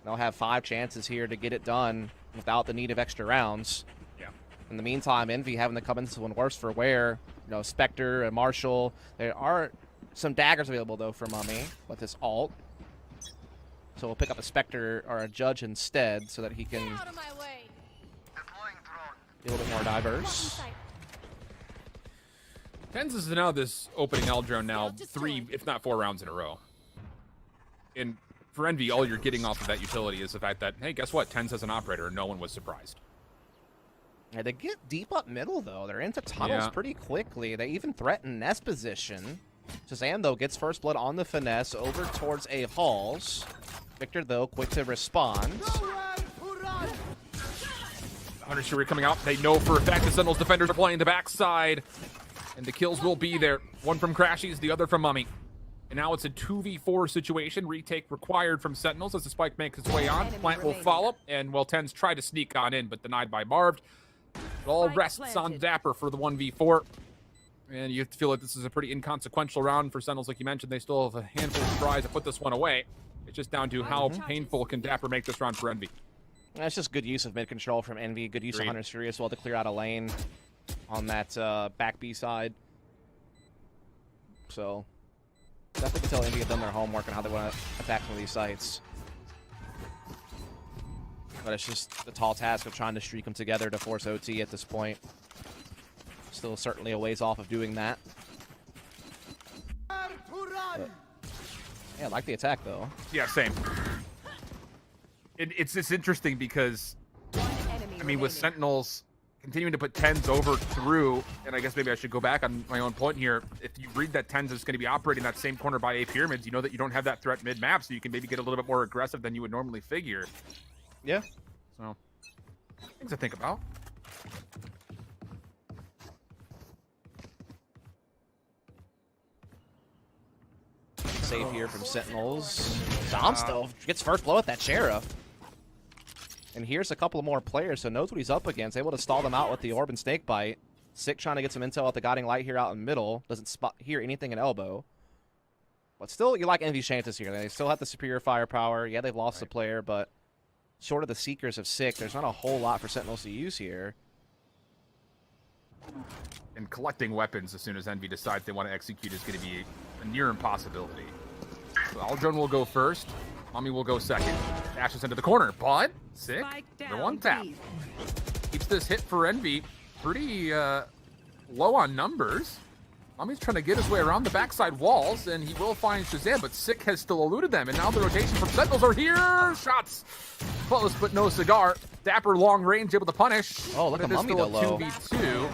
They'll have 5 chances here to get it done without the need of extra rounds. Yeah. In the meantime, Envy having to come into one worse for wear. Spectre and Marshall. There are some daggers available, though, for Mummy with his ult. So we'll pick up a Spectre or a Judge instead so that he can be a little bit more diverse. TENZ is now this opening L drone now 3, if not 4 rounds in a row. And for Envy, all you're getting off of that utility is the fact that, hey, guess what? TENZ has an operator, and no one was surprised. Yeah, they get deep up middle, though. They're into tunnels pretty quickly. They even threaten nest position. Shazam, though, gets first blood on the finesse over towards A Halls. Victor, though, quick to respond. Hunter's Fury coming out. They know for a fact the Sentinels defenders are playing the backside. And the kills will be there. One from Crashies, the other from Mummy. And now it's a 2v4 situation. Retake required from Sentinels as the spike makes its way on. Plant will follow. And, well, TENZ tried to sneak on in, but denied by Marv. It all rests on Dapper for the 1v4. And you feel like this is a pretty inconsequential round for Sentinels. Like you mentioned, they still have a handful of tries to put this one away. It's just down to how painful can Dapper make this round for Envy. That's just good use of mid control from Envy. Good use of Hunter's Fury as well to clear out a lane on that back B side. So definitely can tell Indy have done their homework on how they want to attack some of these sites. But it's just the tall task of trying to streak them together to force OT at this point. Still certainly a ways off of doing that. But, yeah, I like the attack, though. Yeah, same. It's just interesting because, I mean, with Sentinels continuing to put TENZ over through, and I guess maybe I should go back on my own point here. If you read that TENZ is going to be operating that same corner by A pyramids, you know that you don't have that threat mid-map, so you can maybe get a little bit more aggressive than you would normally figure. Yeah. So, things to think about. Save here from Sentinels. Dom still gets first blow at that Sheriff. And here's a couple of more players, so knows what he's up against. Able to stall them out with the Orb and Snake Bite. Sick trying to get some intel at the Guiding Light here out in the middle. Doesn't hear anything in elbow. But still, you like Envy's chances here. They still have the superior firepower. Yeah, they've lost a player, but short of the Seekers of Sick, there's not a whole lot for Sentinels to use here. And collecting weapons as soon as Envy decides they want to execute is going to be a near impossibility. So Aldrone will go first. Mommy will go second. Dashes into the corner, but Sick, the one tap. Keeps this hit for Envy pretty low on numbers. Mommy's trying to get his way around the backside walls, and he will find Shazam, but Sick has still eluded them, and now the rotation from Sentinels are here. Shots close, but no cigar. Dapper long range able to punish. Oh, look at Mummy though low. 2v2.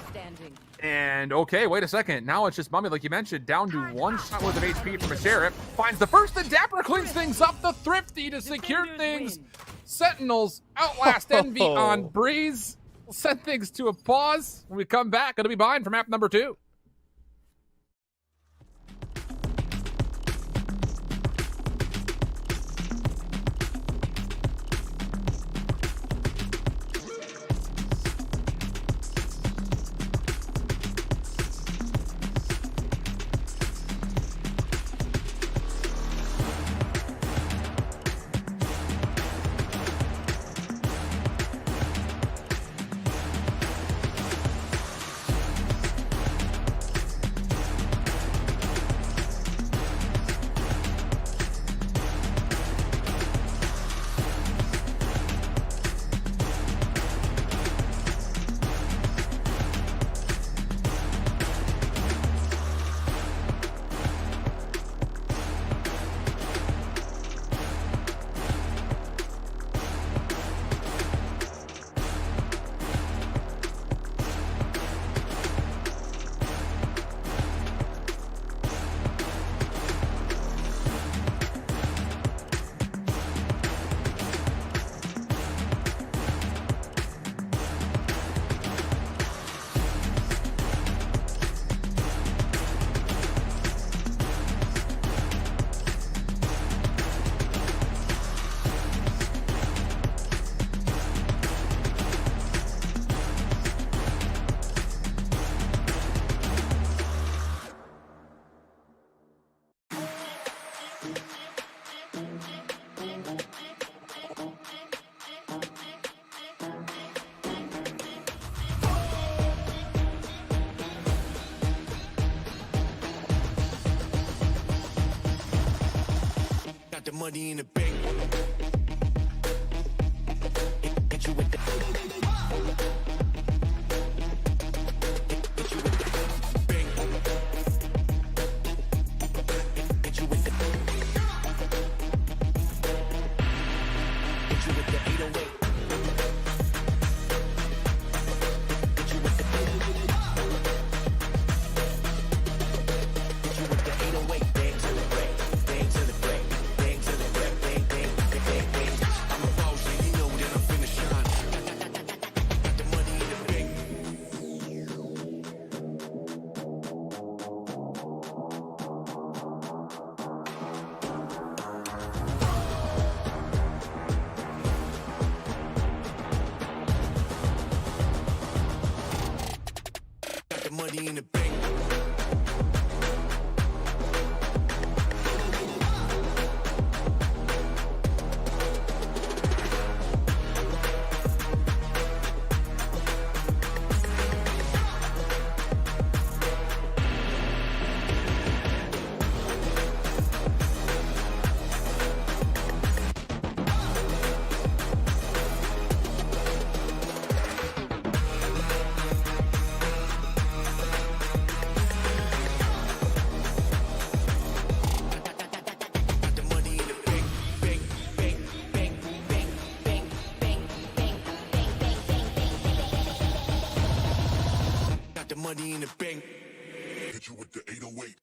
And okay, wait a second. Now it's just Mummy, like you mentioned, down to one shot worth of HP from a Sheriff. Finds the first, and Dapper cleans things up. The Thrifty to secure things. Sentinels outlast Envy on Breeze. We'll send things to a pause. When we come back, it'll be behind for map number 2. The money in the bank. Hit you with the hit you with the bank. Hit you with the hit you with the 808. Hit you with the hit you with the 808. Bang to the break, bang to the break. I'm a boss, and you know that I'm finna shine. Got the money in the bank. Got the money in the bank. money in the bank. Hit you with the 808.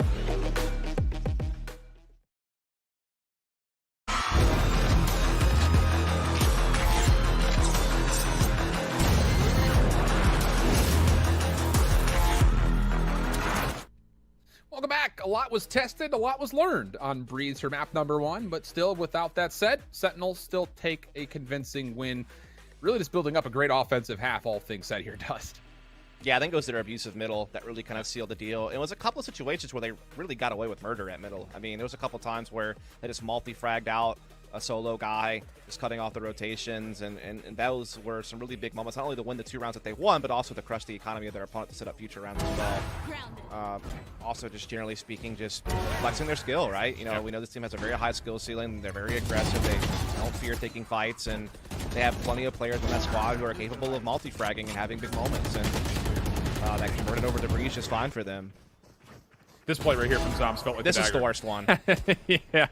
Welcome back. A lot was tested, a lot was learned on Breeze for map number 1, but still, without that said, Sentinels still take a convincing win. Really just building up a great offensive half, all things said here, Dust. Yeah, I think it was their abusive middle that really kind of sealed the deal. It was a couple of situations where they really got away with murder at middle. I mean, there was a couple times where they just multi-fragged out a solo guy, just cutting off the rotations, and those were some really big moments, not only to win the 2 rounds that they won, but also to crush the economy of their opponent to set up future rounds as well. Also, just generally speaking, just flexing their skill, right? You know, we know this team has a very high skill ceiling. They're very aggressive. They don't fear taking fights, and they have plenty of players in that squad who are capable of multi-fragging and having big moments, and that converted over to Breeze just fine for them. This play right here from Zombs felt like This is dagger. the worst one. Yeah.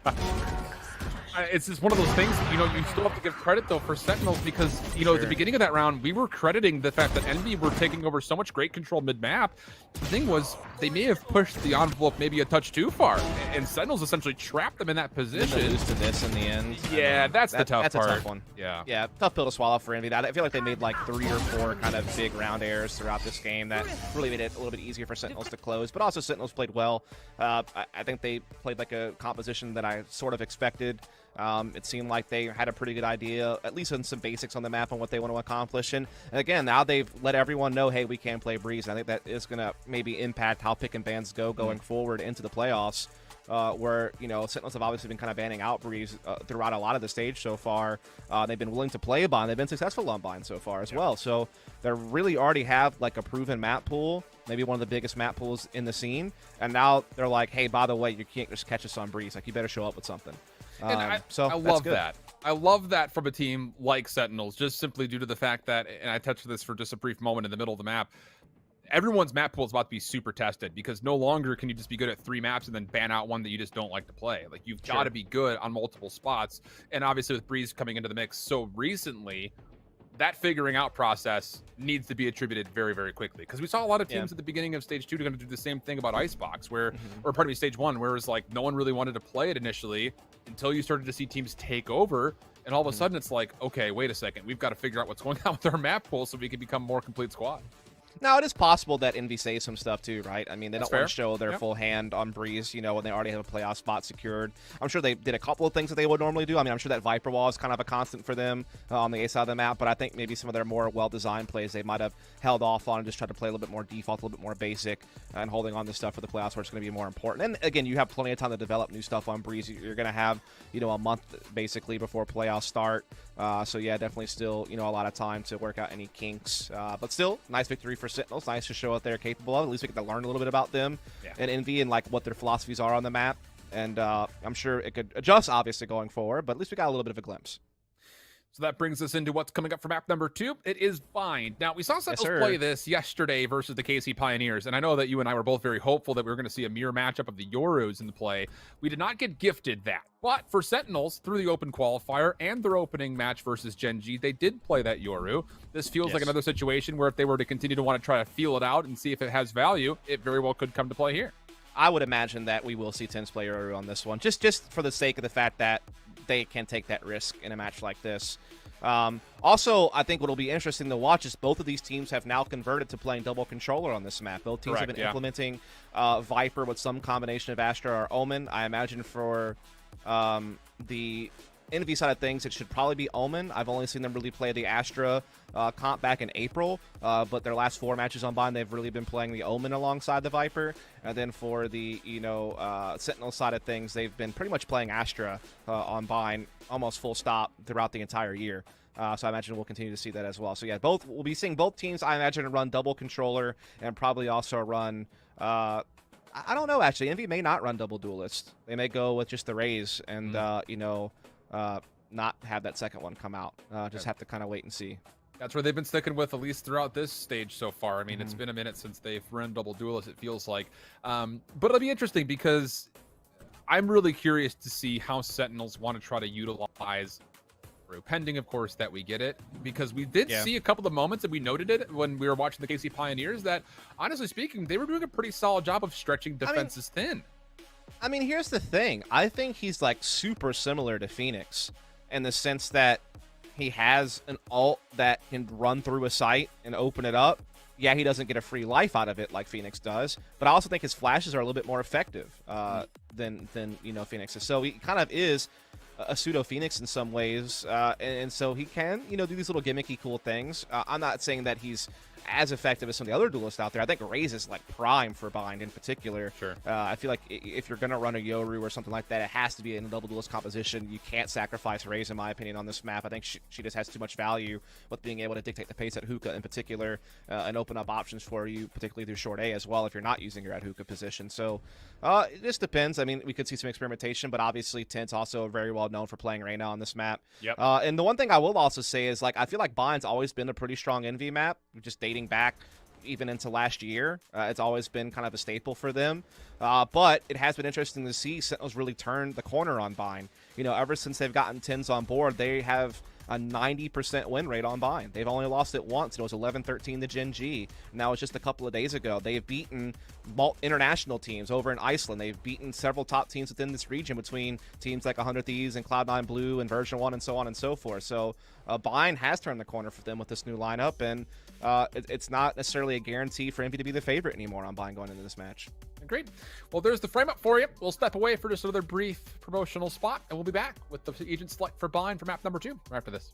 It's just one of those things, you know, you still have to give credit, though, for Sentinels because, you know, at the beginning of that round, we were crediting the fact that Envy were taking over so much great control mid-map. The thing was, they may have pushed the envelope maybe a touch too far, and Sentinels essentially trapped them in that position. They lose to this in the end. Yeah, that's the tough that's part. That's a tough one. Yeah. Yeah, tough pill to swallow for Envy. I feel like they made like 3 or 4 kind of big round errors throughout this game that really made it a little bit easier for Sentinels to close, but also Sentinels played well. I think they played like a composition that I sort of expected. It seemed like they had a pretty good idea, at least on some basics on the map on what they want to accomplish. And again, now they've let everyone know, hey, we can play Breeze. And I think that is going to maybe impact how pick and bans go going forward into the playoffs, where, you know, Sentinels have obviously been kind of banning out Breeze throughout a lot of the stage so far. They've been willing to play Bind. They've been successful on Bind so far as well. So they really already have like a proven map pool, maybe one of the biggest map pools in the scene. And now they're like, hey, by the way, you can't just catch us on Breeze. Like, you better show up with something. And I love that. I love that from a team like Sentinels, just simply due to the fact that, and I touched this for just a brief moment in the middle of the map, everyone's map pool is about to be super tested because no longer can you just be good at 3 maps and then ban out one that you just don't like to play. Like, you've got to be good on multiple spots. And obviously with Breeze coming into the mix so recently, that figuring out process needs to be attributed very, very quickly. Because we saw a lot of teams at the beginning of Stage 2 going to do the same thing about Icebox, where, or pardon me, Stage 1, where it was like no one really wanted to play it initially until you started to see teams take over. And all of a sudden it's like, okay, wait a second. We've got to figure out what's going on with our map pool so we can become a more complete squad. Now, it is possible that Envy says some stuff too, right? I mean, they That's don't want fair. to show their full hand on Breeze, you know, when they already have a playoff spot secured. I'm sure they did a couple of things that they would normally do. I mean, I'm sure that Viper Wall is kind of a constant for them on the A side of the map, but I think maybe some of their more well-designed plays they might have held off on and just tried to play a little bit more default, a little bit more basic, and holding on to stuff for the playoffs where it's going to be more important. And again, you have plenty of time to develop new stuff on Breeze. You're going to have, you know, a month basically before playoffs start. So yeah, definitely still, you know, a lot of time to work out any kinks. But still, nice victory for Sentinels. Nice to show what they're capable of. At least we get to learn a little bit about them and Envy and like what their philosophies are on the map. And I'm sure it could adjust obviously going forward, but at least we got a little bit of a glimpse. So that brings us into what's coming up for map number 2. It is Bind. Now, we saw Sentinels play this yesterday versus the KC Pioneers, and I know that you and I were both very hopeful that we were going to see a mirror matchup of the Yorus in the play. We did not get gifted that. But for Sentinels, through the open qualifier and their opening match versus Gen G, they did play that Yoru. This feels like another situation where if they were to continue to want to try to feel it out and see if it has value, it very well could come to play here. I would imagine that we will see TENZ play Yoru on this one, just for the sake of the fact that they can take that risk in a match like this. Also, I think what'll be interesting to watch is both of these teams have now converted to playing double controller on this map. Both teams have been implementing Viper with some combination of Astra or Omen. I imagine for the Envy side of things, it should probably be Omen. I've only seen them really play the Astra comp back in April, but their last 4 matches on Bind, they've really been playing the Omen alongside the Viper. And then for the, you know, Sentinel side of things, they've been pretty much playing Astra on Bind almost full stop throughout the entire year. So I imagine we'll continue to see that as well. So yeah, we'll be seeing both teams, I imagine, run double controller and probably also run I don't know, actually. Envy may not run double duelist. They may go with just the Raze and you know, not have that second one come out. Just have to kind of wait and see. That's where they've been sticking with, at least throughout this stage so far. I mean, it's been a minute since they've run double duelist, it feels like. But it'll be interesting because I'm really curious to see how Sentinels want to try to utilize through, pending, of course, that we get it. Because we did Yeah. see a couple of moments, and we noted it when we were watching the KC Pioneers, that, honestly speaking, they were doing a pretty solid job of stretching defenses thin. I mean, here's the thing. I think he's like super similar to Phoenix in the sense that he has an ult that can run through a site and open it up. Yeah, he doesn't get a free life out of it like Phoenix does, but I also think his flashes are a little bit more effective than Phoenix's. So he kind of is a pseudo Phoenix in some ways, and so he can do these little gimmicky cool things. I'm not saying that he's as effective as some of the other duelists out there. I think Raze is like prime for Bind in particular. Sure. I feel like if you're gonna run a Yoru or something like that, it has to be in a double duelist composition. You can't sacrifice Raze, in my opinion, on this map. I think she just has too much value with being able to dictate the pace at hookah in particular, and open up options for you, particularly through short A as well if you're not using her at hookah position. So it just depends. I mean, we could see some experimentation, but obviously TENZ also very well known for playing Reyna on this map. Yep. And the one thing I will also say is, like, I feel like Bind's always been a pretty strong Envy map, just dating back even into last year. It's always been kind of a staple for them. But it has been interesting to see Sentinels really turn the corner on Bind. Ever since they've gotten TENZ on board, they have a 90% win rate on Bind. They've only lost it once. It was 11-13 to Gen G. Now it's just a couple of days ago. They've beaten international teams over in Iceland. They've beaten several top teams within this region between teams like 100 Thieves and Cloud9 Blue and Version 1 and so on and so forth. So Bind has turned the corner for them with this new lineup, and it's not necessarily a guarantee for Envy to be the favorite anymore on Bind going into this match. Great. Well, there's the frame up for you. We'll step away for just another brief promotional spot, and we'll be back with the agent select for Bind for map number 2 right after this.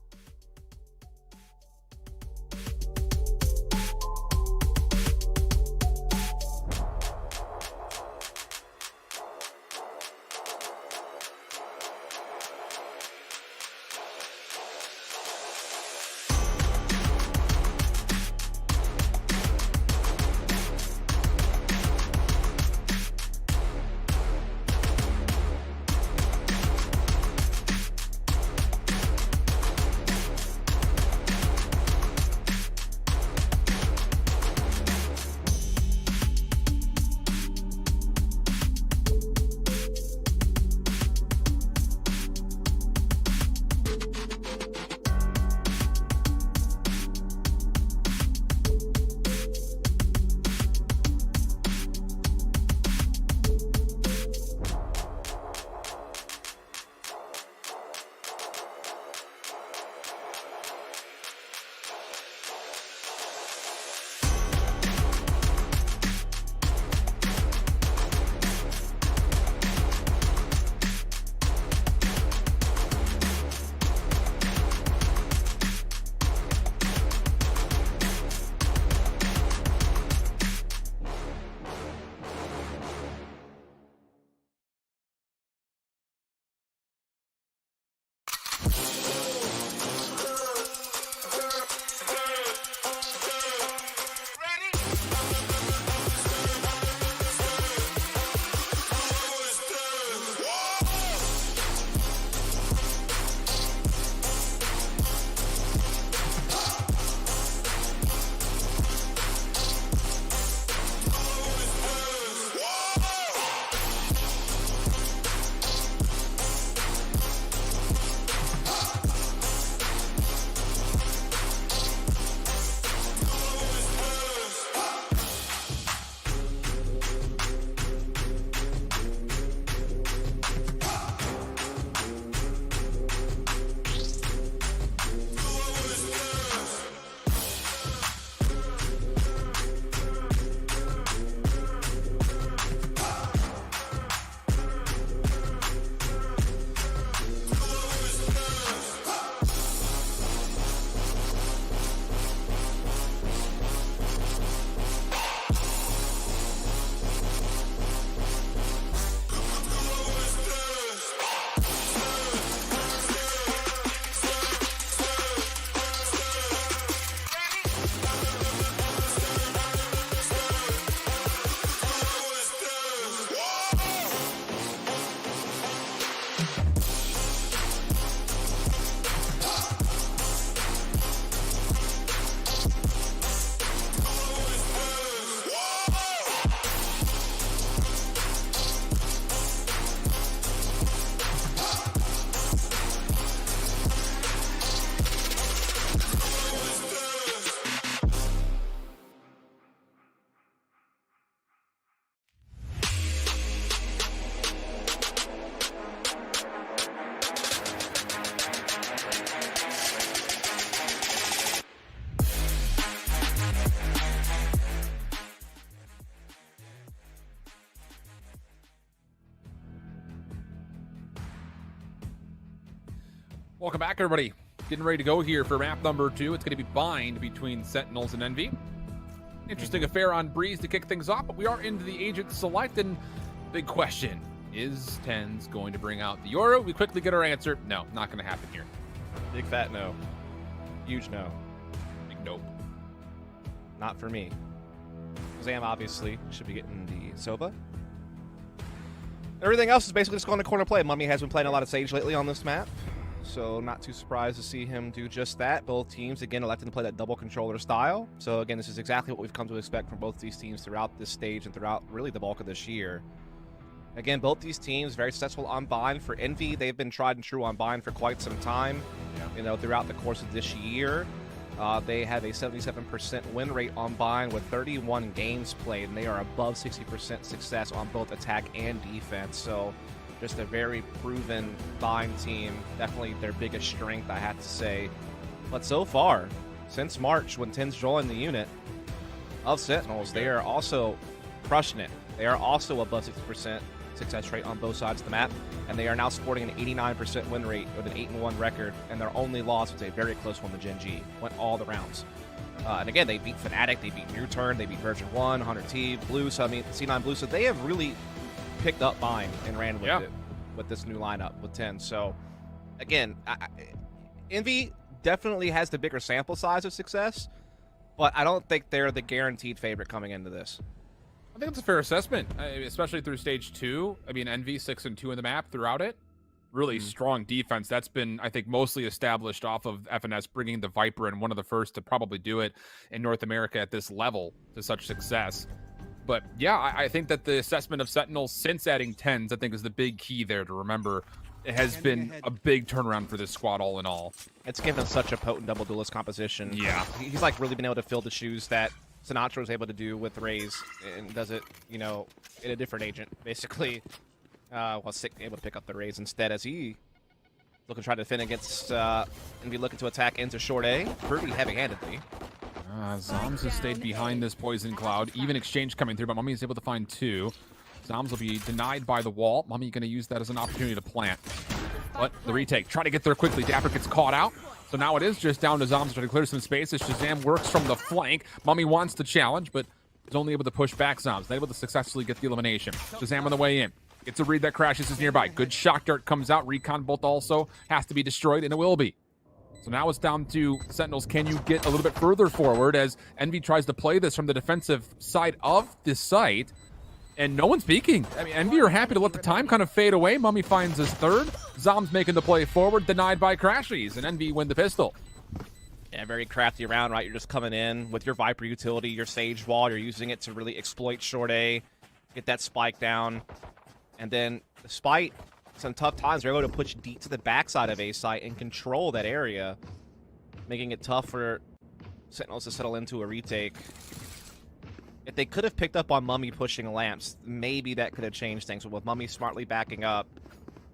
Welcome back, everybody. Getting ready to go here for map number 2. It's going to be bind between Sentinels and Envy. Interesting affair on Breeze to kick things off, but we are into the agent select, and big question, is TENZ going to bring out the Yoru? We quickly get our answer. No, not going to happen here. Big fat no. Huge no. Big nope. Not for me. Zam obviously should be getting the Sova. Everything else is basically just going to corner play. Mummy has been playing a lot of Sage lately on this map, so not too surprised to see him do just that. Both teams, again, electing to play that double controller style. So, again, this is exactly what we've come to expect from both these teams throughout this stage and throughout really the bulk of this year. Again, both these teams very successful on bind. For Envy, they've been tried and true on bind for quite some time. You know, throughout the course of this year. They have a 77% win rate on bind with 31 games played, and they are above 60% success on both attack and defense. So just a very proven bind team. Definitely their biggest strength, I have to say. But so far, since March, when TENZ joined the unit of Sentinels, they are also crushing it. They are also above 60% success rate on both sides of the map, and they are now sporting an 89% win rate with an 8-1 record, and their only loss was a very close one to Gen G. Went all the rounds. And again, they beat Fnatic, they beat New Turn, they beat Version 1, 100T, Blue, so I mean, C9 Blue, so they have really picked up bind and ran with it with this new lineup with TENZ. So, again, Envy definitely has the bigger sample size of success, but I don't think they're the guaranteed favorite coming into this. I think it's a fair assessment, especially through stage 2. I mean, Envy 6-2 in the map throughout it. Really strong defense. That's been, I think, mostly established off of FNS bringing the Viper in, one of the first to probably do it in North America at this level to such success. But yeah, I think that the assessment of Sentinels since adding TENZ, I think, is the big key there to remember. It has been a big turnaround for this squad all in all. It's given such a potent double duelist composition. Yeah. He's like really been able to fill the shoes that Sinatra was able to do with Raze, and does it, you know, in a different agent, basically. Well, Sick able to pick up the Raze instead as he looking to try to defend against and be looking to attack into short A pretty heavy-handedly. Zoms has stayed behind this poison cloud. Even exchange coming through, but Mummy is able to find 2. Zoms will be denied by the wall. Mummy going to use that as an opportunity to plant. But the retake, try to get there quickly. Dapper gets caught out. So now it is just down to Zoms trying to clear some space as Shazam works from the flank. Mummy wants to challenge, but is only able to push back Zoms. Not able to successfully get the elimination. Shazam on the way in. Gets a read that crashes is nearby. Good shock dart comes out. Recon bolt also has to be destroyed, and it will be. So now it's down to Sentinels. Can you get a little bit further forward as Envy tries to play this from the defensive side of this site? And no one's peeking. I mean, Envy are happy to let the time kind of fade away. Mummy finds his third. Zoms making the play forward, denied by Crashies, and Envy win the pistol. Yeah, very crafty round, right? You're just coming in with your Viper utility, your Sage Wall. You're using it to really exploit short A, get that spike down. And then, despite some tough times, they're able to push deep to the backside of A site and control that area, making it tough for Sentinels to settle into a retake. If they could have picked up on Mummy pushing lamps, maybe that could have changed things. But with Mummy smartly backing up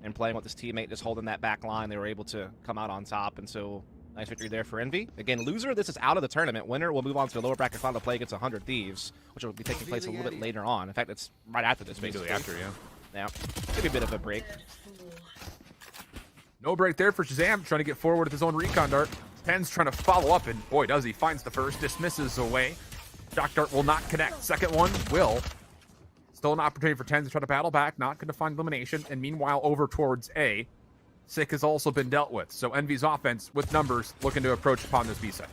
and playing with his teammate, just holding that back line, they were able to come out on top. And so, nice victory there for Envy. Again, loser, this is out of the tournament. Winner will move on to the lower bracket final play against 100 Thieves, which will be taking place a little bit later on. In fact, it's right after this, basically. After, yeah. Yeah, maybe a bit of a break. No break there for Shazam, trying to get forward with his own recon dart. TENZ trying to follow up, and boy, does he. Finds the first, dismisses away. Shock dart will not connect. Second one will. Still an opportunity for TENZ to try to battle back. Not going to find elimination. And meanwhile, over towards A, Sick has also been dealt with. So Envy's offense, with numbers, looking to approach upon this B side.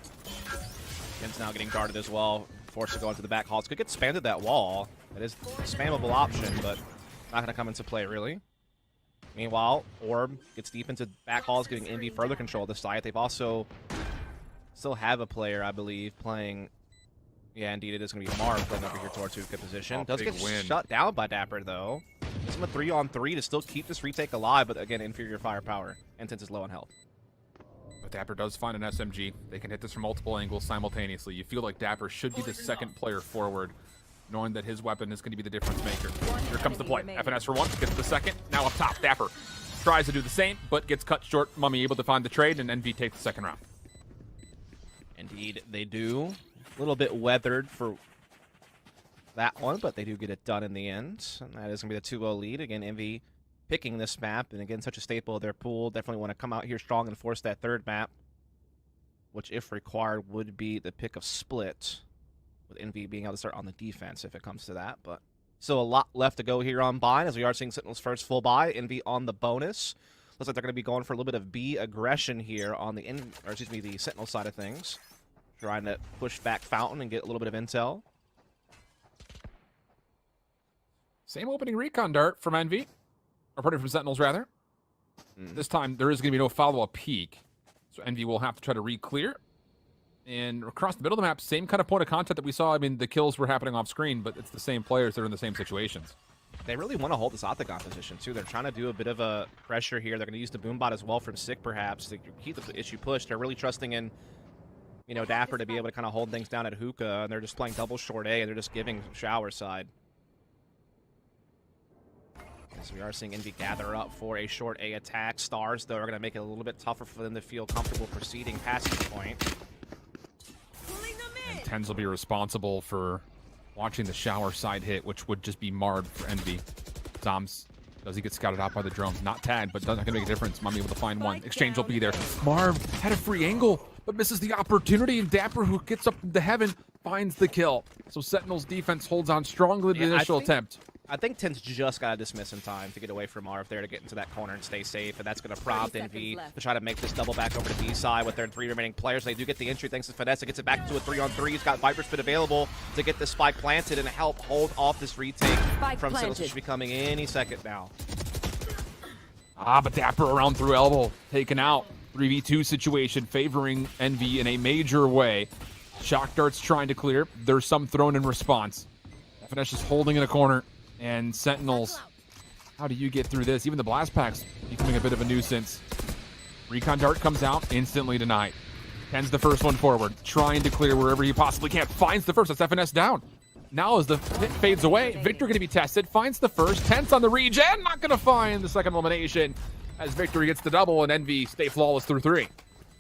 TENZ now getting guarded as well. Forced to go into the back halls. Could get spammed at that wall. That is a spammable option, but not going to come into play, really. Meanwhile, Orb gets deep into back halls, giving Envy further control of the site. They've also still have a player, I believe, playing. Yeah, indeed, it is going to be Mar playing over here towards good position. Does get shut down by Dapper, though. It's a 3-on-3 to still keep this retake alive, but again, inferior firepower. And TENZ is low on health. But Dapper does find an SMG. They can hit this from multiple angles simultaneously. You feel like Dapper should be the second player forward, knowing that his weapon is going to be the difference maker. Here comes the play. FNS for one, gets the second. Now up top, Dapper tries to do the same, but gets cut short. Mummy able to find the trade, and Envy takes the second round. Indeed, they do. A little bit weathered for that one, but they do get it done in the end. And that is going to be the 2-0 lead. Again, Envy picking this map, and again, such a staple of their pool. Definitely want to come out here strong and force that third map, which, if required, would be the pick of Split, with Envy being able to start on the defense if it comes to that. But still a lot left to go here on buy, as we are seeing Sentinels first full buy, Envy on the bonus. Looks like they're going to be going for a little bit of B aggression here on the the Sentinel side of things, trying to push back Fountain and get a little bit of intel. Same opening recon dart from Envy. Or pardon, from Sentinels, rather. This time, there is going to be no follow-up peek. So Envy will have to try to re-clear. And across the middle of the map, same kind of point of contact that we saw. I mean, the kills were happening off-screen, but it's the same players that are in the same situations. They really want to hold this octagon position, too. They're trying to do a bit of a pressure here. They're going to use the boombot as well from Sick, perhaps, to keep the issue pushed. They're really trusting in, you know, Dapper to be able to kind of hold things down at Hookah, and they're just playing double short A, and they're just giving Shower side. So we are seeing Envy gather up for a short A attack. Stars, though, are going to make it a little bit tougher for them to feel comfortable proceeding past this point. And TENZ will be responsible for watching the Shower side hit, which would just be marred for Envy. Zoms, does he get scouted out by the drone? Not tagged, but not going to make a difference. Mummy able to find one. Exchange will be there. Marv had a free angle, but misses the opportunity, and Dapper, who gets up into heaven, finds the kill. So Sentinel's defense holds on strongly to the initial attempt. I think TENZ just got to dismiss in time to get away from Marv there to get into that corner and stay safe, and that's going to prompt Envy to try to make this double back over to B side with their 3 remaining players. They do get the entry thanks to Finesse. It gets it back to a 3-on-3. He's got Viper Spit available to get the spike planted and help hold off this retake from Sentinels, which should be coming any second now. But Dapper around through elbow, taken out. 3v2 situation favoring Envy in a major way. Shock darts trying to clear. There's some thrown in response. Finesse is holding in a corner. And Sentinels, how do you get through this? Even the blast packs becoming a bit of a nuisance. Recon dart comes out, instantly denied. TENZ the first one forward, trying to clear wherever he possibly can. Finds the first, that's FNS down. Now as the hit fades away, Victor going to be tested, finds the first. TENZ on the regen, not going to find the second elimination. As Victor gets the double and Envy stay flawless through 3.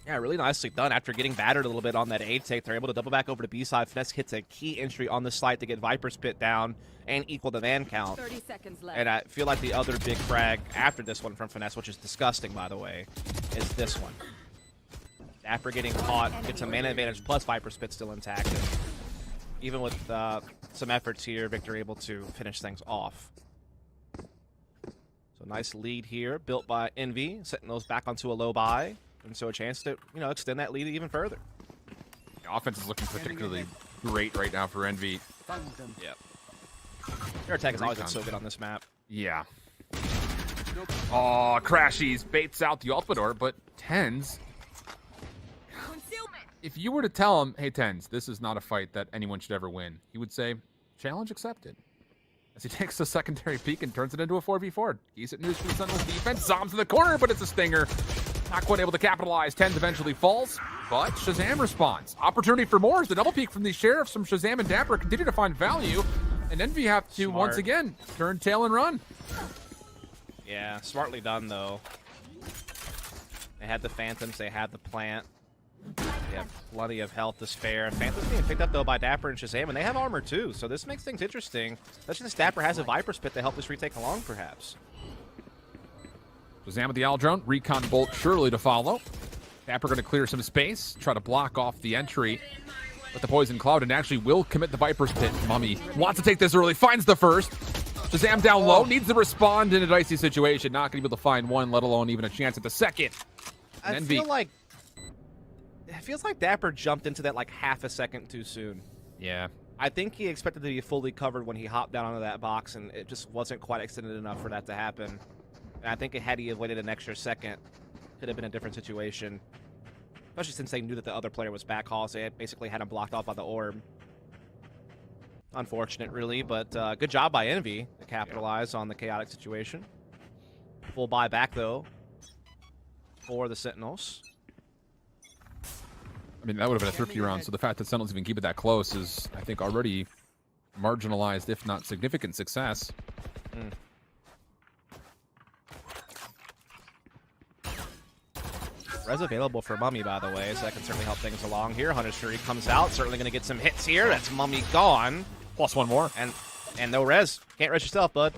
Yeah, really nicely done. After getting battered a little bit on that A take, they're able to double back over to B side. Finesse hits a key entry on the site to get Viper Spit down and equal the man count. 30 seconds left. And I feel like the other big frag after this one from Finesse, which is disgusting, by the way, is this one. Dapper getting caught, gets a mana advantage, plus Viper Spit still intact. And even with some efforts here, Victor able to finish things off. So nice lead here, built by Envy. Sentinels back onto a low buy. And so a chance to, you know, extend that lead even further. The offense is looking particularly great right now for Envy. Yep. Their attack has always been so good on this map. Yeah. Oh, Crashies baits out the Ultmador, but TENZ. If you were to tell him, hey, TENZ, this is not a fight that anyone should ever win, he would say, challenge accepted. As he takes the secondary peek and turns it into a 4v4. Decent news for the Sentinels defense. Zoms in the corner, but it's a stinger. Not quite able to capitalize. TENZ eventually falls, but Shazam responds. Opportunity for more as the double peek from the Sheriffs from Shazam and Dapper continue to find value. And Envy have to, once again, turn tail and run. Yeah, smartly done, though. They had the Phantoms, they had the plant. They have plenty of health to spare. Phantoms being picked up, though, by Dapper and Shazam, and they have armor, too. So this makes things interesting. Especially since Dapper has a Viper Spit to help this retake along, perhaps. Shazam with the Owl Drone. Recon Bolt surely to follow. Dapper going to clear some space, try to block off the entry with the Poison Cloud, and actually will commit the Viper's Pit. Mummy wants to take this early, finds the first. Shazam down low, needs to respond in a dicey situation. Not going to be able to find one, let alone even a chance at the second. I feel like it feels like Dapper jumped into that like half a second too soon. Yeah. I think he expected to be fully covered when he hopped down onto that box, and it just wasn't quite extended enough for that to happen. And I think had he waited an extra second, could have been a different situation. Especially since they knew that the other player was back hall, so they basically had him blocked off by the orb. Unfortunate, really, but good job by Envy to capitalize on the chaotic situation. Full buy back, though, for the Sentinels. I mean, that would have been a thrifty round, so the fact that Sentinels even keep it that close is, I think, already marginalized, if not significant success. Res available for Mummy, by the way, so that can certainly help things along here. Hunter's Fury comes out, certainly going to get some hits here. That's Mummy gone. Plus one more. And no res. Can't res yourself, bud.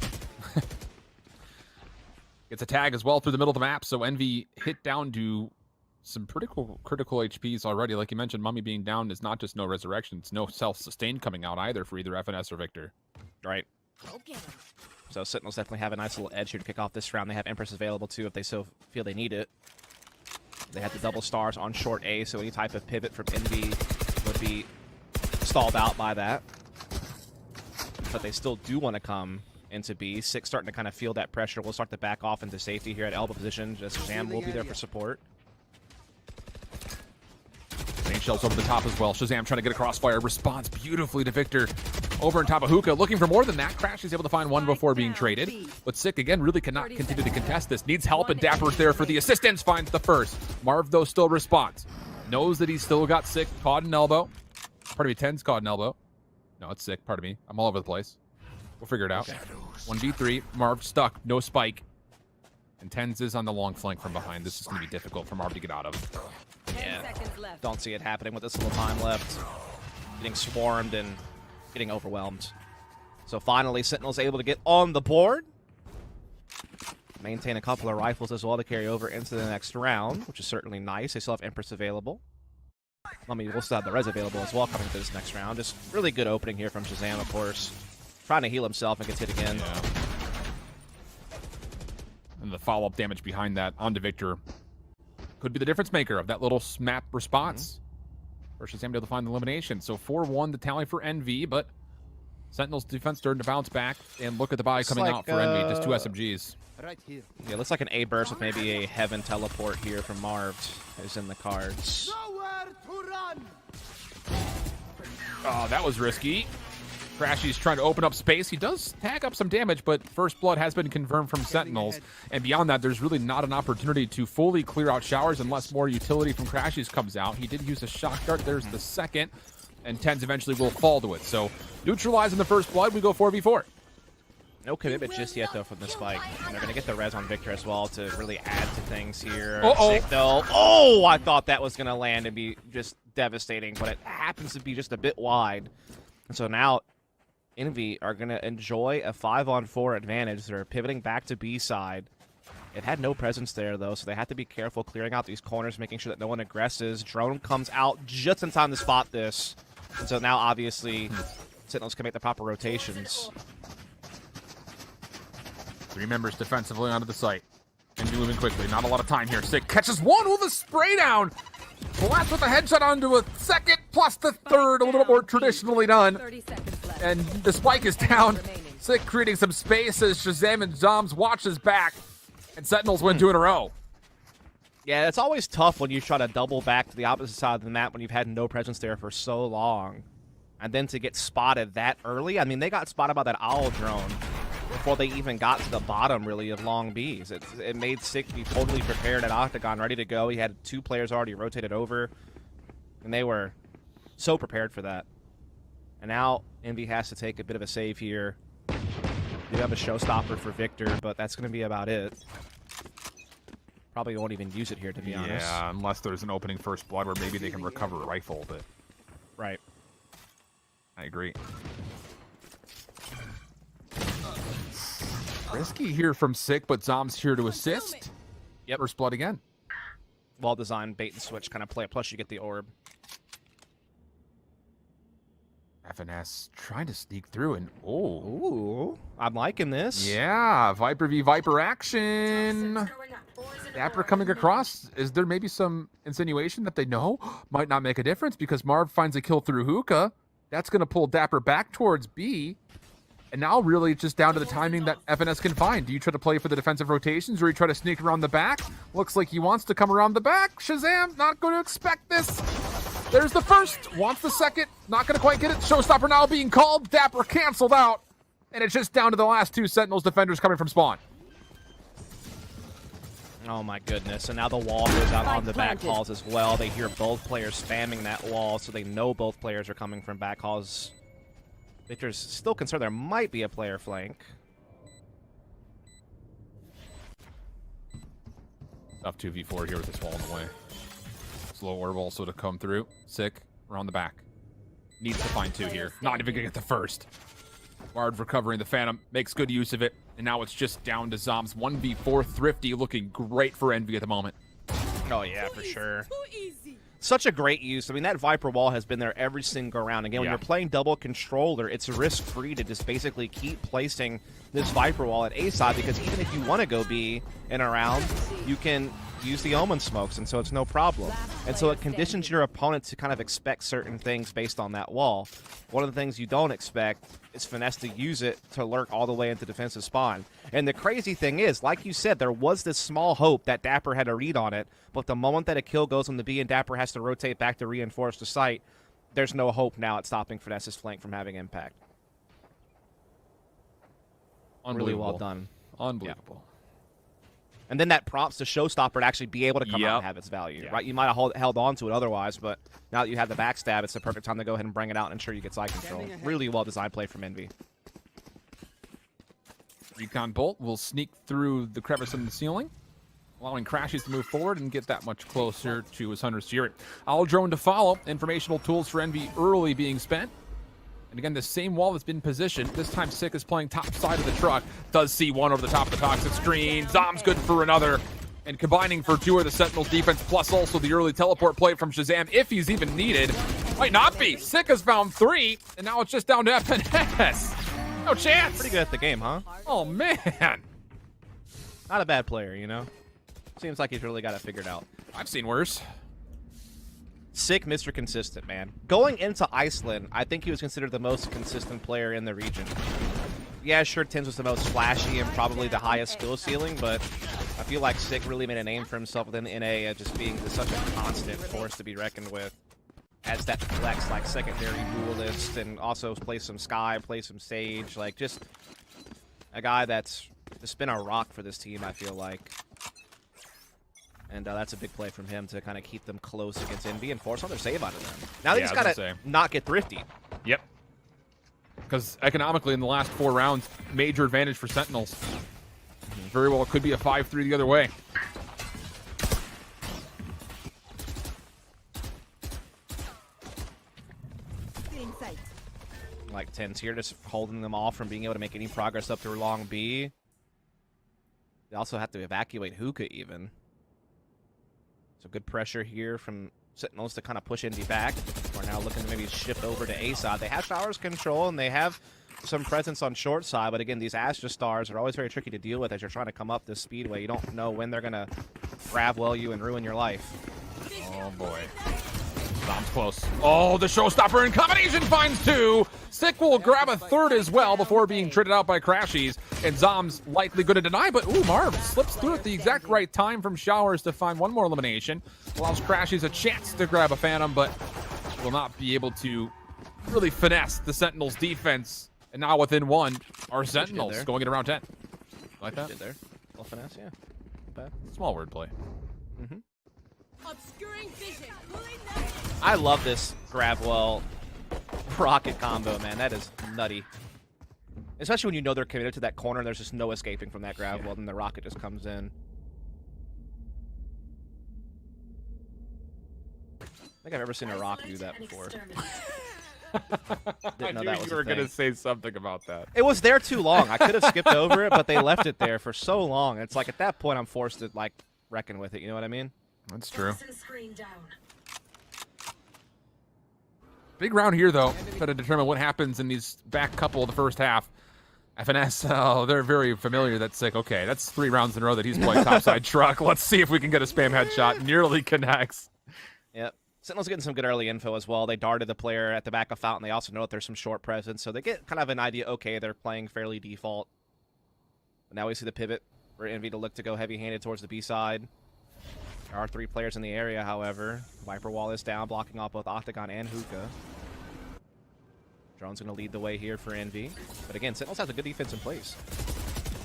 Gets a tag as well through the middle of the map, so Envy hit down to some critical HPs already. Like you mentioned, Mummy being down is not just no resurrection, it's no self-sustain coming out either for either FNS or Victor. Right. So Sentinels definitely have a nice little edge here to kick off this round. They have Empress available too if they so feel they need it. They have the double stars on short A, so any type of pivot from Envy would be stalled out by that. But they still do want to come into B. Six starting to kind of feel that pressure. We'll start to back off into safety here at elbow position. Just Shazam will be there for support. Rain shells over the top as well. Shazam trying to get a crossfire. Responds beautifully to Victor. Over on top of Hookah. Looking for more than that. Crash is able to find one before being traded. But Sick, again, really cannot continue to contest this. Needs help, and Dapper's there for the assistance. Finds the first. Marv, though, still responds. Knows that he's still got Sick caught in elbow. Pardon me, TENZ caught in elbow. No, it's Sick. Pardon me. I'm all over the place. We'll figure it out. 1v3. Marv stuck. No spike. And TENZ is on the long flank from behind. This is going to be difficult for Marv to get out of. 10 seconds left. Don't see it happening with this little time left. Getting swarmed and getting overwhelmed. So finally, Sentinel's able to get on the board. Maintain a couple of rifles as well to carry over into the next round, which is certainly nice. They still have Empress available. I mean, we'll still have the res available as well coming to this next round. Just really good opening here from Shazam, of course. Trying to heal himself and gets hit again. Yeah. And the follow-up damage behind that onto Victor could be the difference maker of that little smap response. For Shazam able to find the elimination. So 4-1 the tally for NV, but Sentinel's defense starting to bounce back. And look at the buy coming out for NV. Just 2 SMGs. Right here. Yeah, looks like an A burst with maybe a heaven teleport here from Marv is in the cards. Nowhere to run. Oh, that was risky. Crashy's trying to open up space. He does tag up some damage, but first blood has been confirmed from Sentinels. And beyond that, there's really not an opportunity to fully clear out showers unless more utility from Crashy's comes out. He did use a shock dart. There's the second. And TENZ eventually will fall to it. So neutralizing the first blood, we go 4v4. No commitment just yet, though, from the spike. And they're going to get the res on Victor as well to really add to things here. Sick, though. Oh, I thought that was going to land and be just devastating, but it happens to be just a bit wide. And so now Envy are going to enjoy a 5-on-4 advantage. They're pivoting back to B side. It had no presence there, though, so they have to be careful clearing out these corners, making sure that no one aggresses. Drone comes out just in time to spot this. And so now, obviously, Sentinels can make the proper rotations. 3 members defensively onto the site. Envy moving quickly. Not a lot of time here. Sick catches one with a spray down. Blast with a headshot onto a second, plus the third. A little bit more traditionally done. 30 seconds left. And the spike is down. Sick creating some space as Shazam and Zoms watch his back. And Sentinels win 2 in a row. Yeah, it's always tough when you try to double back to the opposite side of the map when you've had no presence there for so long. And then to get spotted that early. I mean, they got spotted by that owl drone before they even got to the bottom, really, of long Bs. It made Sick be totally prepared at Octagon, ready to go. He had 2 players already rotated over, and they were so prepared for that. And now Envy has to take a bit of a save here. They have a showstopper for Victor, but that's going to be about it. Probably won't even use it here, to be honest. Yeah, unless there's an opening first blood where maybe they can recover a rifle, but... Right. I agree. Risky here from Sick, but Zom's here to assist. Yep. First blood again. Well-designed bait and switch kind of play. Plus, you get the orb. FNS trying to sneak through, and Ooh, I'm liking this. yeah, Viper v Viper action. Dapper coming across. Is there maybe some insinuation that they know might not make a difference because Marv finds a kill through Hookah? That's going to pull Dapper back towards B. And now really it's just down to the timing that FNS can find. Do you try to play for the defensive rotations or you try to sneak around the back? Looks like he wants to come around the back. Shazam, not going to expect this. There's the first, wants the second, not going to quite get it. Showstopper now being called. Dapper canceled out. And it's just down to the last 2 Sentinels defenders coming from spawn. Oh my goodness. And now the wall goes out on the back halls as well. They hear both players spamming that wall, so they know both players are coming from back halls. Victor's still concerned there might be a player flank. Tough 2v4 here with this wall in the way. Slow orb also to come through. Sick around the back. Needs to find 2 here. Not even gonna get the first. Bard recovering the Phantom, makes good use of it, and now it's just down to Zombs. 1v4 Thrifty, looking great for Envy at the moment. Oh, yeah, for sure. Such a great use. I mean, that Viper wall has been there every single round. Again, when you're playing double controller, it's risk-free to just basically keep placing this Viper wall at A side, because even if you want to go B in a round, you can use the Omen smokes, and so it's no problem. And so it conditions your opponent to kind of expect certain things based on that wall. One of the things you don't expect is Finesse to use it to lurk all the way into defensive spawn. And the crazy thing is, like you said, there was this small hope that Dapper had a read on it, but the moment that a kill goes on the B and Dapper has to rotate back to reinforce the site, there's no hope now at stopping Finesse's flank from having impact. Really well done. Unbelievable. Yeah. And then that prompts the showstopper to actually be able to come out and have its value, right? You might have held on to it otherwise, but now that you have the backstab, it's the perfect time to go ahead and bring it out and ensure you get side control. Really well-designed play from Envy. Recon Bolt will sneak through the crevice in the ceiling, allowing Crashies to move forward and get that much closer to his Hunter's Fury. Owl Drone to follow. Informational tools for Envy early being spent. And again, the same wall that's been positioned. This time, Sick is playing top side of the truck. Does see one over the top of the toxic screen. Zom's good for another. And combining for two of the Sentinels defense, plus also the early teleport play from Shazam, if he's even needed. Might not be. Sick has found 3, and now it's just down to FNS. No chance. Pretty good at the game, huh? Oh, man. Not a bad player, you know? Seems like he's really got it figured out. I've seen worse. Sick, Mr. Consistent, man. Going into Iceland, I think he was considered the most consistent player in the region. Yeah, sure, TENZ was the most flashy and probably the highest skill ceiling, but I feel like Sick really made a name for himself within the NA as just being such a constant force to be reckoned with. As that flex, like, secondary duelist, and also play some Sky, play some Sage. Like, just a guy that's just been a rock for this team, I feel like. And that's a big play from him to kind of keep them close against Envy and force another save out of them. Now they just got to not get thrifty. Yep. Because economically in the last 4 rounds, major advantage for Sentinels. Very well could be a 5-3 the other way. Like TENZ here, just holding them off from being able to make any progress up through long B. They also have to evacuate Hookah even. So good pressure here from Sentinels to kind of push Envy back. We're now looking to maybe shift over to A side. They have Showers control and they have some presence on short side, but again, these Astra Stars are always very tricky to deal with as you're trying to come up this speedway. You don't know when they're going to grab well you and ruin your life. Oh boy. Dom's close. Oh, the showstopper in combination finds 2. Sick will grab a 3rd as well before being traded out by Crashies. And Zom's likely going to deny, but ooh, Marv slips through at the exact right time from Showers to find one more elimination. Allows Crashies a chance to grab a Phantom, but will not be able to really finesse the Sentinels defense. And now within 1 are Sentinels going into round 10. Like that? Did there. Well, finesse, yeah. Not bad. Small wordplay. Mm-hmm. Obscuring vision. I love this Grabwell rocket combo, man. That is nutty. Especially when you know they're committed to that corner and there's just no escaping from that Grabwell, and the rocket just comes in. I think I've ever seen a rock do that before. I knew you were going to say something about that. It was there too long. I could have skipped over it, but they left it there for so long. It's like at that point I'm forced to like reckon with it. You know what I mean? That's true. Big round here, though. Got to determine what happens in these back couple of the first half. FNS, oh, they're very familiar. That's sick. Okay, that's 3 rounds in a row that he's playing topside truck. Let's see if we can get a spam headshot. Nearly connects. Yep. Sentinel's getting some good early info as well. They darted the player at the back of Fountain. They also know that there's some short presence, so they get kind of an idea, okay, they're playing fairly default. But now we see the pivot for Envy to look to go heavy-handed towards the B side. There are 3 players in the area, however. Viper wall is down, blocking off both Octagon and Hookah. Drone's going to lead the way here for Envy. But again, Sentinels has a good defense in place.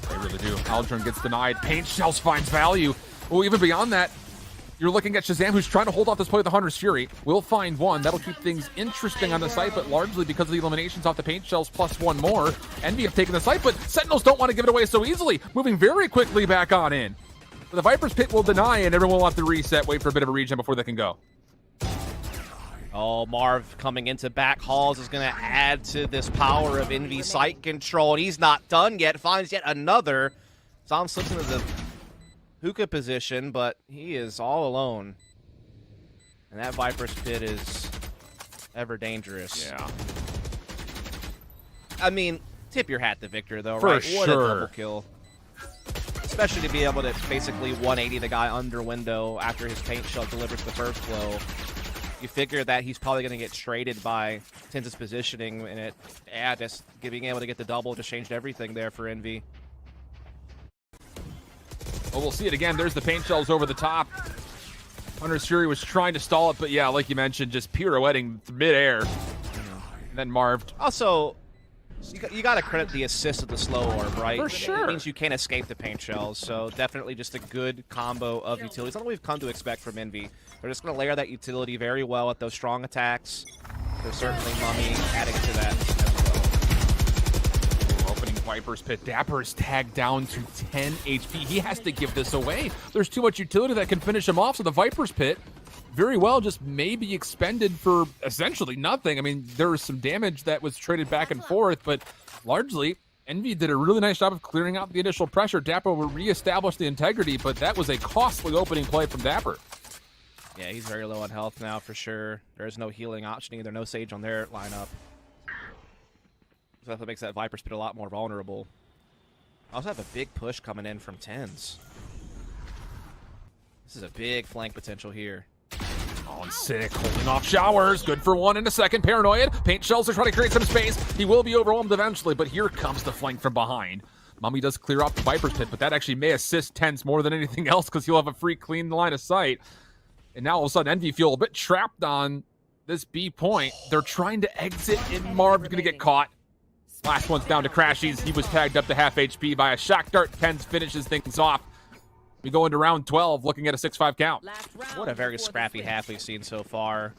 They really do. Aldrin gets denied. Paint Shells finds value. Oh, even beyond that, you're looking at Shazam, who's trying to hold off this play with the Hunter's Fury. Will find 1. That'll keep things interesting on the site, but largely because of the eliminations off the Paint Shells plus 1 more. Envy have taken the site, but Sentinels don't want to give it away so easily. Moving very quickly back on in. The Viper's Pit will deny, and everyone will have to reset, wait for a bit of a regen before they can go. Oh, Marv coming into back halls is going to add to this power of Envy site control. And he's not done yet. Finds yet another. Zom slips into the hookah position, but he is all alone. And that Viper's Pit is ever dangerous. Yeah. I mean, tip your hat to Victor, though, For right? What a sure. double kill. Especially to be able to basically 180 the guy under window after his paint shell delivers the first blow. You figure that he's probably going to get traded by TENZ's positioning, and just being able to get the double just changed everything there for Envy. Well, we'll see it again. There's the paint shells over the top. Hunter's Fury was trying to stall it, but yeah, like you mentioned, just pirouetting midair. And then Marv. Also, you got to credit the assist of the slow orb, right? For sure. It means you can't escape the paint shells, so definitely just a good combo of utilities. Not what we've come to expect from Envy. They're just going to layer that utility very well with those strong attacks. There's certainly Mummy adding to that as well. Opening Viper's Pit. Dapper is tagged down to 10 HP. He has to give this away. There's too much utility that can finish him off, so the Viper's Pit very well just maybe expended for essentially nothing. I mean, there was some damage that was traded back and forth, but largely, Envy did a really nice job of clearing out the initial pressure. Dapper will reestablish the integrity, but that was a costly opening play from Dapper. Yeah, he's very low on health now for sure. There's no healing option either. No Sage on their lineup. So that makes that Viper's Pit a lot more vulnerable. I also have a big push coming in from TENZ. This is a big flank potential here. Oh, and Sick holding off showers. Good for one in a second. Paranoid. Paint shells are trying to create some space. He will be overwhelmed eventually, but here comes the flank from behind. Mummy does clear off the Viper's Pit, but that actually may assist TENZ more than anything else because he'll have a free, clean line of sight. And now all of a sudden, Envy feel a bit trapped on this B point. They're trying to exit, and Marv's going to get caught. Last one's down to Crashies. He was tagged up to half HP by a shock dart. TENZ finishes things off. We go into round 12 looking at a 6-5 count. What a very scrappy half we've seen so far.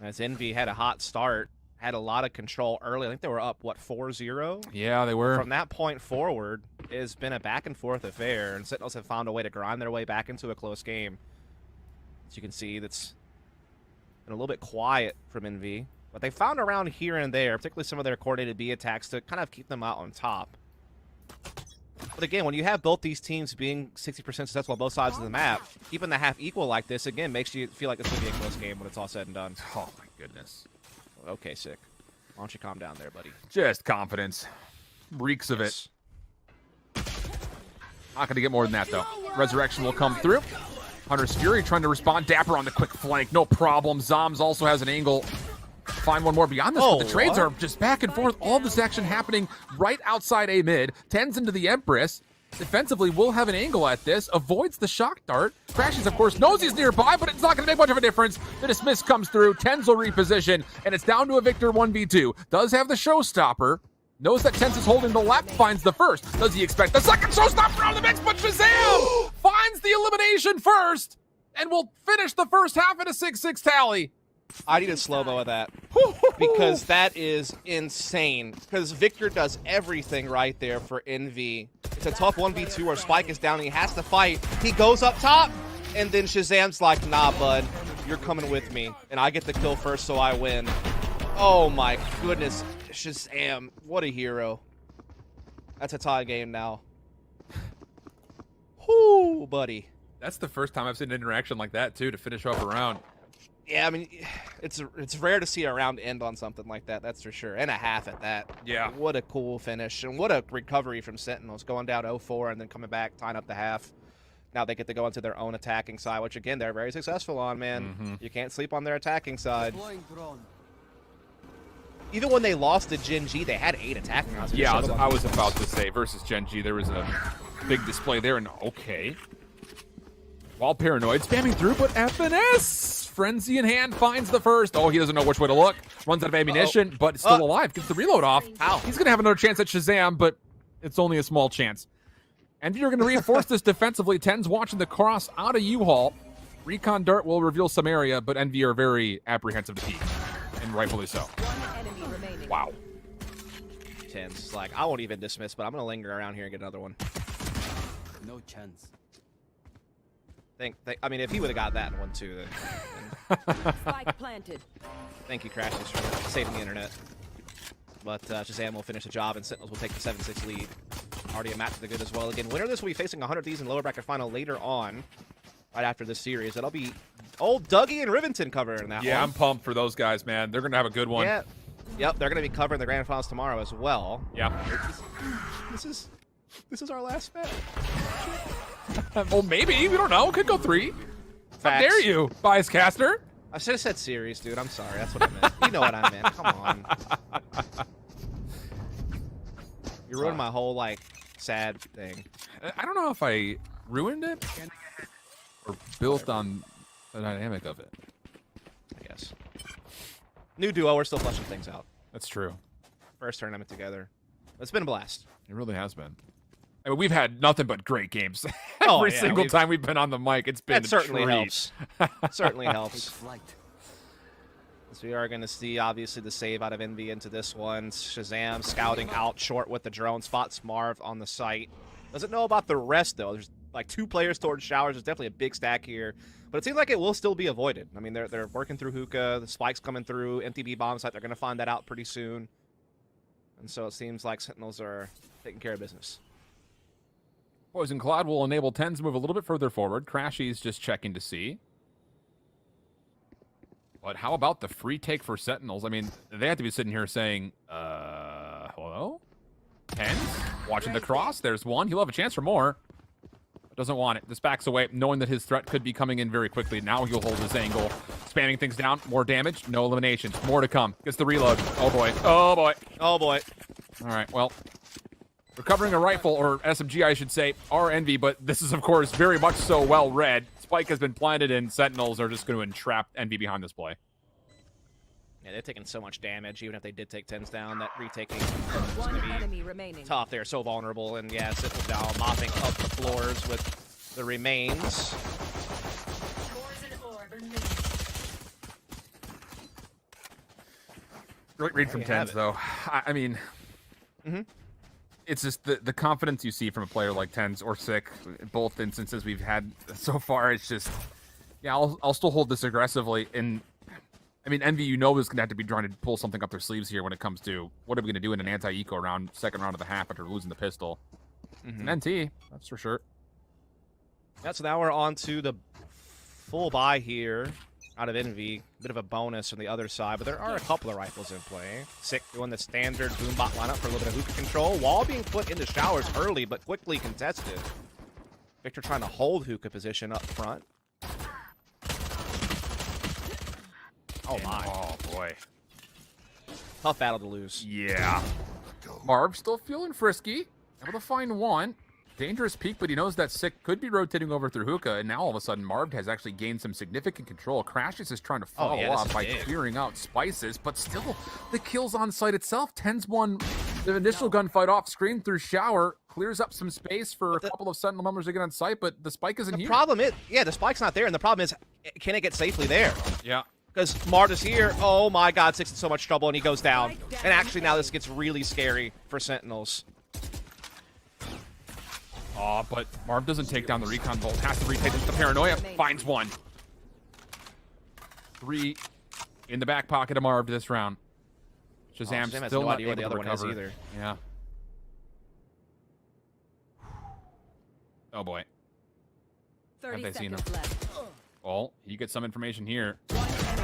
As Envy had a hot start, had a lot of control early. I think they were up, what, 4-0? Yeah, they were. From that point forward, it's been a back-and-forth affair, and Sentinels have found a way to grind their way back into a close game. As you can see, that's been a little bit quiet from Envy. But they found around here and there, particularly some of their coordinated B attacks, to kind of keep them out on top. But again, when you have both these teams being 60% successful on both sides of the map, keeping the half equal like this, again, makes you feel like it's going to be a close game when it's all said and done. Oh, my goodness. Okay, Sick. Why don't you calm down there, buddy? Just confidence. Reeks of it. Not going to get more than that, though. Resurrection will come through. Hunter's Fury trying to respond. Dapper on the quick flank. No problem. Zoms also has an angle. Find one more beyond this, but the trades are just back and forth. All this action happening right outside A mid. TENZ into the Empress. Defensively, will have an angle at this. Avoids the shock dart. Crashes, of course, knows he's nearby, but it's not going to make much of a difference. The dismiss comes through. TENZ will reposition, and it's down to a Victor 1v2. Does have the showstopper. Knows that TENZ is holding the left. Finds the first. Does he expect the second showstopper out of the mix? But Shazam finds the elimination first, and will finish the first half at a 6-6 tally. I need a slow-mo of that because that is insane. Because Victor does everything right there for Envy. It's a tough 1v2 where Spike is down and he has to fight. He goes up top, and then Shazam's like, nah, bud, you're coming with me. And I get the kill first, so I win. Oh, my goodness. Shazam, what a hero. That's a tie game now. Whoo, buddy. That's the first time I've seen an interaction like that, too, to finish off a round. Yeah, I mean, it's rare to see a round end on something like that, that's for sure. And a half at that. Yeah. What a cool finish. And what a recovery from Sentinels, going down 0-4 and then coming back, tying up the half. Now they get to go into their own attacking side, which, again, they're very successful on, man. You can't sleep on their attacking side. Even when they lost to Gen G, they had 8 attacking rounds. Yeah, I was about to say, versus Gen G, there was a big display there, and okay. While Paranoid spamming through, but FNS! Frenzy in hand, finds the first. Oh, he doesn't know which way to look. Runs out of ammunition, but still alive. Gets the reload off. How? He's going to have another chance at Shazam, but it's only a small chance. And you're going to reinforce this defensively. TENZ watching the cross out of U-Haul. Recon Dart will reveal some area, but Envy are very apprehensive to peek. And rightfully so. Wow. TENZ is like, I won't even dismiss, but I'm going to linger around here and get another one. No chance. I mean, if he would have got that in 1-2, then Spike planted. thank you, Crashes, for saving the internet. But Shazam will finish the job, and Sentinels will take the 7-6 lead. Already a match to the good as well. Again, winner of this will be facing 100 Thieves in lower bracket final later on, right after this series. That'll be old Dougie and Rivington covering that one. Yeah, I'm pumped for those guys, man. They're going to have a good one. Yeah. Yep, they're going to be covering the grand finals tomorrow as well. Yeah. This is our last match. Well, maybe. We don't know. Could go 3. How Facts. dare you, bias caster? I should have said series, dude. I'm sorry. That's what I meant. You know what I meant. Come on. You ruined my whole, like, sad thing. I don't know if I ruined it or built on the dynamic of it. I guess. New duo. We're still fleshing things out. That's true. First tournament together. It's been a blast. It really has been. I mean, we've had nothing but great games. Oh, Every yeah, single time we've been on the mic, it's been That certainly a treat. helps. Certainly Take helps. flight. So we are going to see, obviously, the save out of Envy into this one. Shazam scouting out short with the drone. Spots Marv on the site. Doesn't know about the rest, though. There's like 2 players towards showers. There's definitely a big stack here. But it seems like it will still be avoided. I mean, they're working through hookah. The spike's coming through. MTB bomb site. They're going to find that out pretty soon. And so it seems like Sentinels are taking care of business. Poison Cloud will enable TENZ to move a little bit further forward. Crashy's just checking to see. But how about the free take for Sentinels? I mean, they have to be sitting here saying, hello? TENZ? Watching the cross. There's one. He'll have a chance for more. Doesn't want it. Just backs away, knowing that his threat could be coming in very quickly. Now he'll hold his angle. Spamming things down. More damage. No eliminations. More to come. Gets the reload. Oh, boy. Oh, boy. Oh, boy. All right, well, recovering a rifle, or SMG, I should say, are Envy, but this is, of course, very much so well read. Spike has been planted, and Sentinels are just going to entrap Envy behind this play. Yeah, they're taking so much damage, even if they did take 10s down. That retaking is going One to be enemy remaining. tough. They're so vulnerable, and yeah, Sentinels down, mopping up the floors with the remains. Great read from There you have TENZ, it. though. I mean, it's just the confidence you see from a player like TENZ or Sick. Both instances we've had so far, it's just, yeah, I'll still hold this aggressively. And I mean, Envy, you know, is going to have to be trying to pull something up their sleeves here when it comes to what are we going to do in an anti-eco round, second round of the half after losing the pistol. It's an NT, that's for sure. Yeah, so now we're on to the full buy here out of Envy. Bit of a bonus from the other side, but there are a couple of rifles in play. Sick doing the standard boombot lineup for a little bit of hookah control. Wall being put into showers early, but quickly contested. Victor trying to hold hookah position up front. Oh my. Oh, boy. Tough battle to lose. Yeah. Marv still feeling frisky. Able to find one. Dangerous peek, but he knows that Sick could be rotating over through hookah, and now all of a sudden Marv has actually gained some significant control. Crashes is trying to follow up by clearing out Spices, but still the kills on site itself. TENZ won the initial gunfight off screen through shower, clears up some space for a couple of Sentinel members to get on site, but the spike isn't here. The problem is, yeah, the spike's not there, and the problem is, can it get safely there? Yeah. Because Marv is here. Oh my god, Sick's in so much trouble, and he goes down. And actually now this gets really scary for Sentinels. Oh, but Marv doesn't take down the recon bolt. Has to retake into the paranoia. Finds one. 3 in the back pocket of Marv this round. Shazam Shazam has still no not idea where able the to other one is recover. either. Yeah. Oh boy. 30 Have they seen seconds left. Well, he gets some information here.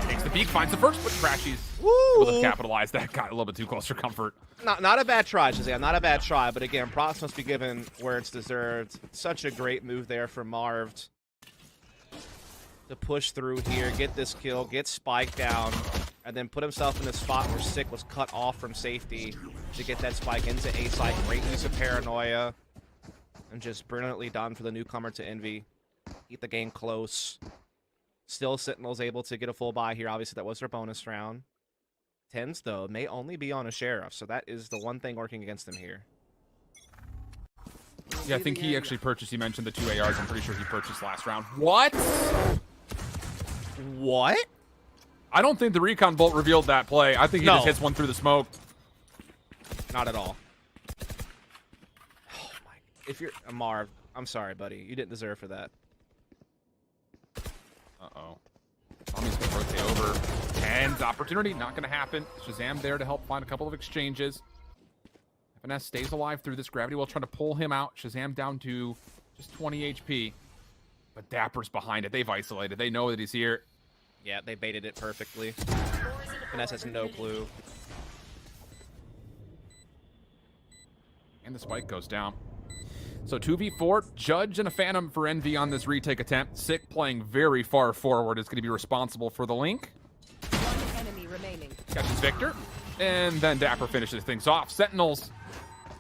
Takes the peek, finds the first, but Crashy's Woo! able to capitalize. That got a little bit too close for comfort. Not a bad try, Shazam. Not a bad try, but again, props must be given where it's deserved. Such a great move there from Marv to push through here, get this kill, get Spike down, and then put himself in a spot where Sick was cut off from safety to get that Spike into A site. Great use of paranoia, and just brilliantly done for the newcomer to Envy. Keep the game close. Still Sentinels able to get a full buy here. Obviously, that was their bonus round. TENZ, though, may only be on a Sheriff, so that is the one thing working against them here. Yeah, I think he actually purchased, he mentioned the 2 ARs. I'm pretty sure he purchased last round. What? What? I don't think the recon bolt revealed that play. I think he just hits one through the smoke. Not at all. Oh my. If you're Marv, I'm sorry, buddy. You didn't deserve for that. Uh-oh. Tommy's going to rotate over. TENZ opportunity, not going to happen. Shazam there to help find a couple of exchanges. FNS stays alive through this gravity well, trying to pull him out. Shazam down to just 20 HP. But Dapper's behind it. They've isolated. They know that he's here. Yeah, they baited it perfectly. Finesse has no clue. And the spike goes down. So 2v4, Judge and a Phantom for Envy on this retake attempt. Sick playing very far forward is going to be responsible for the link. One enemy remaining. Catches Victor. And then Dapper finishes things off. Sentinels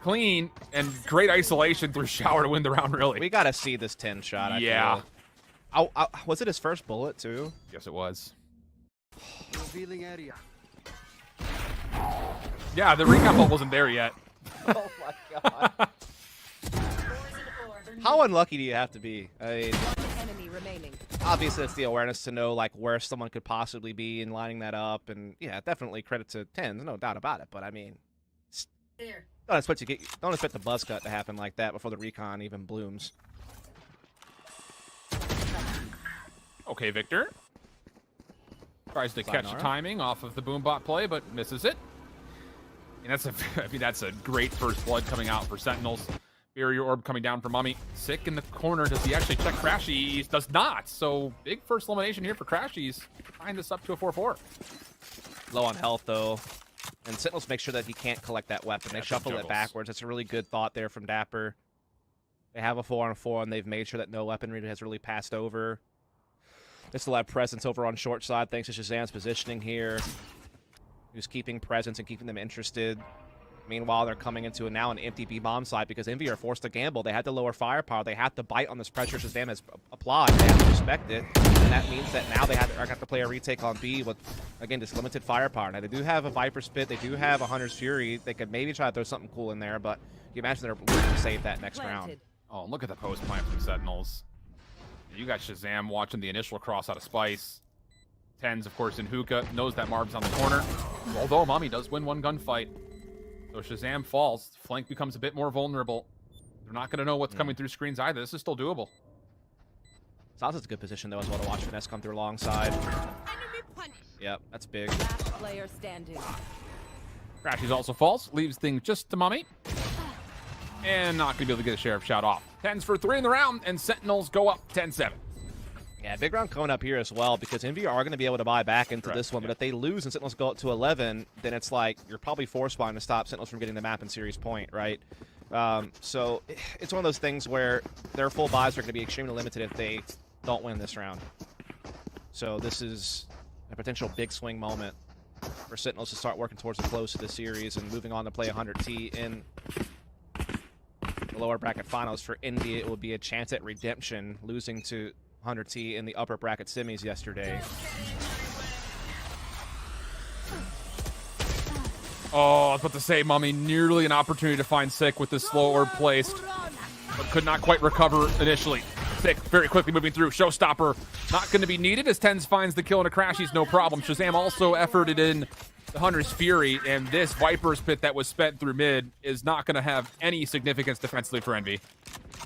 clean and great isolation through Shower to win the round, really. We got to see this 10 shot, I Yeah. feel. Was it his first bullet, too? Yes, it was. Revealing area. Yeah, the recon bolt wasn't there yet. Oh, my God. How unlucky do you have to be? I mean, Enemy remaining. obviously, it's the awareness to know like where someone could possibly be and lining that up, and yeah, definitely credit to TENZ, no doubt about it. But I mean, don't expect the buzz cut to happen like that before the recon even blooms. Okay, Victor. Tries to catch the timing off of the Boombot play, but misses it. And that's a great first blood coming out for Sentinels. Barrier orb coming down for Mummy. Sick in the corner. Does he actually check Crashies? Does not. So big first elimination here for Crashies. Tying this up to a 4-4. Low on health though, and Sentinels make sure that he can't collect that weapon. They shuffle it backwards. That's a really good thought there from Dapper. They have a 4-on-4, and they've made sure that no weaponry has really passed over. They still have presence over on short side thanks to Shazam's positioning here. Who's keeping presence and keeping them interested. Meanwhile, they're coming into now an empty B-bomb side because Envy are forced to gamble. They had to lower firepower. They had to bite on this pressure Shazam has applied. They have to respect it. And that means that now they have to play a retake on B with, again, this limited firepower. Now, they do have a Viper Spit. They do have a Hunter's Fury. They could maybe try to throw something cool in there, but you imagine they're looking to save that next round. Oh, and look at the post plant from Sentinels. You got Shazam watching the initial cross out of Spice. TENZ, of course, in Hookah. Knows that Marb's on the corner. Although Mommy does win one gunfight. So Shazam falls. Flank becomes a bit more vulnerable. They're not going to know what's coming through screens either. This is still doable. Salsa's a good position, though, as well, to watch Finesse come through alongside. Yep, that's big. Last player standing. Crashies also falls. Leaves things just to Mummy. And not going to be able to get a Sheriff shout off. TENZ for 3 in the round, and Sentinels go up 10-7. Yeah, big round coming up here as well, because Envy are going to be able to buy back into this one, but if they lose and Sentinels go up to 11, then it's like you're probably force buying to stop Sentinels from getting the map in series point, right? So it's one of those things where their full buys are going to be extremely limited if they don't win this round. So this is a potential big swing moment for Sentinels to start working towards the close of the series and moving on to play 100T in the lower bracket finals. For Envy, it would be a chance at redemption, losing to 100T in the upper bracket semis yesterday. Oh, I was about to say, Mummy, nearly an opportunity to find Sick with this slow orb placed, but could not quite recover initially. Sick very quickly moving through. Showstopper not going to be needed as TENZ finds the kill and a Crashies, no problem. Shazam also efforted in the Hunter's Fury, and this Viper's Pit that was spent through mid is not going to have any significance defensively for Envy.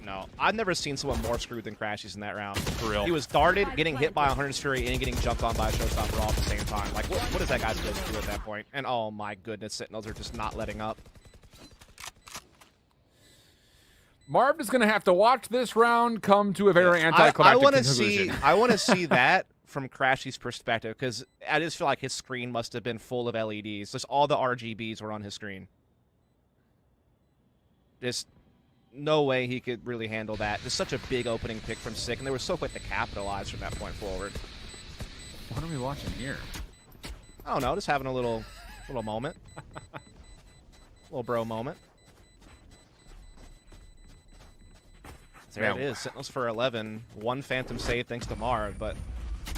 No, I've never seen someone more screwed than Crashies in that round. For real. He was darted, getting hit by a Hunter's Fury, and getting jumped on by a Showstopper all at the same time. Like, what is that guy supposed to do at that point? And oh my goodness, Sentinels are just not letting up. Marv is going to have to watch this round come to a very anticlimactic conclusion. I want to see that from Crashy's perspective, because I just feel like his screen must have been full of LEDs. Just all the RGBs were on his screen. Just no way he could really handle that. Just such a big opening pick from Sick, and they were so quick to capitalize from that point forward. What are we watching here? I don't know, just having a little moment. Little bro moment. There it is. Sentinels for 11. One Phantom save thanks to Marv, but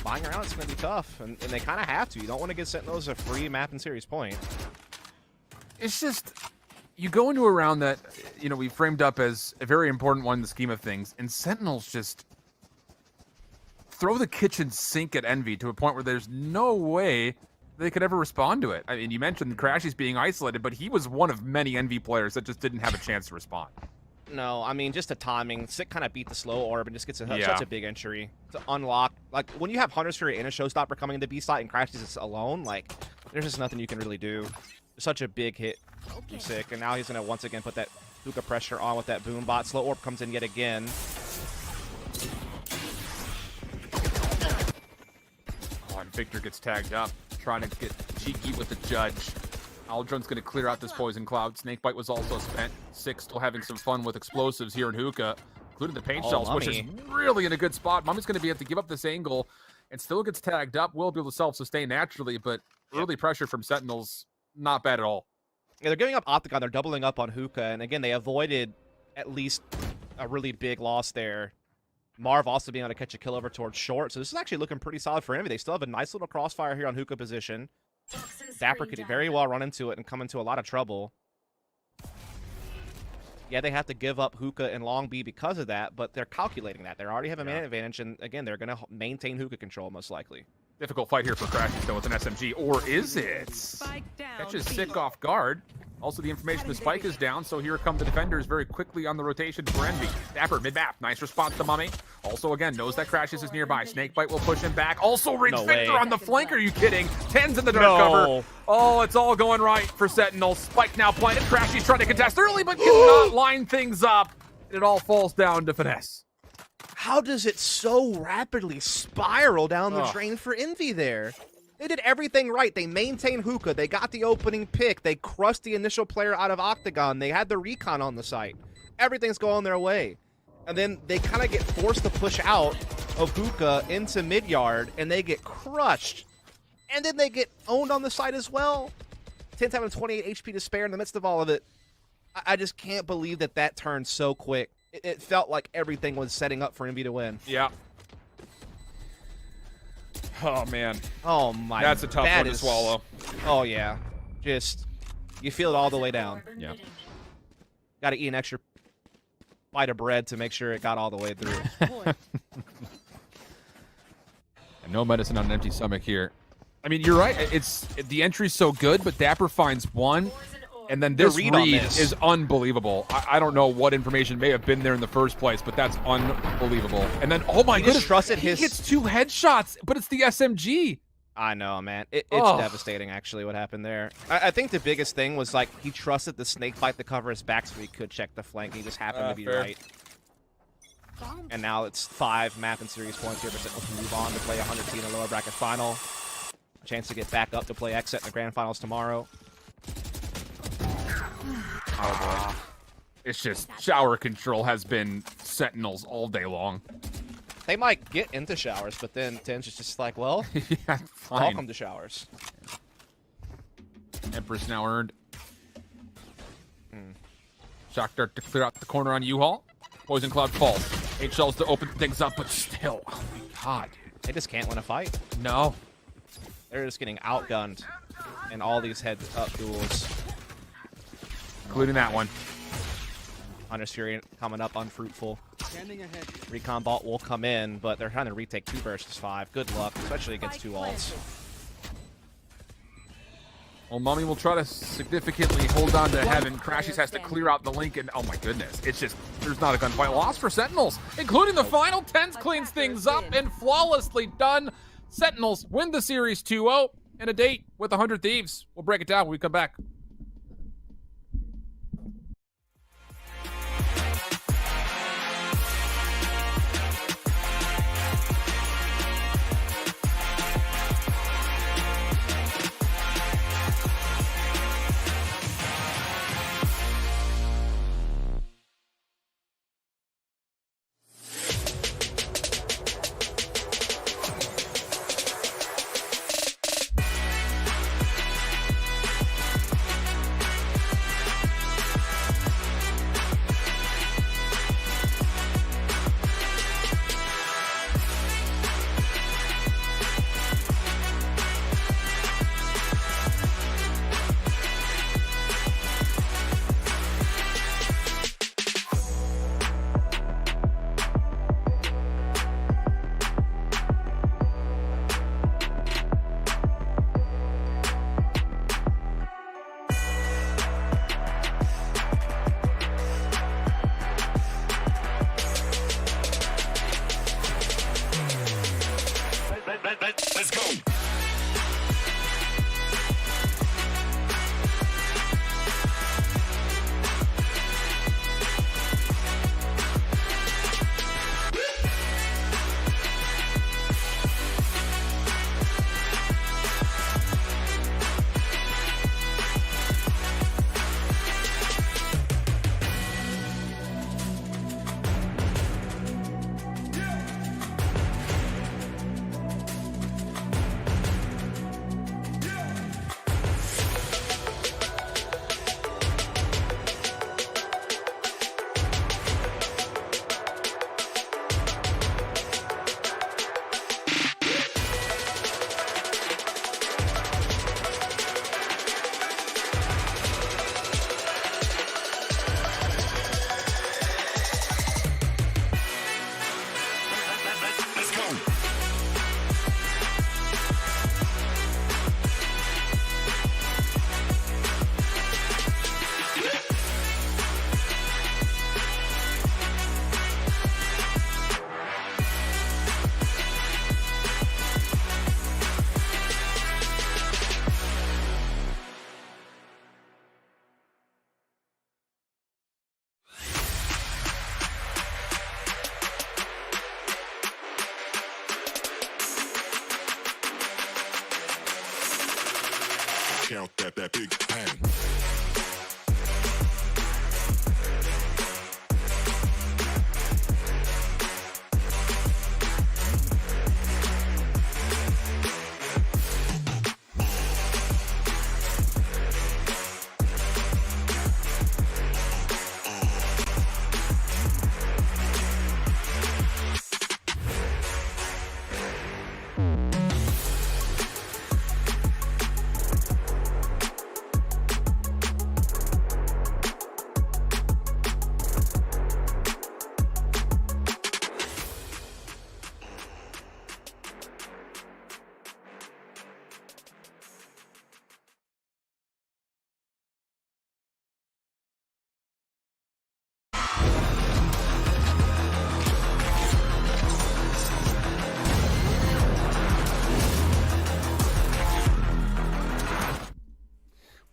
buying around it's going to be tough, and they kind of have to. You don't want to give Sentinels a free map and series point. It's just, you go into a round that, you know, we framed up as a very important one in the scheme of things, and Sentinels just throw the kitchen sink at Envy to a point where there's no way they could ever respond to it. I mean, you mentioned Crashies being isolated, but he was one of many Envy players that just didn't have a chance to respond. No, I mean, just the timing. Sick kind of beat the slow orb and just gets Yeah. such a big entry to unlock. Like, when you have Hunter's Fury and a Showstopper coming into B site and Crash is alone, like, there's just nothing you can really do. Such a big hit from Sick, and now he's going to once again put that hookah pressure on with that boom bot. Slow orb comes in yet again. Oh, and Victor gets tagged up, trying to get cheeky with the judge. Aldrin's going to clear out this poison cloud. Snakebite was also spent. Sick still having some fun with explosives here in hookah, including the paint shells, which is really in a good spot. Mummy's going to be able to give up this angle and still gets tagged up. Will be able to self-sustain naturally, but early pressure from Sentinels, not bad at all. Yeah, they're giving up Octagon. They're doubling up on hookah, and again, they avoided at least a really big loss there. Marv also being able to catch a kill over towards short, so this is actually looking pretty solid for Envy. They still have a nice little crossfire here on hookah position. Dapper could very well run into it and come into a lot of trouble. Yeah, they have to give up hookah and long B because of that, but they're calculating that. They already have a man advantage, and again, they're going to maintain hookah control most likely. Difficult fight here for Crashes, though, with an SMG. Or is it? Catches Sick off guard. Also, the information, the spike is down, so here come the defenders very quickly on the rotation for Envy. Dapper, mid-map. Nice response to Mummy. Also, again, knows that Crashes is nearby. Snakebite will push him back. Also, reads Victor on the flank. Are you kidding? TENZ in the dark cover. Oh, it's all going right for Sentinels. Spike now planted. Crashes trying to contest early, but cannot line things up. It all falls down to Finesse. How does it so rapidly spiral down the drain for Envy there? They did everything right. They maintained hookah. They got the opening pick. They crushed the initial player out of Octagon. They had the recon on the site. Everything's going their way. And then they kind of get forced to push out of hookah into mid-yard, and they get crushed. And then they get owned on the site as well. TENZ having 28 HP to spare in the midst of all of it. I just can't believe that that turned so quick. It felt like everything was setting up for Envy to win. Yeah. Oh, man. Oh, my. That's a tough one to swallow. Oh, yeah. Just, you feel it all the way down. Yeah. Got to eat an extra bite of bread to make sure it got all the way through. And no medicine on an empty stomach here. I mean, you're right. The entry's so good, but Dapper finds one. And then this read is unbelievable. I don't know what information may have been there in the first place, but that's unbelievable. And then, oh my goodness, he hits 2 headshots, but it's the SMG. I know, man. It's devastating, actually, what happened there. I think the biggest thing was, like, he trusted the snakebite to cover his back so he could check the flank. He just happened to be right. And now it's 5 map and series points here, but Sentinels can move on to play 100T in a lower bracket final. A chance to get back up to play XSET in the grand finals tomorrow. Oh, boy. It's just shower control has been Sentinels all day long. They might get into showers, but then TENZ is just like, well, yeah, fine. welcome to showers. Empress now earned. Shock dart to clear out the corner on U-Haul. Poison Cloud falls. 8 shells to open things up, but still, oh my god, dude. They just can't win a fight. No. They're just getting outgunned in all these heads-up duels. Including that one. Hunter's Fury coming up unfruitful. Standing ahead. Recon Vault will come in, but they're trying to retake 2 versus 5. Good luck, especially against 2 ults. Well, Mummy will try to significantly hold on to heaven. Crashes has to clear out the link, and oh my goodness, it's just, there's not a gunfight loss for Sentinels, including the final. TENZ cleans things up and flawlessly done. Sentinels win the series 2-0 and a date with 100 Thieves. We'll break it down when we come back. count that big bang.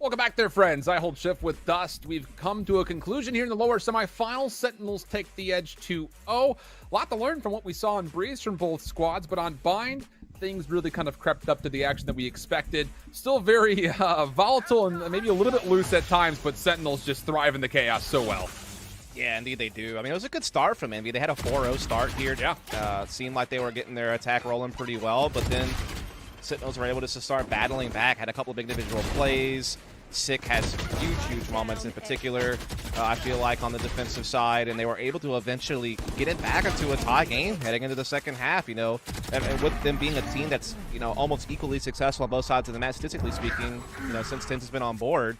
Welcome back there, friends. I hold shift with Dust. We've come to a conclusion here in the lower semifinals. Sentinels take the edge 2-0. A lot to learn from what we saw in Breeze from both squads, but on Bind, things really kind of crept up to the action that we expected. Still very volatile and maybe a little bit loose at times, but Sentinels just thrive in the chaos so well. Yeah, indeed they do. I mean, it was a good start from Envy. They had a 4-0 start here. Yeah. Seemed like they were getting their attack rolling pretty well, but then Sentinels were able to start battling back, had a couple of big individual plays. Sick has huge moments in particular, I feel like, on the defensive side, and they were able to eventually get it back into a tie game heading into the second half, you know, and with them being a team that's, you know, almost equally successful on both sides of the match, statistically speaking, you know, since TENZ has been on board,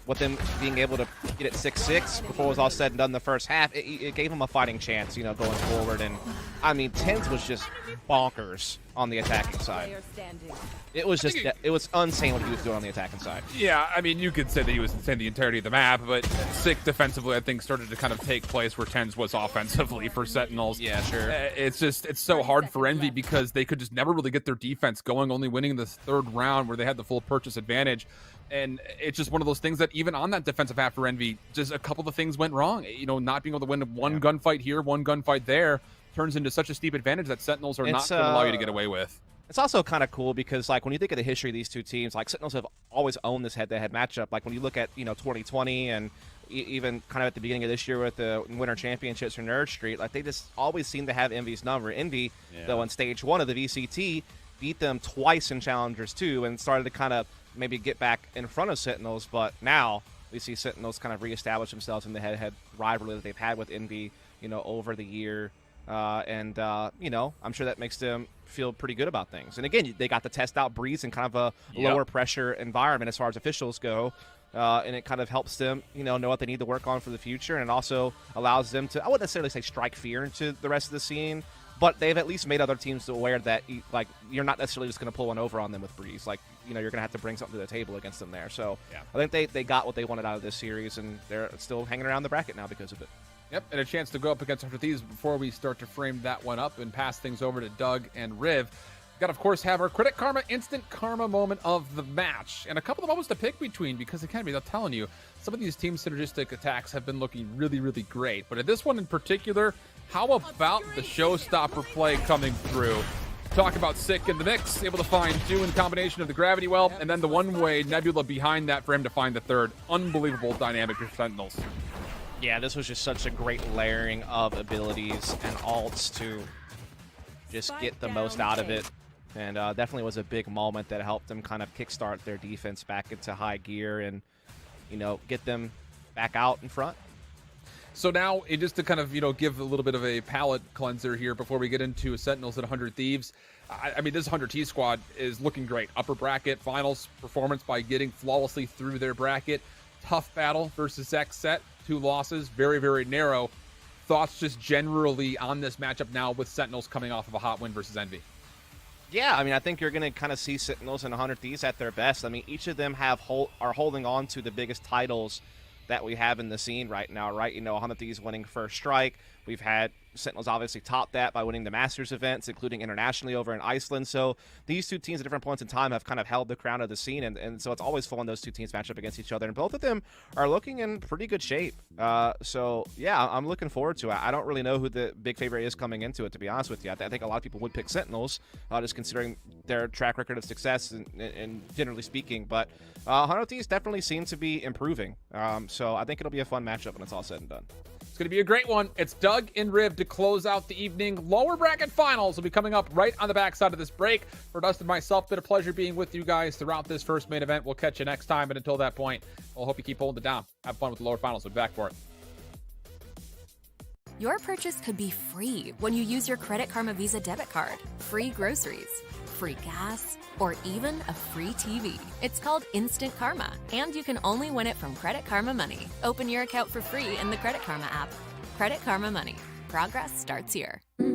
with them being able to get it 6-6 before it was all said and done in the first half, it gave them a fighting chance, you know, going forward. And I mean, TENZ was just bonkers on the attacking side. Player standing. It was just, it was insane what he was doing on the attacking side. Yeah, I mean, you could say that he was insane the entirety of the map, but Sick defensively, I think, started to kind of take place where TENZ was offensively for Sentinels. Yeah, sure. It's just, it's so hard for Envy because they could just never really get their defense going, only winning the third round where they had the full purchase advantage. And it's just one of those things that even on that defensive half for Envy, just a couple of things went wrong. You know, not being able to win one gunfight here, one gunfight there, turns into such a steep advantage that Sentinels are not going to allow you to get away with. It's also kind of cool because, like, when you think of the history of these two teams, like, Sentinels have always owned this head-to-head matchup. Like, when you look at, you know, 2020 and even kind of at the beginning of this year with the Winter Championships for Nerd Street, like, they just always seem to have Envy's number. Envy, though, in Stage 1 of the VCT, beat them twice in Challengers 2 and started to kind of maybe get back in front of Sentinels, but now we see Sentinels kind of reestablish themselves in the head-to-head rivalry that they've had with Envy, you know, over the year. You know, I'm sure that makes them feel pretty good about things. And again, they got to test out Breeze in kind of a lower pressure environment as far as officials go. And it kind of helps them, you know what they need to work on for the future. And it also allows them to, I wouldn't necessarily say strike fear into the rest of the scene, but they've at least made other teams aware that, like, you're not necessarily just going to pull one over on them with Breeze. Like, you know, you're going to have to bring something to the table against them there. So I think they got what they wanted out of this series, and they're still hanging around the bracket now because of it. Yep, and a chance to go up against 100 Thieves before we start to frame that one up and pass things over to Doug and Riv. Got to, of course, have our Critic Karma Instant Karma moment of the match. And a couple of moments to pick between because, again, I'm telling you, some of these team synergistic attacks have been looking really, really great. But in this one in particular, how about the showstopper play coming through? Talk about Sick in the mix, able to find 2 in combination of the Gravity Well, and then the one-way Nebula behind that for him to find the third. Unbelievable dynamic for Sentinels. Yeah, this was just such a great layering of abilities and ults to just get the most out of it. And definitely was a big moment that helped them kind of kickstart their defense back into high gear and, you know, get them back out in front. So now, just to kind of, you know, give a little bit of a palate cleanser here before we get into Sentinels at 100 Thieves. I mean, this 100 T squad is looking great. Upper bracket finals performance by getting flawlessly through their bracket. Tough battle versus XSET. 2 losses, very, very narrow. Thoughts just generally on this matchup now with Sentinels coming off of a hot win versus Envy? Yeah, I mean, I think you're going to kind of see Sentinels and 100 Thieves at their best. I mean, each of them are holding on to the biggest titles that we have in the scene right now, right? You know, 100 Thieves winning First Strike. We've had Sentinels obviously topped that by winning the Masters events, including internationally over in Iceland. So these two teams at different points in time have kind of held the crown of the scene, and so it's always fun when those two teams match up against each other, and both of them are looking in pretty good shape. So yeah, I'm looking forward to it. I don't really know who the big favorite is coming into it, to be honest with you. I think a lot of people would pick Sentinels, just considering their track record of success and generally speaking, but 100 Thieves definitely seem to be improving. So I think it'll be a fun matchup when it's all said and done. It's going to be a great one. It's Doug and Riv to close out the evening. Lower bracket finals will be coming up right on the backside of this break. For Dustin and myself, been a pleasure being with you guys throughout this first main event. We'll catch you next time, and until that point, we'll hope you keep holding it down. Have fun with the lower finals. We'll be back for it. Your purchase could be free when you use your Credit Karma Visa debit card. Free groceries, free gas, or even a free TV. It's called Instant Karma, and you can only win it from Credit Karma Money. Open your account for free in the Credit Karma app. Credit Karma Money. Progress starts here. Look,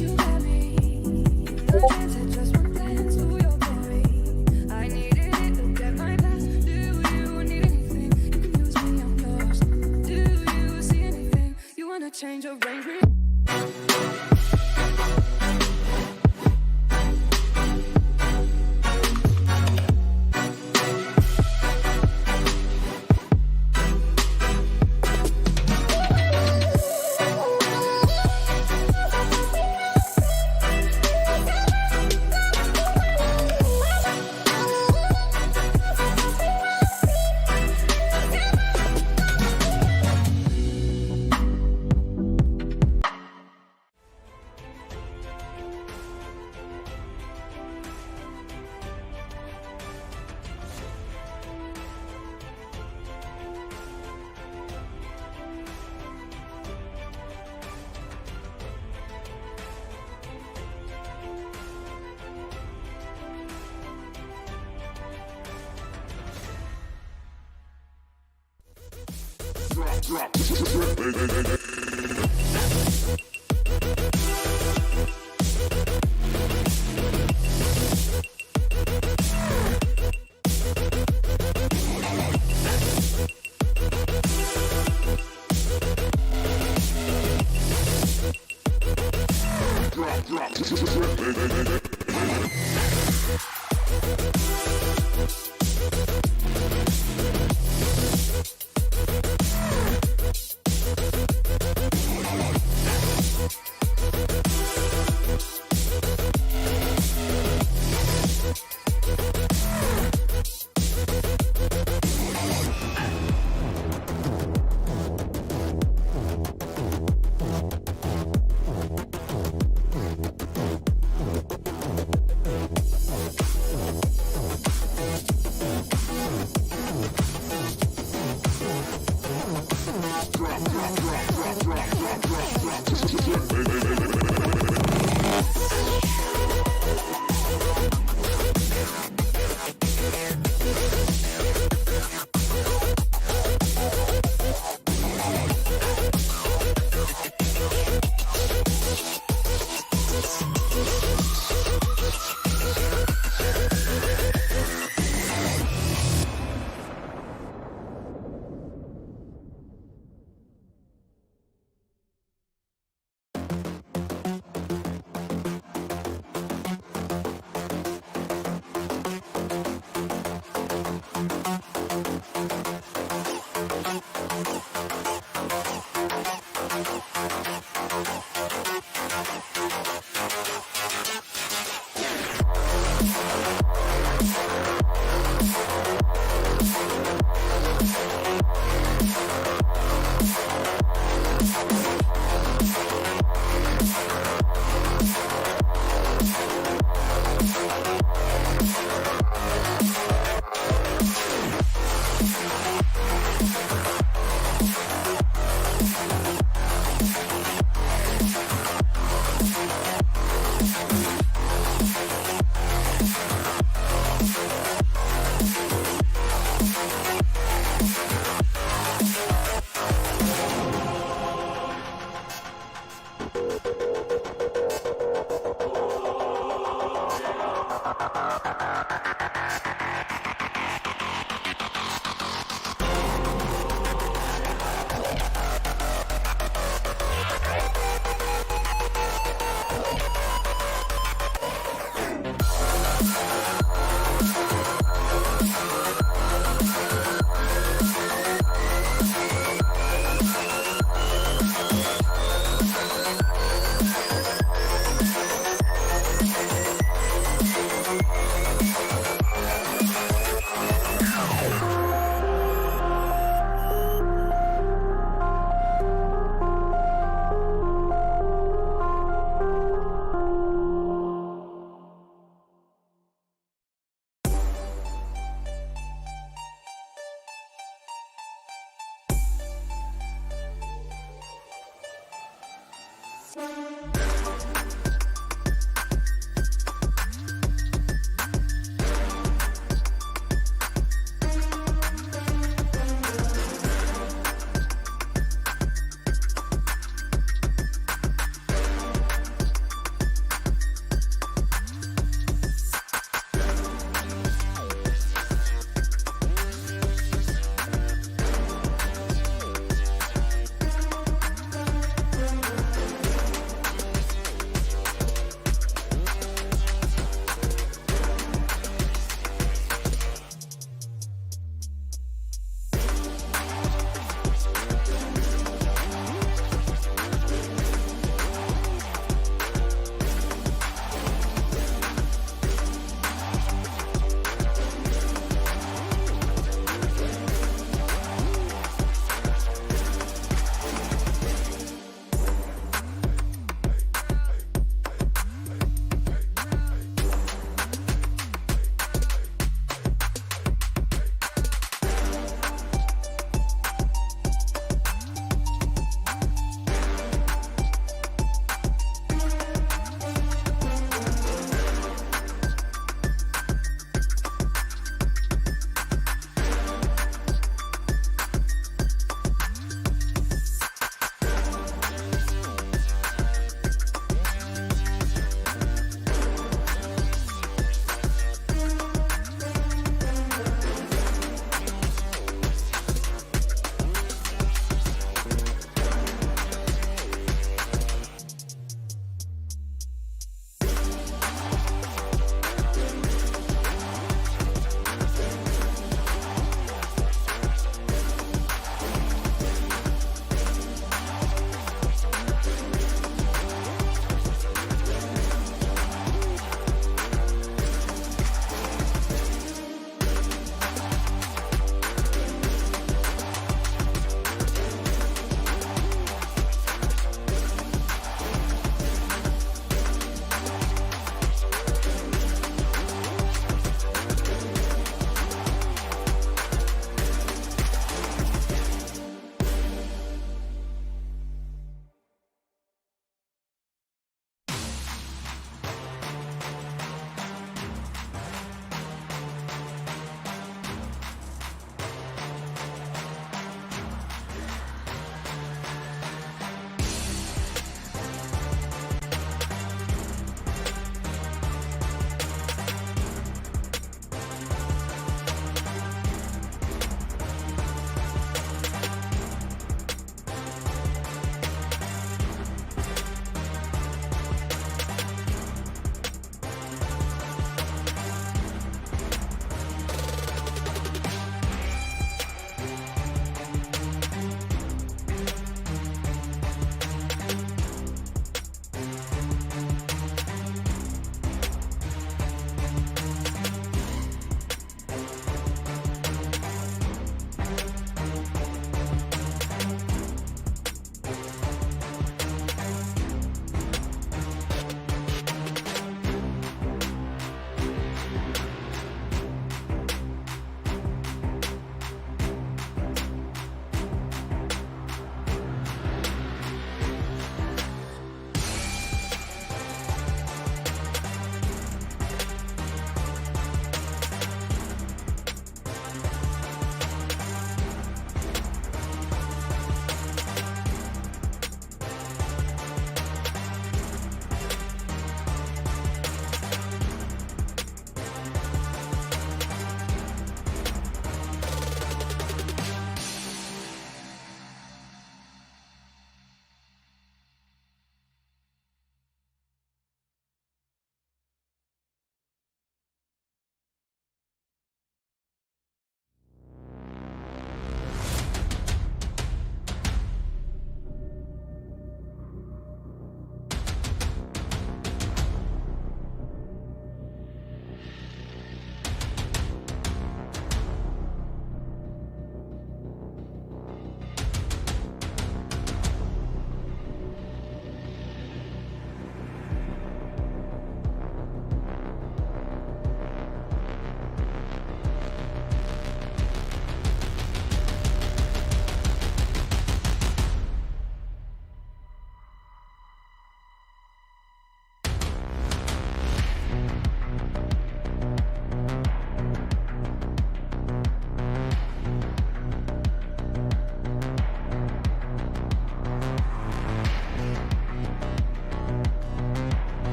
you got me. No chance at just one glance to your glory. I needed it, look at my past. Do you need anything? You can use me, I'm yours. Do you see anything? You wanna change your brain?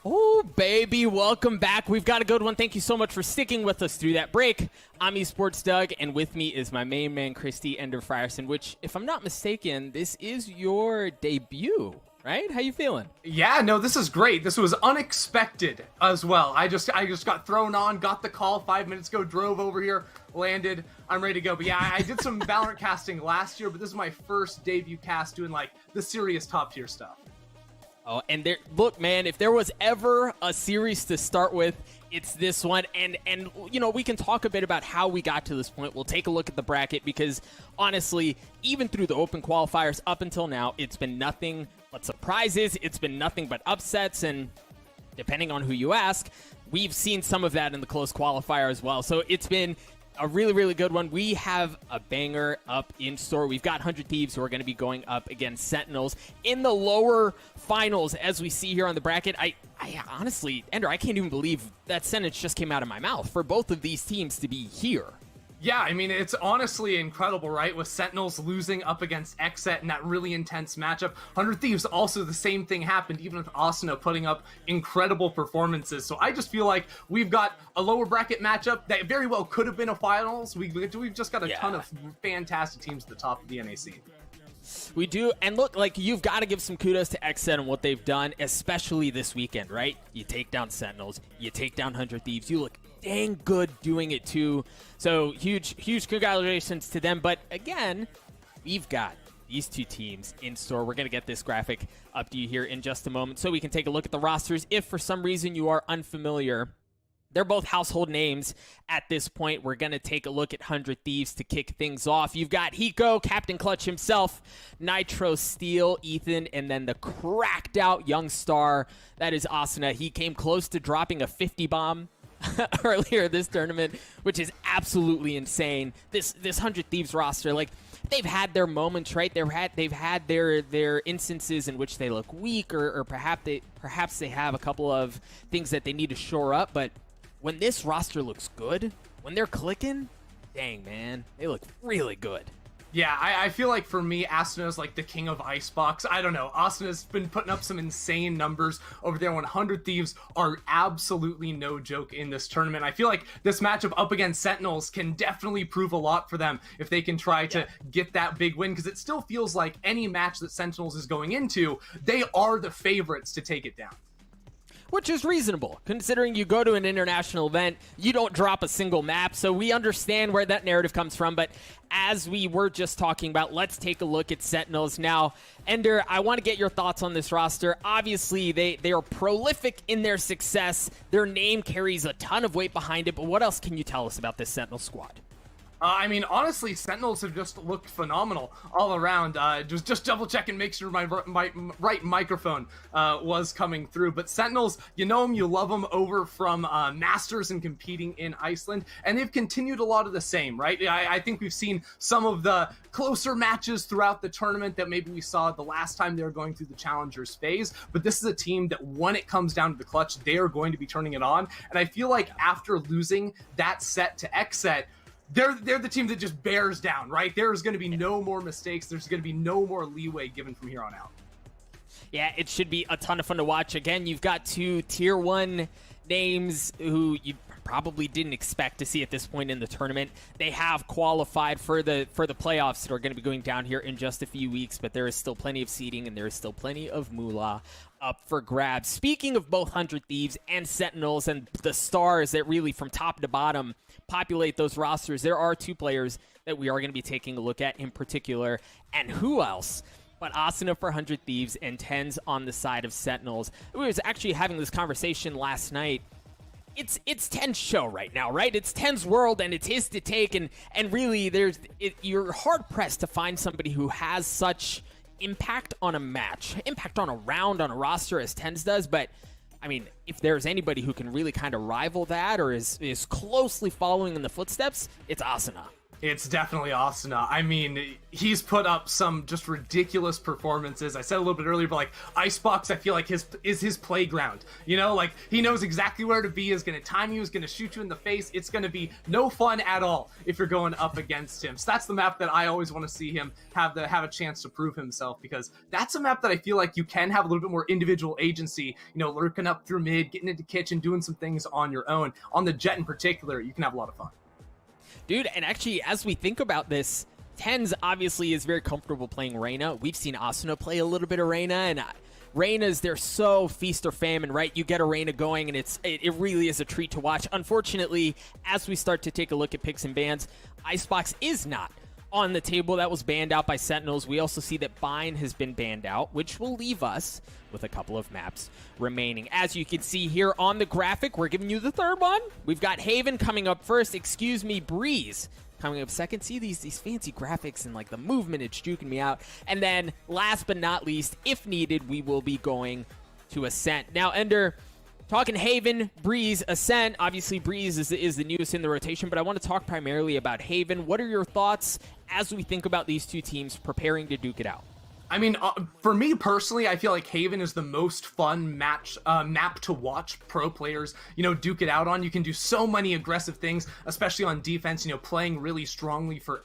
Oh, baby, welcome back. We've got a good one. Thank you so much for sticking with us through that break. I'm eSports Doug, and with me is my main man, Christy Ender Frierson, which, if I'm not mistaken, this is your debut, right? How you feeling? Yeah, no, this is great. This was unexpected as well. I just got thrown on, got the call 5 minutes ago, drove over here, landed. I'm ready to go. But yeah, I did some Valorant casting last year, but this is my first debut cast doing like the serious top tier stuff. Oh, and there, look, man, if there was ever a series to start with, it's this one. And you know, we can talk a bit about how we got to this point. We'll take a look at the bracket because, honestly, even through the open qualifiers up until now, it's been nothing but surprises. It's been nothing but upsets. And depending on who you ask, we've seen some of that in the close qualifier as well. So it's been a really, really good one. We have a banger up in store. We've got 100 Thieves who are going to be going up against Sentinels in the lower finals, as we see here on the bracket. I honestly, Ender, I can't even believe that sentence just came out of my mouth for both of these teams to be here. Yeah, I mean, it's honestly incredible, right? With Sentinels losing up against XSET in that really intense matchup. 100 Thieves, also the same thing happened, even with Asuna putting up incredible performances. So I just feel like we've got a lower bracket matchup that very well could have been a finals. We've just got a ton of fantastic teams at the top of the NAC. We do, and look, like, you've got to give some kudos to XSET and what they've done, especially this weekend, right? You take down Sentinels, you take down 100 Thieves, you look dang good doing it too. So huge congratulations to them. But again, we've got these two teams in store. We're going to get this graphic up to you here in just a moment so we can take a look at the rosters. If for some reason you are unfamiliar, they're both household names at this point. We're going to take a look at 100 Thieves to kick things off. You've got Hiko, Captain Clutch himself, Nitro Steel, Ethan, and then the cracked out young star, that is Asuna. He came close to dropping a 50 bomb earlier this tournament, which is absolutely insane. This 100 Thieves roster, like, they've had their moments, right? They've had their instances in which they look weak, or perhaps they have a couple of things that they need to shore up. But when this roster looks good, when they're clicking, dang, man, they look really good. Yeah, I feel like for me, Asuna's like the king of Icebox. I don't know. Asuna's been putting up some insane numbers over there. 100 Thieves are absolutely no joke in this tournament. I feel like this matchup up against Sentinels can definitely prove a lot for them if they can try to get that big win, because it still feels like any match that Sentinels is going into, they are the favorites to take it down. Which is reasonable, considering you go to an international event, you don't drop a single map, so we understand where that narrative comes from. But as we were just talking about, let's take a look at Sentinels. Now, Ender, I want to get your thoughts on this roster. Obviously, they are prolific in their success. Their name carries a ton of weight behind it, but what else can you tell us about this Sentinel squad? I mean, honestly, Sentinels have just looked phenomenal all around. Just double check and make sure my right microphone was coming through. But Sentinels, you know them, you love them over from Masters and competing in Iceland. And they've continued a lot of the same, right? I think we've seen some of the closer matches throughout the tournament that maybe we saw the last time they were going through the Challengers phase. But this is a team that when it comes down to the clutch, they are going to be turning it on. And I feel like after losing that set to XSET, they're the team that just bears down, right? There's going to be no more mistakes. There's going to be no more leeway given from here on out. Yeah, it should be a ton of fun to watch. Again, you've got two tier 1 names who you probably didn't expect to see at this point in the tournament. They have qualified for the playoffs that are going to be going down here in just a few weeks, but there is still plenty of seeding and there is still plenty of moolah up for grabs. Speaking of both 100 Thieves and Sentinels and the stars that really from top to bottom populate those rosters, there are two players that we are going to be taking a look at in particular. And who else but Asuna for 100 Thieves and TENZ on the side of Sentinels. We was actually having this conversation last night. It's TENZ's show right now, right? It's TENZ's world, and it's his to take, and really you're hard-pressed to find somebody who has such impact on a match, impact on a round, on a roster as TENZ does. But I mean, if there's anybody who can really kind of rival that or is closely following in the footsteps, it's Asuna. It's definitely Asuna. I mean, he's put up some just ridiculous performances. I said a little bit earlier, but like Icebox, I feel like is his playground. You know, like he knows exactly where to be. Is going to time you. Is going to shoot you in the face. It's going to be no fun at all if you're going up against him. So that's the map that I always want to see him have a chance to prove himself, because that's a map that I feel like you can have a little bit more individual agency. You know, lurking up through mid, getting into kitchen, doing some things on your own. On the Jet in particular, you can have a lot of fun. Dude, and actually, as we think about this, TENZ obviously is very comfortable playing Reyna. We've seen Asuna play a little bit of Reyna, and Reyna's, they're so feast or famine, right? You get a Reyna going, and it really is a treat to watch. Unfortunately, as we start to take a look at picks and bans, Icebox is not on the table. That was banned out by Sentinels. We also see that Bind has been banned out, which will leave us with a couple of maps remaining. As you can see here on the graphic, we're giving you the third one. We've got Haven coming up first. Excuse me, Breeze coming up second. See these fancy graphics and like the movement, it's juking me out. And then last but not least, if needed, we will be going to Ascent. Now, Ender, talking Haven, Breeze, Ascent. Obviously, Breeze is the newest in the rotation, but I want to talk primarily about Haven. What are your thoughts as we think about these two teams preparing to duke it out? I mean, for me personally, I feel like Haven is the most fun map to watch pro players, you know, duke it out on. You can do so many aggressive things, especially on defense, you know, playing really strongly for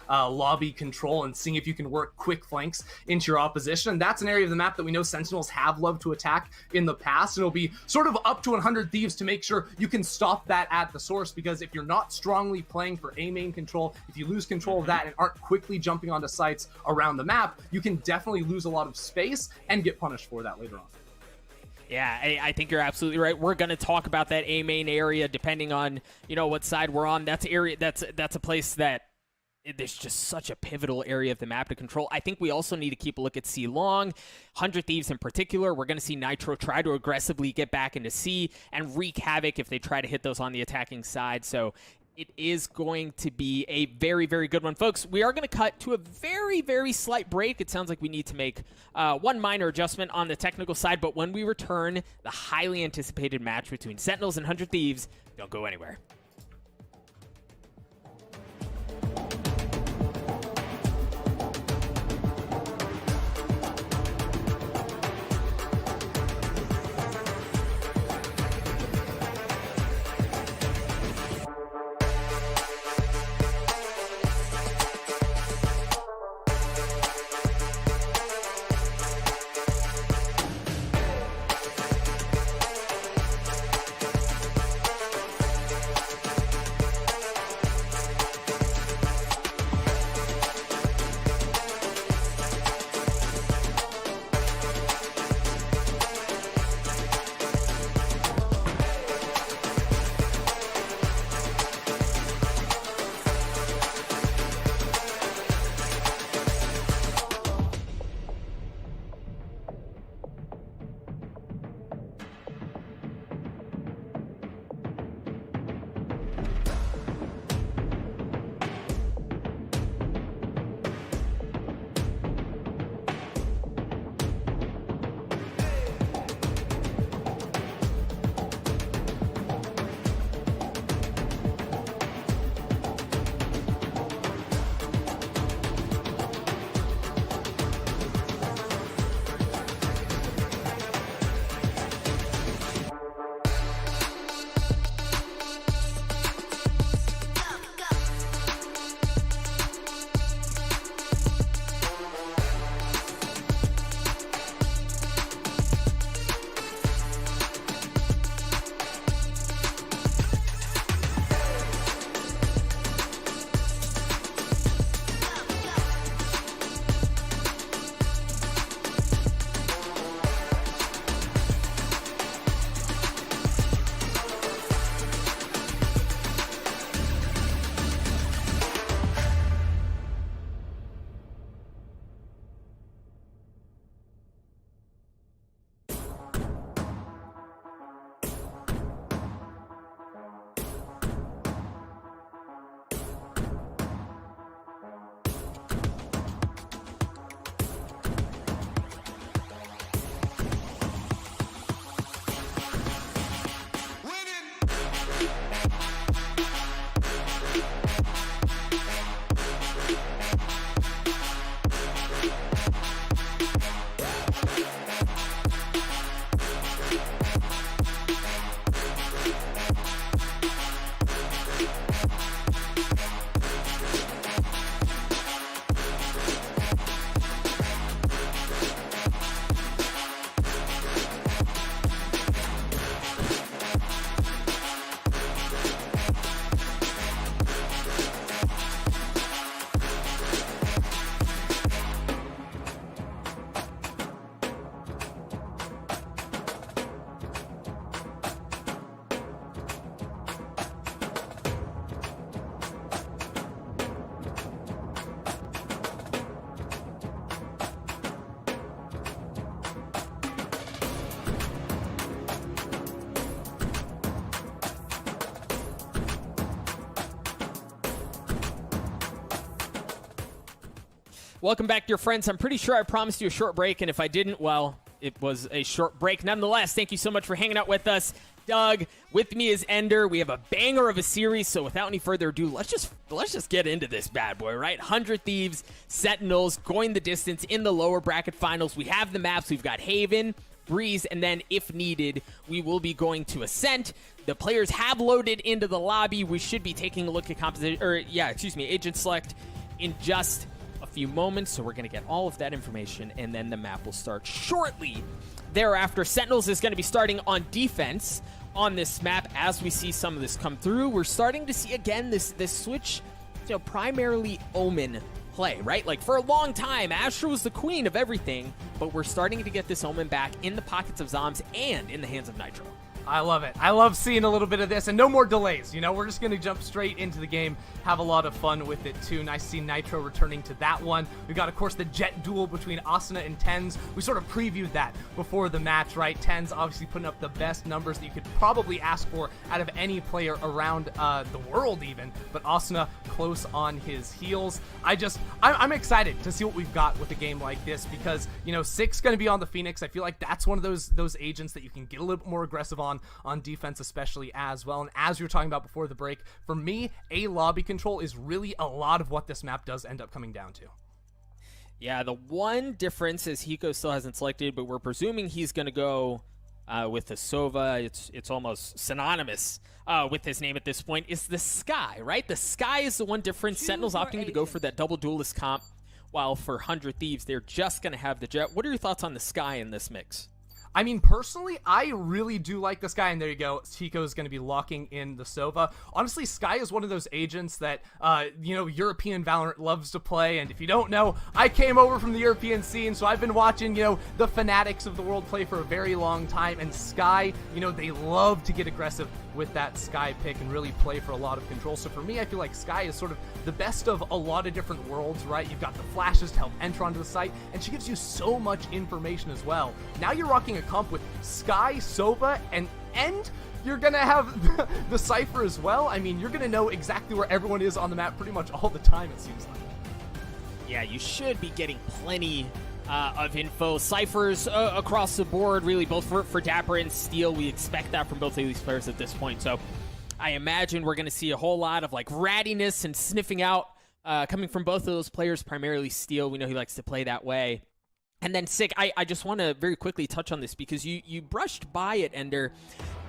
lobby control and seeing if you can work quick flanks into your opposition. And that's an area of the map that we know Sentinels have loved to attack in the past. And it'll be sort of up to 100 Thieves to make sure you can stop that at the source, because if you're not strongly playing for A main control, if you lose control of that and aren't quickly jumping onto sites around the map, you can definitely lose a lot of space and get punished for that later on. Yeah, I think you're absolutely right. We're going to talk about that A main area depending on, you know, what side we're on. That's a place that there's just such a pivotal area of the map to control. I think we also need to keep a look at C long, 100 Thieves in particular. We're going to see Nitro try to aggressively get back into C and wreak havoc if they try to hit those on the attacking side. So it is going to be a very, very good one. Folks, we are going to cut to a very, very slight break. It sounds like we need to make one minor adjustment on the technical side, but when we return, the highly anticipated match between Sentinels and 100 Thieves, don't go anywhere. Welcome back, dear friends. I'm pretty sure I promised you a short break, and if I didn't, well, it was a short break. Nonetheless, thank you so much for hanging out with us. Doug, with me is Ender. We have a banger of a series, so without any further ado, let's just get into this bad boy, right? 100 Thieves, Sentinels, going the distance in the lower bracket finals. We have the maps. We've got Haven, Breeze, and then, if needed, we will be going to Ascent. The players have loaded into the lobby. We should be taking a look at Agent Select in just a few moments, so we're going to get all of that information, and then the map will start shortly thereafter. Sentinels is going to be starting on defense on this map. As we see some of this come through, we're starting to see again this switch to primarily Omen play, right? Like, for a long time, Astra was the queen of everything, but we're starting to get this Omen back in the pockets of Zombs and in the hands of Nitro. I love it. I love seeing a little bit of this, and no more delays. You know, we're just going to jump straight into the game, have a lot of fun with it, too. Nice to see Nitro returning to that one. We got, of course, the jet duel between Asuna and TENZ. We sort of previewed that before the match, right? TENZ obviously putting up the best numbers that you could probably ask for out of any player around the world, even. But Asuna close on his heels. I'm excited to see what we've got with a game like this because, you know, Six going to be on the Phoenix. I feel like that's one of those agents that you can get a little bit more aggressive on defense especially as well. And as we were talking about before the break, for me, a lobby control is really a lot of what this map does end up coming down to. Yeah, the one difference is Hiko still hasn't selected, but we're presuming he's going to go with the Sova. It's almost synonymous with his name at this point, is the Sky, right? The Sky is the one difference. Sentinels opting to go for that double duelist comp, while for 100 Thieves, they're just going to have the Jet. What are your thoughts on the Sky in this mix? I mean, personally, I really do like this guy, and there you go. Chico is going to be locking in the Sova. Honestly, Sky is one of those agents that, you know, European Valorant loves to play, and if you don't know, I came over from the European scene, so I've been watching, you know, the fanatics of the world play for a very long time, and Sky, you know, they love to get aggressive with that Sky pick and really play for a lot of control. So for me, I feel like Sky is sort of the best of a lot of different worlds, right? You've got the flashes to help enter onto the site, and she gives you so much information as well. Now you're rocking a comp with Sky, Sova, and you're gonna have the Cypher as well. I mean, you're gonna know exactly where everyone is on the map pretty much all the time, it seems like. Yeah, you should be getting plenty of info. Cyphers across the board, really, both for Dapper and Steel. We expect that from both of these players at this point. So I imagine we're going to see a whole lot of like rattiness and sniffing out coming from both of those players, primarily Steel. We know he likes to play that way. And then Sick, I just want to very quickly touch on this because you brushed by it, Ender.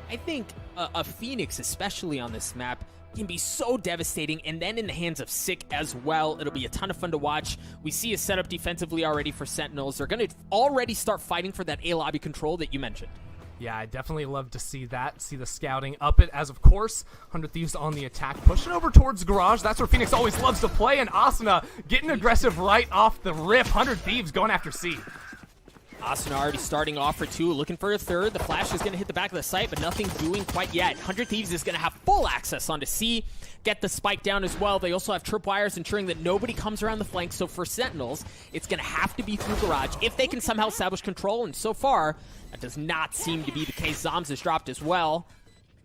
I think a Phoenix, especially on this map, can be so devastating, and then in the hands of Sick as well. It'll be a ton of fun to watch. We see a setup defensively already for Sentinels. They're going to already start fighting for that A lobby control that you mentioned. Yeah, I definitely love to see that. See the scouting up it, as of course, 100 Thieves on the attack, pushing over towards Garage. That's where Phoenix always loves to play, and Asuna getting aggressive right off the rip. 100 Thieves going after C. Asuna already starting off for two, looking for a third. The flash is going to hit the back of the site, but nothing doing quite yet. 100 Thieves is going to have full access onto C, get the spike down as well. They also have tripwires, ensuring that nobody comes around the flank. So for Sentinels, it's going to have to be through Garage if they can somehow establish control, and so far, that does not seem to be the case. Zombs has dropped as well,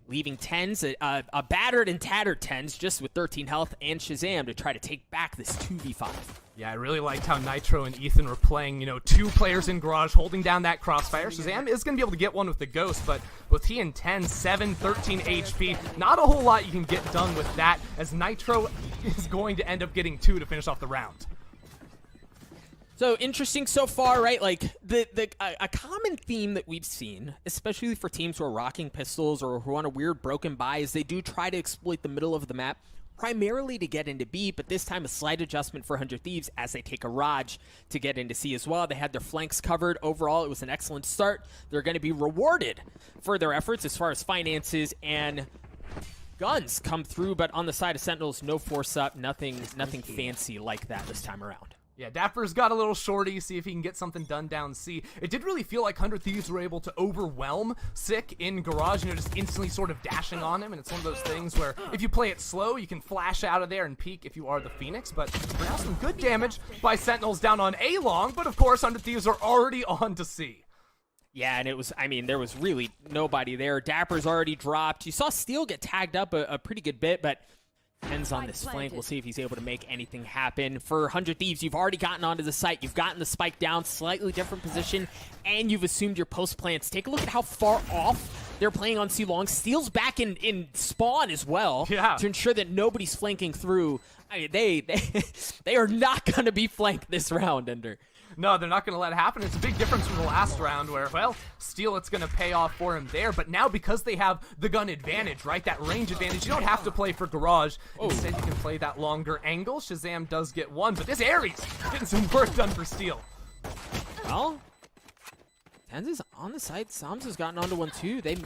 leaving TENZ, a battered and tattered TENZ, just with 13 health, and Shazam to try to take back this 2v5. Yeah, I really liked how Nitro and Ethan were playing, you know, two players in Garage, holding down that crossfire. Shazam is going to be able to get one with the Ghost, but with he and 10, 7, 13 HP, not a whole lot you can get done with that, as Nitro is going to end up getting two to finish off the round. So interesting so far, right? Like a common theme that we've seen, especially for teams who are rocking pistols or who are on a weird broken buy, is they do try to exploit the middle of the map, primarily to get into B, but this time a slight adjustment for 100 Thieves as they take a Raj to get into C as well. They had their flanks covered. Overall, it was an excellent start. They're going to be rewarded for their efforts as far as finances and guns come through, but on the side of Sentinels, no force up, nothing fancy like that this time around. Yeah, Dapper's got a little shorty, see if he can get something done down C. It did really feel like 100 Thieves were able to overwhelm Sick in Garage, you know, just instantly sort of dashing on him, and it's one of those things where if you play it slow, you can flash out of there and peek if you are the Phoenix, but for now, some good damage by Sentinels down on A long, but of course, 100 Thieves are already on to C. Yeah, and it was, I mean, there was really nobody there. Dapper's already dropped. You saw Steel get tagged up a pretty good bit, but TENZ on this flank. We'll see if he's able to make anything happen. For 100 Thieves, you've already gotten onto the site. You've gotten the spike down, slightly different position, and you've assumed your post plants. Take a look at how far off they're playing on C long. Steel's back in spawn as well to ensure that nobody's flanking through. I mean, they are not going to be flanked this round, Ender. No, they're not going to let it happen. It's a big difference from the last round where, well, Steel, it's going to pay off for him there. But now because they have the gun advantage, right, that range advantage, you don't have to play for Garage. Instead, you can play that longer angle. Shazam does get one, but this Ares getting some work done for Steel. Well, TENZ is on the site. Sams has gotten onto one too. They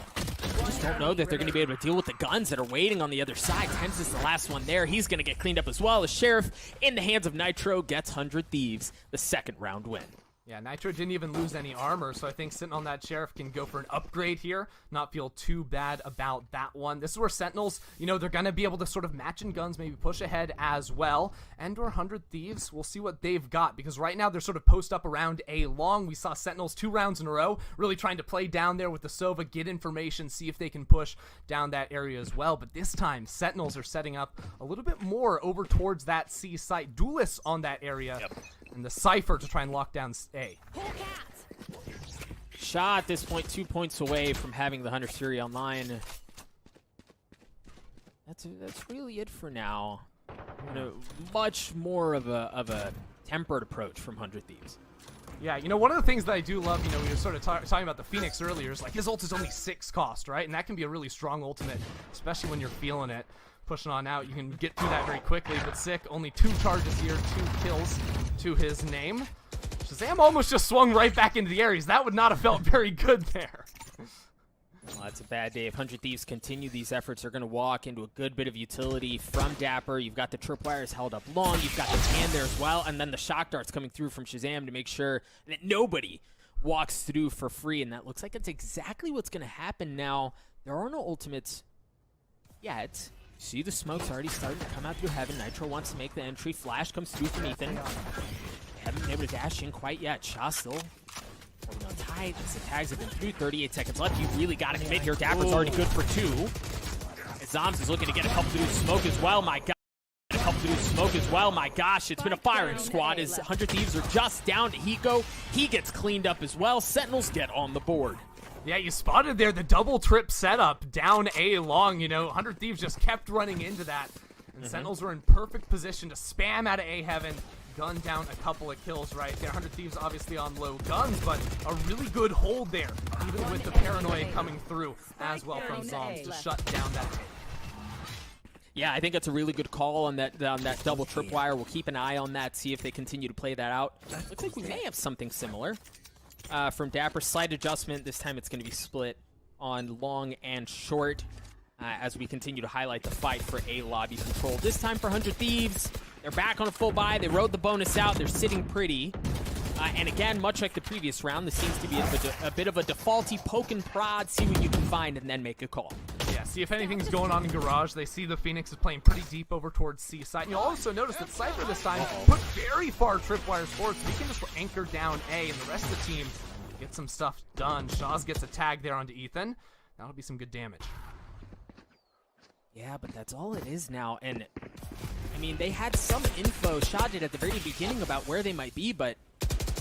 just don't know that they're going to be able to deal with the guns that are waiting on the other side. TENZ is the last one there. He's going to get cleaned up as well. The Sheriff in the hands of Nitro gets 100 Thieves, the second round win. Yeah, Nitro didn't even lose any armor, so I think sitting on that Sheriff can go for an upgrade here. Not feel too bad about that one. This is where Sentinels, you know, they're going to be able to sort of match in guns, maybe push ahead as well. And or 100 Thieves, we'll see what they've got, because right now they're sort of post up around A long. We saw Sentinels 2 rounds in a row, really trying to play down there with the Sova, get information, see if they can push down that area as well. But this time, Sentinels are setting up a little bit more over towards that C site. Duelists on that area. And the Cypher to try and lock down A. Shaw at this point 2 points away from having the Hunter Fury online. That's really it for now. You know, much more of a tempered approach from 100 Thieves. Yeah, you know, one of the things that I do love, you know, we were sort of talking about the Phoenix earlier, is like his ult is only 6 cost, right? And that can be a really strong ultimate, especially when you're feeling it. Pushing on out, you can get through that very quickly, but Sick, only 2 charges here, 2 kills to his name. Shazam almost just swung right back into the Ares. That would not have felt very good there. Well, that's a bad day. If 100 Thieves continue these efforts, they're going to walk into a good bit of utility from Dapper. You've got the tripwires held up long. You've got the tan there as well, and then the shock darts coming through from Shazam to make sure that nobody walks through for free, and that looks like it's exactly what's going to happen now. There are no ultimates yet. See, the smoke's already starting to come out through Heaven. Nitro wants to make the entry. Flash comes through from Ethan. Haven't been able to dash in quite yet. Shaw still holding on tight. The tags have been through. 38 seconds left. You really got to commit here. Dapper's already good for 2. Zoms is looking to get a couple through smoke as well. My God. A couple through smoke as well. My gosh, it's been a firing squad as 100 Thieves are just down to Hiko. He gets cleaned up as well. Sentinels get on the board. Yeah, you spotted there the double trip setup down A long. You know, 100 Thieves just kept running into that. And Sentinels were in perfect position to spam out of A Heaven, gun down a couple of kills right there. 100 Thieves obviously on low guns, but a really good hold there, even with the paranoia coming through as well from Zoms to shut down that take. Yeah, I think that's a really good call on that double tripwire. We'll keep an eye on that, see if they continue to play that out. Looks like we may have something similar. From Dapper, slight adjustment. This time it's going to be split on long and short as we continue to highlight the fight for A lobby control. This time for 100 Thieves, they're back on a full buy. They rode the bonus out. They're sitting pretty. And again, much like the previous round, this seems to be a bit of a defaulty poke and prod, see what you can find, and then make a call. Yeah, see if anything's going on in Garage. They see the Phoenix is playing pretty deep over towards C side. And you'll also notice that Cypher this time put very far tripwires forward, so he can just anchor down A, and the rest of the team get some stuff done. Shaw's gets a tag there onto Ethan. That'll be some good damage. Yeah, but that's all it is now. And, I mean, they had some info, Shaw did at the very beginning, about where they might be, but,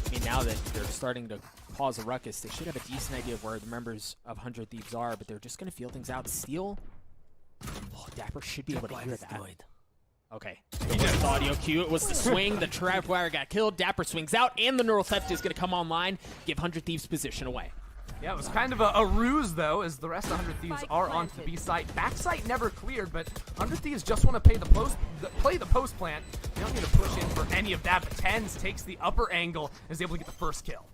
I mean, now that they're starting to cause a ruckus, they should have a decent idea of where the members of 100 Thieves are, but they're just going to feel things out. Steel? Oh, Dapper should be able to hear that. Okay. It was the audio cue. It was the swing. The tripwire got killed. Dapper swings out, and the neural theft is going to come online, give 100 Thieves position away. Yeah, it was kind of a ruse, though, as the rest of 100 Thieves are onto the B site. Back site never cleared, but 100 Thieves just want to play the post plant. They don't need to push in for any of that, but TENZ takes the upper angle and is able to get the first kill.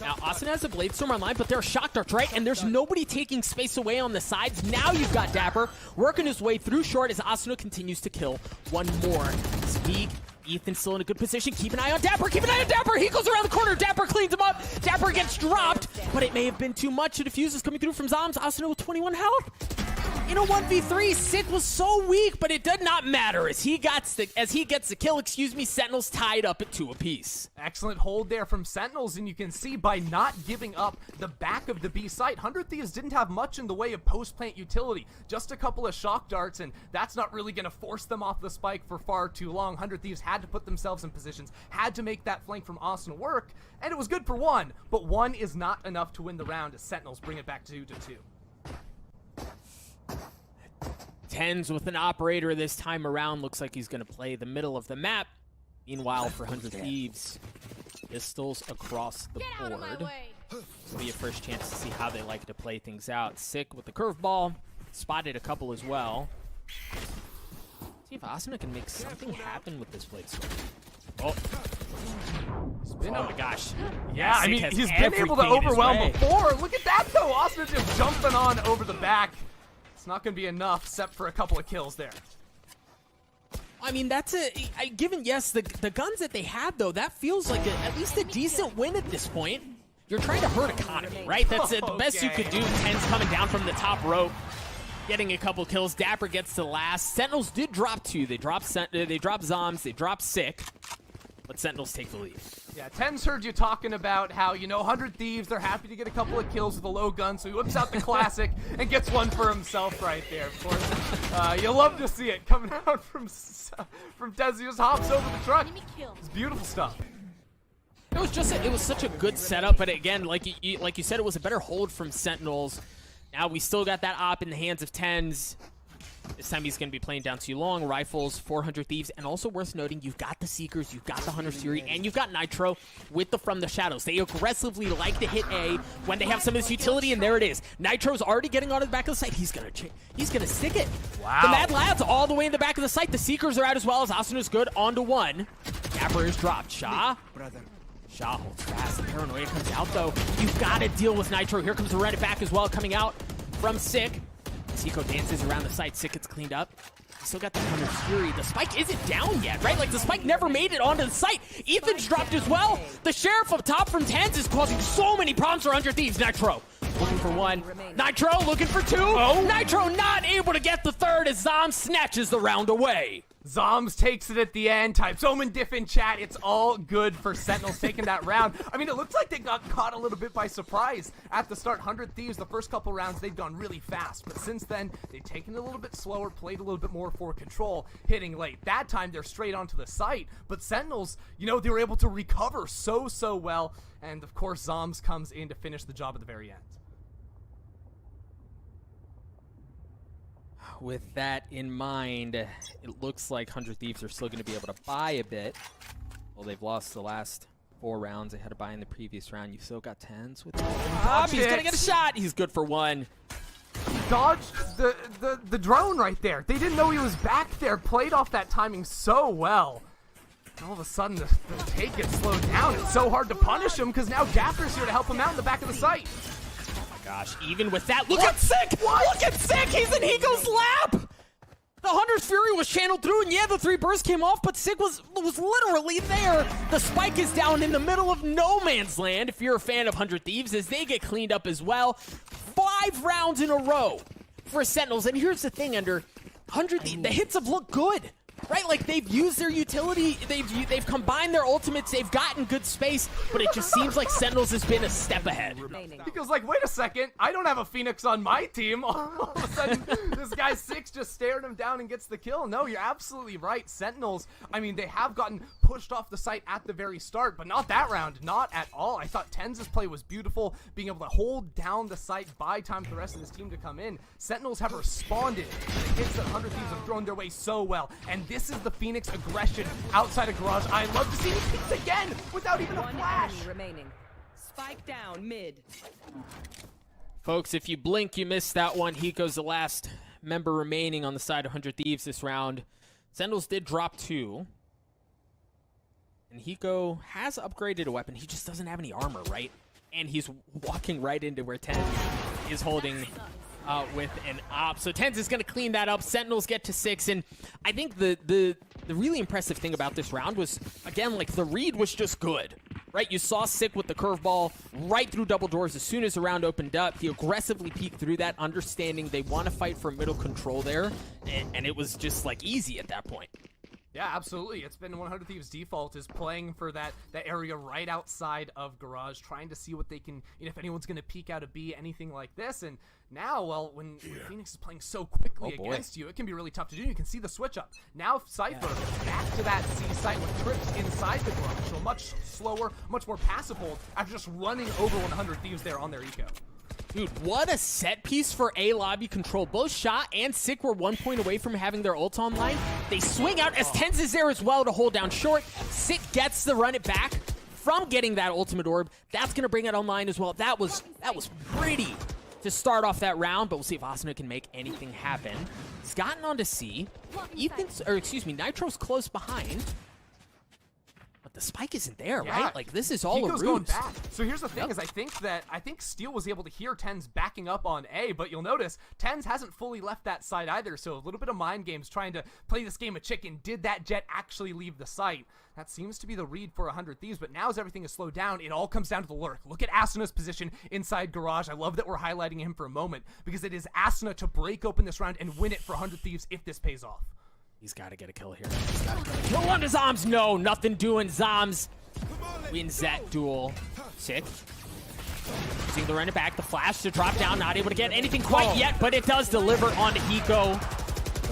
Now, Austin has a Blade Storm online, but there are shock darts, right? And there's nobody taking space away on the sides. Now you've got Dapper working his way through short as Asuna continues to kill one more. Speak. Ethan still in a good position. Keep an eye on Dapper. Keep an eye on Dapper. He goes around the corner. Dapper cleans him up. Dapper gets dropped, but it may have been too much. The defuse is coming through from Zoms. Asuna with 21 health. in a 1v3, Sith was so weak, but it did not matter as he gets the kill. Sentinels tied up at 2 apiece. Excellent hold there from Sentinels, and you can see by not giving up the back of the B site, 100 Thieves didn't have much in the way of post-plant utility. Just a couple of shock darts, and that's not really going to force them off the spike for far too long. 100 Thieves had to put themselves in positions, had to make that flank from Austin work, and it was good for 1, but 1 is not enough to win the round as Sentinels bring it back 2-2. TENZ with an operator this time around. Looks like he's going to play the middle of the map. Meanwhile, for 100 Thieves, pistols across the board. This will be a first chance to see how they like to play things out. Sick with the curveball. Spotted a couple as well. See if Asuna can make something happen with this plate switch. Oh. Oh my gosh. Yeah, I mean, he's been able to overwhelm before. Look at that, though. Asuna just jumping on over the back. It's not going to be enough, except for a couple of kills there. I mean, that's given, yes, the guns that they had, though, that feels like at least a decent win at this point. You're trying to hurt economy, right? That's the best you could do. TENZ coming down from the top rope, getting a couple kills. Dapper gets to last. Sentinels did drop 2. They dropped Zombs. They dropped Sick. But Sentinels take the lead. Yeah, TENZ heard you talking about how, 100 Thieves, they're happy to get a couple of kills with a low gun, so he whips out the classic and gets one for himself right there, of course. You'll love to see it coming out from TENZ. He just hops over the truck. It's beautiful stuff. It was such a good setup, but again, like you said, it was a better hold from Sentinels. Now we still got that op in the hands of TENZ. This time he's going to be playing down too long. Rifles, 400 Thieves, and also worth noting, you've got the Seekers, you've got the Hunter's Fury, and you've got Nitro with the From the Shadows. They aggressively like to hit A when they have some of this utility, and there it is. Nitro's already getting onto the back of the site. He's gonna stick it. Wow. The Mad Lads all the way in the back of the site. The Seekers are out as well as Asuna's good. On to 1. Dapper is dropped. Shaw holds fast. The paranoia comes out, though. You've got to deal with Nitro. Here comes the Reddit back as well, coming out from Sick. Seiko dances around the site. Sick gets cleaned up. Still got the Hunter's Fury. The spike isn't down yet, right? Like, the spike never made it onto the site. Ethan's dropped as well. The Sheriff up top from TENZ is causing so many problems for 100 Thieves. Nitro looking for 1. Nitro looking for 2. Oh. Nitro not able to get the 3rd as Zom snatches the round away. Zoms takes it at the end, types Omen Diff in chat. It's all good for Sentinels taking that round. I mean, it looks like they got caught a little bit by surprise at the start. 100 Thieves, the first couple rounds, they've gone really fast. But since then, they've taken it a little bit slower, played a little bit more for control, hitting late. That time, they're straight onto the site. But Sentinels, they were able to recover so well. And, of course, Zoms comes in to finish the job at the very end. With that in mind, it looks like 100 Thieves are still going to be able to buy a bit. Well, they've lost the last 4 rounds. They had to buy in the previous round. You've still got TENZ with he's going to get a shot. He's good for 1. Dodged the drone right there. They didn't know he was back there. Played off that timing so well. All of a sudden, the take gets slowed down. It's so hard to punish him because now Dapper's here to help him out in the back of the site. Gosh, even with that, look at Sick! Look at Sick! He's in Higo's lap! The Hunter's Fury was channeled through, and yeah, the 3 bursts came off, but Sick was literally there. The spike is down in the middle of no man's land, if you're a fan of 100 Thieves, as they get cleaned up as well. 5 rounds in a row for Sentinels, and here's the thing, Under 100 Thieves, the hits have looked good. Right, like they've used their utility, they've combined their ultimates, they've gotten good space, but it just seems like Sentinels has been a step ahead. He goes like, wait a second, I don't have a Phoenix on my team. All of a sudden, this guy 6 just stared him down and gets the kill. No, you're absolutely right. Sentinels, I mean, they have gotten pushed off the site at the very start, but not that round, not at all. I thought TENZ's play was beautiful, being able to hold down the site, buy time for the rest of his team to come in. Sentinels have responded to the hits that 100 Thieves have thrown their way so well, and this is the Phoenix aggression outside of Garage. I love to see him peeks again without even a flash. Remaining. Spike down mid. Folks, if you blink, you miss that one. Hiko's the last member remaining on the side of 100 Thieves this round. Sentinels did drop 2. And Hiko has upgraded a weapon. He just doesn't have any armor, right? And he's walking right into where TENZ is holding with an op. So TENZ is going to clean that up. Sentinels get to 6. And I think the really impressive thing about this round was, again, like the read was just good, right? You saw Sick with the curveball right through double doors as soon as the round opened up. He aggressively peeked through that, understanding they want to fight for middle control there, and it was just like easy at that point. Yeah, absolutely. It's been 100 Thieves' default is playing for that area right outside of Garage, trying to see what they can, if anyone's going to peek out a B, anything like this. And now, well, when Phoenix is playing so quickly against you, it can be really tough to do. You can see the switch up. Now Cypher back to that C site with trips inside the Garage. So much slower, much more passive hold after just running over 100 Thieves there on their eco. Dude, what a set piece for A lobby control. Both Shot and Sick were 1 point away from having their ult online. They swing out as TENZ is there as well to hold down short. Sick gets the run it back from getting that ultimate orb. That's going to bring it online as well. That was pretty to start off that round, but we'll see if Asuna can make anything happen. He's gotten onto C. Nitro's close behind. But the spike isn't there, right? Like, this is all a ruse. Going back. So here's the thing is I think Steel was able to hear TENZ backing up on A, but you'll notice TENZ hasn't fully left that site either, so a little bit of mind games trying to play this game of chicken. Did that Jet actually leave the site? That seems to be the read for 100 Thieves, but now as everything is slowed down, it all comes down to the lurk. Look at Asuna's position inside Garage. I love that we're highlighting him for a moment, because it is Asuna to break open this round and win it for 100 Thieves if this pays off. He's got to get a kill here. He's got to get a kill onto Zoms. No, nothing doing. Zoms wins that duel. Sick. Using the run it back. The flash to drop down. Not able to get anything quite yet, but it does deliver onto Hiko.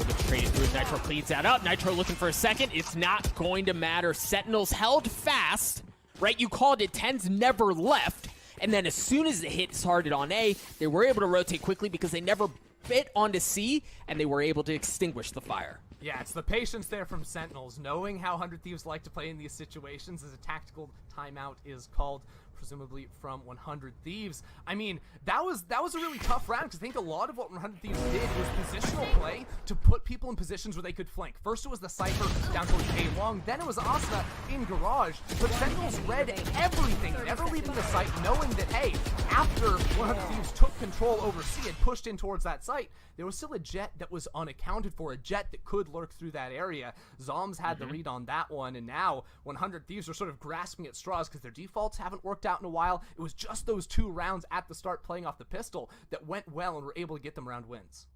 Gets traded through. Nitro cleans that up. Nitro looking for a second. It's not going to matter. Sentinels held fast. Right? You called it. TENZ never left. And then as soon as the hit started on A, they were able to rotate quickly because they never bit onto C, and they were able to extinguish the fire. Yeah, it's the patience there from Sentinels, knowing how 100 Thieves like to play in these situations as a tactical timeout is called, presumably from 100 Thieves. I mean, that was a really tough round, because I think a lot of what 100 Thieves did was positional play to put people in positions where they could flank. First it was the Cypher down towards A long, then it was Asuna in Garage, but Sentinels read everything, never leaving the site, knowing that, hey, after 100 Thieves took control over C and pushed in towards that site, there was still a Jet that was unaccounted for, a Jet that could lurk through that area. Zoms had the read on that one, and now 100 Thieves are sort of grasping at straws because their defaults haven't worked out in a while. It was just those 2 rounds at the start playing off the pistol that went well and were able to get them round wins.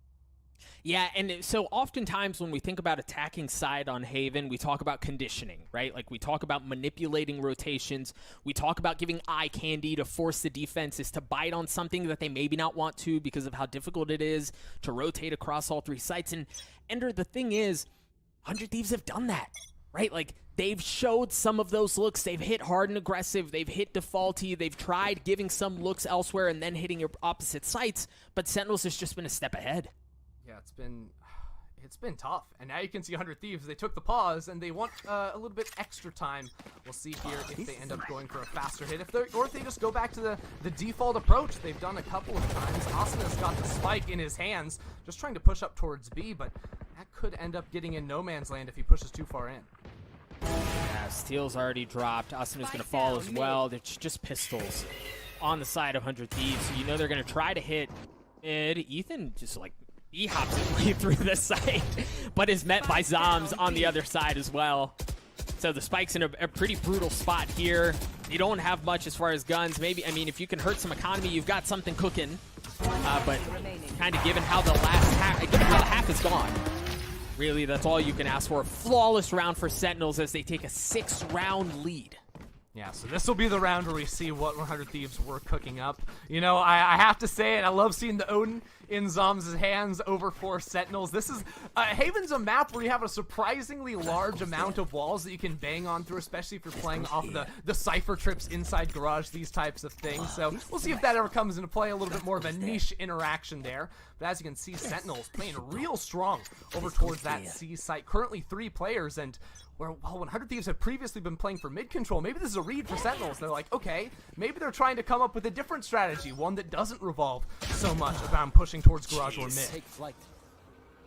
Yeah, and so oftentimes when we think about attacking side on Haven, we talk about conditioning, right? Like, we talk about manipulating rotations. We talk about giving eye candy to force the defenses to bite on something that they maybe not want to because of how difficult it is to rotate across all 3 sites. And Ender, the thing is, 100 Thieves have done that, right? Like, they've showed some of those looks. They've hit hard and aggressive. They've hit defaulty. They've tried giving some looks elsewhere and then hitting your opposite sites. But Sentinels has just been a step ahead. Yeah, it's been tough, and now you can see 100 Thieves. They took the pause, and they want a little bit extra time. We'll see here if they end up going for a faster hit, or if they just go back to the default approach they've done a couple of times. Asuna's got the spike in his hands, just trying to push up towards B, but that could end up getting in no man's land if he pushes too far in. Yeah, Steel's already dropped. Asuna's going to fall as well. They're just pistols on the side of 100 Thieves, so you know they're going to try to hit mid. Ethan just like he hops his way through the site, but is met by Zoms on the other side as well. So the spike's in a pretty brutal spot here. You don't have much as far as guns. Maybe, I mean, if you can hurt some economy, you've got something cooking. But kind of given how the half is gone, really, that's all you can ask for. A flawless round for Sentinels as they take a 6-round lead. Yeah, so this will be the round where we see what 100 Thieves were cooking up. You know, I have to say it, I love seeing the Odin in Zoms' hands over 4 Sentinels. This is, Haven's a map where you have a surprisingly large amount of walls that you can bang on through, especially if you're playing off the Cypher trips inside Garage, these types of things. So we'll see if that ever comes into play, a little bit more of a niche interaction there. But as you can see, Sentinels playing real strong over towards that C site. Currently 3 players, and where 100 Thieves have previously been playing for mid control, maybe this is a read for Sentinels. They're like, okay, maybe they're trying to come up with a different strategy, one that doesn't revolve so much about pushing towards Garage or mid.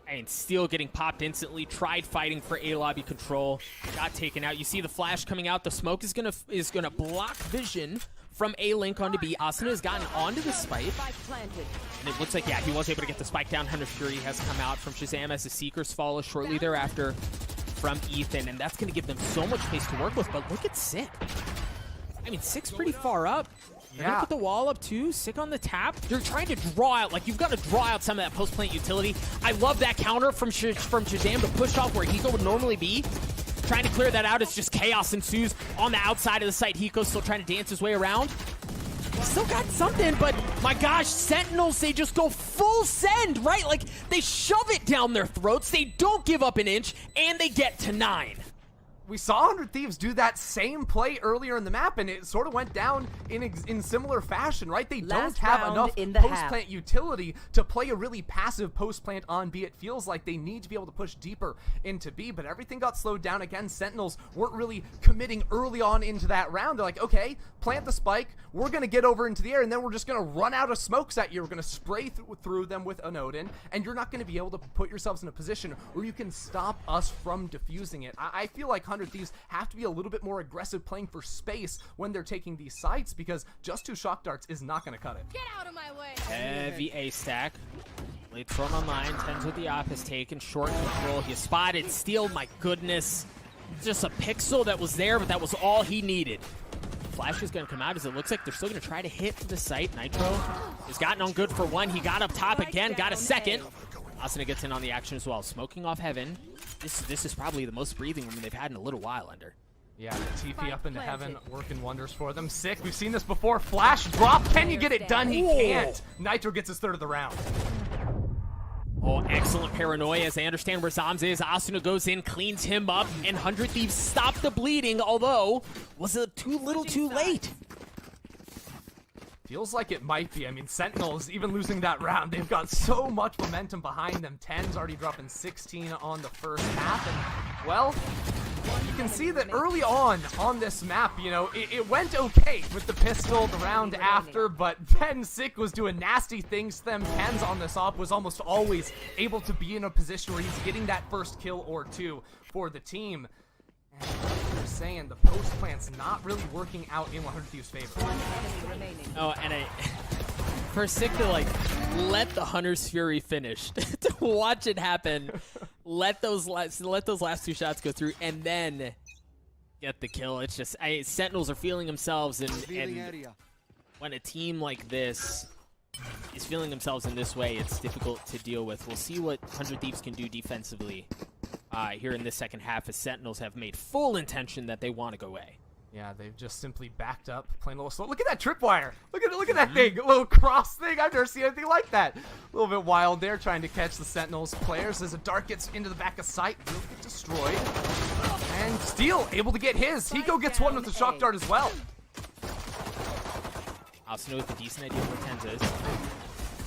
And Steel getting popped instantly. Tried fighting for A lobby control. Got taken out. You see the flash coming out. The smoke is gonna block vision from A link onto B. Asuna has gotten onto the spike. And it looks like, yeah, he was able to get the spike down. Hunter Fury has come out from Shazam as the Seekers follow shortly thereafter from Ethan. And that's going to give them so much space to work with. But look at Sick. I mean, Sick's pretty far up. They're gonna Yeah. put the wall up too. Sick on the tap. They're trying to draw out, like, you've got to draw out some of that post-plant utility. I love that counter from Shazam to push off where Hiko would normally be. Trying to clear that out as just chaos ensues on the outside of the site. Hiko's still trying to dance his way around. Still got something, but my gosh, Sentinels, they just go full send, right? Like, they shove it down their throats. They don't give up an inch, and they get to 9. We saw 100 Thieves do that same play earlier in the map, and it sort of went down in similar fashion, right? They don't Last have round enough in the half. post-plant utility to play a really passive post-plant on B. It feels like they need to be able to push deeper into B, but everything got slowed down again. Sentinels weren't really committing early on into that round. They're like, okay, plant the spike, we're going to get over into the air, and then we're just going to run out of smokes at you. We're going to spray through them with an Odin, and you're not going to be able to put yourselves in a position where you can stop us from defusing it. I feel like 100 Thieves have to be a little bit more aggressive playing for space when they're taking these sites, because just 2 shock darts is not going to cut it. Get out of my way. Heavy A stack. Late thrown online. TENZ with the op has taken short control. He spotted steal. My goodness. Just a pixel that was there, but that was all he needed. Flash is going to come out as it looks like they're still going to try to hit the site. Nitro has gotten on good for 1. He got up top again, got a second. Asuna gets in on the action as well. Smoking off Heaven. This is probably the most breathing room they've had in a little while, Under. Yeah, the TP up into Heaven, working wonders for them. Sick, we've seen this before. Flash drop, can you get it done? He can't. Nitro gets his 3rd of the round. Oh, excellent paranoia as they understand where Zams is. Asuna goes in, cleans him up, and 100 Thieves stop the bleeding, although was it too little too late? Feels like it might be. I mean, Sentinels, even losing that round, they've got so much momentum behind them. TENZ already dropping 16 on the first half, and, well, you can see that early on this map, you know, it went okay with the pistol the round after, but then Sick was doing nasty things to them. TENZ on this op was almost always able to be in a position where he's getting that first kill or 2 for the team. And they're saying the post plant's not really working out in 100 Thieves' favor. Oh, and for Sick to like let the Hunter's Fury finish, to watch it happen, let those last 2 shots go through, and then get the kill. It's just Sentinels are feeling themselves, and when a team like this is feeling themselves in this way, it's difficult to deal with. We'll see what 100 Thieves can do defensively here in this second half, as Sentinels have made full intention that they want to go away. Yeah, they've just simply backed up, playing a little slow. Look at that tripwire. Look at that thing, a little cross thing. I've never seen anything like that. A little bit wild there, trying to catch the Sentinels players as a dart gets into the back of sight. Will get destroyed. And Steel able to get his. Hiko gets 1 with the shock dart as well. Asuna with a decent idea where TENZ is.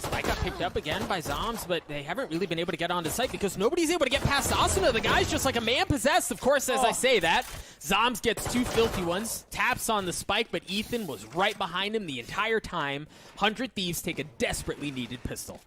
Spike got picked up again by Zams, but they haven't really been able to get onto site because nobody's able to get past Asuna. The guy's just like a man possessed, of course, as I say that. Zams gets 2 filthy ones, taps on the spike, but Ethan was right behind him the entire time. 100 Thieves take a desperately needed pistol.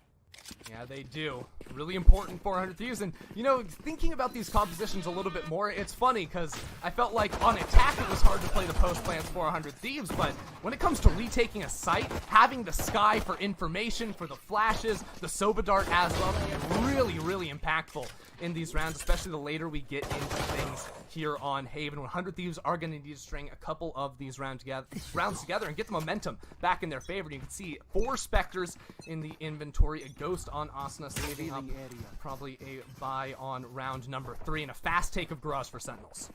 Yeah, they do. Really important for 100 Thieves. And, you know, thinking about these compositions a little bit more, it's funny because I felt like on attack it was hard to play the post plans for 100 Thieves, but when it comes to retaking a site, having the sky for information, for the flashes, the Soba Dart as well, can be really, really impactful in these rounds, especially the later we get into things here on Haven. 100 Thieves are going to need to string a couple of these rounds together and get the momentum back in their favor. You can see 4 Spectres in the inventory, a Ghost on Asuna, saving up probably a buy on round number 3, and a fast take of Garage for Sentinels.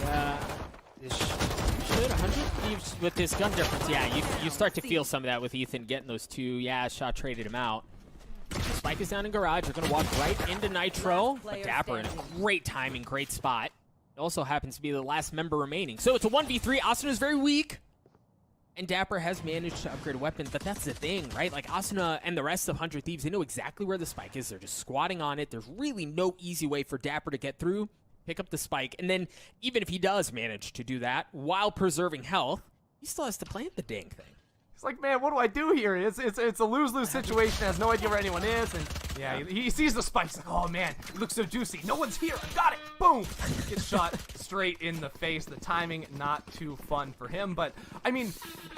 Yeah, should 100 Thieves with this gun difference, yeah, you start to feel some of that with Ethan getting those 2, yeah, shot traded him out. Spike is down in Garage. They're going to walk right into Nitro. But Dapper in a great timing, great spot. It also happens to be the last member remaining. So it's a 1v3. Asuna is very weak. And Dapper has managed to upgrade a weapon. But that's the thing, right? Like Asuna and the rest of 100 Thieves, they know exactly where the spike is. They're just squatting on it. There's really no easy way for Dapper to get through, pick up the spike. And then even if he does manage to do that while preserving health, he still has to plant the dang thing. He's like, man, what do I do here? It's a lose-lose situation. Has no idea where anyone is, and Yeah, he sees the spikes, like, oh man, it looks so juicy. No one's here. I got it. Boom. Gets shot straight in the face. The timing not too fun for him, but I mean,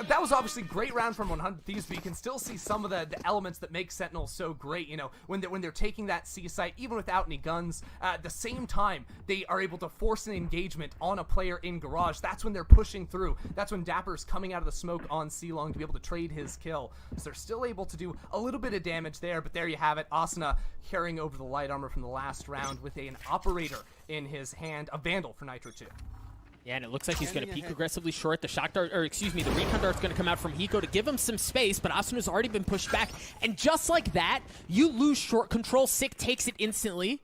that was obviously a great round from 100 Thieves, but you can still see some of the elements that make Sentinels so great. You know, when they're taking that C site, even without any guns, at the same time they are able to force an engagement on a player in garage. That's when they're pushing through. That's when Dapper's coming out of the smoke on C long to be able to trade his kill. So they're still able to do a little bit of damage there, but there you have it. Asuna carrying over the light armor from the last round with an operator in his hand, a Vandal for Nitro 2. Yeah, and it looks like he's going to peek aggressively short. The shock dart, or excuse me, the recon dart's going to come out from Hiko to give him some space, but Asuna's already been pushed back. And just like that, you lose short control. Sick takes it instantly.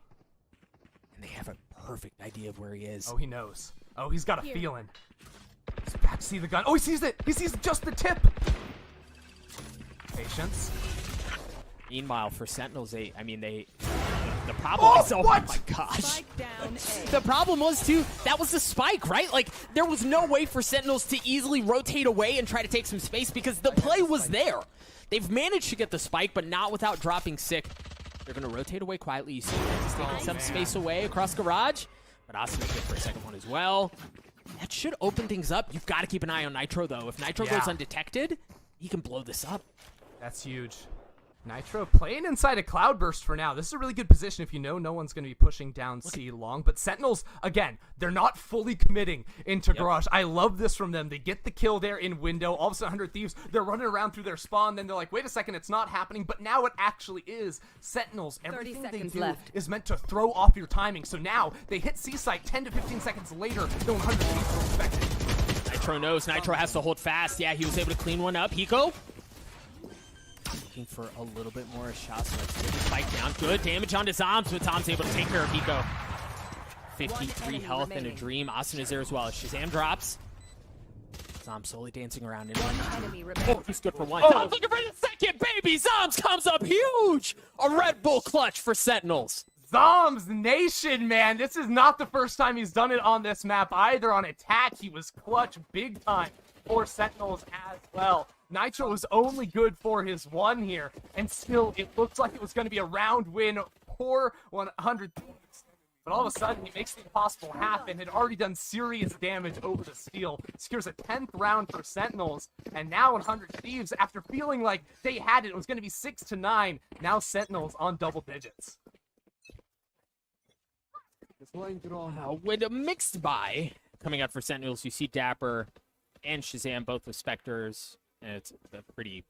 And they have a perfect idea of where he is. Oh, he knows. Oh, he's got a feeling. He's back to see the gun. Oh, he sees it. He sees just the tip. Patience. Meanwhile, for Sentinels, the problem is, oh my gosh. Spike down A. The problem was, too, that was the spike, right? Like, there was no way for Sentinels to easily rotate away and try to take some space because the play was there. They've managed to get the spike, but not without dropping Sick. They're going to rotate away quietly. You see he's taking some space away across garage, but Asuna good for a second one as well. That should open things up. You've got to keep an eye on Nitro, though. If Nitro goes undetected, he can blow this up. That's huge. Nitro playing inside a Cloudburst for now. This is a really good position if you know no one's going to be pushing down C long. But Sentinels, again, they're not fully committing into Garage. I love this from them. They get the kill there in window. All of a sudden, 100 Thieves, they're running around through their spawn. Then they're like, wait a second, it's not happening. But now it actually is. Sentinels, everything they do is meant to throw off your timing. So now they hit C site 10 to 15 seconds later than 100 Thieves were expecting. Nitro knows. Nitro has to hold fast. Yeah, he was able to clean one up. Hiko looking for a little bit more shots. Let's get the spike down. Good damage onto Zoms, but Tom's able to take care of Hiko. 53 health and a dream. Asuna's there as well. Shazam drops. Zom slowly dancing around. Oh, he's good for one. Zom's looking for the second, baby! Zoms comes up huge! A Red Bull clutch for Sentinels. Zoms Nation, man. This is not the first time he's done it on this map either. On attack, he was clutch big time for Sentinels as well. Nitro was only good for his one here, and still it looks like it was going to be a round win for 100 Thieves. But all of a sudden, he makes the impossible happen. Had already done serious damage over the steel. Secures a 10th round for Sentinels, and now 100 Thieves, after feeling like they had it, it was going to be 6-9. Now Sentinels on double digits. With a mixed buy coming out for Sentinels, you see Dapper and Shazam both with Spectres. And it's pretty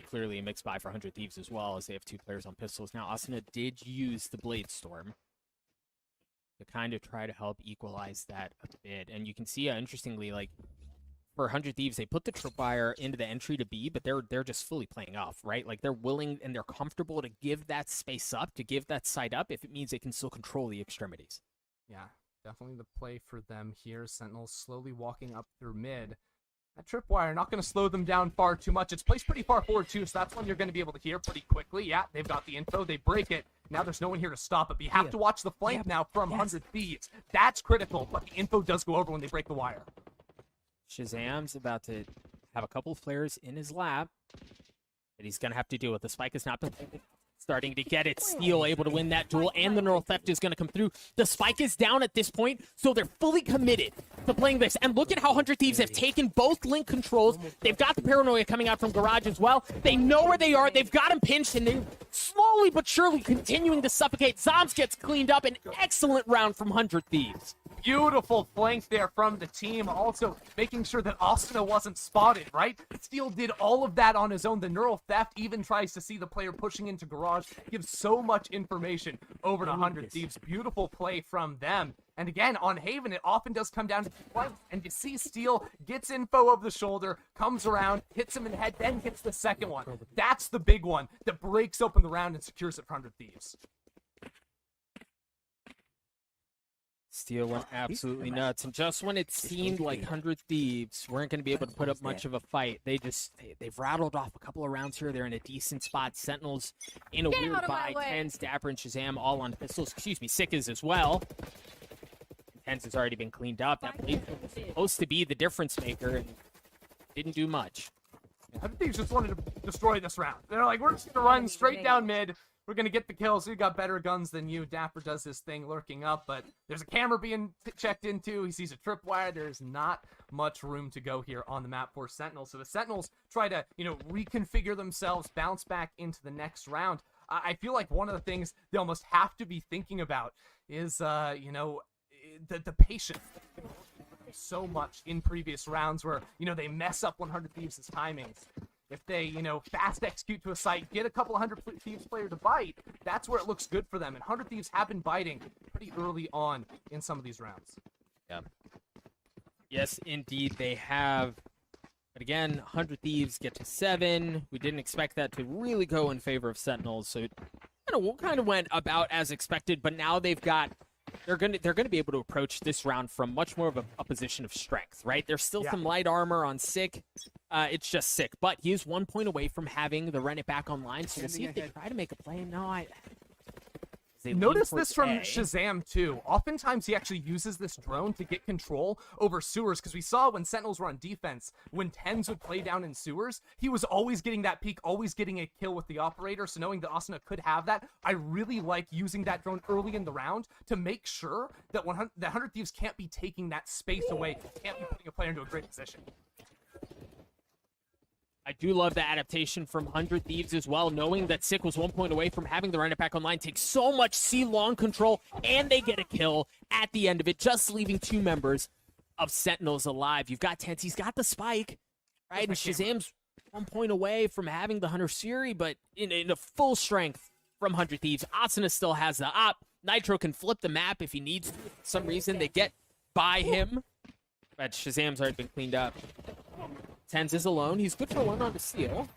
clearly a mixed buy for 100 Thieves as well, as they have two players on pistols. Now, Asuna did use the Blade Storm to kind of try to help equalize that a bit. And you can see, interestingly, like, for 100 Thieves, they put the Tripwire into the entry to B, but they're just fully playing off, right? Like, they're willing and they're comfortable to give that space up, to give that side up, if it means they can still control the extremities. Yeah, definitely the play for them here. Sentinels slowly walking up through mid. That tripwire not going to slow them down far too much. It's placed pretty far forward, too, so that's one you're going to be able to hear pretty quickly. Yeah, they've got the info. They break it. Now there's no one here to stop it. But you have to watch the flank now from 100 Thieves. That's critical, but the info does go over when they break the wire. Shazam's about to have a couple of players in his lap that he's going to have to deal with. The spike has not been starting to get it. Steel able to win that duel, and the neural theft is going to come through. The spike is down at this point, so they're fully committed to playing this. And look at how 100 Thieves have taken both link controls. They've got the paranoia coming out from garage as well. They know where they are. They've got him pinched, and they're slowly but surely continuing to suffocate. Zoms gets cleaned up. An excellent round from 100 Thieves. Beautiful flank there from the team. Also making sure that Asuna wasn't spotted, right? Steel did all of that on his own. The neural theft even tries to see the player pushing into garage. Gives so much information over to 100 Thieves. Beautiful play from them. And again, on Haven, it often does come down to flank. And you see Steel gets info over the shoulder, comes around, hits him in the head, then hits the second one. That's the big one that breaks open the round and secures it for 100 Thieves. Steel went absolutely nuts, and just when it seemed like 100 Thieves weren't going to be able to put up much of a fight, they've rattled off a couple of rounds here. They're in a decent spot. Sentinels in a weird buy. TENZ, Dapper, and Shazam all on pistols. Excuse me, Sick is as well. TENZ has already been cleaned up. That blade was supposed to be the difference maker, and didn't do much. 100 Thieves just wanted to destroy this round. They're like, we're just going to run straight down mid. we're gonna get the kills. We got better guns than you. Dapper does his thing, lurking up, but there's a camera being checked into. He sees a tripwire. There's not much room to go here on the map for Sentinels. So the Sentinels try to, reconfigure themselves, bounce back into the next round. I feel like one of the things they almost have to be thinking about is, the patience. So much in previous rounds where, they mess up 100 Thieves' timings. If they, fast execute to a site, get a couple 100 Thieves player to bite, that's where it looks good for them. And 100 Thieves have been biting pretty early on in some of these rounds. Yeah. Yes, indeed, they have. But again, 100 Thieves get to 7. We didn't expect that to really go in favor of Sentinels, so it kind of went about as expected. But now they've got. They're gonna be able to approach this round from much more of a position of strength, right? There's still some light armor on Sick. It's just Sick, but he is 1 point away from having the Rennet back online. So we'll see if they try to make a play. No, Notice this from Shazam too. Oftentimes he actually uses this drone to get control over sewers, because we saw when Sentinels were on defense, when TENZ would play down in sewers, he was always getting that peek, always getting a kill with the operator. So knowing that Asuna could have that, I really like using that drone early in the round to make sure that 100 Thieves can't be taking that space away, can't be putting a player into a great position. I do love the adaptation from 100 Thieves as well, knowing that Sick was 1 point away from having the Rennet back online, takes so much C-long control, and they get a kill at the end of it, just leaving 2 members of Sentinels alive. You've got TENZ, he's got the spike, right? And Shazam's 1 point away from having the Hunter Siri, but in a full strength from 100 Thieves. Asuna still has the op. Nitro can flip the map if he needs to. For some reason, they get by him, but Shazam's already been cleaned up. TENZ is alone. He's good for 1 on the steal.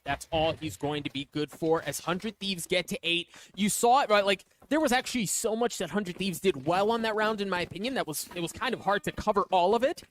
That's all he's going to be good for as 100 Thieves get to 8. You saw it, right? Like, there was actually so much that 100 Thieves did well on that round, in my opinion. It was kind of hard to cover all of it,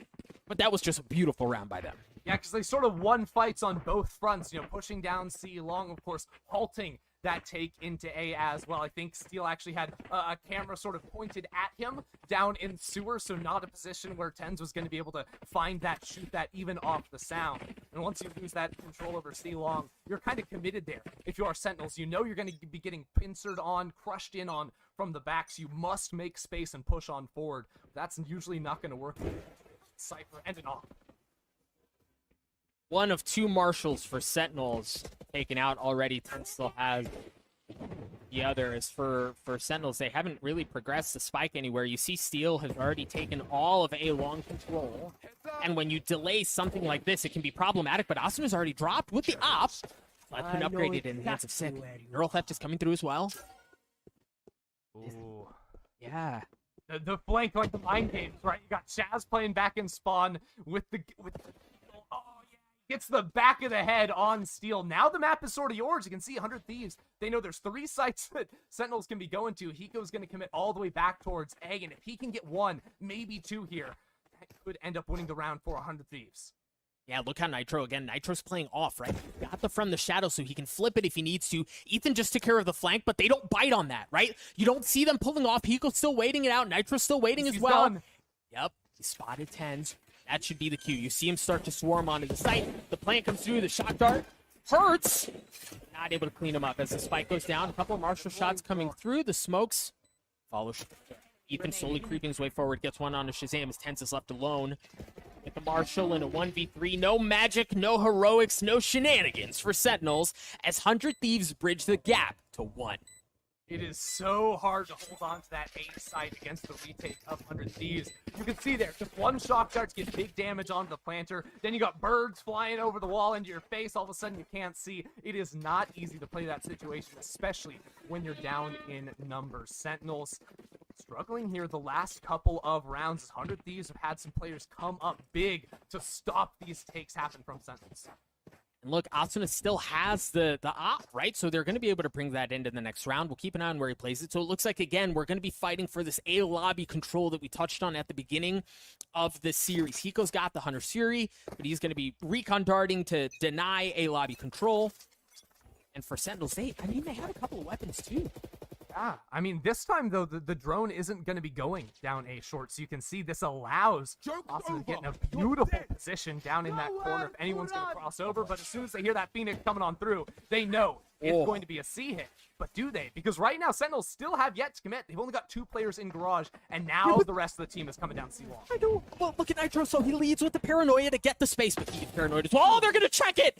but that was just a beautiful round by them. Yeah, because they sort of won fights on both fronts, pushing down C long, of course, halting that take into A as well. I think Steel actually had a camera sort of pointed at him down in sewer, so not a position where TENZ was going to be able to find that, shoot that even off the sound. And once you lose that control over C long, you're kind of committed there. If you are Sentinels, you know you're going to be getting pincered on, crushed in on from the backs. You must make space and push on forward. That's usually not going to work. Cypher and an off. 1 of 2 marshals for Sentinels taken out already. TENZ still has the other. As for Sentinels, they haven't really progressed the spike anywhere. You see Steel has already taken all of A long control. And when you delay something like this, it can be problematic, but Asuna's already dropped with the op. That's been upgraded in the hands of Sick. Neural Theft is coming through as well. Ooh. Yeah. The flank, like the mind games, right? You got Shaz playing back in spawn with the gets the back of the head on Steel. Now the map is sort of yours. You can see 100 Thieves. They know there's 3 sites that Sentinels can be going to. Hiko's going to commit all the way back towards A, and if he can get 1, maybe 2 here, that could end up winning the round for 100 Thieves. Yeah, look how Nitro, again, Nitro's playing off, right? Got the from the shadow so he can flip it if he needs to. Ethan just took care of the flank, but they don't bite on that, right? You don't see them pulling off. Hiko's still waiting it out. Nitro's still waiting as well. Done. Yep, he spotted TENZ. That should be the cue. You see him start to swarm onto the site. The plant comes through. The shot dart hurts. Not able to clean him up as the spike goes down. A couple of Marshall shots coming through. The smokes follow. Ethan slowly creeping his way forward. Gets 1 onto Shazam as TENZ is left alone. With the Marshall in a 1v3. No magic, no heroics, no shenanigans for Sentinels as 100 Thieves bridge the gap to 1. It is so hard to hold on to that A site against the retake of 100 Thieves. You can see there, just 1 shock dart to get big damage onto the planter. Then you got birds flying over the wall into your face. All of a sudden you can't see. It is not easy to play that situation, especially when you're down in numbers. Sentinels struggling here the last couple of rounds as 100 Thieves have had some players come up big to stop these takes happen from Sentinels. And look, Asuna still has the op, right? So they're going to be able to bring that into the next round. We'll keep an eye on where he plays it. So it looks like, again, we're going to be fighting for this A lobby control that we touched on at the beginning of this series. Hiko's got the Hunter Siri, but he's going to be recon darting to deny A lobby control. And for Sentinels, they have a couple of weapons too. Yeah, I mean, this time, though, the drone isn't going to be going down A short, so you can see this allows Austin to get in a beautiful position down in that corner if anyone's going to cross over, but as soon as they hear that Phoenix coming on through, they know it's going to be a C hit. But do they? Because right now, Sentinels still have yet to commit. They've only got 2 players in Garage, and now the rest of the team is coming down C long. I know. Well, look at Nitro. So he leads with the paranoia to get the space, but he gets paranoid as well. Oh, they're going to check it.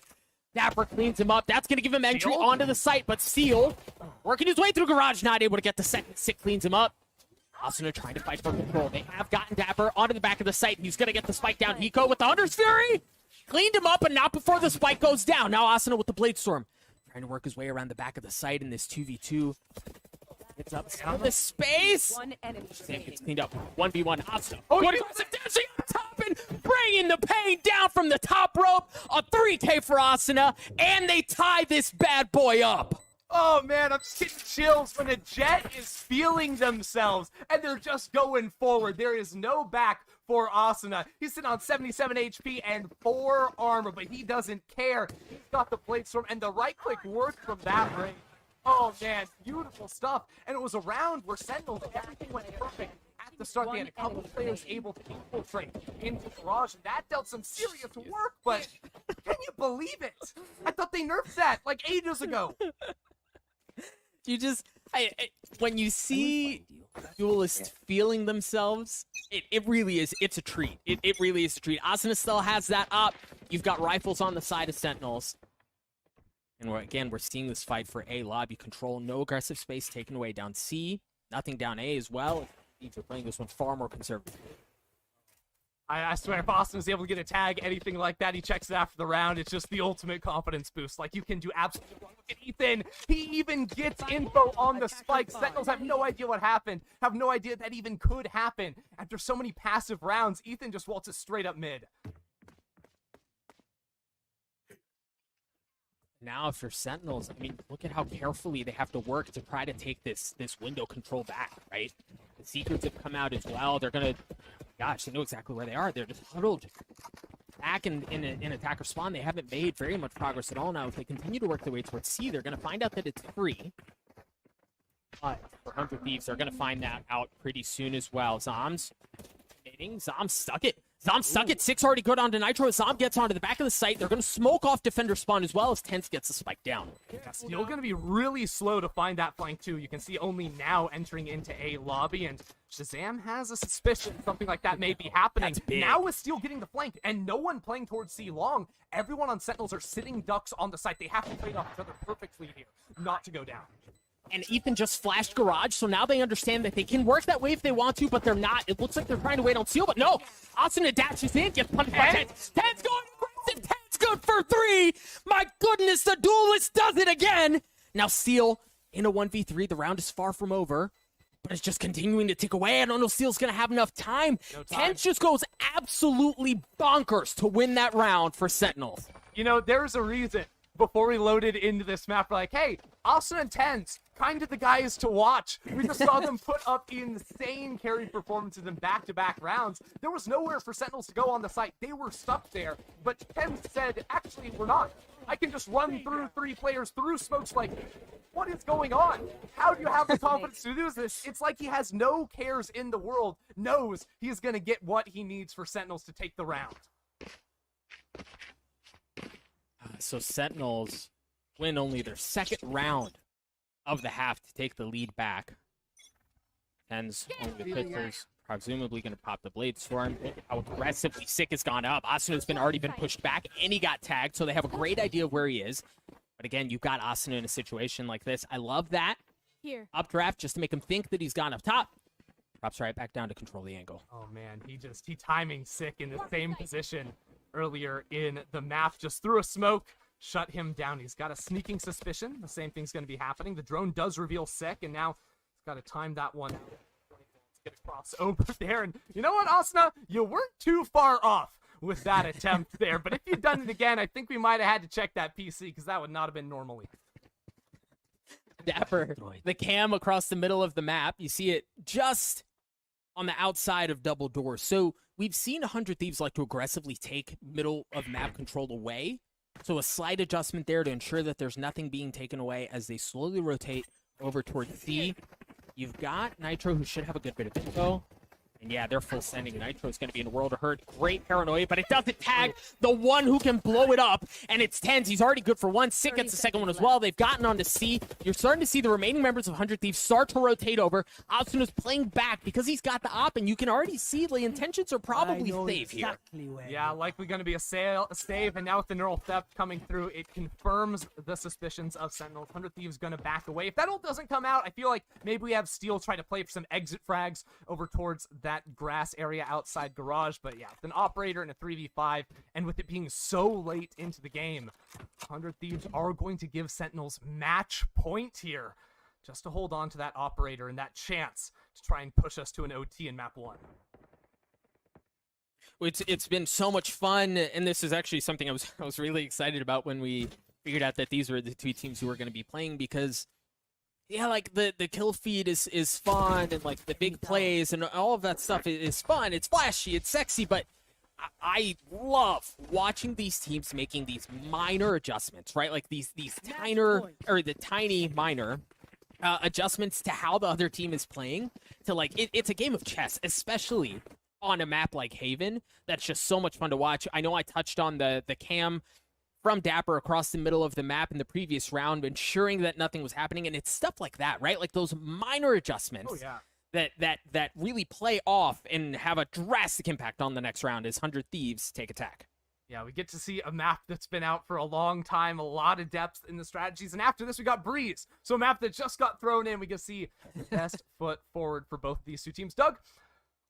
Dapper cleans him up. That's going to give him entry onto the site, but Seal, working his way through Garage, not able to get the second. Sick cleans him up. Asuna trying to fight for control. They have gotten Dapper onto the back of the site. He's going to get the spike down. Hiko with the Hunter's Fury. Cleaned him up, but not before the spike goes down. Now Asuna with the Blade Storm. Trying to work his way around the back of the site in this 2v2. Gets up on the space. One enemy Sam gets cleaned up. 1v1 Asuna. Oh, what aggressive dashing on top and bringing the pain down from the top rope. A 3K for Asuna, and they tie this bad boy up. Oh man, I'm just getting chills when a Jet is feeling themselves and they're just going forward. There is no back for Asuna. He's sitting on 77 HP and 4 armor, but he doesn't care. He's got the Blade Storm, and the right click worked from that range. Oh man, beautiful stuff. And it was a round where Sentinels, everything went perfect. At the start, they had a couple of players able to infiltrate into Garage, and that dealt some serious work, but can you believe it? I thought they nerfed that like ages ago. You just, when you see duelists feeling themselves, it really is, it's a treat. It really is a treat. Asuna still has that up. You've got rifles on the side of Sentinels. And we're seeing this fight for A lobby control. No aggressive space taken away down C. Nothing down A as well. They're playing this one far more conservative. I swear, if Austin is able to get a tag, anything like that, he checks it after the round. It's just the ultimate confidence boost. Like, you can do absolutely wrong. Look at Ethan. He even gets info on the spike. Sentinels have no idea what happened, have no idea that even could happen. After so many passive rounds, Ethan just waltzes straight up mid. Now, if you're Sentinels, I mean, look at how carefully they have to work to try to take this window control back, right? The secrets have come out as well. They're going to, gosh, they know exactly where they are. They're just huddled back in attacker spawn. They haven't made very much progress at all now. If they continue to work their way towards C, they're going to find out that it's free. But for 100 Thieves, they're going to find that out pretty soon as well. Zom's hitting. Zom stuck it. Zom stuck it. 6 already good onto Nitro. Zom gets onto the back of the site. They're going to smoke off defender spawn as well as TENZ gets the spike down. Yeah, Steel going to be really slow to find that flank too. You can see only now entering into A lobby, and Shazam has a suspicion something like that may be happening. Now with Steel getting the flank and no one playing towards C long, everyone on Sentinels are sitting ducks on the site. They have to trade off each other perfectly here not to go down. And Ethan just flashed Garage, so now they understand that they can work that way if they want to, but they're not. It looks like they're trying to wait on Seal, but no. Asuna dashes in, gets punished by TENZ. TENZ going aggressive. TENZ good for 3. My goodness, the duelist does it again. Now Seal in a 1v3. The round is far from over, but it's just continuing to tick away. I don't know if Seal's going to have enough time. TENZ just goes absolutely bonkers to win that round for Sentinels. You know, there's a reason. Before we loaded into this map, we're like, hey, Asuna and TENZ, kind of the guys to watch. We just saw them put up insane carry performances in back-to-back rounds. There was nowhere for Sentinels to go on the site. They were stuck there, but TENZ said, actually, we're not. I can just run through 3 players through smokes. Like, what is going on? How do you have the confidence to do this? It's like he has no cares in the world, knows he's going to get what he needs for Sentinels to take the round. So Sentinels win only their 2nd round of the half to take the lead back. TENZ only the Pistons, presumably going to pop the Blade Storm. How aggressively Sick has gone up. Asuna's already been pushed back, and he got tagged, so they have a great idea of where he is. But again, you've got Asuna in a situation like this. I love that. Here. Updraft just to make him think that he's gone up top. Drops right back down to control the angle. Oh man, he timing Sick in the same position earlier in the map. Just threw a smoke, shut him down. He's got a sneaking suspicion the same thing's going to be happening. The drone does reveal Sick, and now he's got to time that one out. Get across over there, and you know what, Asuna? You weren't too far off with that attempt there, but if you'd done it again, I think we might have had to check that PC, because that would not have been normally. Dapper, the cam across the middle of the map, you see it just on the outside of double doors. So we've seen 100 Thieves like to aggressively take middle of map control away. So a slight adjustment there to ensure that there's nothing being taken away as they slowly rotate over towards C. You've got Nitro, who should have a good bit of info. And yeah, they're full sending. Nitro's going to be in a world of hurt. Great paranoia, but it doesn't tag the one who can blow it up, and it's TENZ. He's already good for one. Sick gets the second one as well. They've gotten on to C. You're starting to see the remaining members of 100 Thieves start to rotate over. Asuna's playing back because he's got the op, and you can already see the intentions are probably safe here. Yeah, likely going to be a save, and now with the neural theft coming through, it confirms the suspicions of Sentinels. 100 Thieves going to back away. If that ult doesn't come out, I feel like maybe we have Steel try to play for some exit frags over towards that grass area outside garage. But yeah, with an operator and a 3v5, and with it being so late into the game, 100 Thieves are going to give Sentinels match point here, just to hold on to that operator and that chance to try and push us to an OT in map 1. It's been so much fun, and this is actually something I was really excited about when we figured out that these were the two teams who were going to be playing, because yeah, like the kill feed is fun, and like the big plays and all of that stuff is fun. It's flashy, it's sexy, but I love watching these teams making these minor adjustments, right? Like these tiny minor adjustments to how the other team is playing. To like it's a game of chess, especially on a map like Haven. That's just so much fun to watch. I know I touched on the cam from Dapper across the middle of the map in the previous round, ensuring that nothing was happening, and it's stuff like that, right? Like those minor adjustments that really play off and have a drastic impact on the next round as 100 Thieves take attack. Yeah, we get to see a map that's been out for a long time, a lot of depth in the strategies, and after this we got Breeze, so a map that just got thrown in. We get to see the best foot forward for both of these two teams. Doug,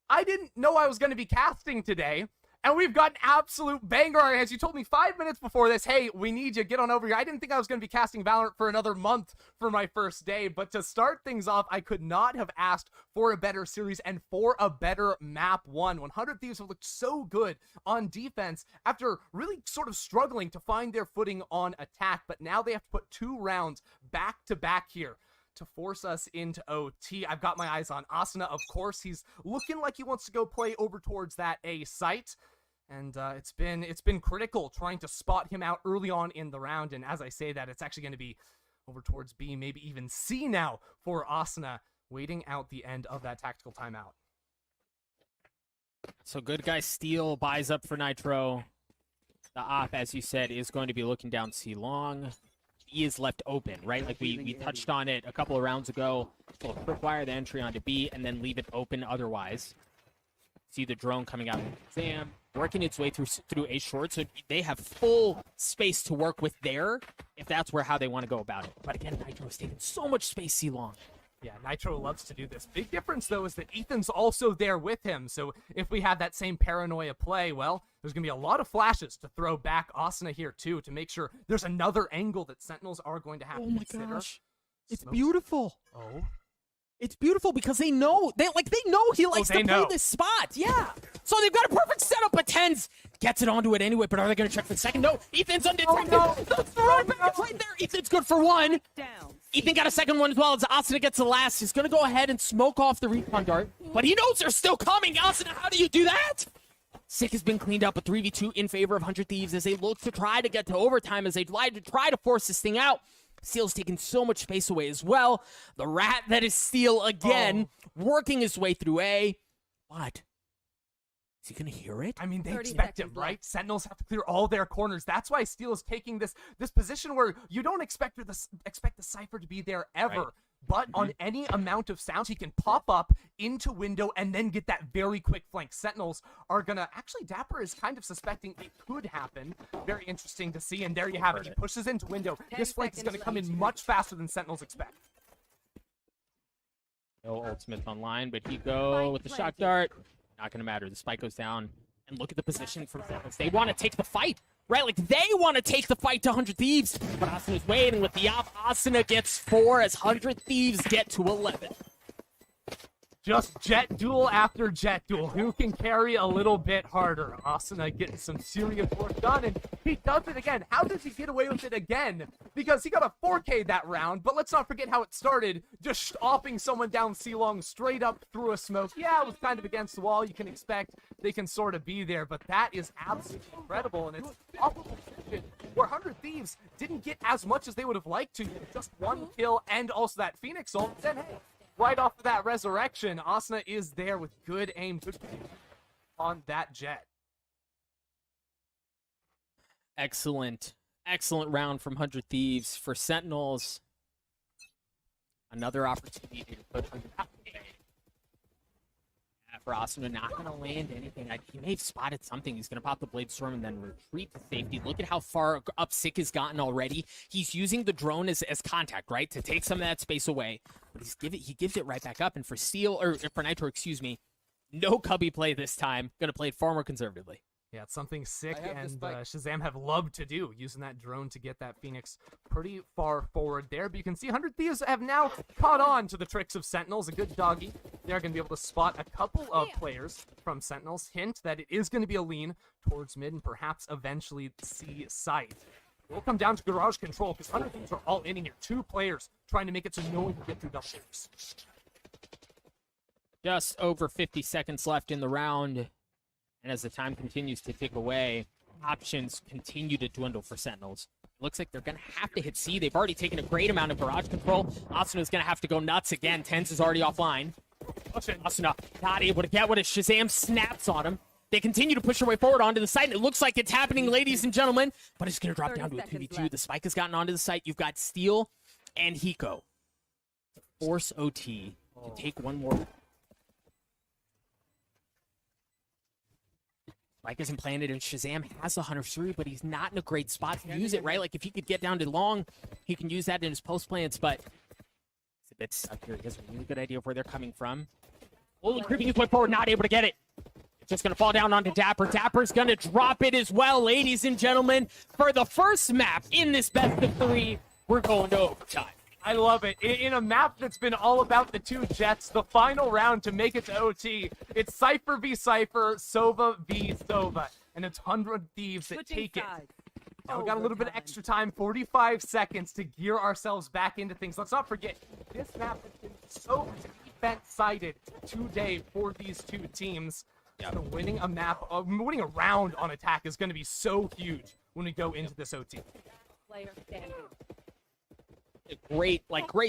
I didn't know I was going to be casting today, and we've got an absolute banger on our hands. You told me 5 minutes before this, hey, we need you, get on over here. I didn't think I was going to be casting Valorant for another month for my first day, but to start things off, I could not have asked for a better series and for a better map 1. 100 Thieves have looked so good on defense after really sort of struggling to find their footing on attack, but now they have to put 2 rounds back to back here to force us into OT. I've got my eyes on Asuna, of course. He's looking like he wants to go play over towards that A site. And it's been critical trying to spot him out early on in the round. And as I say that, it's actually going to be over towards B, maybe even C now for Asuna, waiting out the end of that tactical timeout. So good guy Steel buys up for Nitro. The op, as you said, is going to be looking down C long. B is left open, right? Like we touched on it a couple of rounds ago. So quick wire the entry onto B and then leave it open otherwise. See the drone coming out of the exam, working its way through A short, so they have full space to work with there, if that's how they want to go about it. But again, Nitro is taking so much space C long. Yeah, Nitro loves to do this. Big difference, though, is that Ethan's also there with him. So if we have that same paranoia play, well, there's going to be a lot of flashes to throw back Asuna here, too, to make sure there's another angle that Sentinels are going to have to consider. Gosh. It's beautiful. Oh. It's beautiful because they know he likes to play this spot. Yeah. So they've got a perfect setup, but TENZ gets it onto it anyway. But are they going to check for the second? No. Ethan's undetected. That's the right back right there. Ethan's good for one. Ethan got a second one as well as Asuna gets the last. He's going to go ahead and smoke off the recon dart, but he knows they're still coming. Asuna, how do you do that? Sick has been cleaned up, a 3v2 in favor of 100 Thieves as they look to try to get to overtime, as they try to force this thing out. Steel's taking so much space away as well. The rat that is Steel again, working his way through A. But is he going to hear it? I mean, they expect him, right? Sentinels have to clear all their corners. That's why Steel is taking this position where you don't expect the Cypher to be there ever. Right. But on any amount of sounds, he can pop up into window and then get that very quick flank. Sentinels are going to... Actually, Dapper is kind of suspecting it could happen. Very interesting to see. And there you have it. He pushes into window. This flank is going to come in much faster than Sentinels expect. No ultimate online, but he go with the shock dart. Not going to matter. The spike goes down. And look at the position for Sentinels. They want to take the fight. Right, like they want to take the fight to 100 Thieves, but Asuna's waiting with the op. Asuna gets 4 as 100 Thieves get to 11. Just jet duel after jet duel. Who can carry a little bit harder? Asuna getting some serious work done, and he does it again. How does he get away with it again? Because he got a 4K that round, but let's not forget how it started. Just stopping someone down C-long straight up through a smoke. Yeah, it was kind of against the wall. You can expect they can sort of be there, but that is absolutely incredible, and it's off of a position where 100 Thieves didn't get as much as they would have liked to. Just one kill and also that Phoenix ult. Then, hey, right off of that resurrection. Asuna is there with good aim, good on that jet. Excellent round from 100 Thieves for Sentinels. Another opportunity to put on the for Asuna, not going to land anything. He may have spotted something. He's going to pop the Blade Storm and then retreat to safety. Look at how far up Sick has gotten already. He's using the drone as contact, right, to take some of that space away. But he gives it right back up. And for Steel, or for Nitro, excuse me, no cubby play this time. Going to play it far more conservatively. Yeah, it's something Sick and Shazam have loved to do, using that drone to get that Phoenix pretty far forward there. But you can see 100 Thieves have now caught on to the tricks of Sentinels. A good doggy. They're going to be able to spot a couple of players from Sentinels. Hint that it is going to be a lean towards mid and perhaps eventually C site. We'll come down to garage control because 100 Thieves are all in here. 2 players trying to make it so no one can get through double doors. Just over 50 seconds left in the round. And as the time continues to tick away, options continue to dwindle for Sentinels. It looks like they're going to have to hit C. They've already taken a great amount of garage control. Asuna's going to have to go nuts again. TENZ is already offline. Asuna not able to get what is Shazam snaps on him. They continue to push their way forward onto the site, and it looks like it's happening, ladies and gentlemen. But it's going to drop down to a 2v2. The spike has gotten onto the site. You've got Steel and Hiko to force OT to take one more. Spike isn't planted, and Shazam has the Hunter 3, but he's not in a great spot to use it, right? Like, if he could get down to long, he can use that in his post plants, but it's a bit stuck here. He has a really good idea of where they're coming from. Oh, creeping his way forward, not able to get it. It's just going to fall down onto Dapper. Dapper's going to drop it as well, ladies and gentlemen. For the first map in this best of 3, we're going to overtime. I love it. In a map that's been all about the 2 jets, the final round to make it to OT, it's Cypher v Cypher, Sova v Sova, and it's 100 Thieves that take it. Now we got a little bit of extra time, 45 seconds to gear ourselves back into things. Let's not forget, this map has been so defense-sided today for these 2 teams. So winning a map, winning a round on attack is going to be so huge when we go into this OT. Player standing. Great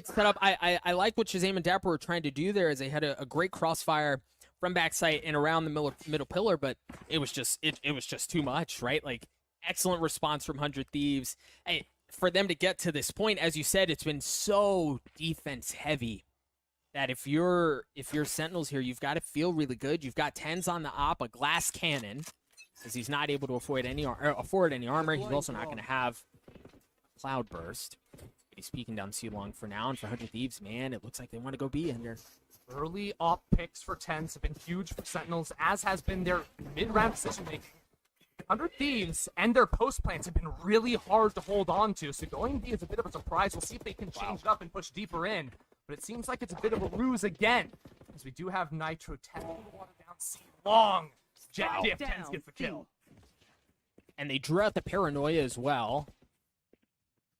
setup. I like what Shazam and Dapper were trying to do there, as they had a great crossfire from backside and around the middle pillar, but it was just too much, right? Like, excellent response from 100 Thieves. Hey, for them to get to this point, as you said, it's been so defense heavy that if you're Sentinels here, you've got to feel really good. You've got TENZ on the op, a glass cannon, because he's not able to afford any armor. He's also not going to have Cloud Burst. He's peeking down C long for now, and for 100 Thieves, man, it looks like they want to go B under. Early op picks for TENZ have been huge for Sentinels, as has been their mid-round decision-making. 100 Thieves and their post plants have been really hard to hold on to, so going B is a bit of a surprise. We'll see if they can change it up and push deeper in, but it seems like it's a bit of a ruse again, as we do have Nitro 10 water down C long. Jet diff, TENZ gets the kill. And they drew out the paranoia as well.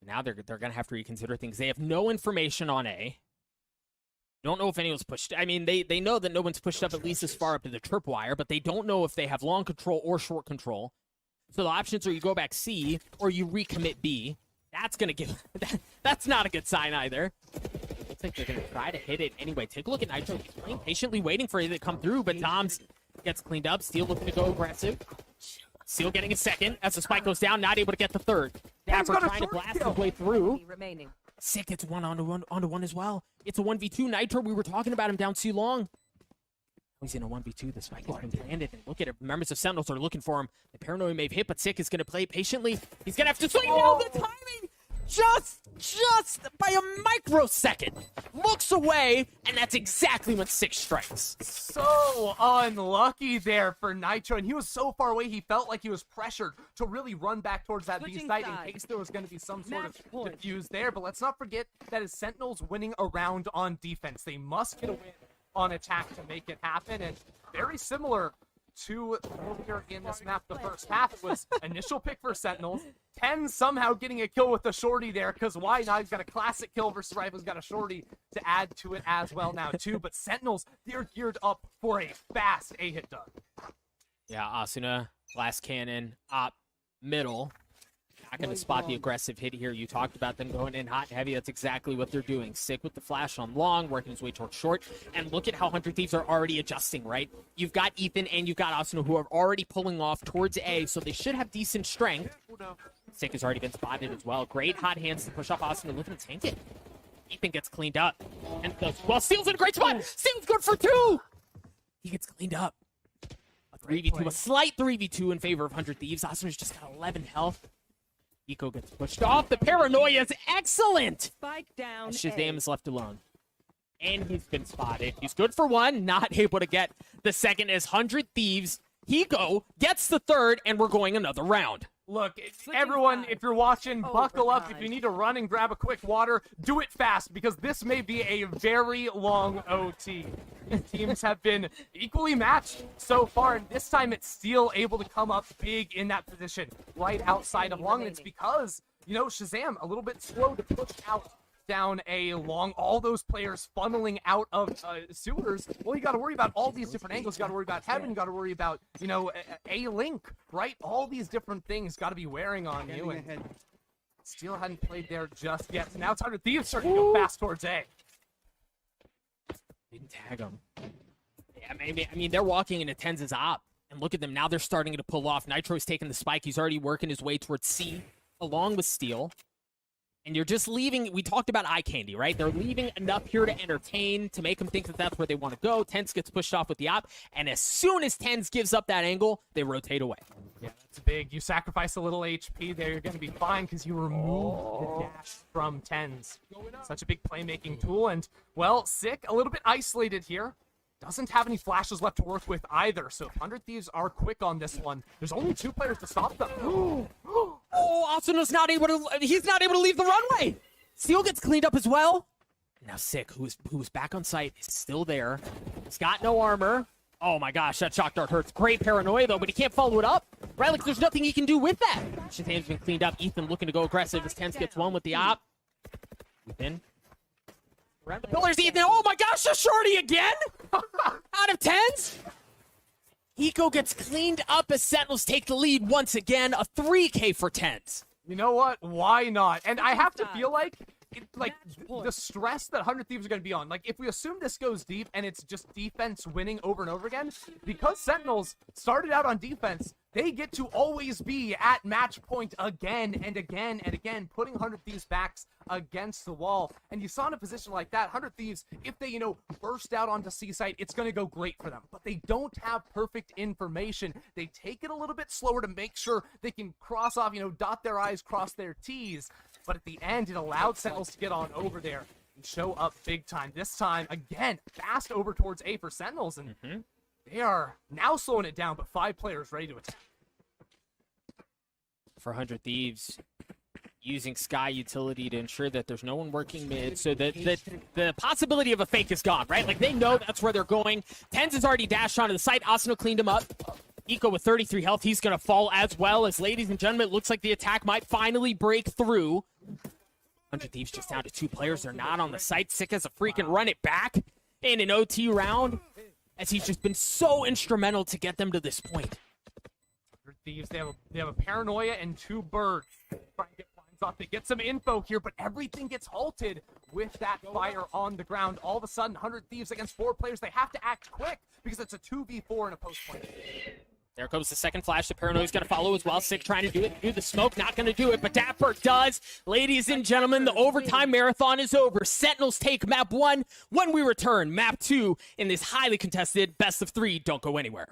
Now they're going to have to reconsider things. They have no information on A. Don't know if anyone's pushed. I mean, they know that no one's pushed up at least as far up to the tripwire, but they don't know if they have long control or short control. So the options are you go back C or you recommit B. That's going to give... that's not a good sign either. Looks like they're going to try to hit it anyway. Take a look at Nitro. He's playing patiently, waiting for it to come through, but Doms gets cleaned up. Steel looking to go aggressive. Steel getting a second as the spike goes down, not able to get the third. Dapper trying to blast his way through. Remaining. Sick gets onto one as well. It's a 1v2. Nitro, we were talking about him down too long. He's in a 1v2. The spike has been landed. And look at it. Members of Sentinels are looking for him. The paranoia may have hit, but Sick is going to play patiently. He's going to have to swing. No, the timing! Just by a microsecond. Looks away, and that's exactly when Sick strikes. So unlucky there for Nitro, and he was so far away, he felt like he was pressured to really run back towards that B site in case there was going to be some sort of defuse there. But let's not forget that is Sentinels winning a round on defense. They must get a win on attack to make it happen, and very similar to earlier in this map, the first half, it was initial pick for Sentinels. TENZ somehow getting a kill with the shorty there, because why not? He's got a classic kill versus Rifle's got a shorty to add to it as well now, too. But Sentinels, they're geared up for a fast A-hit done. Yeah, Asuna, glass cannon, op, middle. not going to spot the aggressive hit here. You talked about them going in hot and heavy. That's exactly what they're doing. Sick with the flash on long, working his way towards short. And look at how 100 Thieves are already adjusting, right? You've got Ethan and you've got Asuna who are already pulling off towards A, so they should have decent strength. Sick has already been spotted as well. Great hot hands to push off Asuna. Look at him tank it. Ethan gets cleaned up. And well, Steel's in a great spot. Steel's good for 2. He gets cleaned up. A 3v2, a slight 3v2 in favor of 100 Thieves. Asuna's just got 11 health. Eco gets pushed off. The paranoia is excellent. Spike down. Shazam is left alone. And he's been spotted. He's good for 1, not able to get the second as 100 Thieves. Eco gets the 3rd, and we're going another round. Look, everyone, if you're watching, buckle up. If you need to run and grab a quick water, do it fast, because this may be a very long OT. Teams have been equally matched so far, and this time it's Steel able to come up big in that position, right outside of long, and it's because, you know, Shazam a little bit slow to push out down A long, all those players funneling out of sewers. Well, you got to worry about all these different angles. You got to worry about heaven. You got to worry about, you know, a link, right? All these different things got to be wearing on you. And Steel hadn't played there just yet. So now it's 100 Thieves starting to go fast towards A. Didn't tag him. Yeah, maybe. I mean, they're walking into TENZ's op. And look at them. Now they're starting to pull off. Nitro's taking the spike. He's already working his way towards C along with Steel. And you're just leaving, we talked about eye candy, right? They're leaving enough here to entertain, to make them think that that's where they want to go. TENZ gets pushed off with the op, and as soon as TENZ gives up that angle, they rotate away. Yeah, that's big. You sacrifice a little HP there, you're going to be fine because you remove the dash from TENZ. Such a big playmaking tool, and, well, Sick, a little bit isolated here. Doesn't have any flashes left to work with either, so if 100 Thieves are quick on this one, there's only 2 players to stop them. Oh, Asuna's not able to, he's not able to leave the runway. Steel gets cleaned up as well. Now Sick, who's back on site, is still there. He's got no armor. Oh my gosh, that shock dart hurts. Great paranoia though, but he can't follow it up. Right, like there's nothing he can do with that. Shazam's been cleaned up. Ethan looking to go aggressive as TENZ gets 1 with the op. Ethan. Around the pillars, Ethan. Oh my gosh, a shorty again? Out of TENZ? Eco gets cleaned up as Sentinels take the lead once again. A 3K for TENZ. You know what? Why not? And I have to feel like, the stress that 100 Thieves are going to be on. Like, if we assume this goes deep and it's just defense winning over and over again, because Sentinels started out on defense, they get to always be at match point again and again and again, putting 100 Thieves' backs against the wall. And you saw in a position like that, 100 Thieves, if they, you know, burst out onto C site, it's going to go great for them. But they don't have perfect information. They take it a little bit slower to make sure they can cross off, you know, dot their I's, cross their T's. But at the end, it allowed Sentinels to get on over there and show up big time. This time, again, fast over towards A for Sentinels. And they are now slowing it down, but 5 players ready to attack. For 100 Thieves, using Sky utility to ensure that there's no one working mid, so that the possibility of a fake is gone, right? Like, they know that's where they're going. TENZ has already dashed onto the site. Asuna cleaned him up. Eco with 33 health. He's going to fall as well. As, ladies and gentlemen, it looks like the attack might finally break through. 100 Thieves just down to 2 players. They're not on the site. Sick has a freaking run it back in an OT round, as he's just been so instrumental to get them to this point. 100 Thieves, they have a paranoia and 2 birds. Trying to get blinds off. They get some info here, but everything gets halted with that fire on the ground. All of a sudden, 100 Thieves against 4 players. They have to act quick because it's a 2v4 in a post point. There comes the second flash. The paranoia's going to follow as well. Sick trying to do it. Do the smoke. Not going to do it, but Dapper does. Ladies and gentlemen, the overtime marathon is over. Sentinels take map 1. When we return, map 2 in this highly contested best of 3. Don't go anywhere.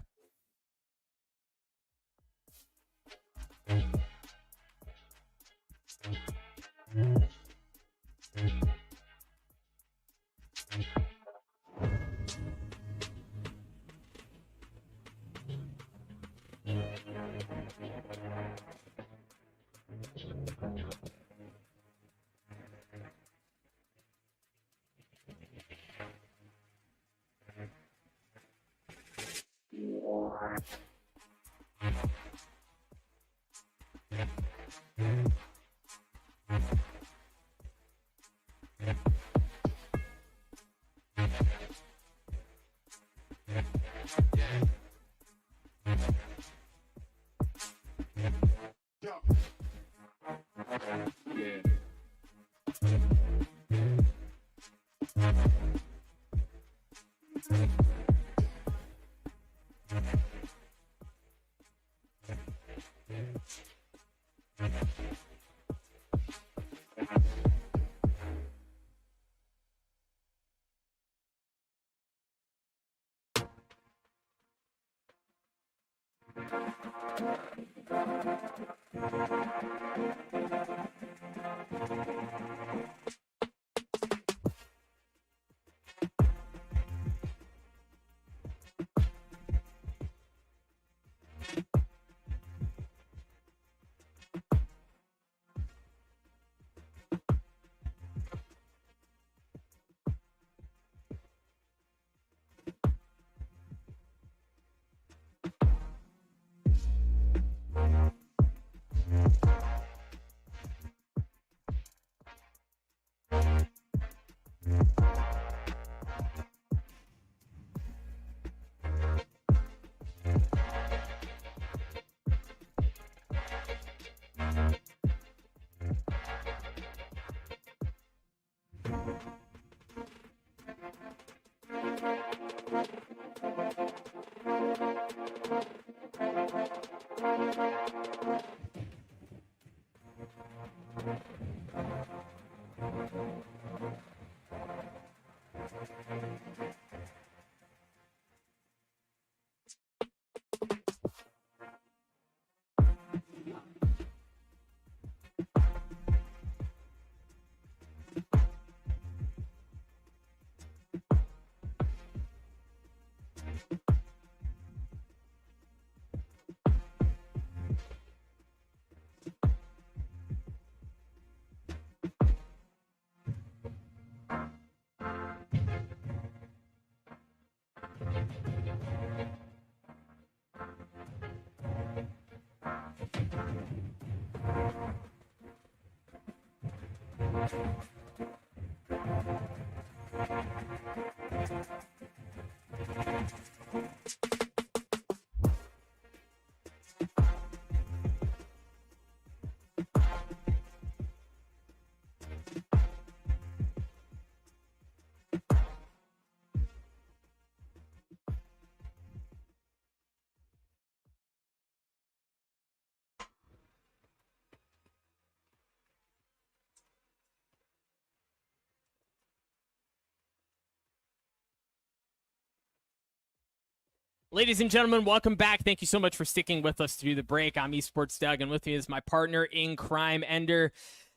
Ladies and gentlemen, welcome back. Thank you so much for sticking with us through the break. I'm Esports Doug, and with me is my partner in crime, Ender.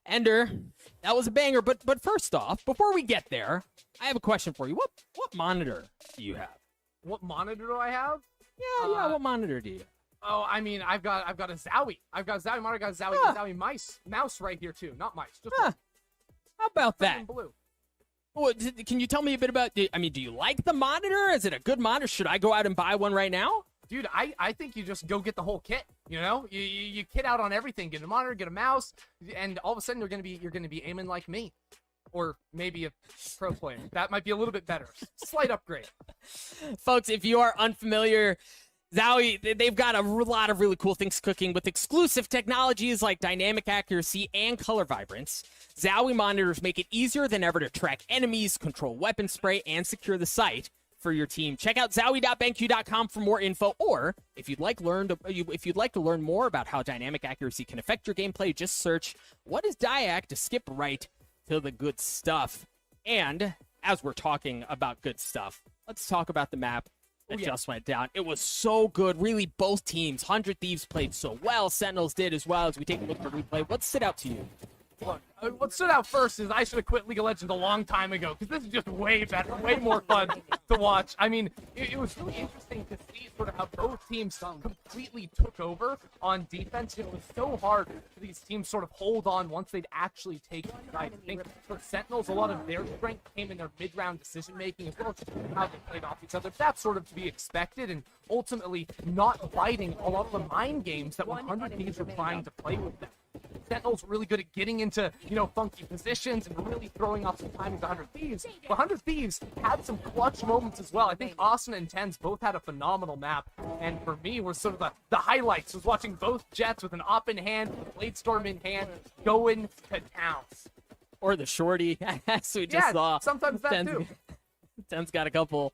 Ender, that was a banger, but first off, before we get there, I have a question for you. What monitor do you have? What monitor do I have? Yeah, what monitor do you have? Oh, I mean, I've got a Zowie. I've got a Zowie monitor, got a Zowie mouse right here too. Not mice, just How about that? blue. Well, can you tell me a bit about, do you like the monitor? Is it a good monitor? Should I go out and buy one right now? Dude, I think you just go get the whole kit. You know, you kit out on everything. Get a monitor, get a mouse, and all of a sudden you're gonna be aiming like me, or maybe a pro player. That might be a little bit better. Slight upgrade. Folks, if you are unfamiliar, Zowie, they've got a lot of really cool things cooking with exclusive technologies like dynamic accuracy and color vibrance. Zowie monitors make it easier than ever to track enemies, control weapon spray, and secure the site for your team. Check out zowie.benq.com for more info, or if you'd like to learn more about how dynamic accuracy can affect your gameplay, just search "What is Diac" to skip right to the good stuff. And as we're talking about good stuff, let's talk about the map that just went down. It was so good. Really, both teams. 100 Thieves played so well. Sentinels did as well. As we take a look at the replay, what stood out to you? Look, what stood out first is I should have quit League of Legends a long time ago, because this is just way better, way more fun to watch. I mean, it was really interesting to see sort of how both teams completely took over on defense. It was so hard for these teams sort of hold on once they'd actually take the side. I think for Sentinels, a lot of their strength came in their mid-round decision-making, as well as how they played off each other. That's sort of to be expected, and ultimately not biting a lot of the mind games that 100 Thieves were trying to play with them. Sentinels were really good at getting into, funky positions and really throwing off some timing to 100 Thieves. But 100 Thieves had some clutch moments as well. I think Austin and TENZ both had a phenomenal map. And for me, was sort of the highlights was watching both Jets with an op in hand, with a Blade Storm in hand, going to town. or the shorty, as we just saw. Sometimes that too. TENZ got a couple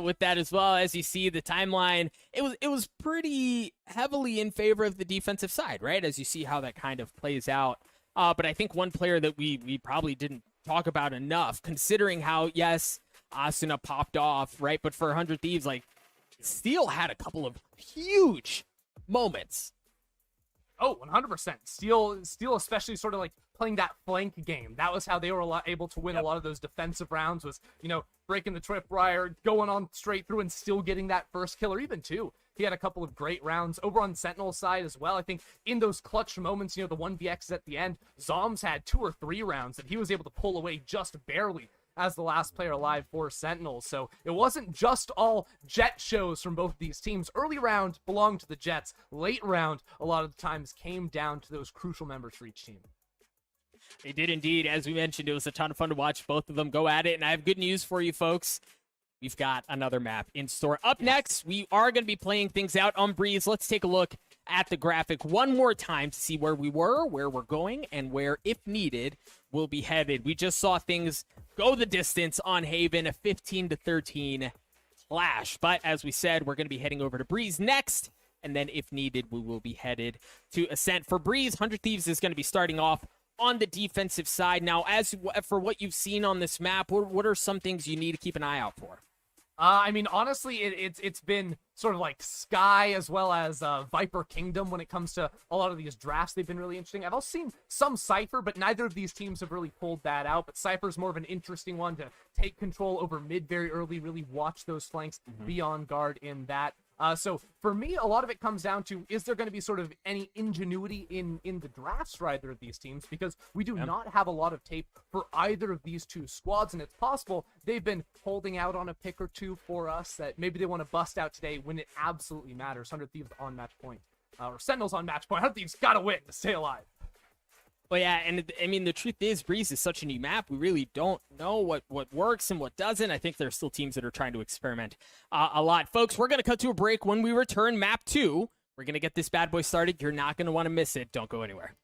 with that as well. As you see, the timeline, it was pretty heavily in favor of the defensive side, right? As you see how that kind of plays out. But I think one player that we probably didn't talk about enough, considering how, yes, Asuna popped off, right? But for 100 Thieves, like, Steel had a couple of huge moments. Oh, 100%. Steel especially sort of like playing that flank game. That was how they were able to win a lot of those defensive rounds, was, breaking the tripwire, going on straight through and still getting that first kill, or even two. He had a couple of great rounds over on Sentinel's side as well. I think in those clutch moments, the 1vx at the end, Zoms had 2 or 3 rounds that he was able to pull away just barely as the last player alive for Sentinels. So it wasn't just all Jet shows from both of these teams. Early round belonged to the Jets. Late round, a lot of the times, came down to those crucial members for each team. They did indeed. As we mentioned, it was a ton of fun to watch both of them go at it. And I have good news for you folks. We've got another map in store. Up next, we are going to be playing things out on Breeze. Let's take a look at the graphic one more time to see where we were, where we're going, and where, if needed, we'll be headed. We just saw things go the distance on Haven, a 15-13 clash. But as we said, we're going to be heading over to Breeze next. And then, if needed, we will be headed to Ascent. For Breeze, 100 Thieves is going to be starting off on the defensive side. Now, as for what you've seen on this map, what are some things you need to keep an eye out for? Honestly, it's been sort of like Sky as well as Viper Kingdom when it comes to a lot of these drafts. They've been really interesting. I've also seen some Cypher, but neither of these teams have really pulled that out. But Cypher's more of an interesting one to take control over mid very early, really watch those flanks, be on guard in that. So for me, a lot of it comes down to, is there going to be sort of any ingenuity in the drafts for either of these teams? Because we do not have a lot of tape for either of these two squads, and it's possible they've been holding out on a pick or two for us that maybe they want to bust out today when it absolutely matters. 100 Thieves on match point. Or Sentinels on match point. 100 Thieves got to win to stay alive. Well, yeah, and I mean, the truth is, Breeze is such a new map. We really don't know what works and what doesn't. I think there are still teams that are trying to experiment a lot. Folks, we're going to cut to a break. When we return, map 2, we're going to get this bad boy started. You're not going to want to miss it. Don't go anywhere.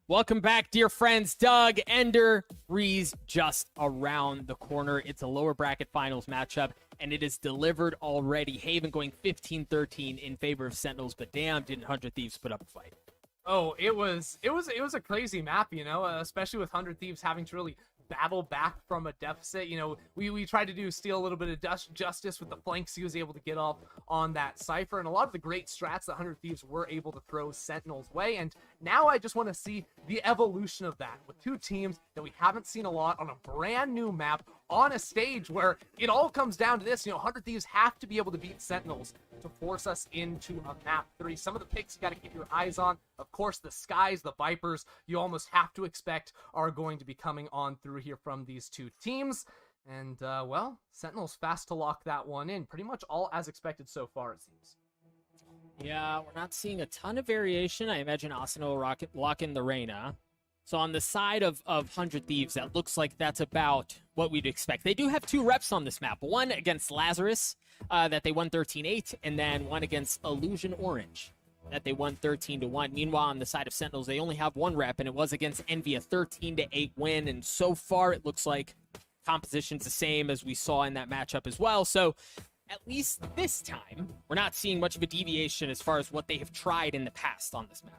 Welcome back, dear friends. Doug, Ender, Reese just around the corner. It's a lower bracket finals matchup, and it is delivered already. Haven going 15-13 in favor of Sentinels, but damn, didn't 100 Thieves put up a fight. Oh, it was a crazy map, you know, especially with 100 Thieves having to really battle back from a deficit. You know, we tried to steal a little bit of justice with the flanks he was able to get off on that Cypher, and a lot of the great strats that 100 Thieves were able to throw Sentinels' way. And now I just want to see the evolution of that with two teams that we haven't seen a lot on a brand new map on a stage where it all comes down to this. You know, 100 Thieves have to be able to beat Sentinels to force us into a map 3. Some of the picks you got to keep your eyes on. Of course, the Skies, the Vipers, you almost have to expect are going to be coming on through here from these two teams. And, well, Sentinels fast to lock that one in. Pretty much all as expected so far, it seems. Yeah, we're not seeing a ton of variation. I imagine Asuna will lock in the Reyna. So on the side of 100 Thieves, that looks like that's about what we'd expect. They do have 2 reps on this map. One against Lazarus, that they won 13-8, and then one against Illusion Orange, that they won 13-1. Meanwhile, on the side of Sentinels, they only have 1 rep, and it was against Envy, a 13-8 win. And so far, it looks like composition's the same as we saw in that matchup as well. So at least this time, we're not seeing much of a deviation as far as what they have tried in the past on this map.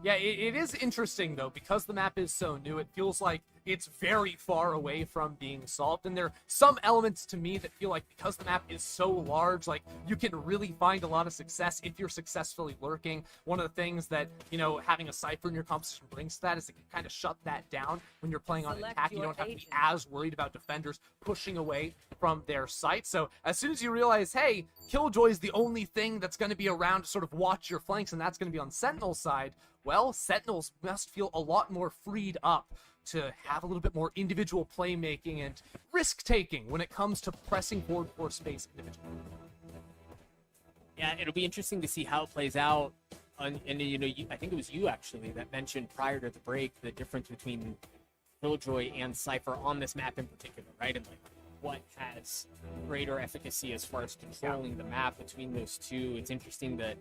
Yeah, it is interesting, though, because the map is so new, it feels like it's very far away from being solved. And there are some elements to me that feel like because the map is so large, like you can really find a lot of success if you're successfully lurking. One of the things that, you know, having a Cypher in your composition brings to that is it can kind of shut that down when you're playing on attack. You don't have to be as worried about defenders pushing away from their sight. So as soon as you realize, hey, Killjoy is the only thing that's going to be around to sort of watch your flanks, and that's going to be on Sentinel's side, well, Sentinels must feel a lot more freed up to have a little bit more individual playmaking and risk-taking when it comes to pressing forward for space individually. Yeah, it'll be interesting to see how it plays out. And you know, I think it was you, actually, that mentioned prior to the break the difference between Killjoy and Cypher on this map in particular, right? And like, what has greater efficacy as far as controlling the map between those two. It's interesting that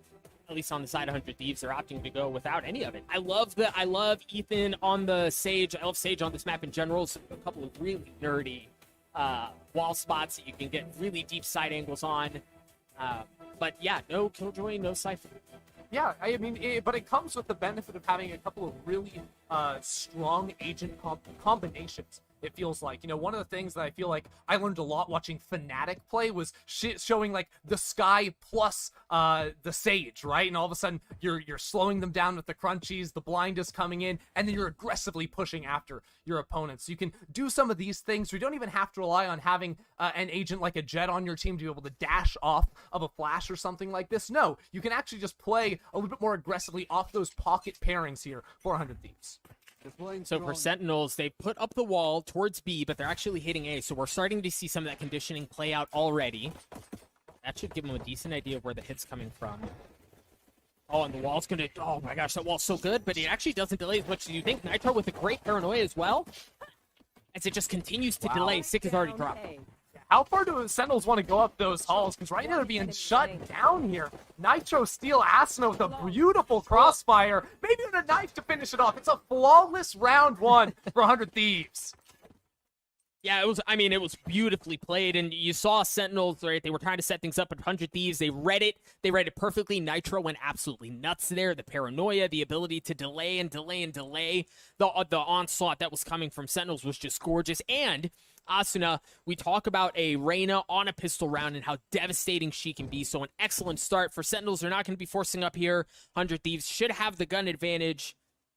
at least on the side of 100 Thieves, they're opting to go without any of it. I love Ethan on the Sage. I love Sage on this map in general. So a couple of really nerdy wall spots that you can get really deep side angles on. But yeah, no Killjoy, no Cypher. Yeah, I mean, but it comes with the benefit of having a couple of really strong agent combinations. It feels like, you know, one of the things that I feel like I learned a lot watching Fnatic play was showing like the Sky plus the Sage, right? And all of a sudden you're slowing them down with the crunchies, the blind is coming in, and then you're aggressively pushing after your opponents. So you can do some of these things. You don't even have to rely on having an agent like a Jet on your team to be able to dash off of a flash or something like this. No, you can actually just play a little bit more aggressively off those pocket pairings here for 100 Thieves. So for Sentinels, they put up the wall towards B, but they're actually hitting A. So we're starting to see some of that conditioning play out already. That should give them a decent idea of where the hit's coming from. Oh, and the wall's going to... Oh my gosh, that wall's so good, but it actually doesn't delay as much as you think. Nitro with a great paranoia as well, as it just continues to delay. Sick is already dropped. How far do Sentinels want to go up those halls? Because right now they're being shut down here. Nitro steal Asuna with a beautiful crossfire. Maybe even a knife to finish it off. It's a flawless round 1 for 100 Thieves. Yeah, it was beautifully played, and you saw Sentinels, right? They were trying to set things up at 100 Thieves. They read it perfectly. Nitro went absolutely nuts there. The paranoia, the ability to delay and delay and delay. The onslaught that was coming from Sentinels was just gorgeous. And Asuna, we talk about a Reyna on a pistol round and how devastating she can be. So an excellent start for Sentinels. They're not going to be forcing up here. 100 Thieves should have the gun advantage.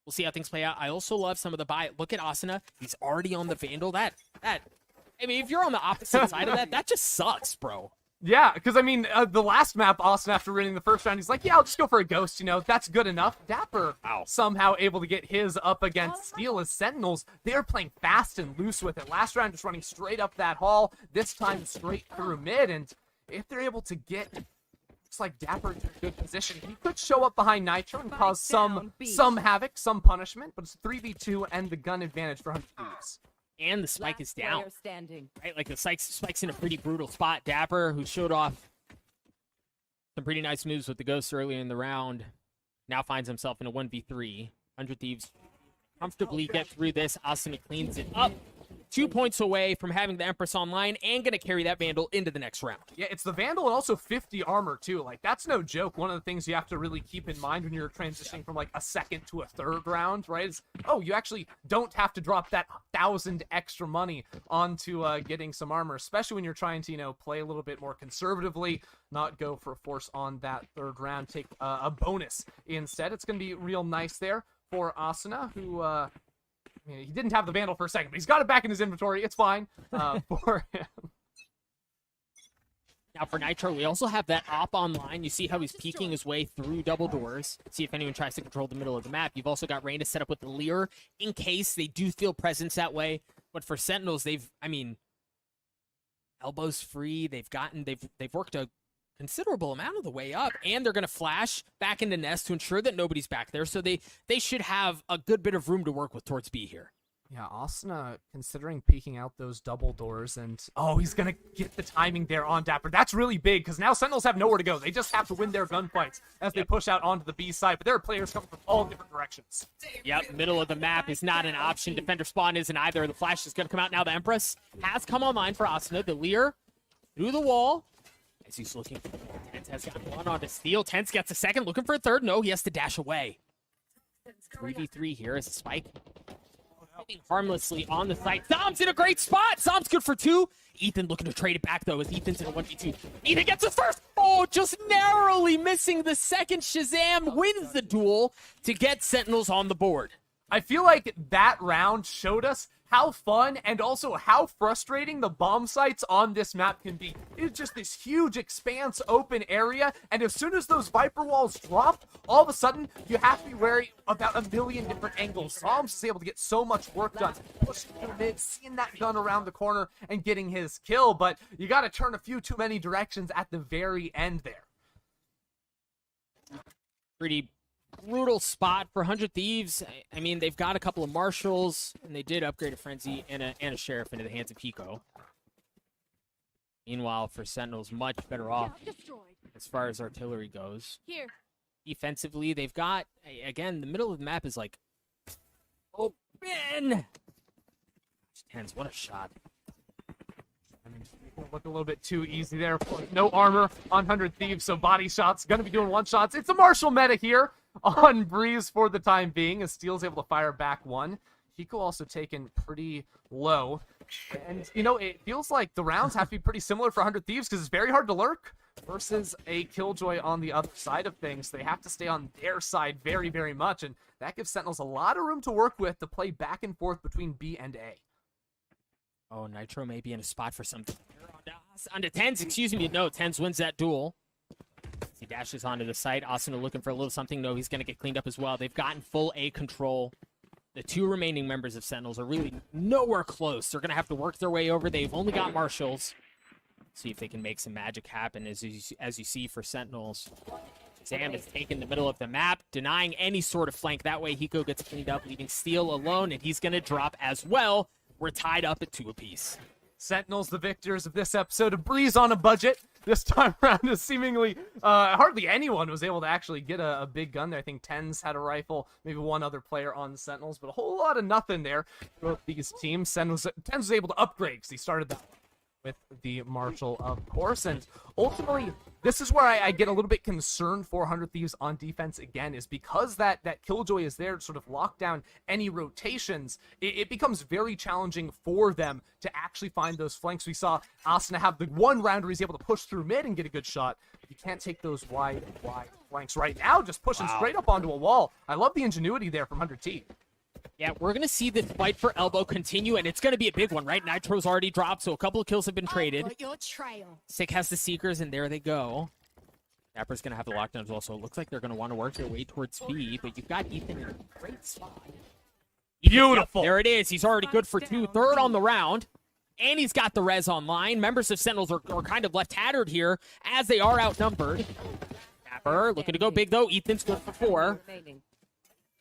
We'll see how things play out. I also love some of the buy. Look at Asuna. He's already on the Vandal. I mean, if you're on the opposite side of that, that just sucks, bro. Yeah, because I mean, the last map, Austin, after winning the first round, he's like, yeah, I'll just go for a ghost, you know, that's good enough. Dapper somehow able to get his up against Steel as Sentinels. They're playing fast and loose with it. Last round, just running straight up that hall, this time straight through mid, and if they're able to get, looks like Dapper in a good position, he could show up behind Nitro and cause some havoc, some punishment, but it's 3v2 and the gun advantage for 100 Thieves. And the spike is down. Standing. Right, like the spike's in a pretty brutal spot. Dapper, who showed off some pretty nice moves with the Ghost earlier in the round, now finds himself in a 1v3. 100 Thieves comfortably get through this. Asuna cleans it up. 2 points away from having the Empress online and going to carry that Vandal into the next round. Yeah, it's the Vandal and also 50 armor, too. Like, that's no joke. One of the things you have to really keep in mind when you're transitioning from, like, a second to a third round, right, is, oh, you actually don't have to drop that 1,000 extra money onto getting some armor, especially when you're trying to, you know, play a little bit more conservatively, not go for a force on that third round, take a bonus instead. It's going to be real nice there for Asuna, who... he didn't have the Vandal for a second, but he's got it back in his inventory. It's fine for him. Now for Nitro, we also have that op online. You see how he's peeking his way through double doors. See if anyone tries to control the middle of the map. You've also got Reyna set up with the Leer in case they do feel presence that way. But for Sentinels, elbows free. They've worked a considerable amount of the way up, and they're going to flash back into Nest to ensure that nobody's back there, so they should have a good bit of room to work with towards B here. Yeah, Asuna considering peeking out those double doors, and he's going to get the timing there on Dapper. That's really big, because now Sentinels have nowhere to go. They just have to win their gunfights as they push out onto the B side, but there are players coming from all different directions. Yep, middle of the map is not an option. Defender spawn isn't either. The flash is going to come out now. The Empress has come online for Asuna. The Leer through the wall. As he's looking for TENZ has got one on to steal. TENZ gets a second, looking for a third. No, he has to dash away. 3v3 here as a spike. Harmlessly on the site. Zom's in a great spot. Zom's good for 2. Ethan looking to trade it back, though, as Ethan's in a 1v2. Ethan gets his first. Oh, just narrowly missing the second. Shazam wins the duel to get Sentinels on the board. I feel like that round showed us how fun and also how frustrating the bomb sites on this map can be. It's just this huge expanse open area, and as soon as those Viper walls drop, all of a sudden you have to be wary about a million different angles. Zombs is able to get so much work done, pushing through mid, seeing that gun around the corner and getting his kill, but you got to turn a few too many directions at the very end there. Pretty brutal spot for 100 Thieves. I mean, they've got a couple of marshals, and they did upgrade a frenzy and a sheriff into the hands of Pico. Meanwhile, for Sentinels, much better off as far as artillery goes. Here. Defensively, they've got, again, the middle of the map is like open. TENZ, what a shot. Look a little bit too easy there. No armor on 100 Thieves, so body shots. Gonna be doing one shots. It's a Marshall meta here on Breeze for the time being, as Steel's able to fire back one. Hiko also taken pretty low. And, you know, it feels like the rounds have to be pretty similar for 100 Thieves, because it's very hard to lurk versus a Killjoy on the other side of things. They have to stay on their side very, very much, and that gives Sentinels a lot of room to work with to play back and forth between B and A. Oh, Nitro may be in a spot for something. Onto TENZ, excuse me. No, TENZ wins that duel. He dashes onto the site. Asuna looking for a little something. No, he's going to get cleaned up as well. They've gotten full A control. The 2 remaining members of Sentinels are really nowhere close. They're going to have to work their way over. They've only got marshals. See if they can make some magic happen, as you see for Sentinels. Sam is taking the middle of the map, denying any sort of flank. That way, Hiko gets cleaned up, leaving Steel alone, and he's going to drop as well. We're tied up at 2 apiece. Sentinels, the victors of this episode of Breeze on a budget. This time around is seemingly hardly anyone was able to actually get a big gun there. I think TENZ had a rifle, maybe one other player on the Sentinels, but a whole lot of nothing there for both these teams. TENZ was able to upgrade because he started that. with the Marshall, of course. And ultimately, this is where I get a little bit concerned for 100 Thieves on defense again, is because that Killjoy is there to sort of lock down any rotations, it becomes very challenging for them to actually find those flanks. We saw Asuna have the one round where he's able to push through mid and get a good shot. You can't take those wide flanks right now, just pushing straight up onto a wall. I love the ingenuity there from 100T. Yeah, we're going to see this fight for elbow continue, and it's going to be a big one, right? Nitro's already dropped, so a couple of kills have been traded. Sick has the Seekers, and there they go. Dapper's going to have the lockdown as well, so it looks like they're going to want to work their way towards B, but you've got Ethan in a great spot. Beautiful. There it is. He's already good for 2. Third on the round, and he's got the res online. Members of Sentinels are kind of left tattered here, as they are outnumbered. Dapper looking to go big, though. Ethan's good for 4.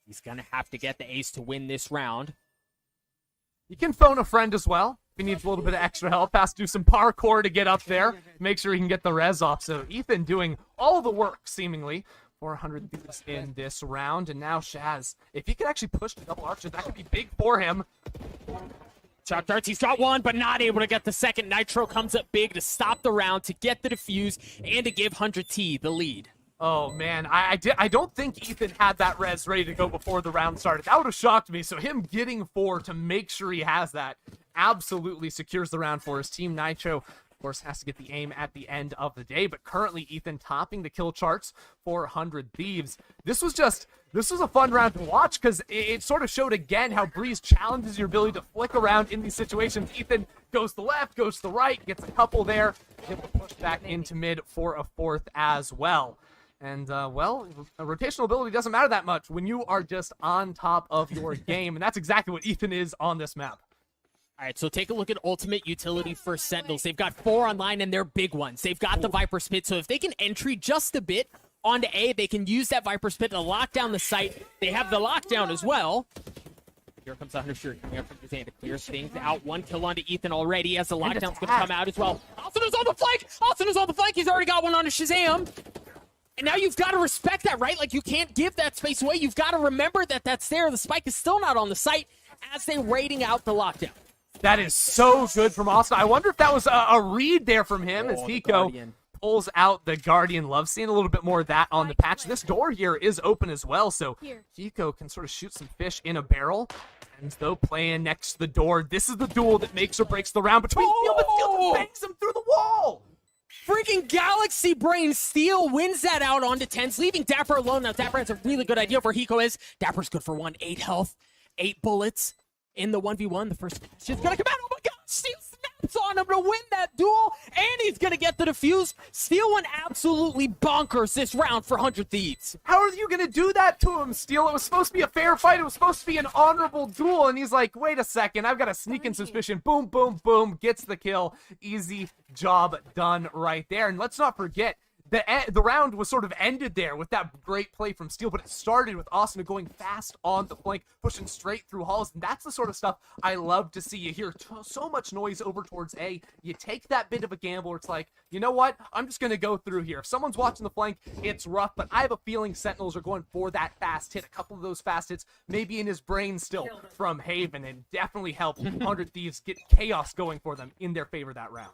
He's going to have to get the ace to win this round. You can phone a friend as well if he needs a little bit of extra help. Has to do some parkour to get up there. Make sure he can get the res off. So Ethan doing all the work, seemingly, 400 Thieves in this round. And now Shaz, if he could actually push the double archer, that could be big for him. Chuck darts, he's got one, but not able to get the second. Nitro comes up big to stop the round, to get the defuse, and to give 100T the lead. Oh, man, I don't think Ethan had that res ready to go before the round started. That would have shocked me. So him getting 4 to make sure he has that absolutely secures the round for his team. Nitro, of course, has to get the aim at the end of the day, but currently Ethan topping the kill charts for 100 Thieves. This was a fun round to watch because it sort of showed again how Breeze challenges your ability to flick around in these situations. Ethan goes to the left, goes to the right, gets a couple there, able to push back into mid for a 4th as well. And, well, rotational ability doesn't matter that much when you are just on top of your game, and that's exactly what Ethan is on this map. All right, so take a look at ultimate utility for Sentinels. They've got 4 online, and they're big ones. They've got the Viper Spit, so if they can entry just a bit onto A, they can use that Viper Spit to lock down the site. They have the lockdown as well. Here comes the Hunter coming up from his hand to clear things out. 1 kill onto Ethan already as the lockdown's going to come out as well. Alcina's on the flank! Alcina's on the flank! He's already got one onto Shazam! And now you've got to respect that, right? Like, you can't give that space away. You've got to remember that that's there. The spike is still not on the site as they're waiting out the lockdown. That is so good from Austin. I wonder if that was a read there from him as Hiko pulls out the Guardian. Love seeing a little bit more of that on the patch. This door here is open as well, so Hiko can sort of shoot some fish in a barrel. And though playing next to the door, this is the duel that makes or breaks the round between Steel, but Steel bangs him through the wall. Freaking Galaxy Brain Steel wins that out onto TENZ, leaving Dapper alone. Now, Dapper has a really good idea of where Hiko is. Dapper's good for 1, 8 health, 8 bullets in the 1v1. The first shit's gonna come out. Oh my god, Steel snaps on him to win that duel, and he's gonna get the defuse. Steel went absolutely bonkers this round for 100 Thieves. How are you gonna do that to him, Steel? It was supposed to be a fair fight. It was supposed to be an honorable duel, and he's like, wait a second, I've got a sneaking suspicion. Boom, boom, boom, gets the kill. Easy job done right there. And let's not forget, the round was sort of ended there with that great play from Steel, but it started with Asuna going fast on the flank, pushing straight through halls, and that's the sort of stuff I love to see. You hear so much noise over towards A, you take that bit of a gamble where it's like, you know what, I'm just going to go through here. If someone's watching the flank, it's rough, but I have a feeling Sentinels are going for that fast hit. A couple of those fast hits maybe in his brain still from Haven, and definitely helped 100 Thieves get chaos going for them in their favor that round.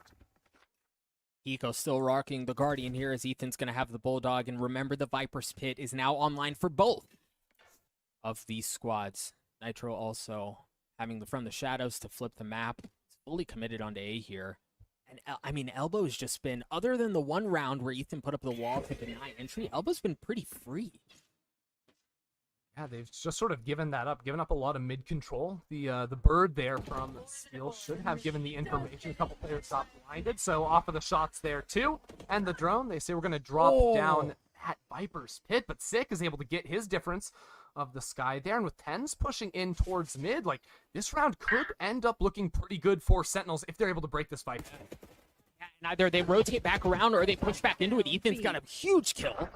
Hiko still rocking the Guardian here as Ethan's going to have the Bulldog. And remember, the Viper's Pit is now online for both of these squads. Nitro also having the From the Shadows to flip the map. It's fully committed onto A here. And, I mean, Elbow's just been, other than the one round where Ethan put up the wall to deny entry, Elbow's been pretty free. Yeah, they've just sort of given that up, given up a lot of mid-control. The bird there from Steel should have given the information. A couple players got blinded, so off of the shots there too. And the drone, they say we're going to drop down at Viper's Pit, but Sick is able to get his difference of the sky there. And with TENZ pushing in towards mid, like, this round could end up looking pretty good for Sentinels if they're able to break this fight. Yeah, and either they rotate back around or they push back into it. Ethan's got a huge kill.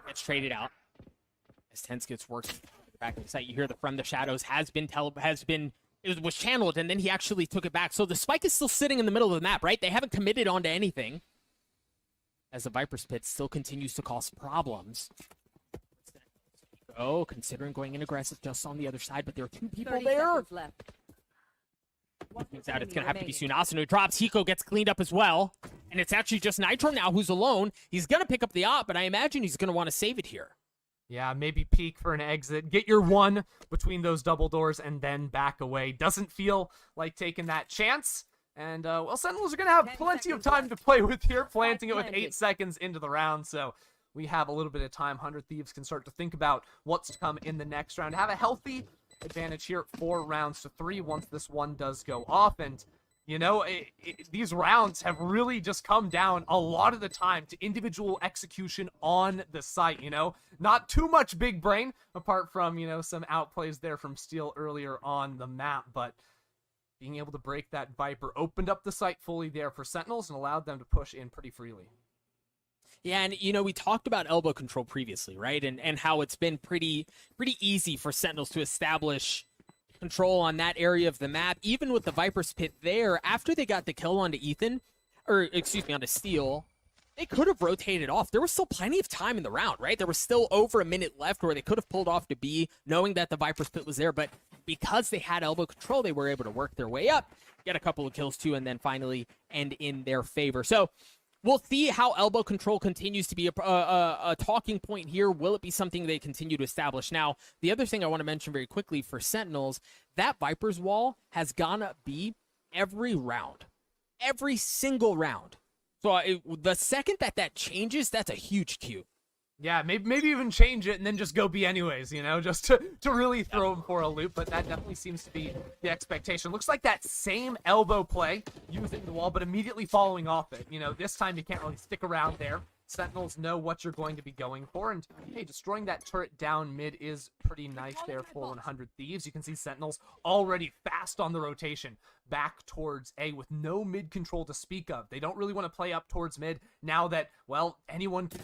Gets traded out. As TENZ gets worked back in the site, you hear the From the Shadows was channeled, and then he actually took it back. So the spike is still sitting in the middle of the map, right? They haven't committed onto anything. As the Viper's Pit still continues to cause problems. Oh, considering going in aggressive just on the other side, but there are 2 people there. Turns out it's going to have to be Sunasunu. Drops. Hiko gets cleaned up as well. And it's actually just Nitro now who's alone. He's going to pick up the op, but I imagine he's going to want to save it here. Yeah, maybe peek for an exit. Get your one between those double doors and then back away. Doesn't feel like taking that chance. And, well, Sentinels are going to have plenty of time to play with here, planting it with 8 seconds into the round. So we have a little bit of time. 100 Thieves can start to think about what's to come in the next round. Have a healthy advantage here, 4 rounds to 3 once this one does go off. And, you know, these rounds have really just come down a lot of the time to individual execution on the site, you know? Not too much big brain, apart from, you know, some outplays there from Steel earlier on the map, but being able to break that Viper opened up the site fully there for Sentinels and allowed them to push in pretty freely. Yeah, and, you know, we talked about elbow control previously, right? And how it's been pretty easy for Sentinels to establish control on that area of the map, even with the Viper's Pit there. After they got the kill onto onto Steel, they could have rotated off. There was still plenty of time in the round, right? There was still over a minute left where they could have pulled off to B, knowing that the Viper's Pit was there, but because they had elbow control, they were able to work their way up, get a couple of kills too, and then finally end in their favor. So we'll see how elbow control continues to be a talking point here. Will it be something they continue to establish? Now, the other thing I want to mention very quickly for Sentinels, that Viper's Wall has gone up B every round. Every single round. So the second that changes, that's a huge cue. Yeah, maybe even change it and then just go B anyways, you know, just to really throw him for a loop, but that definitely seems to be the expectation. Looks like that same elbow play using the wall, but immediately following off it. You know, this time you can't really stick around there. Sentinels know what you're going to be going for, and hey, destroying that turret down mid is pretty nice there for 100 Thieves. You can see Sentinels already fast on the rotation back towards A with no mid control to speak of. They don't really want to play up towards mid now that, well, anyone can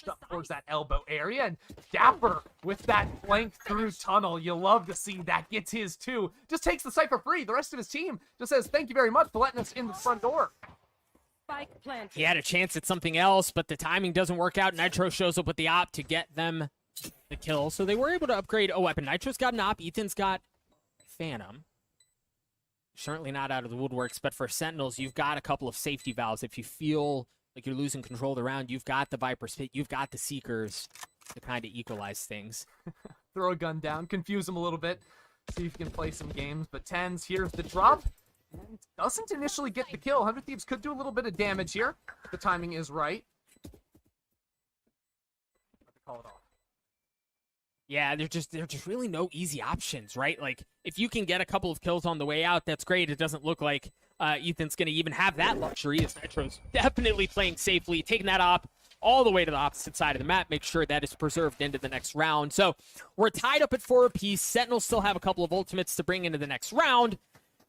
up towards that elbow area, and Dapper with that flank through tunnel. You love to see that. Gets his too. Just takes the site for free. The rest of his team just says, thank you very much for letting us in the front door. He had a chance at something else, but the timing doesn't work out. Nitro shows up with the op to get them the kill, so they were able to upgrade a weapon. Nitro's got an op. Ethan's got Phantom. Certainly not out of the woodworks, but for Sentinels, you've got a couple of safety valves. If you feel like you're losing control of the round, you've got the Viper's Pit, you've got the Seekers to kind of equalize things. Throw a gun down, confuse them a little bit, see if you can play some games. But TENZ, here's the drop. And doesn't initially get the kill. 100 Thieves could do a little bit of damage here. The timing is right. Call it off. Yeah, there's just really no easy options, right? Like, if you can get a couple of kills on the way out, that's great. It doesn't look like Ethan's going to even have that luxury, as Nitro's definitely playing safely, taking that op all the way to the opposite side of the map, make sure that is preserved into the next round. So we're tied up at 4 apiece. Sentinels still have a couple of ultimates to bring into the next round.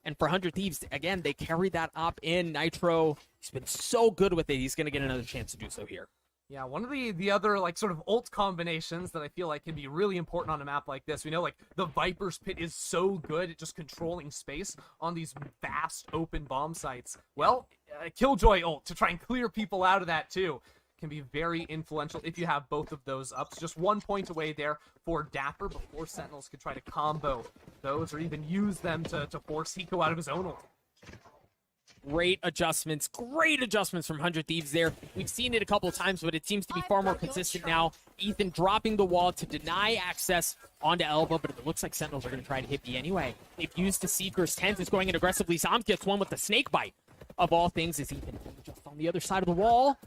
And for 100 Thieves, again, they carry that op in. Nitro, he's been so good with it. He's going to get another chance to do so here. Yeah, one of the other, like, sort of ult combinations that I feel like can be really important on a map like this. We know, like, the Viper's Pit is so good at just controlling space on these vast open bomb sites. Well, Killjoy ult to try and clear people out of that, too, can be very influential if you have both of those ups. Just 1 point away there for Dapper before Sentinels could try to combo those or even use them to force Hiko out of his own ult. Great adjustments from 100 Thieves there. We've seen it a couple of times, but it seems to be far more consistent now. Ethan dropping the wall to deny access onto elbow, but it looks like Sentinels are going to try to hit B anyway. They've used the Seekers. TENZ is going in aggressively. Soms gets one with the snake bite. Of all things, is Ethan just on the other side of the wall,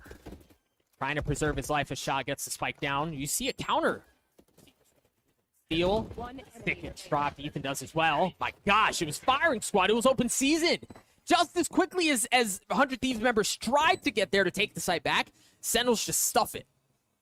trying to preserve his life. A shot gets the spike down. You see a counter. Steal. Stick gets dropped. Ethan does as well. My gosh, it was firing squad. It was open season. Just as quickly as 100 Thieves members strive to get there to take the site back, Sentinels just stuff it.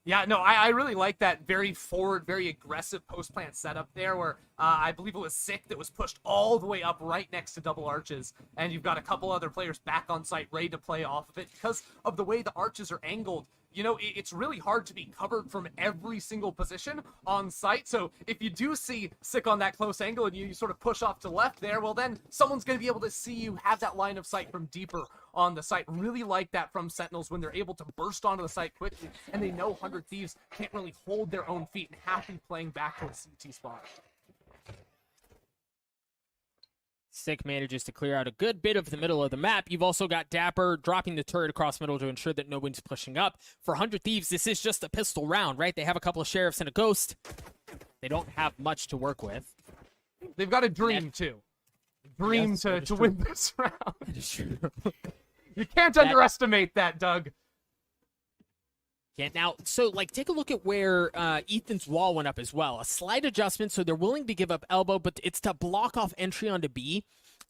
Yeah, no, I really like that very forward, very aggressive post-plant setup there where I believe it was Sick that was pushed all the way up right next to double arches, and you've got a couple other players back on site ready to play off of it because of the way the arches are angled. You know, it's really hard to be covered from every single position on site. So if you do see Sick on that close angle and you sort of push off to the left there, well, then someone's going to be able to see you have that line of sight from deeper on the site. Really like that from Sentinels when they're able to burst onto the site quickly and they know 100 Thieves can't really hold their own feet and have to be playing back to a CT spot. Sick manages to clear out a good bit of the middle of the map. You've also got Dapper dropping the turret across middle to ensure that no one's pushing up. For 100 Thieves, this is just a pistol round, right? They have a couple of Sheriffs and a Ghost. They don't have much to work with. They've got a dream, too. Dream to win this round. That is true. You can't underestimate that, Doug. Yeah, now, so, like, take a look at where Ethan's wall went up as well. A slight adjustment, so they're willing to give up elbow, but it's to block off entry onto B.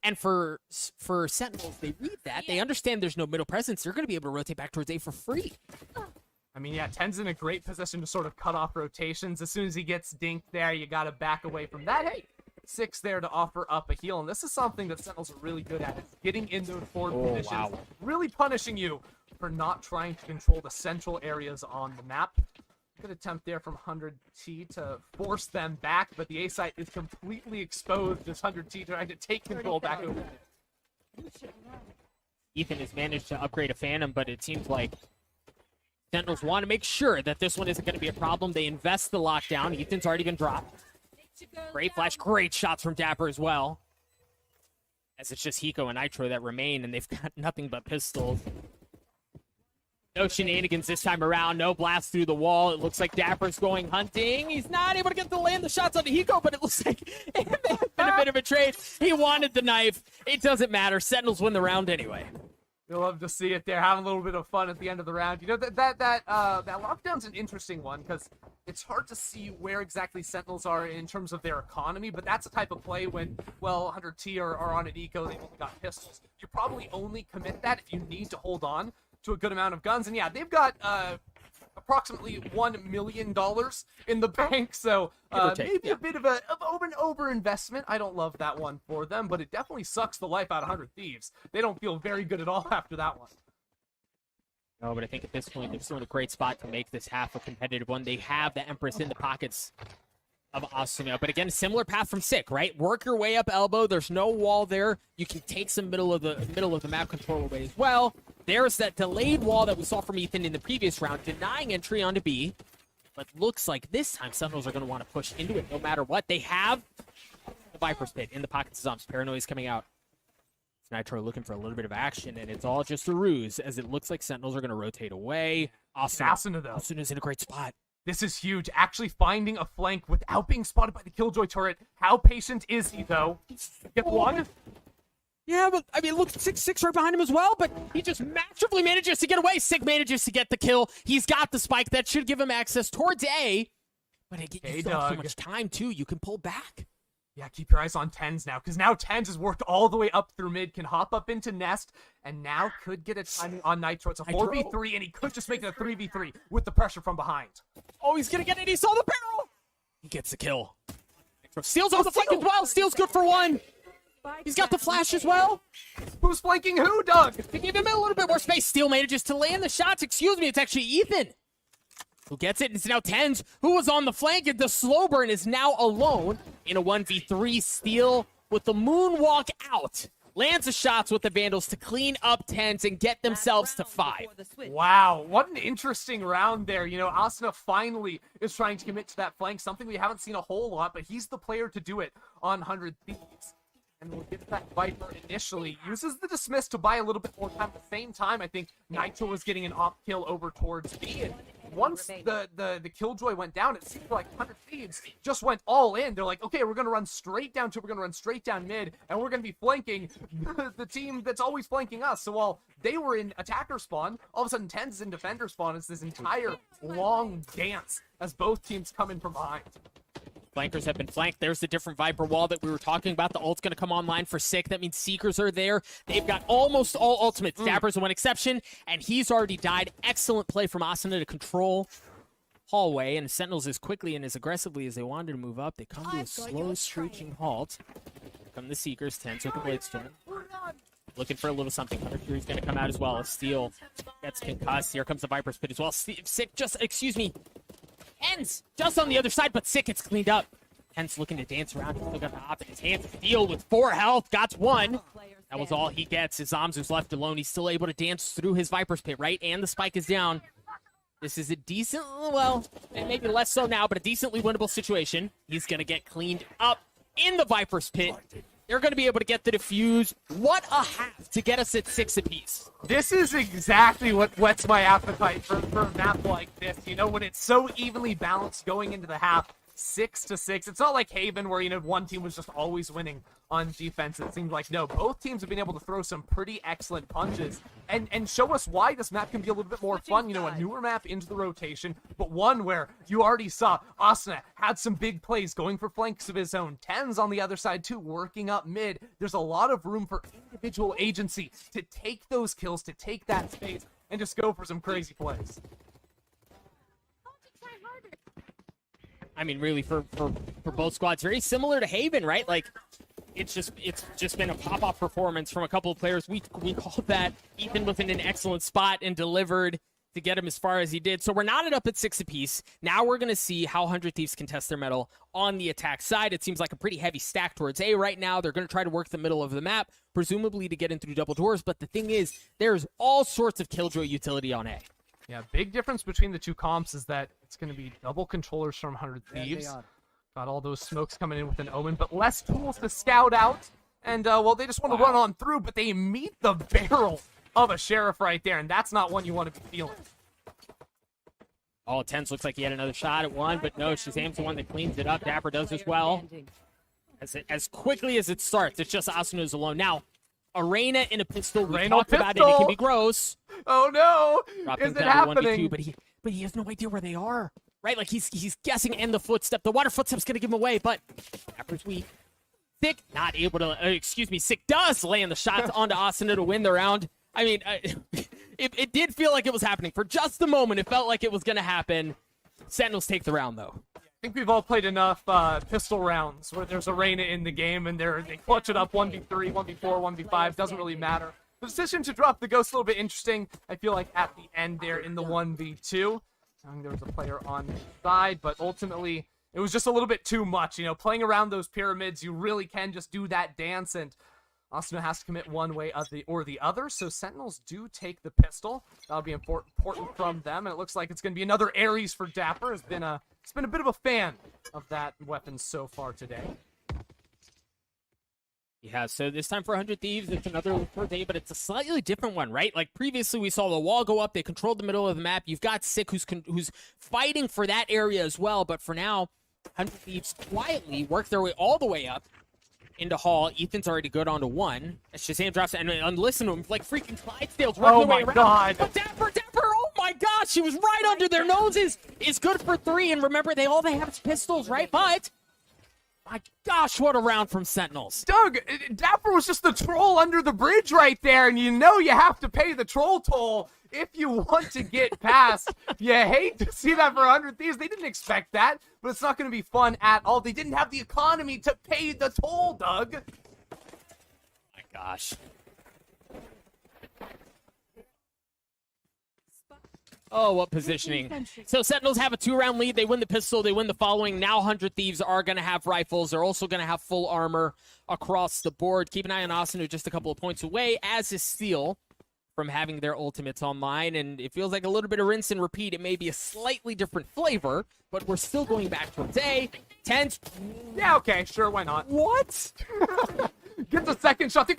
And for Sentinels, they read that. They understand there's no middle presence. They're going to be able to rotate back towards A for free. I mean, yeah, TENZ in a great position to sort of cut off rotations. As soon as he gets dinked there, you got to back away from that. Hey, 6 there to offer up a heal. And this is something that Sentinels are really good at, is getting in those forward positions. Wow. Really punishing you for not trying to control the central areas on the map. Good attempt there from 100T to force them back, but the A site is completely exposed as 100T trying to take control back over. Ethan has managed to upgrade a Phantom, but it seems like Sentinels want to make sure that this one isn't going to be a problem. They invest the lockdown. Ethan's already been dropped. Great flash, great shots from Dapper as well. As it's just Hiko and Nitro that remain, and they've got nothing but pistols. No shenanigans this time around. No blast through the wall. It looks like Dapper's going hunting. He's not able to get to land the shots onto Hiko, but it looks like it may have been a bit of a trade. He wanted the knife. It doesn't matter. Sentinels win the round anyway. You'll love to see it there, having a little bit of fun at the end of the round. You know, that lockdown's an interesting one, because it's hard to see where exactly Sentinels are in terms of their economy, but that's the type of play when, well, 100T are on an eco, they've only got pistols. You probably only commit that if you need to hold on to a good amount of guns. And yeah, they've got approximately $1 million in the bank, so maybe a bit of an over investment. I don't love that one for them, but it definitely sucks the life out of 100 Thieves. They don't feel very good at all after that one. No, but I think at this point, they're still in a great spot to make this half a competitive one. They have the Empress in the pockets of Asuna. But again, similar path from Sick, right? Work your way up elbow. There's no wall there. You can take some middle of the map control away as well. There's that delayed wall that we saw from Ethan in the previous round, denying entry onto B. But looks like this time Sentinels are going to want to push into it no matter what. They have the Viper's Pit in the pockets of Zomps. Paranoia's coming out. It's Nitro looking for a little bit of action, and it's all just a ruse, as it looks like Sentinels are going to rotate away. Asuna, though. Asuna's in a great spot. This is huge. Actually finding a flank without being spotted by the Killjoy turret. How patient is he, though? Get one? Yeah, but, I mean, look, 6-6 right behind him as well, but he just masterfully manages to get away. Sick manages to get the kill. He's got the spike. That should give him access towards A. But again, you still have so much time, too. You can pull back. Yeah, keep your eyes on TENZ now, because now TENZ has worked all the way up through mid, can hop up into Nest, and now could get a timing on Nitro. It's a 4v3, and he could just make it a 3v3 with the pressure from behind. Oh, he's going to get it. He saw the barrel. He gets the kill. Nitro steals on the flank as well. Steals good for one. He's got the flash as well. Who's flanking who, Doug? To give him a little bit more space. Steel manages to land the shots. Excuse me, it's actually Ethan who gets it. It's now TENZ, who was on the flank, and the slow burn is now alone in a 1v3. Steel with the moonwalk out. Lands the shots with the Vandals to clean up TENZ and get themselves to 5. Wow, what an interesting round there. You know, Asuna finally is trying to commit to that flank, something we haven't seen a whole lot, but he's the player to do it on 100 Thieves. And we'll get that Viper initially. Uses the Dismiss to buy a little bit more time. At the same time, I think Nitro was getting an off kill over towards B. And once the Killjoy went down, it seemed like 100 Thieves just went all in. They're like, okay, we're going to run straight down to, we're going to run straight down mid, and we're going to be flanking the team that's always flanking us. So while they were in attacker spawn, all of a sudden TENZ is in defender spawn. It's this entire long dance as both teams come in from behind. Flankers have been flanked. There's the different Viper wall that we were talking about. The ult's going to come online for Sick. That means Seekers are there. They've got almost all ultimates. Dapper's the one exception, and he's already died. Excellent play from Asuna to control hallway, and Sentinels as quickly and as aggressively as they wanted to move up. They come to a slow, screeching halt. Here come the Seekers. TENZ with the Bladestorm. Looking for a little something. Hunter Fury's going to come out as well. As Steel gets concussed. Here comes the Viper's Pit as well. Sick just, excuse me. TENZ just on the other side, but Sick gets cleaned up. TENZ looking to dance around. He's still got the op in his hands. Steel with 4 health. Got one. That was all he gets. As Zamzu's left alone, he's still able to dance through his Viper's Pit, right? And the spike is down. This is a decent, well, maybe less so now, but a decently winnable situation. He's going to get cleaned up in the Viper's Pit. They're going to be able to get the defuse. What a half to get us at 6 apiece. This is exactly what whets my appetite for a map like this. You know, when it's so evenly balanced going into the half, 6-6. It's not like Haven where, you know, one team was just always winning on defense. It seems like, no, both teams have been able to throw some pretty excellent punches and show us why this map can be a little bit more fun. You know, a newer map into the rotation, but one where you already saw Asuna had some big plays going for flanks of his own. TENZ on the other side too, working up mid. There's a lot of room for individual agency to take those kills, to take that space, and just go for some crazy plays. I mean, really, for both squads, very similar to Haven, right? Like, it's just been a pop-off performance from a couple of players. We called that. Ethan was in an excellent spot and delivered to get him as far as he did. So we're knotted up at 6 apiece. Now we're going to see how 100 Thieves contest their metal on the attack side. It seems like a pretty heavy stack towards A right now. They're going to try to work the middle of the map, presumably to get in through double doors. But the thing is, there's all sorts of Killjoy utility on A. Yeah, big difference between the two comps is that it's going to be double controllers from 100 Thieves. Got all those smokes coming in with an Omen, but less tools to scout out. And, well, they just want to run on through, but they meet the barrel of a Sheriff right there, and that's not one you want to be feeling. Oh, TENZ looks like he had another shot at one, but no, Shazam's the one that cleans it up. Dapper does as well. As quickly as it starts, it's just Asuna's alone. Now, Arena in a pistol. We talked about it. It can be gross. Oh no! Drop Is them it down to happening? 1v2, but he has no idea where they are. Right? Like he's guessing, and the footstep. The water footstep's gonna give him away, but Dapper's weak. Sick not able to. Sick does land the shots onto Asuna to win the round. I mean, it did feel like it was happening for just a moment. It felt like it was gonna happen. Sentinels take the round though. I think we've all played enough pistol rounds where there's Arena in the game and they clutch it up 1v3, 1v4, 1v5, doesn't really matter. The decision to drop the ghost a little bit interesting. I feel like at the end there in the 1v2, I think there was a player on the side, but ultimately it was just a little bit too much. You know, playing around those pyramids, you really can just do that dance, and Asuna has to commit one way or the other, so Sentinels do take the pistol. That'll be important from them, and it looks like it's going to be another Ares for Dapper. It's been a bit of a fan of that weapon so far today. Yeah, so this time for 100 Thieves, it's another look for day, but it's a slightly different one, right? Like previously we saw the wall go up, they controlled the middle of the map. You've got Sick who's fighting for that area as well, but for now, 100 Thieves quietly work their way all the way up into Hall. Ethan's already good onto one. As Shazam drops it, and listen to him, like freaking Clydesdale's working their way around. God. But Dapper, oh my gosh, she was right under their noses. Is good for 3, and remember, they have is pistols, right? But, my gosh, what a round from Sentinels. Doug, Dapper was just the troll under the bridge right there, and you know you have to pay the troll toll if you want to get past. You hate to see that for 100 Thieves. They didn't expect that, but it's not going to be fun at all. They didn't have the economy to pay the toll, Doug. My gosh. Oh, what positioning. So Sentinels have a 2-round lead. They win the pistol. They win the following. Now 100 Thieves are going to have rifles. They're also going to have full armor across the board. Keep an eye on Asuna, just a couple of points away, as is Steel, from having their ultimates online. And it feels like a little bit of rinse and repeat. It may be a slightly different flavor, but we're still going back to day. TENZ. Yeah, okay, sure, why not? What? Gets a second shot.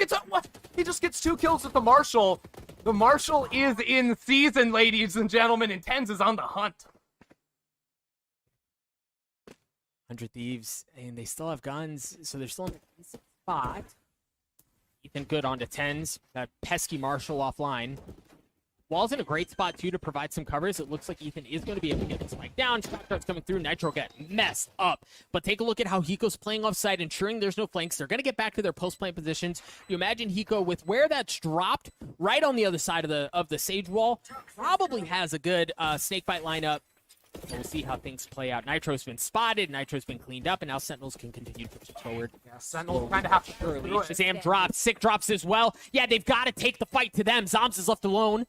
He just gets 2 kills with the Marshal. The Marshal is in season, ladies and gentlemen, and TENZ is on the hunt. 100 Thieves, and they still have guns, so they're still in the spot. Ethan good onto TENZ. That pesky Marshal offline. Wall's in a great spot, too, to provide some covers. It looks like Ethan is going to be able to get the spike down. Shot darts coming through. Nitro get messed up. But take a look at how Hiko's playing offside, ensuring there's no flanks. They're going to get back to their post-plant positions. You imagine Hiko, with where that's dropped, right on the other side of the Sage wall, probably has a good snake bite lineup. We'll see how things play out. Nitro's been spotted. Nitro's been cleaned up, and now Sentinels can continue to push forward. Yeah, Sentinels kind of have to early. Shazam drops. Sick drops as well. Yeah, they've got to take the fight to them. Zoms is left alone.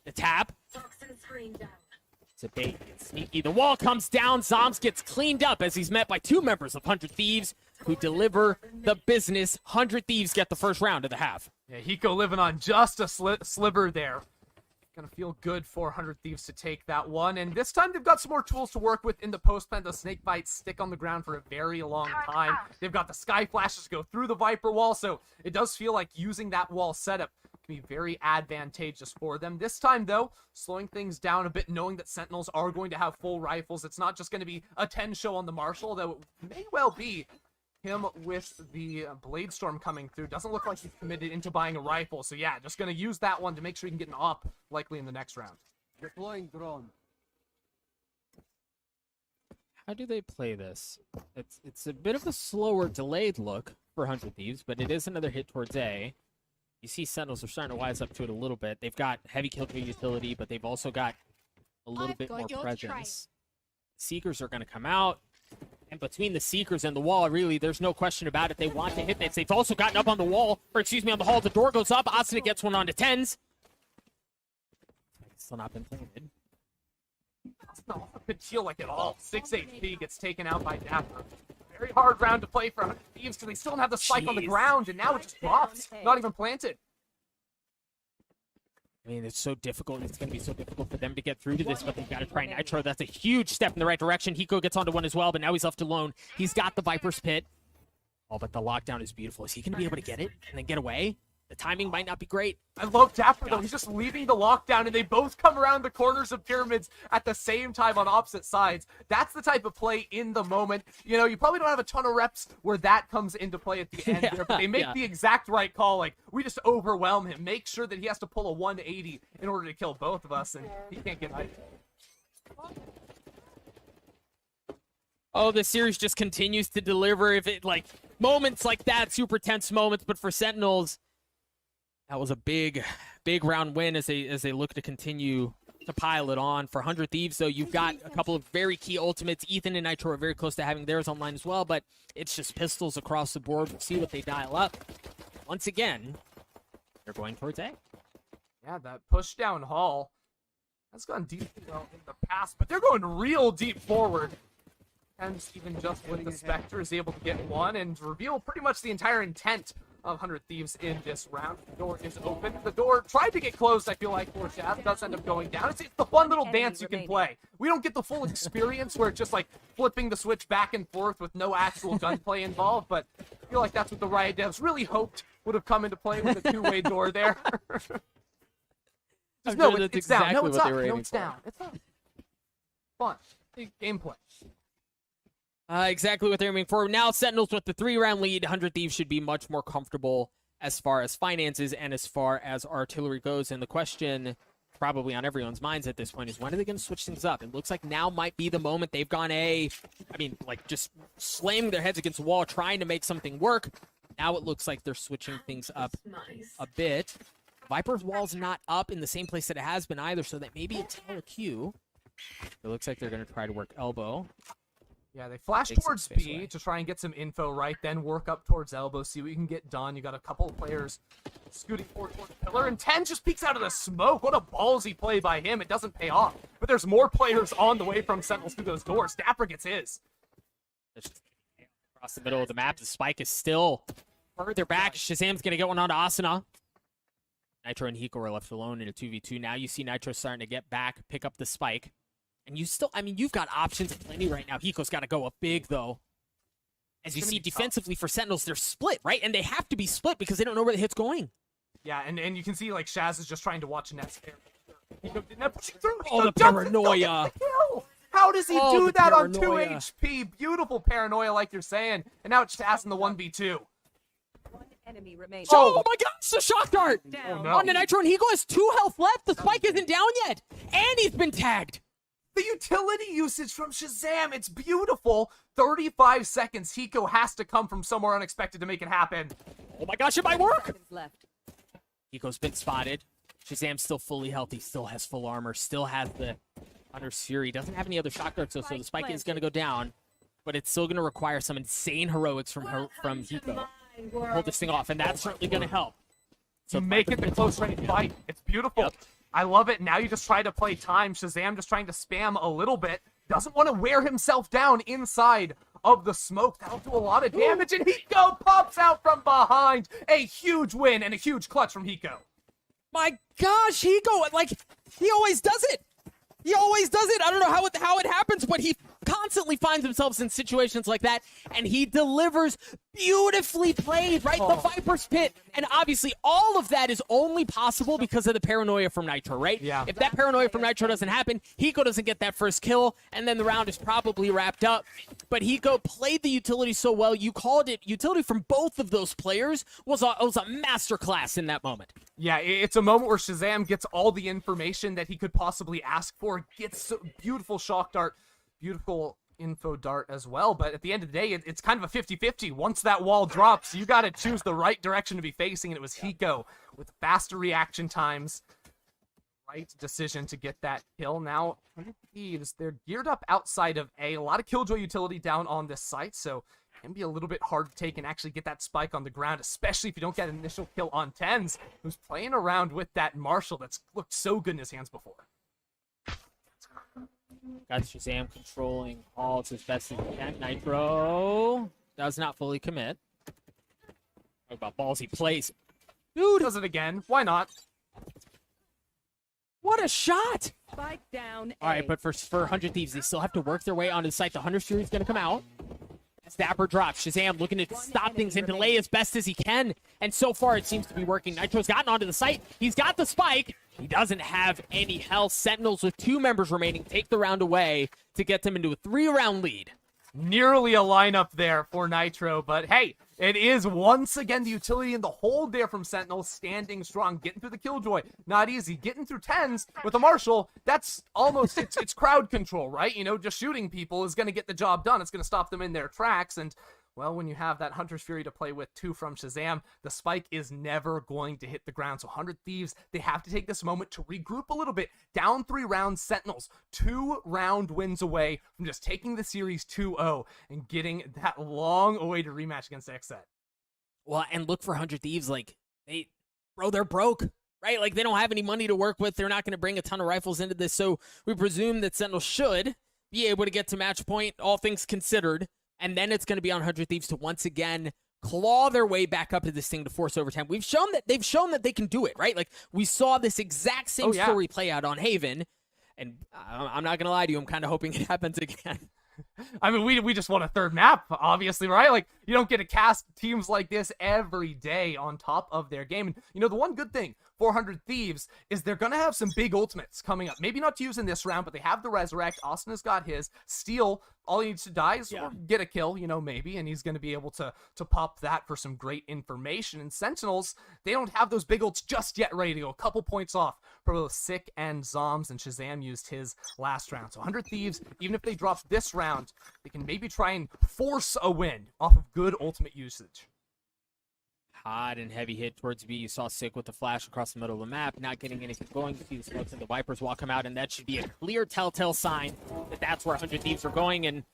The tap. It's a bait. It's sneaky. The wall comes down. Zoms gets cleaned up as he's met by 2 members of 100 Thieves who deliver the business. 100 Thieves get the first round of the half. Yeah, Hiko living on just a sliver there. Gonna feel good for 100 Thieves to take that one. And this time they've got some more tools to work with in the post plant. The snake bites stick on the ground for a very long time. They've got the sky flashes go through the Viper wall, so it does feel like using that wall setup can be very advantageous for them. This time, though, slowing things down a bit, knowing that Sentinels are going to have full rifles. It's not just going to be a 10 show on the Marshall, though it may well be him with the Blade Storm coming through. Doesn't look like he's committed into buying a rifle. So yeah, just going to use that one to make sure he can get an op likely in the next round. Deploying drone. How do they play this? It's a bit of a slower delayed look for 100 Thieves, but it is another hit towards A. You see Sentinels are starting to wise up to it a little bit. They've got heavy kill utility, but they've also got a little bit more presence. Seekers are going to come out. And between the Seekers and the wall, really, there's no question about it. They want to hit this. They've also gotten up on the wall, or excuse me, on the hall. The door goes up. Asuna gets one onto TENZ. Still not been planted. Could feel like it all. 6 HP gets taken out by Dapper. Very hard round to play for 100 Thieves because they still don't have the spike on the ground, and now it just drops. Not even planted. I mean, it's so difficult. It's going to be so difficult for them to get through to this, but they've got to try Nitro. That's a huge step in the right direction. Hiko gets onto one as well, but now he's left alone. He's got the Viper's Pit. Oh, but the lockdown is beautiful. Is he going to be able to get it and then get away? The timing might not be great. I love Dapper, though. He's just leaving the lockdown, and they both come around the corners of pyramids at the same time on opposite sides. That's the type of play in the moment. You know, you probably don't have a ton of reps where that comes into play at the end there, but they make the exact right call. Like, we just overwhelm him. Make sure that he has to pull a 180 in order to kill both of us, and he can't get either. Oh, the series just continues to deliver. If it, like, moments like that, super tense moments, but for Sentinels, that was a big round win as they look to continue to pile it on. For 100 Thieves, though, you've got a couple of very key ultimates. Ethan and Nitro are very close to having theirs online as well, but it's just pistols across the board. We'll see what they dial up. Once again, they're going towards A. Yeah, that push down hall has gone deep in the past, but they're going real deep forward. TENZ, even just with the Spectre, is able to get one and reveal pretty much the entire intent of 100 Thieves in this round. The door is open. The door tried to get closed, I feel like, for Shaz. Does end up going down. It's the fun little dance you can play. We don't get the full experience where it's just like flipping the switch back and forth with no actual gunplay involved, but I feel like that's what the Riot devs really hoped would have come into play with a two-way door there. Just no, it's exactly down. No, it's what up. they were No, aiming it's for. down. It's up. Fun. Big gameplay. Exactly what they're aiming for. Now Sentinels with the 3-round lead. 100 Thieves should be much more comfortable as far as finances and as far as artillery goes. And the question probably on everyone's minds at this point is, when are they going to switch things up? It looks like now might be the moment. They've gone just slamming their heads against the wall, trying to make something work. Now it looks like they're switching things up a bit. Viper's wall's not up in the same place that it has been either, so that maybe it's a Q. It looks like they're going to try to work elbow. Yeah, they flash towards B to try and get some info right, then work up towards elbow, see what you can get done. You got a couple of players scooting forward towards the pillar, and TENZ just peeks out of the smoke. What a ballsy play by him. It doesn't pay off. But there's more players on the way from Sentinels through those doors. Dapper gets his. Across the middle of the map, the spike is still further back. Shazam's going to get one onto Asuna. Nitro and Hiko are left alone in a 2v2. Now you see Nitro starting to get back, pick up the spike. And you still, I mean, you've got options plenty right now. Hiko's got to go up big, though. As you see, defensively for Sentinels, they're split, right? And they have to be split because they don't know where the hit's going. Yeah, and you can see, like, Shaz is just trying to watch Nets there. Hiko did not pushing through. Oh, the paranoia. How does he do that on 2 paranoia. HP? Beautiful paranoia, like you're saying. And now it's Shaz in the 1v2. Enemy remaining. Oh my gosh, the shock dart! Oh, no. On the Nitro, and Hiko has 2 health left. The spike isn't down yet. And he's been tagged. The utility usage from Shazam, it's beautiful. 35 seconds. Hiko has to come from somewhere unexpected to make it happen. Oh my gosh, it might work. Left. Hiko's been spotted. Shazam's still fully healthy, still has full armor, still has the Hunter Siri. Doesn't have any other shock darts, so the spike is going to go down. But it's still going to require some insane heroics from Hiko. Pull this thing off, and that's certainly going to help. So make it the close range fight. It's beautiful. Yep. I love it. Now you just try to play time. Shazam just trying to spam a little bit. Doesn't want to wear himself down inside of the smoke. That'll do a lot of damage. And Hiko pops out from behind. A huge win and a huge clutch from Hiko. My gosh, he always does it. He always does it. I don't know how it happens, but he constantly finds himself in situations like that, and he delivers beautifully played, right? The Viper's Pit. And obviously, all of that is only possible because of the paranoia from Nitro, right? Yeah. If that paranoia from Nitro doesn't happen, Hiko doesn't get that first kill, and then the round is probably wrapped up. But Hiko played the utility so well. You called it. Utility from both of those players was a masterclass in that moment. Yeah, it's a moment where Shazam gets all the information that he could possibly ask for, gets so beautiful shock dart, beautiful info dart as well, but at the end of the day, it's kind of a 50-50. Once that wall drops, you got to choose the right direction to be facing, and it was Hiko with faster reaction times. Right decision to get that kill. Now, 100 Thieves, they're geared up outside of A. A lot of Killjoy utility down on this site, so it can be a little bit hard to take and actually get that spike on the ground, especially if you don't get an initial kill on TENZ, who's playing around with that Marshall that's looked so good in his hands before. Got Shazam controlling all as best as he can. Nitro does not fully commit. Talk about ballsy plays. Dude does it again. Why not? What a shot! Spike down. All right, but for 100 Thieves, they still have to work their way onto the site. The Hunter Fury is going to come out. Dapper drops. Shazam looking to stop things and delay as best as he can. And so far, it seems to be working. Nitro's gotten onto the site. He's got the spike. He doesn't have any health. Sentinels with 2 members remaining take the round away to get them into a 3-round lead. Nearly a lineup there for Nitro, but hey, it is once again the utility and the hold there from Sentinels standing strong, getting through the Killjoy. Not easy. Getting through TENZ with a Marshall, that's almost, it's crowd control, right? You know, just shooting people is going to get the job done. It's going to stop them in their tracks, and well, when you have that Hunter's Fury to play with 2 from Shazam, the spike is never going to hit the ground. So 100 Thieves, they have to take this moment to regroup a little bit. Down 3 rounds, Sentinels 2-round wins away from just taking the series 2-0 and getting that long-awaited rematch against XSET. Well, and look for 100 Thieves, like, they're broke, right? Like, they don't have any money to work with. They're not going to bring a ton of rifles into this. So we presume that Sentinels should be able to get to match point, all things considered. And then it's going to be on 100 Thieves to once again claw their way back up to this thing to force overtime. They've shown that they can do it, right? Like, we saw this exact same story play out on Haven, and I'm not going to lie to you, I'm kind of hoping it happens again. I mean, we just won a 3rd map, obviously, right? Like, you don't get to cast teams like this every day on top of their game. And, you know, the one good thing, 400 Thieves, is they're going to have some big ultimates coming up. Maybe not to use in this round, but they have the Resurrect. Austin has got his. Steel, all he needs to die is or get a kill, you know, maybe, and he's going to be able to pop that for some great information. And Sentinels, they don't have those big ults just yet ready to go. A couple points off for both Sick and Zoms, and Shazam used his last round. So 100 Thieves, even if they drop this round, they can maybe try and force a win off of good ultimate usage. Hot and heavy hit towards B. You saw Sick with the flash across the middle of the map, not getting anything going. You see the smokes and the Vipers will come out, and that should be a clear telltale sign that that's where 100 Thieves are going. And,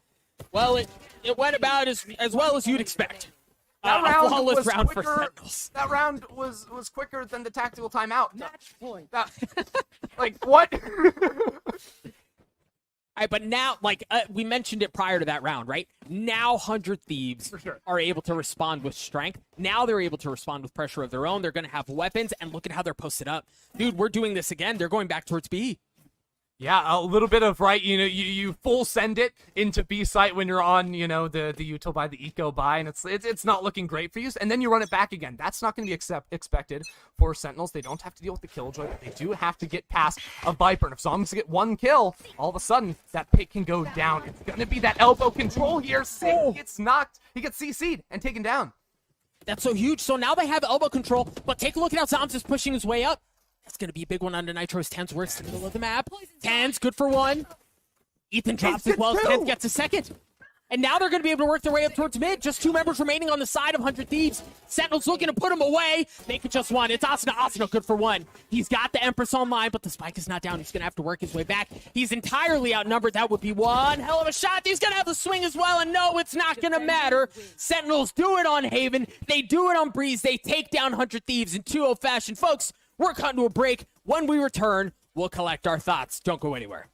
well, it went about as well as you'd expect. That a flawless round for Sentinels. That round was quicker than the tactical timeout. Match point. Like, what? All right, but now, like, we mentioned it prior to that round, right? Now 100 Thieves are able to respond with strength. Now they're able to respond with pressure of their own. They're going to have weapons, and look at how they're posted up. Dude, we're doing this again. They're going back towards B. Yeah, a little bit of, right, you know, you full send it into B site when you're on, you know, the util buy, the eco buy, and it's not looking great for you, and then you run it back again. That's not going to be expected for Sentinels. They don't have to deal with the Killjoy, but they do have to get past a Viper, and if Zombies get 1 kill, all of a sudden, that pick can go down. It's going to be that elbow control here. Sick gets knocked. He gets CC'd and taken down. That's so huge. So now they have elbow control, but take a look at how Zoms is pushing his way up. That's going to be a big one under Nitro's. TENZ works in the middle of the map. TENZ, good for 1. Ethan drops as well. TENZ gets a 2nd. And now they're going to be able to work their way up towards mid. Just 2 members remaining on the side of 100 Thieves. Sentinels looking to put him away. Make it just 1. It's Asuna. Asuna, good for 1. He's got the Empress online, but the spike is not down. He's going to have to work his way back. He's entirely outnumbered. That would be one hell of a shot. He's going to have the swing as well, and no, it's not going to matter. Sentinels do it on Haven. They do it on Breeze. They take down 100 Thieves in 2-0 fashion. Folks, we're cutting to a break. When we return, we'll collect our thoughts. Don't go anywhere.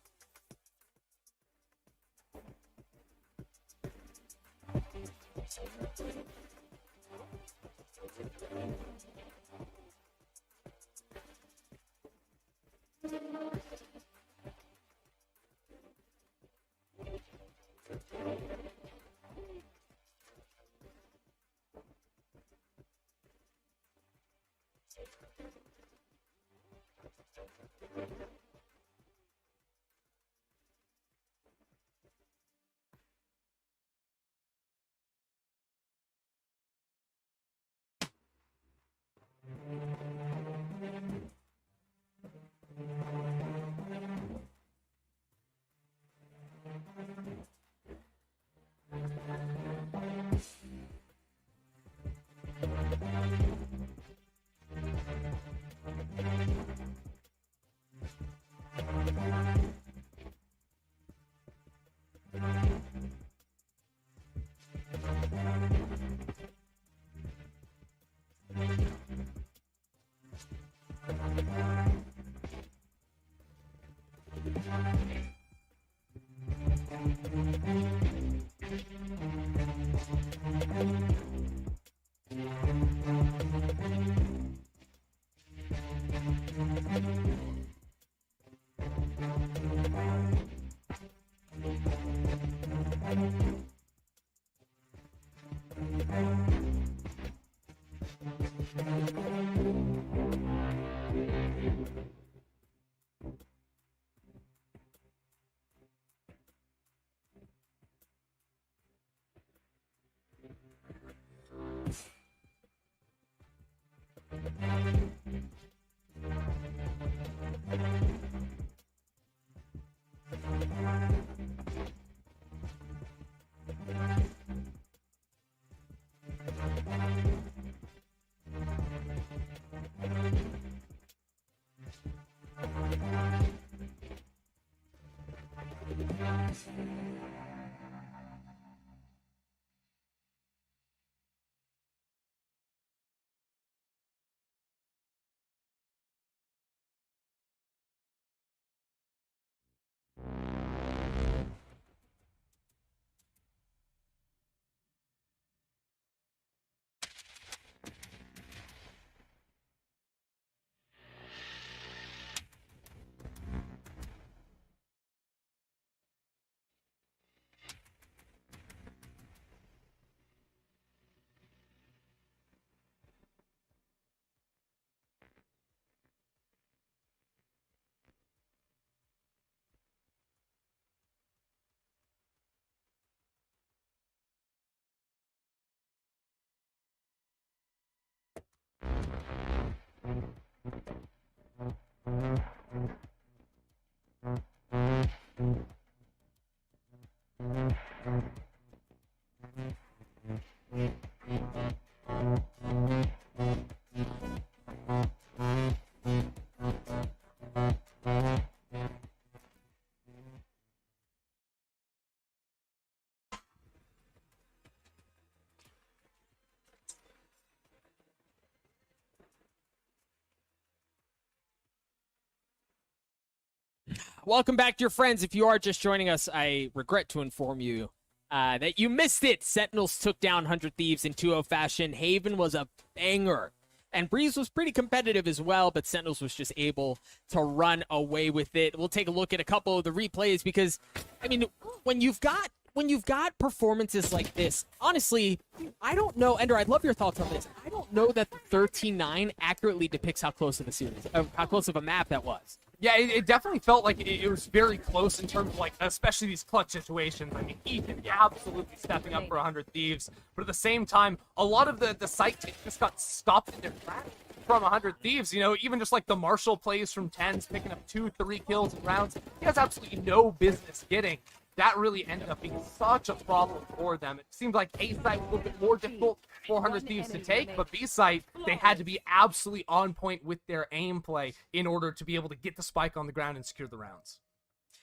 Welcome back, dear friends. If you are just joining us, I regret to inform you that you missed it. Sentinels took down 100 Thieves in 2-0 fashion. Haven was a banger. And Breeze was pretty competitive as well, but Sentinels was just able to run away with it. We'll take a look at a couple of the replays because, I mean, when you've got performances like this, honestly, I don't know, Ender, I'd love your thoughts on this. I don't know that the 13-9 accurately depicts how close of a series, how close of a map that was. Yeah, it definitely felt like it was very close in terms of, like, especially these clutch situations. I mean, Ethan absolutely stepping up for 100 Thieves, but at the same time, a lot of the site just got stopped in their tracks from 100 Thieves. You know, even just like the Marshall plays from TENZ, picking up 2-3 kills in rounds, he has absolutely no business getting. That really ended up being such a problem for them. It seemed like A site was a little bit more difficult for 100 Thieves to take, but B site, they had to be absolutely on point with their aim play in order to be able to get the spike on the ground and secure the rounds.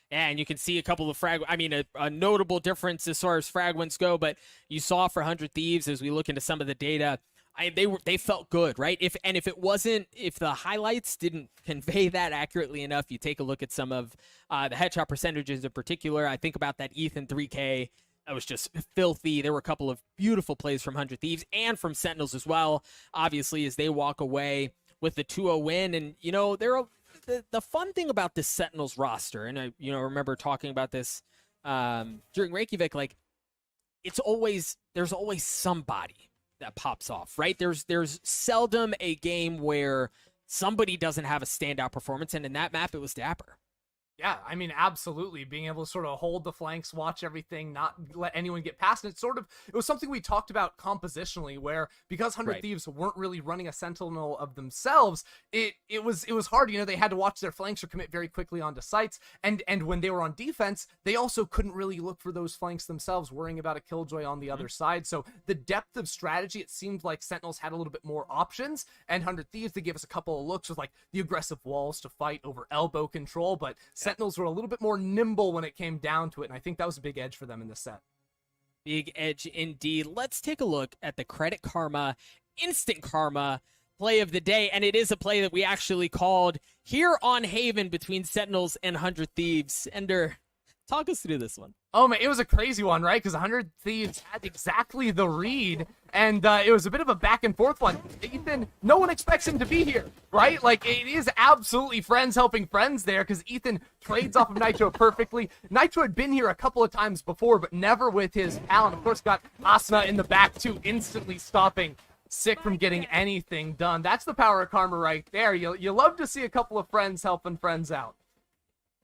And you can see a couple of a notable difference as far as frag wins go, but you saw for 100 Thieves as we look into some of the data, they felt good, right? If the highlights didn't convey that accurately enough, you take a look at some of the headshot percentages in particular. I think about that Ethan 3K. That was just filthy. There were a couple of beautiful plays from 100 Thieves and from Sentinels as well, obviously, as they walk away with the 2-0 win. And, you know, the fun thing about this Sentinels roster, and I, remember talking about this during Reykjavik, like, there's always somebody that pops off, right? There's seldom a game where somebody doesn't have a standout performance, and in that map, it was Dapper. Yeah, I mean, absolutely. Being able to sort of hold the flanks, watch everything, not let anyone get past it. It was something we talked about compositionally, where because 100 Thieves weren't really running a Sentinel of themselves, it was hard. You know, they had to watch their flanks or commit very quickly onto sites. And when they were on defense, they also couldn't really look for those flanks themselves, worrying about a Killjoy on the other side. So the depth of strategy, it seemed like Sentinels had a little bit more options, and 100 Thieves, they gave us a couple of looks with like the aggressive walls to fight over elbow control, but Sentinels were a little bit more nimble when it came down to it, and I think that was a big edge for them in this set. Big edge indeed. Let's take a look at the Credit Karma, Instant Karma play of the day, and it is a play that we actually called here on Haven between Sentinels and 100 Thieves. Ender, talk us through this one. Oh man, it was a crazy one, right? Because 100 Thieves had exactly the read, and it was a bit of a back and forth one. Ethan, no one expects him to be here, right? Like, it is absolutely friends helping friends there, because Ethan trades off of Nitro perfectly. Nitro had been here a couple of times before, but never with his pal, and of course got Asuna in the back too, instantly stopping Sick from getting anything done. That's the power of Karma right there. You love to see a couple of friends helping friends out.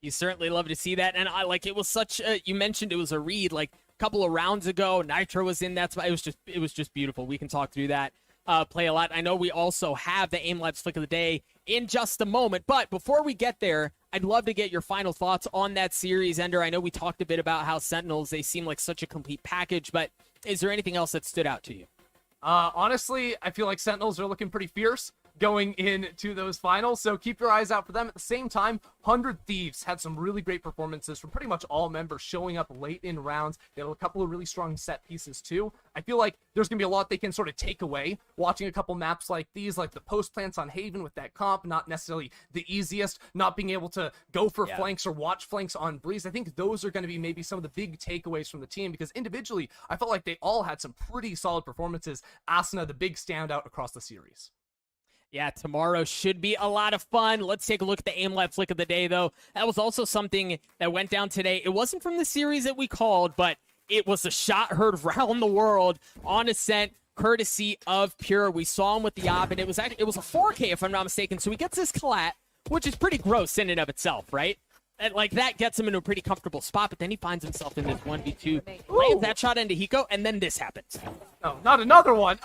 You certainly love to see that, and it was such a, you mentioned it was a read, like a couple of rounds ago, Nitro was in that spot. It was just beautiful. We can talk through that play a lot. I know we also have the Aim Labs Flick of the Day in just a moment, but before we get there, I'd love to get your final thoughts on that series, Ender. I know we talked a bit about how Sentinels, they seem like such a complete package, but is there anything else that stood out to you? Honestly, I feel like Sentinels are looking pretty fierce going into those finals, so keep your eyes out for them. At the same time, 100 Thieves had some really great performances from pretty much all members showing up late in rounds. They had a couple of really strong set pieces too. I feel like there's going to be a lot they can sort of take away watching a couple maps like these, like the post plants on Haven with that comp, not necessarily the easiest, not being able to go for flanks or watch flanks on Breeze. I think those are going to be maybe some of the big takeaways from the team, because individually, I felt like they all had some pretty solid performances. Asuna, the big standout across the series. Yeah, tomorrow should be a lot of fun. Let's take a look at the Aim Lab Flick of the Day, though. That was also something that went down today. It wasn't from the series that we called, but it was a shot heard around the world on Ascent, courtesy of Pure. We saw him with the op, and it was a 4K, if I'm not mistaken. So he gets this collat, which is pretty gross in and of itself, right? And like that gets him into a pretty comfortable spot, but then he finds himself in this 1v2. Lands that shot into Hiko, and then this happens. No, not another one.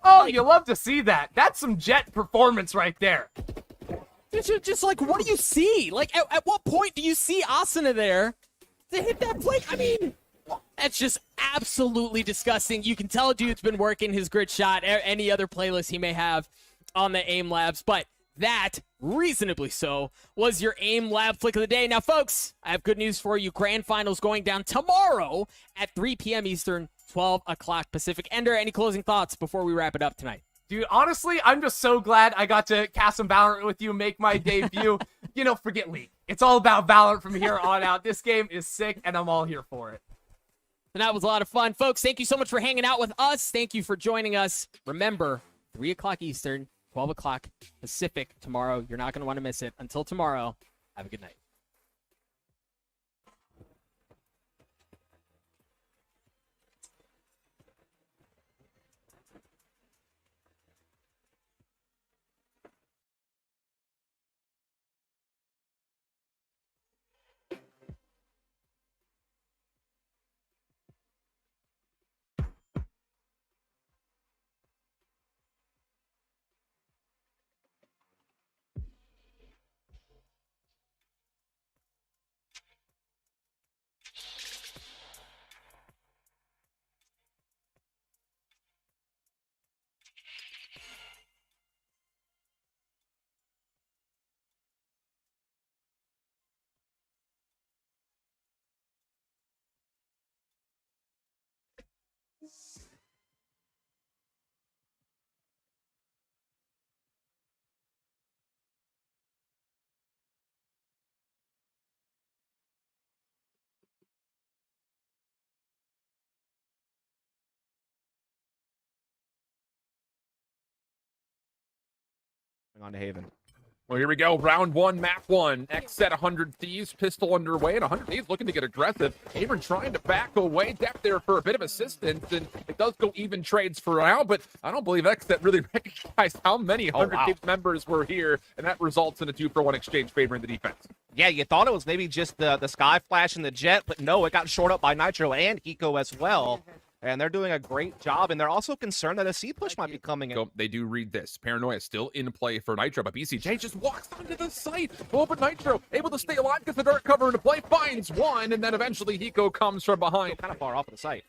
Oh, you love to see that. That's some Jet performance right there. Just like, what do you see? Like, at what point do you see Asuna there to hit that flank? I mean, that's just absolutely disgusting. You can tell dude's been working his grid shot, any other playlist he may have on the Aim Labs, but that, reasonably so, was your Aim Lab Flick of the Day. Now, folks, I have good news for you. Grand Finals going down tomorrow at 3 p.m. Eastern, 12 o'clock Pacific. Ender, any closing thoughts before we wrap it up tonight? Dude, honestly, I'm just so glad I got to cast some Valorant with you, make my debut. Forget League. It's all about Valorant from here on out. This game is sick, and I'm all here for it. And that was a lot of fun. Folks, thank you so much for hanging out with us. Thank you for joining us. Remember, 3 o'clock Eastern, 12 o'clock Pacific tomorrow. You're not going to want to miss it. Until tomorrow, have a good night. On to Haven. Well, here we go. Round 1, map 1. XSET 100 Thieves, pistol underway, and 100 Thieves looking to get aggressive. Abram trying to back away. Depth there for a bit of assistance, and it does go even trades for now, but I don't believe XSET really recognized how many 100 Thieves members were here, and that results in a 2-for-1 exchange favoring the defense. Yeah, you thought it was maybe just the Sky Flash and the Jet, but no, it got short up by Nitro and Hiko as well. And they're doing a great job, and they're also concerned that a C push might be coming in. They do read this. Paranoia is still in play for Nitro, but BCJ just walks onto the site. Oh, but Nitro able to stay alive because the dark cover into play, finds one, and then eventually Hiko comes from behind. Kind of far off of the site.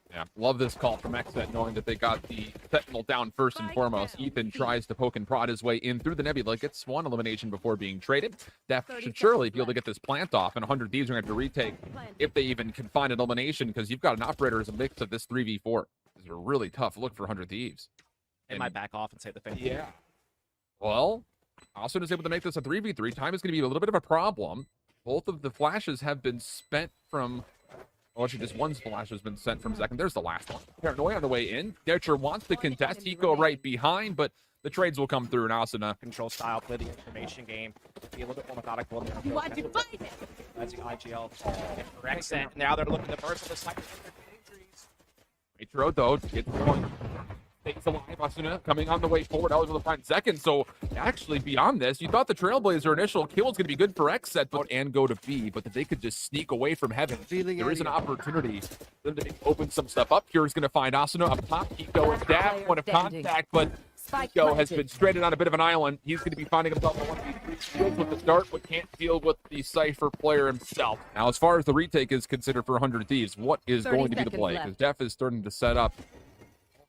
Yeah, love this call from XSET, knowing that they got the Sentinel down first and foremost. Ethan tries to poke and prod his way in through the Nebula, gets one elimination before being traded. Def should surely be able to get this plant off, and 100 Thieves are going to have to retake if they even can find an elimination, because you've got an operator as a mix of this 3v4. This is a really tough look for 100 Thieves. They might back off and save the finish. Yeah. Well, Austin is able to make this a 3v3. Time is going to be a little bit of a problem. Both of the flashes have been spent from... Well, actually, just one flash has been sent from second. There's the last one. Paranoia on the way in. Dercher wants to contest. Hiko right behind, but the trades will come through, and Asuna. Control style, play the information game. Be a little bit more methodical in there. That's the IGL. XSET. And now they're looking to burst the site. Nitro, though, gets going. Stays alive. Asuna coming on the way forward. Eligible to find second. So, actually, beyond this, you thought the Trailblazer initial kill was going to be good for XSET, but and go to B, but that they could just sneak away from heaven. There is an opportunity for them to open some stuff up. Here is going to find Asuna up top. Hiko is down, point of contact, but Hiko has been stranded on a bit of an island. He's going to be finding himself on one of these fields with the start, but can't deal with the Cypher player himself. Now, as far as the retake is considered for 100 Thieves, what is going to be the play? Because Def is starting to set up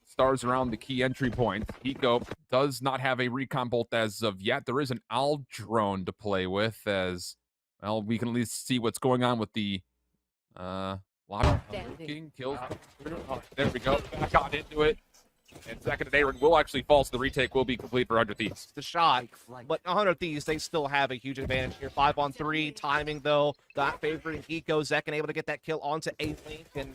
stars around the key entry point. Hiko does not have a recon bolt as of yet. There is an owl drone to play with, as well. We can at least see what's going on with the lobby. Kills. Oh, there we go. Back on into it. And second, Aaron will actually fall, so the retake will be complete for 100 Thieves. The shot, but 100 Thieves, they still have a huge advantage here. 5-on-3 timing though, not favoring Hiko. Zekin able to get that kill onto A-Link, and